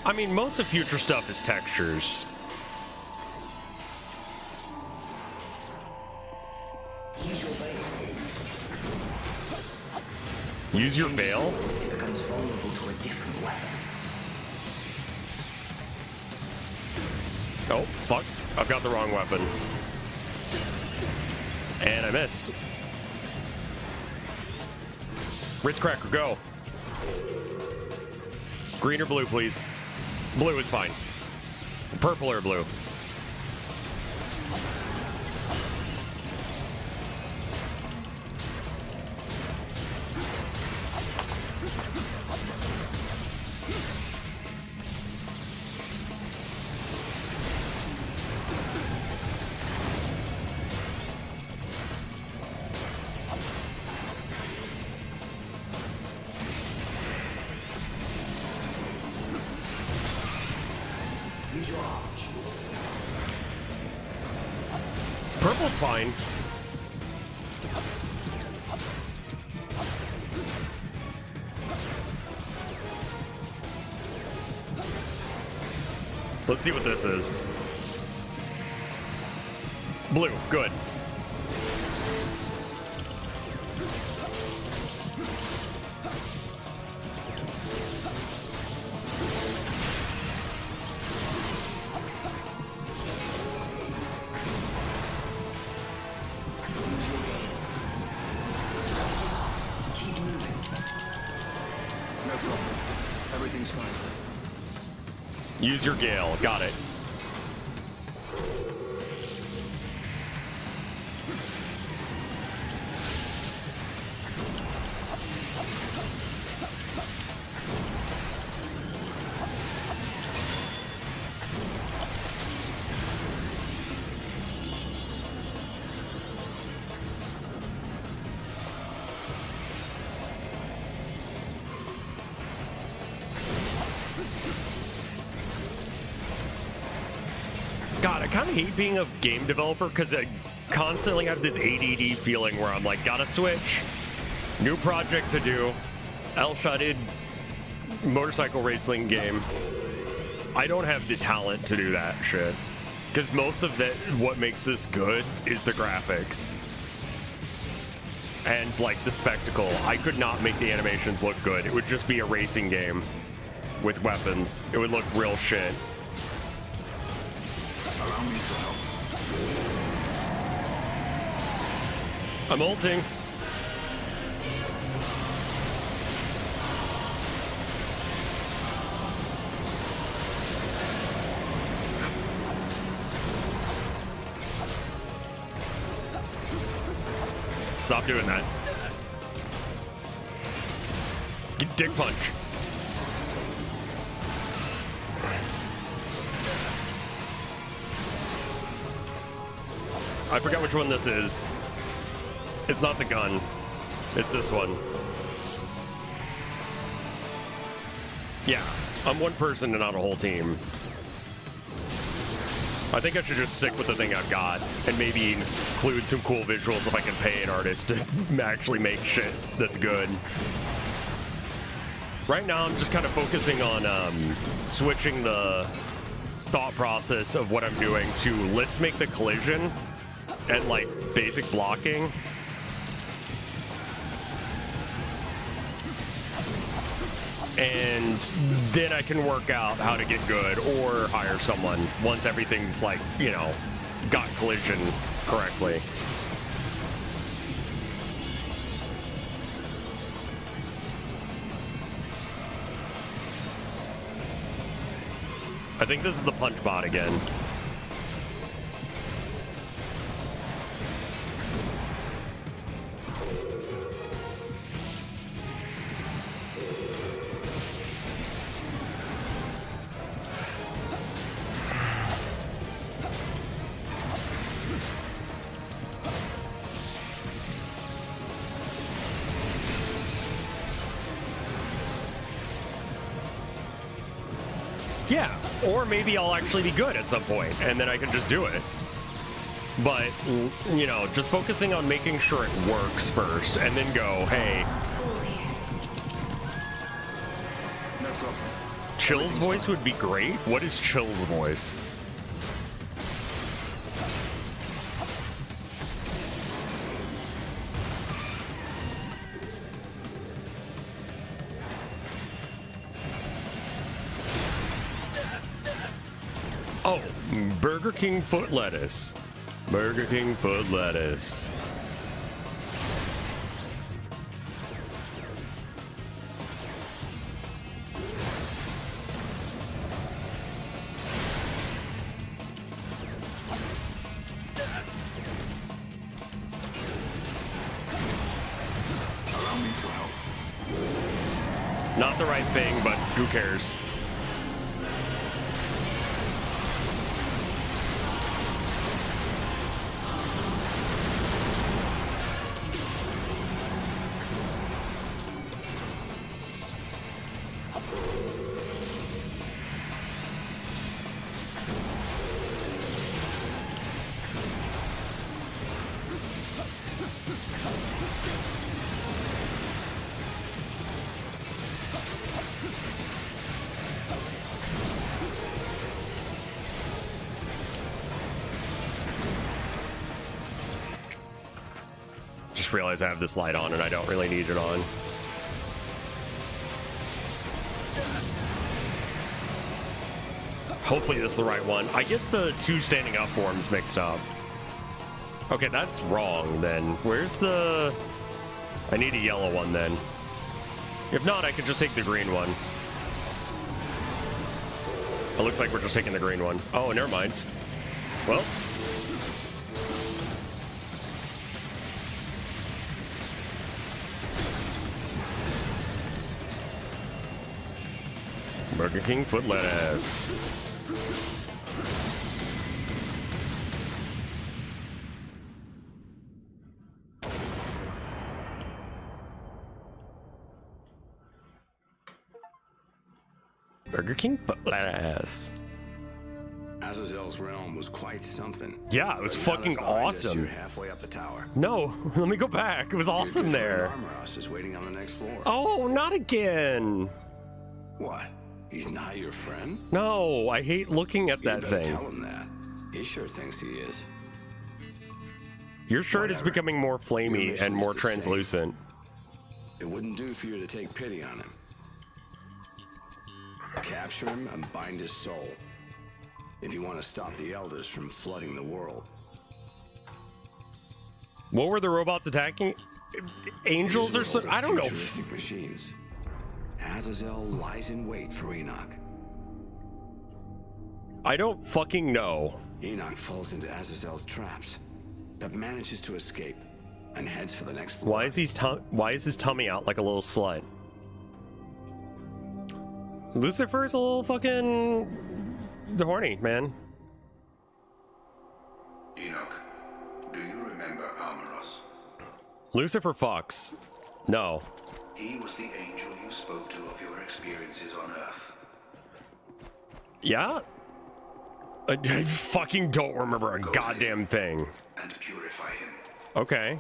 I mean, most of future stuff is textures.
Use your veil.
Use your veil?
It becomes vulnerable to a different weapon.
Oh, fuck. I've got the wrong weapon. And I missed. RevScarecrow, go. Green or blue, please. Blue is fine. Purple or blue.
Use your arch.
Purple's fine. Let's see what this is. Blue, good.
No problem. Everything's fine.
Use your Gale, got it. God, I kind of hate being a game developer because I constantly have this ADD feeling where I'm like, gotta switch, new project to do, L-shotted motorcycle racing game. I don't have the talent to do that shit because most of that, what makes this good is the graphics and like the spectacle. I could not make the animations look good. It would just be a racing game with weapons. It would look real shit.
Allow me to help.
I'm ulting. Stop doing that. Get dick punch. I forgot which one this is. It's not the gun. It's this one. Yeah, I'm one person and not a whole team. I think I should just stick with the thing I've got and maybe include some cool visuals if I can pay an artist to actually make shit that's good. Right now, I'm just kind of focusing on switching the thought process of what I'm doing to let's make the collision and like basic blocking. And then I can work out how to get good or hire someone once everything's like, you know, got collision correctly. I think this is the punch bot again. Yeah, or maybe I'll actually be good at some point, and then I can just do it. But, you know, just focusing on making sure it works first, and then go, hey.
No problem.
Chill's voice would be great? What is Chill's voice? Oh, Burger King foot lettuce. Burger King foot lettuce.
Allow me to help.
Not the right thing, but who cares? Just realized I have this light on and I don't really need it on. Hopefully this is the right one. I get the two standing up forms mixed up. Okay, that's wrong then. Where's the... I need a yellow one then. If not, I could just take the green one. It looks like we're just taking the green one. Oh, never mind. Well... Burger King foot lettuce. Burger King foot lettuce.
Azazel's realm was quite something.
Yeah, it was fucking awesome.
You're halfway up the tower.
No, let me go back. It was awesome there.
Armoros is waiting on the next floor.
Oh, not again.
What? He's not your friend?
No, I hate looking at that thing.
Tell him that. He sure thinks he is.
Your shirt is becoming more flamey and more translucent.
It wouldn't do for you to take pity on him. Capture him and bind his soul. If you want to stop the elders from flooding the world.
What were the robots attacking? Angels or something? I don't know.
Machines. Azazel lies in wait for Enoch.
I don't fucking know.
Enoch falls into Azazel's traps, but manages to escape and heads for the next floor.
Why is his tummy out like a little slut? Lucifer's a little fucking horny, man.
Enoch, do you remember Armoros?
Lucifer fucks. No.
He was the angel you spoke to of your experiences on Earth.
Yeah? I fucking don't remember a goddamn thing.
And purify him.
Okay.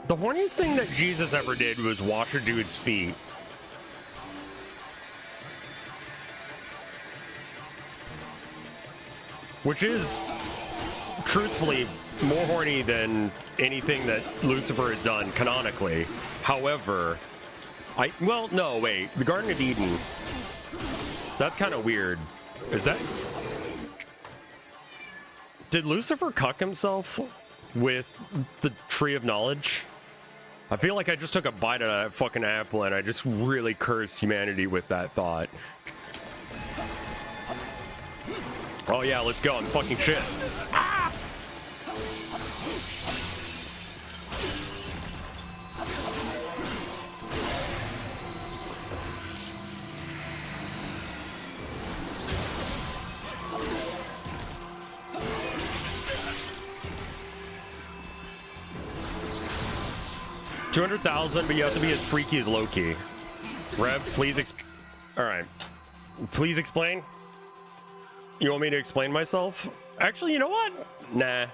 The horniest thing that Jesus ever did was wash a dude's feet. Which is, truthfully, more horny than anything that Lucifer has done canonically. However, well, no, wait. The Garden of Eden. That's kind of weird. Is that... Did Lucifer cuck himself with the Tree of Knowledge? I feel like I just took a bite of that fucking apple and I just really cursed humanity with that thought. Oh yeah, let's go. I'm fucking shit. Ah! 200,000, but you have to be as freaky as Loki. Rev, please Alright. Please explain? You want me to explain myself? Actually, you know what? Nah.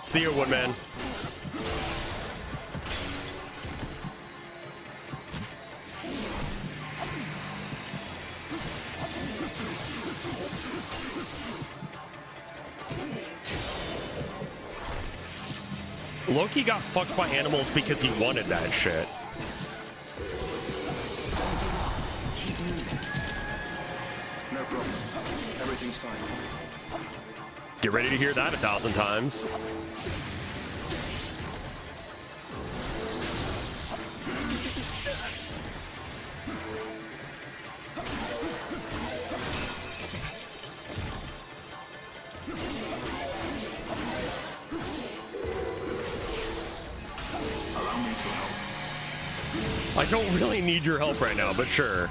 See you, Woodman. Loki got fucked by animals because he wanted that shit.
No problem. Everything's fine.
Get ready to hear that 1,000 times. I don't really need your help right now, but sure.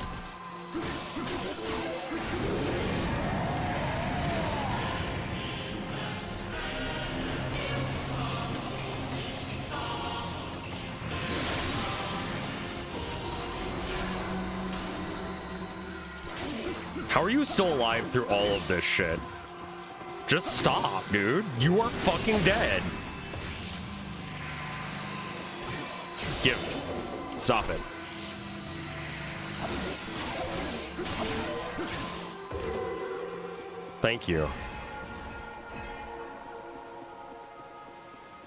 How are you still alive through all of this shit? Just stop, dude. You are fucking dead. Give. Stop it. Thank you.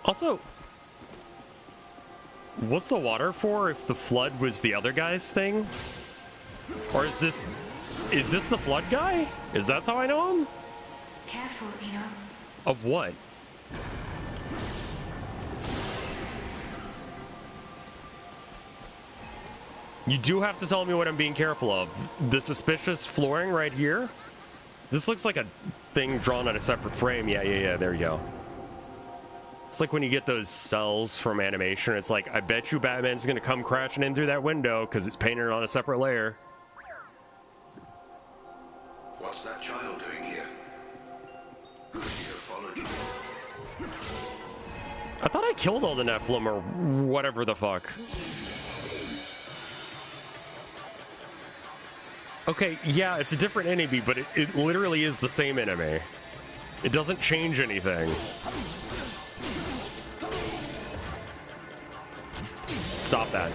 Also, what's the water for if the flood was the other guy's thing? Or is this the flood guy? Is that how I know him?
Careful, Eno.
Of what? You do have to tell me what I'm being careful of. The suspicious flooring right here? This looks like a thing drawn on a separate frame. Yeah, there you go. It's like when you get those cells from animation. It's like, I bet you Batman's gonna come crashing in through that window because it's painted on a separate layer.
What's that child doing here? Could she have followed you?
I thought I killed all the Nephilim or whatever the fuck. Okay, yeah, it's a different enemy, but it literally is the same enemy. It doesn't change anything. Stop that.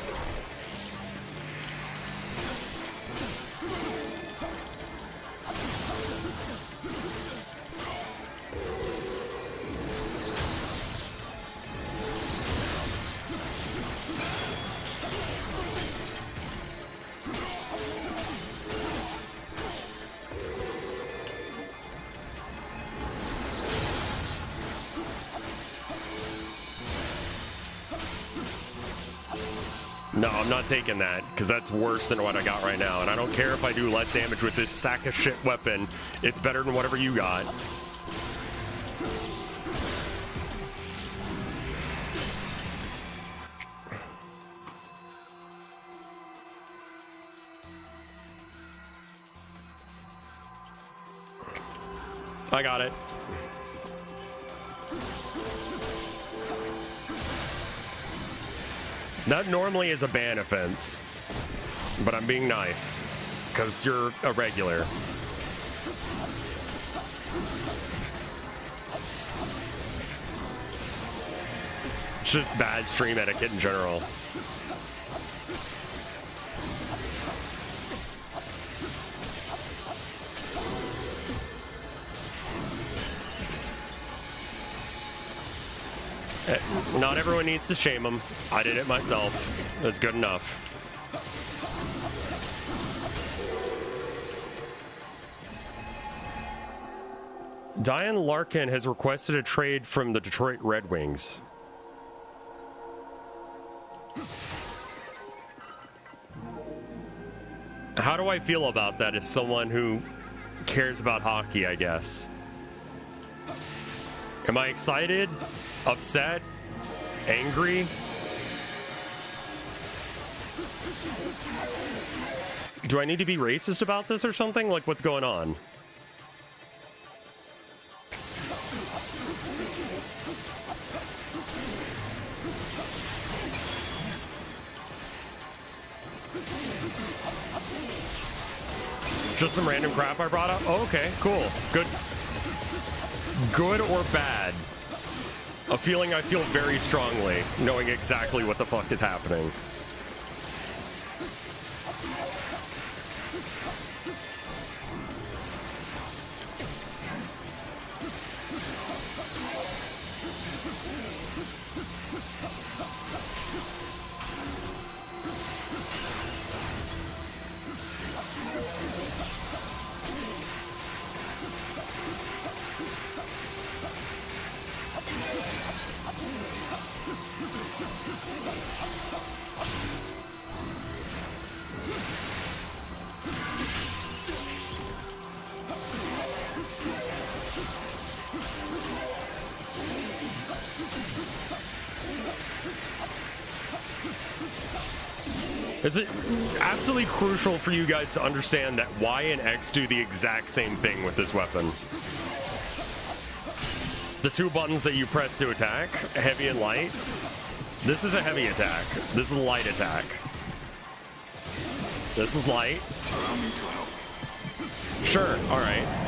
No, I'm not taking that, because that's worse than what I got right now. And I don't care if I do less damage with this sack of shit weapon. It's better than whatever you got. I got it. That normally is a ban offense, but I'm being nice, because you're a regular. It's just bad stream etiquette in general. Not everyone needs to shame them. I did it myself. That's good enough. Diane Larkin has requested a trade from the Detroit Red Wings. How do I feel about that as someone who cares about hockey, I guess? Am I excited? Upset? Angry? Do I need to be racist about this or something? Like, what's going on? Just some random crap I brought up? Oh, okay, cool. Good. Good or bad? A feeling I feel very strongly, knowing exactly what the fuck is happening. It's absolutely crucial for you guys to understand that Y and X do the exact same thing with this weapon. The two buttons that you press to attack, heavy and light, this is a heavy attack. This is a light attack. This is light.
Allow me to help.
Sure, alright.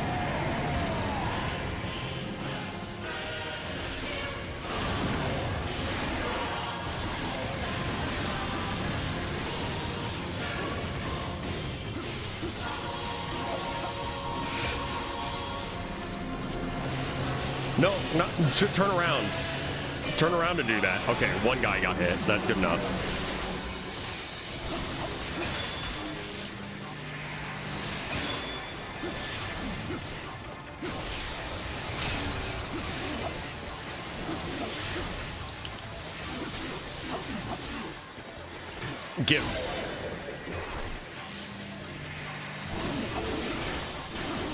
No, not turn around. Turn around to do that. Okay, one guy got hit. That's good enough. Give.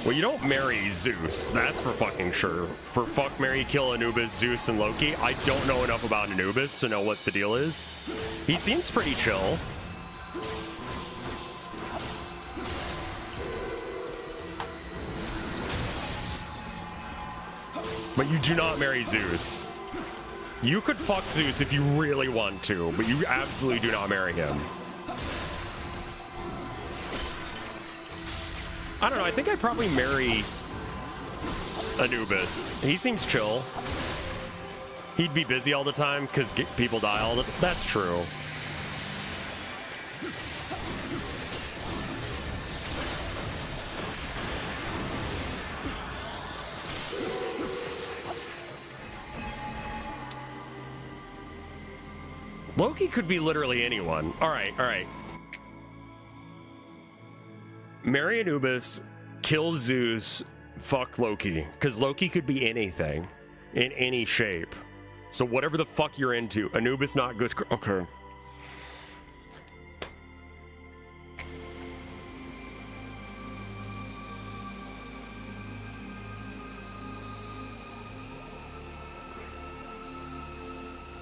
Well, you don't marry Zeus, that's for fucking sure. For fuck, marry, kill Anubis, Zeus, and Loki, I don't know enough about Anubis to know what the deal is. He seems pretty chill. But you do not marry Zeus. You could fuck Zeus if you really want to, but you absolutely do not marry him. I don't know, I think I'd probably marry Anubis. He seems chill. He'd be busy all the time because people die all the time. That's true. Loki could be literally anyone. All right, all right. Marry Anubis, kill Zeus, fuck Loki. Because Loki could be anything, in any shape. So whatever the fuck you're into, Anubis not good. Okay.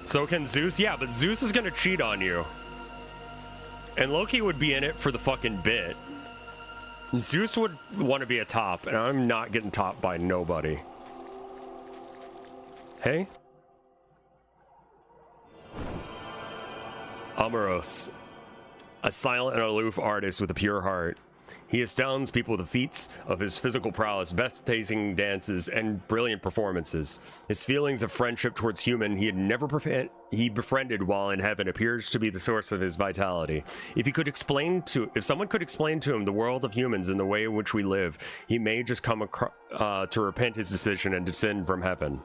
So can Zeus? Yeah, but Zeus is gonna cheat on you. And Loki would be in it for the fucking bit. Zeus would want to be a top, and I'm not getting topped by nobody. Hey? Amoros, a silent and aloof artist with a pure heart. He astounds people with the feats of his physical prowess, breathtaking dances, and brilliant performances. His feelings of friendship towards human he had never befriended while in heaven appears to be the source of his vitality. If someone could explain to him the world of humans and the way in which we live, he may just come to repent his decision and descend from heaven.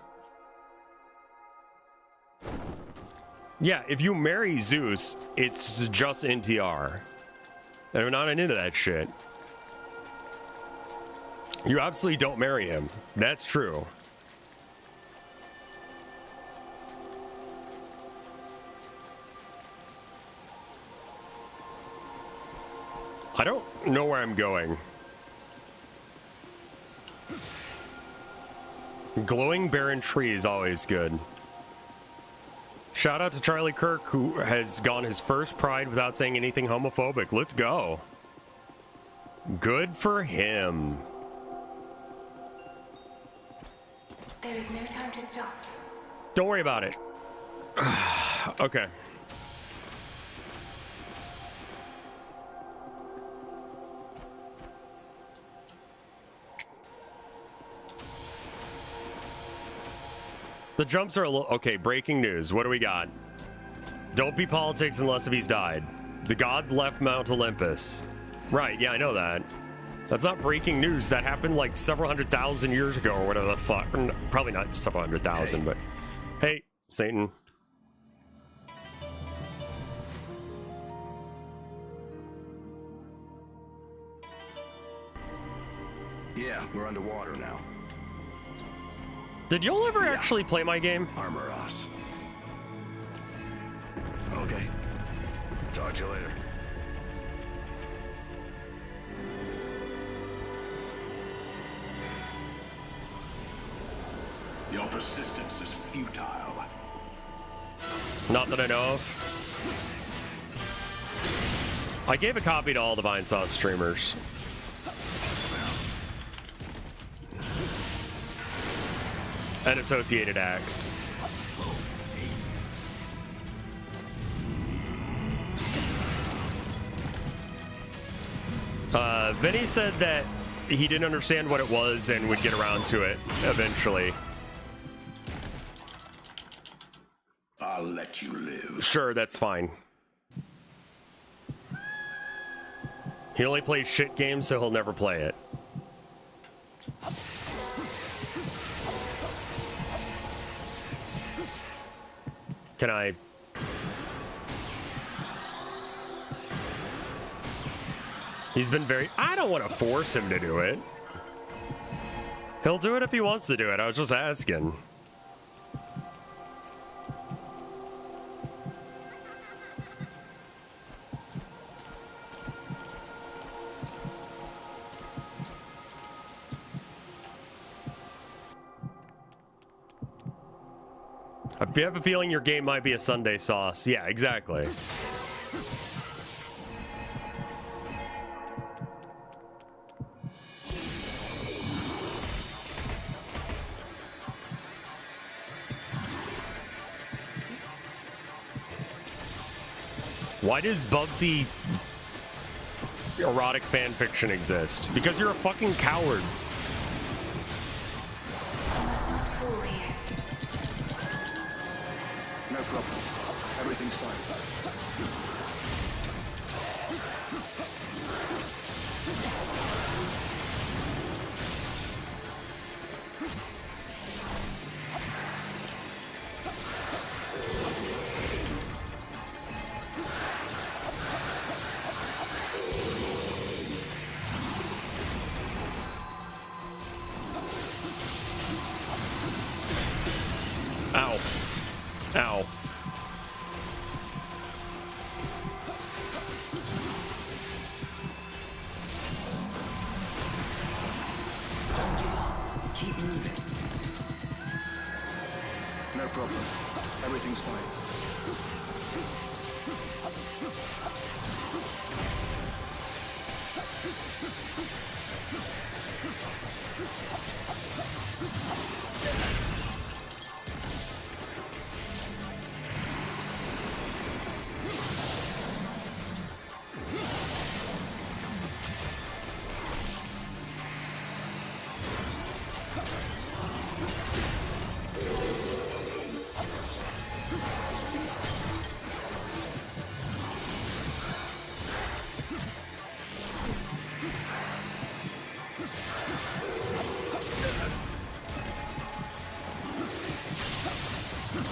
Yeah, if you marry Zeus, it's just NTR. And I'm not into that shit. You absolutely don't marry him. That's true. I don't know where I'm going. Glowing barren tree is always good. Shout out to Charlie Kirk, who has gone his first Pride without saying anything homophobic. Let's go. Good for him.
There is no time to stop.
Don't worry about it. Okay. The jumps are a little... Okay, breaking news. What do we got? Don't be politics unless if he's died. The gods left Mount Olympus. Right, yeah, I know that. That's not breaking news. That happened like several 100,000 years ago or whatever the fuck. Probably not several 100,000, but... Hey, Satan.
Yeah, we're underwater now.
Did y'all ever actually play my game?
Armor us. Okay. Talk to you later.
Your persistence is futile.
Not that I know of. I gave a copy to all the Vinesauce streamers. And associated acts. Vinny said that he didn't understand what it was and would get around to it eventually.
I'll let you live.
Sure, that's fine. He only plays shit games, so he'll never play it. Can I... He's been very... I don't want to force him to do it. He'll do it if he wants to do it. I was just asking. I have a feeling your game might be a Sunday sauce. Yeah, exactly. Why does Bubsy erotic fan fiction exist? Because you're a fucking coward.
No problem. Everything's fine.
Ow. Ow.
Don't give up. Keep moving.
No problem. Everything's fine.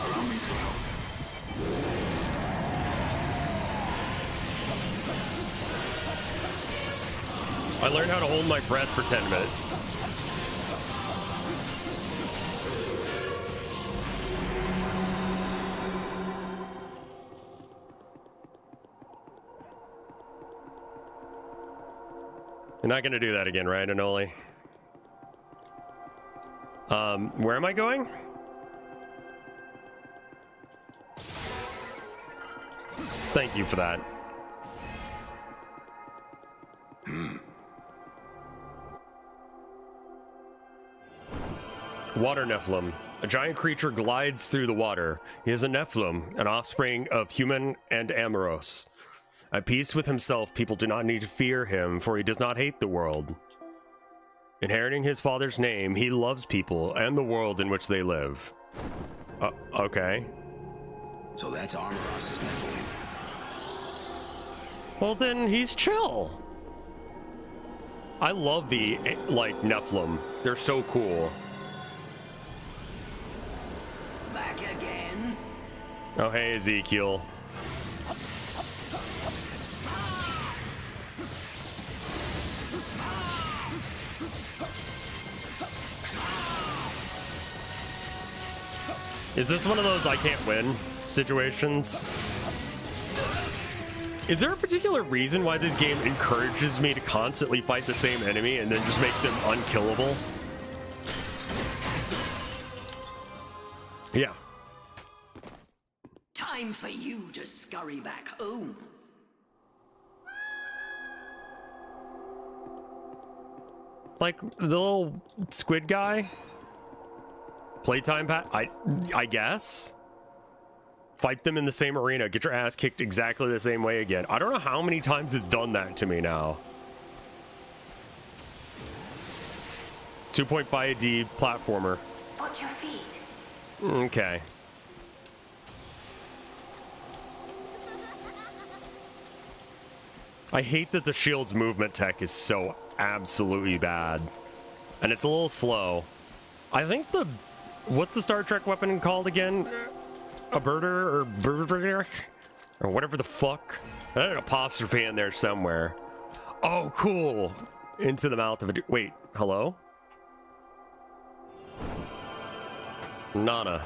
Allow me to help.
I learned how to hold my breath for 10 minutes. You're not gonna do that again, right, Anoli? Where am I going? Thank you for that. Water Nephilim. A giant creature glides through the water. He is a Nephilim, an offspring of human and Amoros. At peace with himself, people do not need to fear him, for he does not hate the world. Inheriting his father's name, he loves people and the world in which they live. Okay.
So that's Armoros' Nephilim.
Well, then he's chill. I love the, like, Nephilim. They're so cool.
Back again.
Oh, hey, Ezekiel. Is this one of those I can't win situations? Is there a particular reason why this game encourages me to constantly fight the same enemy and then just make them unkillable? Yeah.
Time for you to scurry back home.
Like the little squid guy? Playtime pat? I guess? Fight them in the same arena. Get your ass kicked exactly the same way again. I don't know how many times it's done that to me now. 2.5D platformer.
Watch your feet.
Okay. I hate that the shield's movement tech is so absolutely bad. And it's a little slow. I think the... What's the Star Trek weapon called again? A birder or whatever the fuck. I had an apostrophe in there somewhere. Oh, cool. Into the mouth of a... Wait, hello? Nana.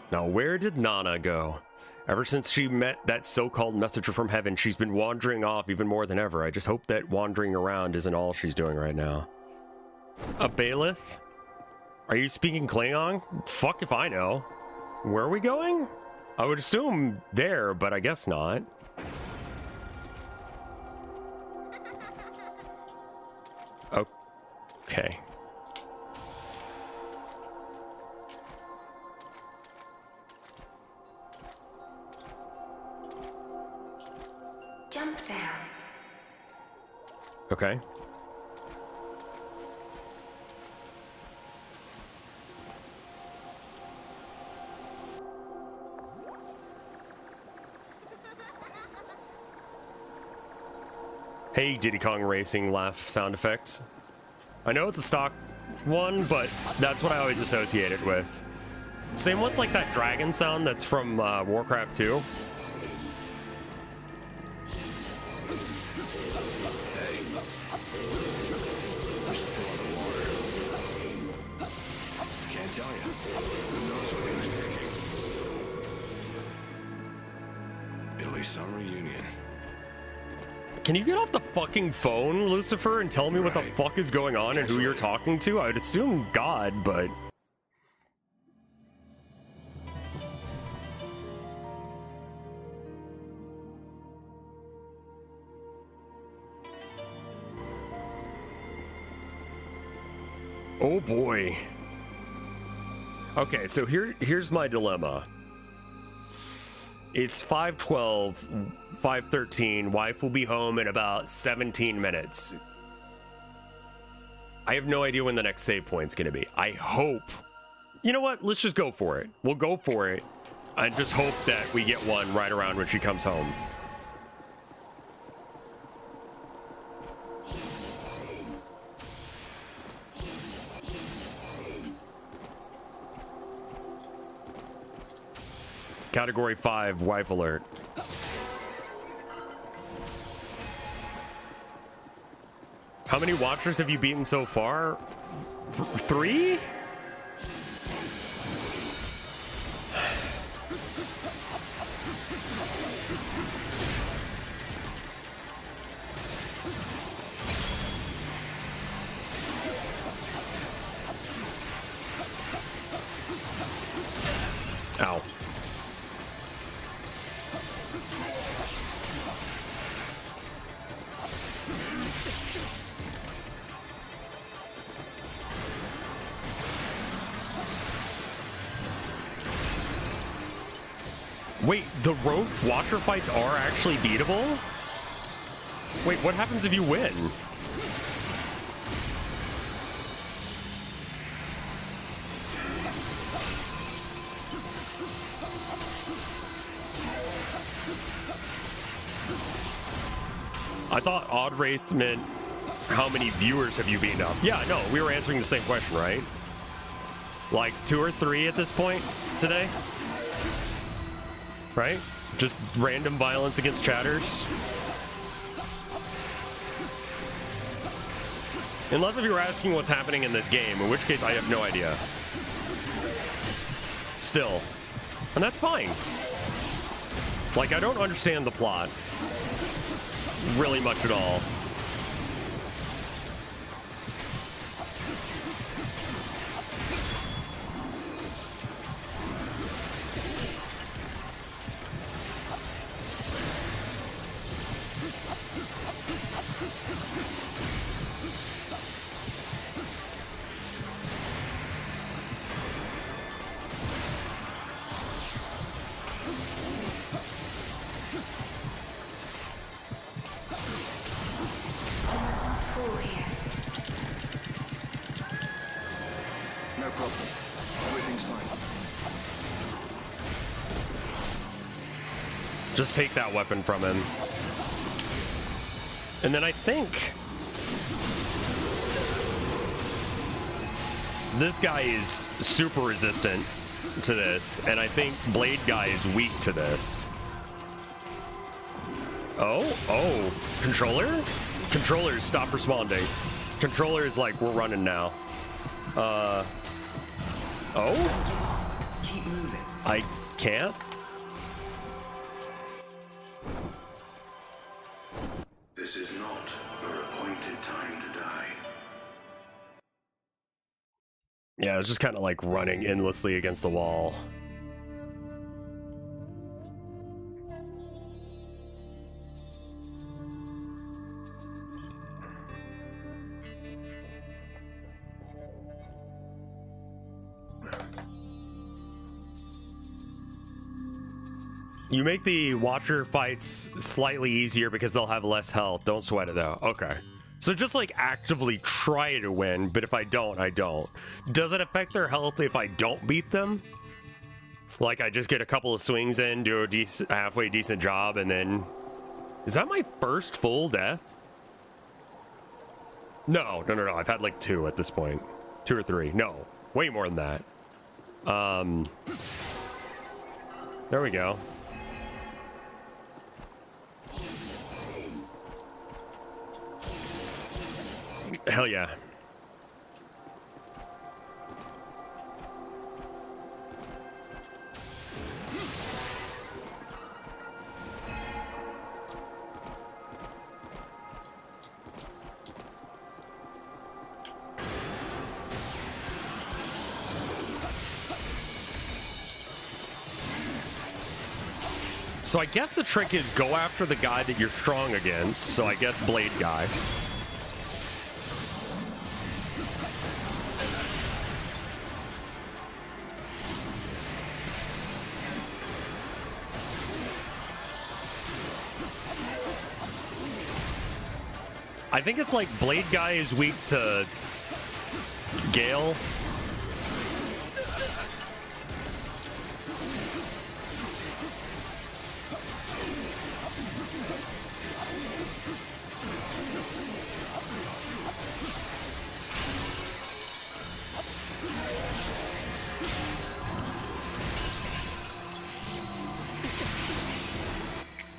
Now, where did Nana go? Ever since she met that so-called messenger from heaven, she's been wandering off even more than ever. I just hope that wandering around isn't all she's doing right now. A Bailiff? Are you speaking Klingon? Fuck if I know. Where are we going? I would assume there, but I guess not. Okay.
Jump down.
Okay. Hey, Diddy Kong Racing laugh sound effect. I know it's a stock one, but that's what I always associate it with. Same with like that dragon sound that's from Warcraft 2.
Tell you. Who knows what he was thinking? It'll be some reunion.
Can you get off the fucking phone, Lucifer, and tell me what the fuck is going on and who you're talking to? I would assume God, but... Oh boy. Okay, so here's my dilemma. It's 5:12, 5:13. Wife will be home in about 17 minutes. I have no idea when the next save point's gonna be. I hope. You know what? Let's just go for it. We'll go for it. I just hope that we get one right around when she comes home. Category 5, wife alert. How many watchers have you beaten so far? 3? Ow. Wait, the rogue watcher fights are actually beatable? Wait, what happens if you win? I thought odd rates meant how many viewers have you beamed up? Yeah, no, we were answering the same question, right? Like 2 or 3 at this point today? Right? Just random violence against chatters? Unless if you were asking what's happening in this game, in which case I have no idea. Still. And that's fine. Like, I don't understand the plot really much at all.
No problem. Everything's fine.
Just take that weapon from him. And then I think this guy is super resistant to this, and I think Blade Guy is weak to this. Oh, controller? Controllers, stop responding. Controller is like, we're running now. Oh?
Keep moving.
I can't?
This is not your appointed time to die.
Yeah, it's just kind of like running endlessly against the wall. You make the Watcher fights slightly easier because they'll have less health. Don't sweat it though. Okay. So just like actively try to win, but if I don't, I don't. Does it affect their health if I don't beat them? Like I just get a couple of swings in, do a halfway decent job, and then... Is that my first full death? No. I've had like 2 at this point. 2 or 3. No. Way more than that. There we go. Hell yeah. So I guess the trick is go after the guy that you're strong against. So I guess Blade Guy. I think it's like Blade Guy is weak to Gale.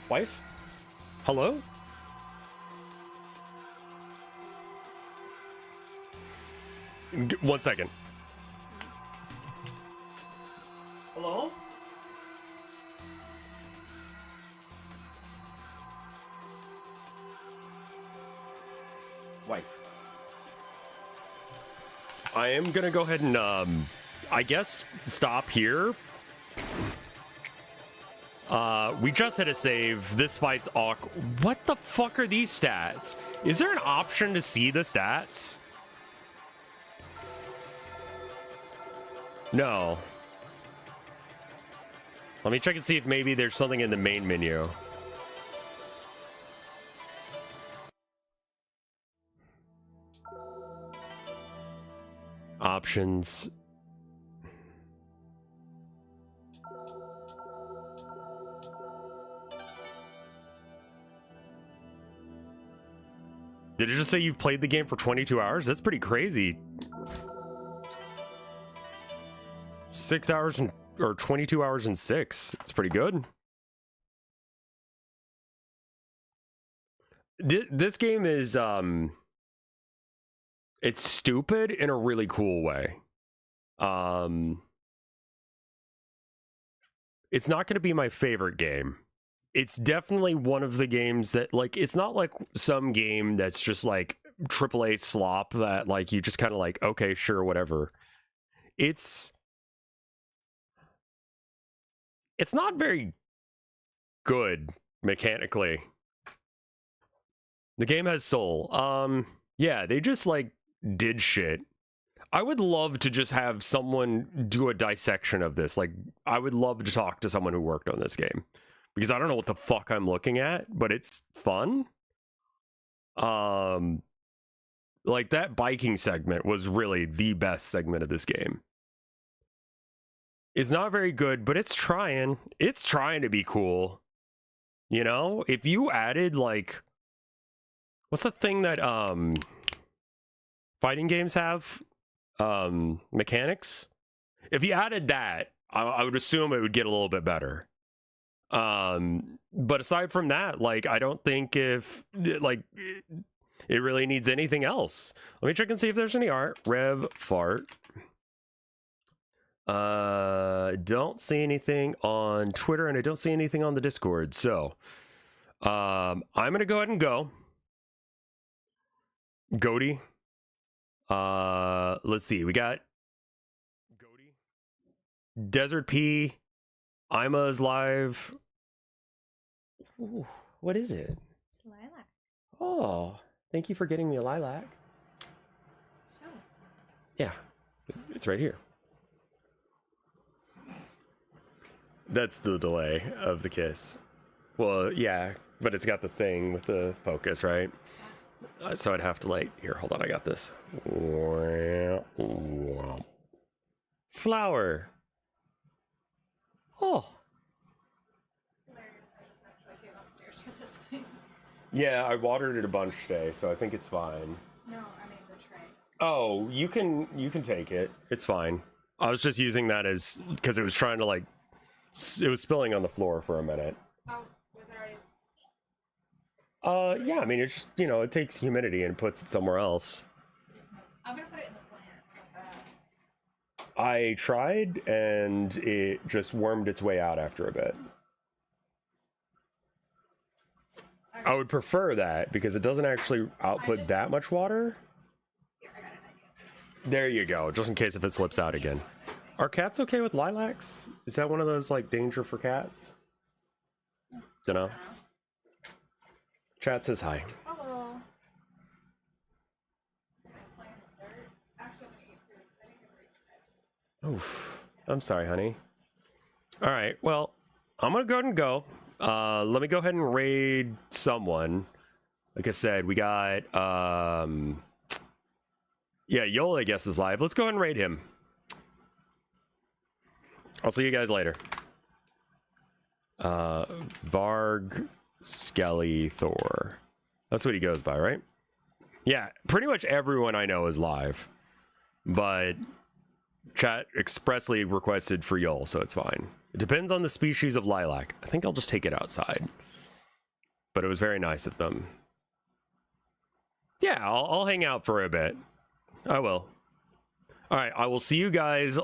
Wife? Hello? One second. Hello? Wife. I am gonna go ahead and, I guess, stop here. We just had a save. This fight's awkward. What the fuck are these stats? Is there an option to see the stats? No. Let me check and see if maybe there's something in the main menu. Options. Did it just say you've played the game for 22 hours? That's pretty crazy. 6 hours or 22 hours and 6. It's pretty good. This game is it's stupid in a really cool way. It's not going to be my favorite game. It's definitely one of the games that, like, it's not like some game that's just like AAA slop that like you just kind of like, okay, sure, whatever. It's not very good mechanically. The game has soul. Yeah, they just like did shit. I would love to just have someone do a dissection of this. Like, I would love to talk to someone who worked on this game, because I don't know what the fuck I'm looking at, but it's fun. Like, that biking segment was really the best segment of this game. It's not very good, but it's trying. It's trying to be cool. You know, if you added like, what's the thing that fighting games have? Mechanics. If you added that, I would assume it would get a little bit better. But aside from that, like, I don't think if like it really needs anything else. Let me check and see if there's any art. Rev fart. Don't see anything on Twitter, and I don't see anything on the Discord. So I'm gonna go ahead and go. Goaty. Let's see. We got Goaty, Desert P, Ima's live. Ooh, what is it?
It's lilac.
Oh, thank you for getting me a lilac.
So.
Yeah, it's right here. That's the delay of the kiss. Well, yeah, but it's got the thing with the focus, right? So I'd have to, like, here, hold on, I got this. Flower. Oh. Yeah, I watered it a bunch today, so I think it's fine.
No, I mean the tray.
Oh, you can take it. It's fine. I was just using that as, because it was trying to, like, it was spilling on the floor for a minute.
Oh, was it already?
Yeah, I mean, it's just, you know, it takes humidity and puts it somewhere else.
I'm gonna put it in the plant.
I tried, and it just wormed its way out after a bit. Okay. I would prefer that, because it doesn't actually output that much water.
Here, I got an idea.
There you go, just in case if it slips out again. Are cats okay with lilacs? Is that one of those, like, danger for cats? Dunno. Chat says hi.
Hello.
Oof. I'm sorry, honey. All right, well, I'm gonna go ahead and go. Let me go ahead and raid someone. Like I said, we got, yeah, Yola, I guess, is live. Let's go ahead and raid him. I'll see you guys later. Varg Skelly Thor. That's what he goes by, right? Yeah, pretty much everyone I know is live. But chat expressly requested for Yol, so it's fine. It depends on the species of lilac. I think I'll just take it outside. But it was very nice of them. Yeah, I'll hang out for a bit. I will. All right, I will see you guys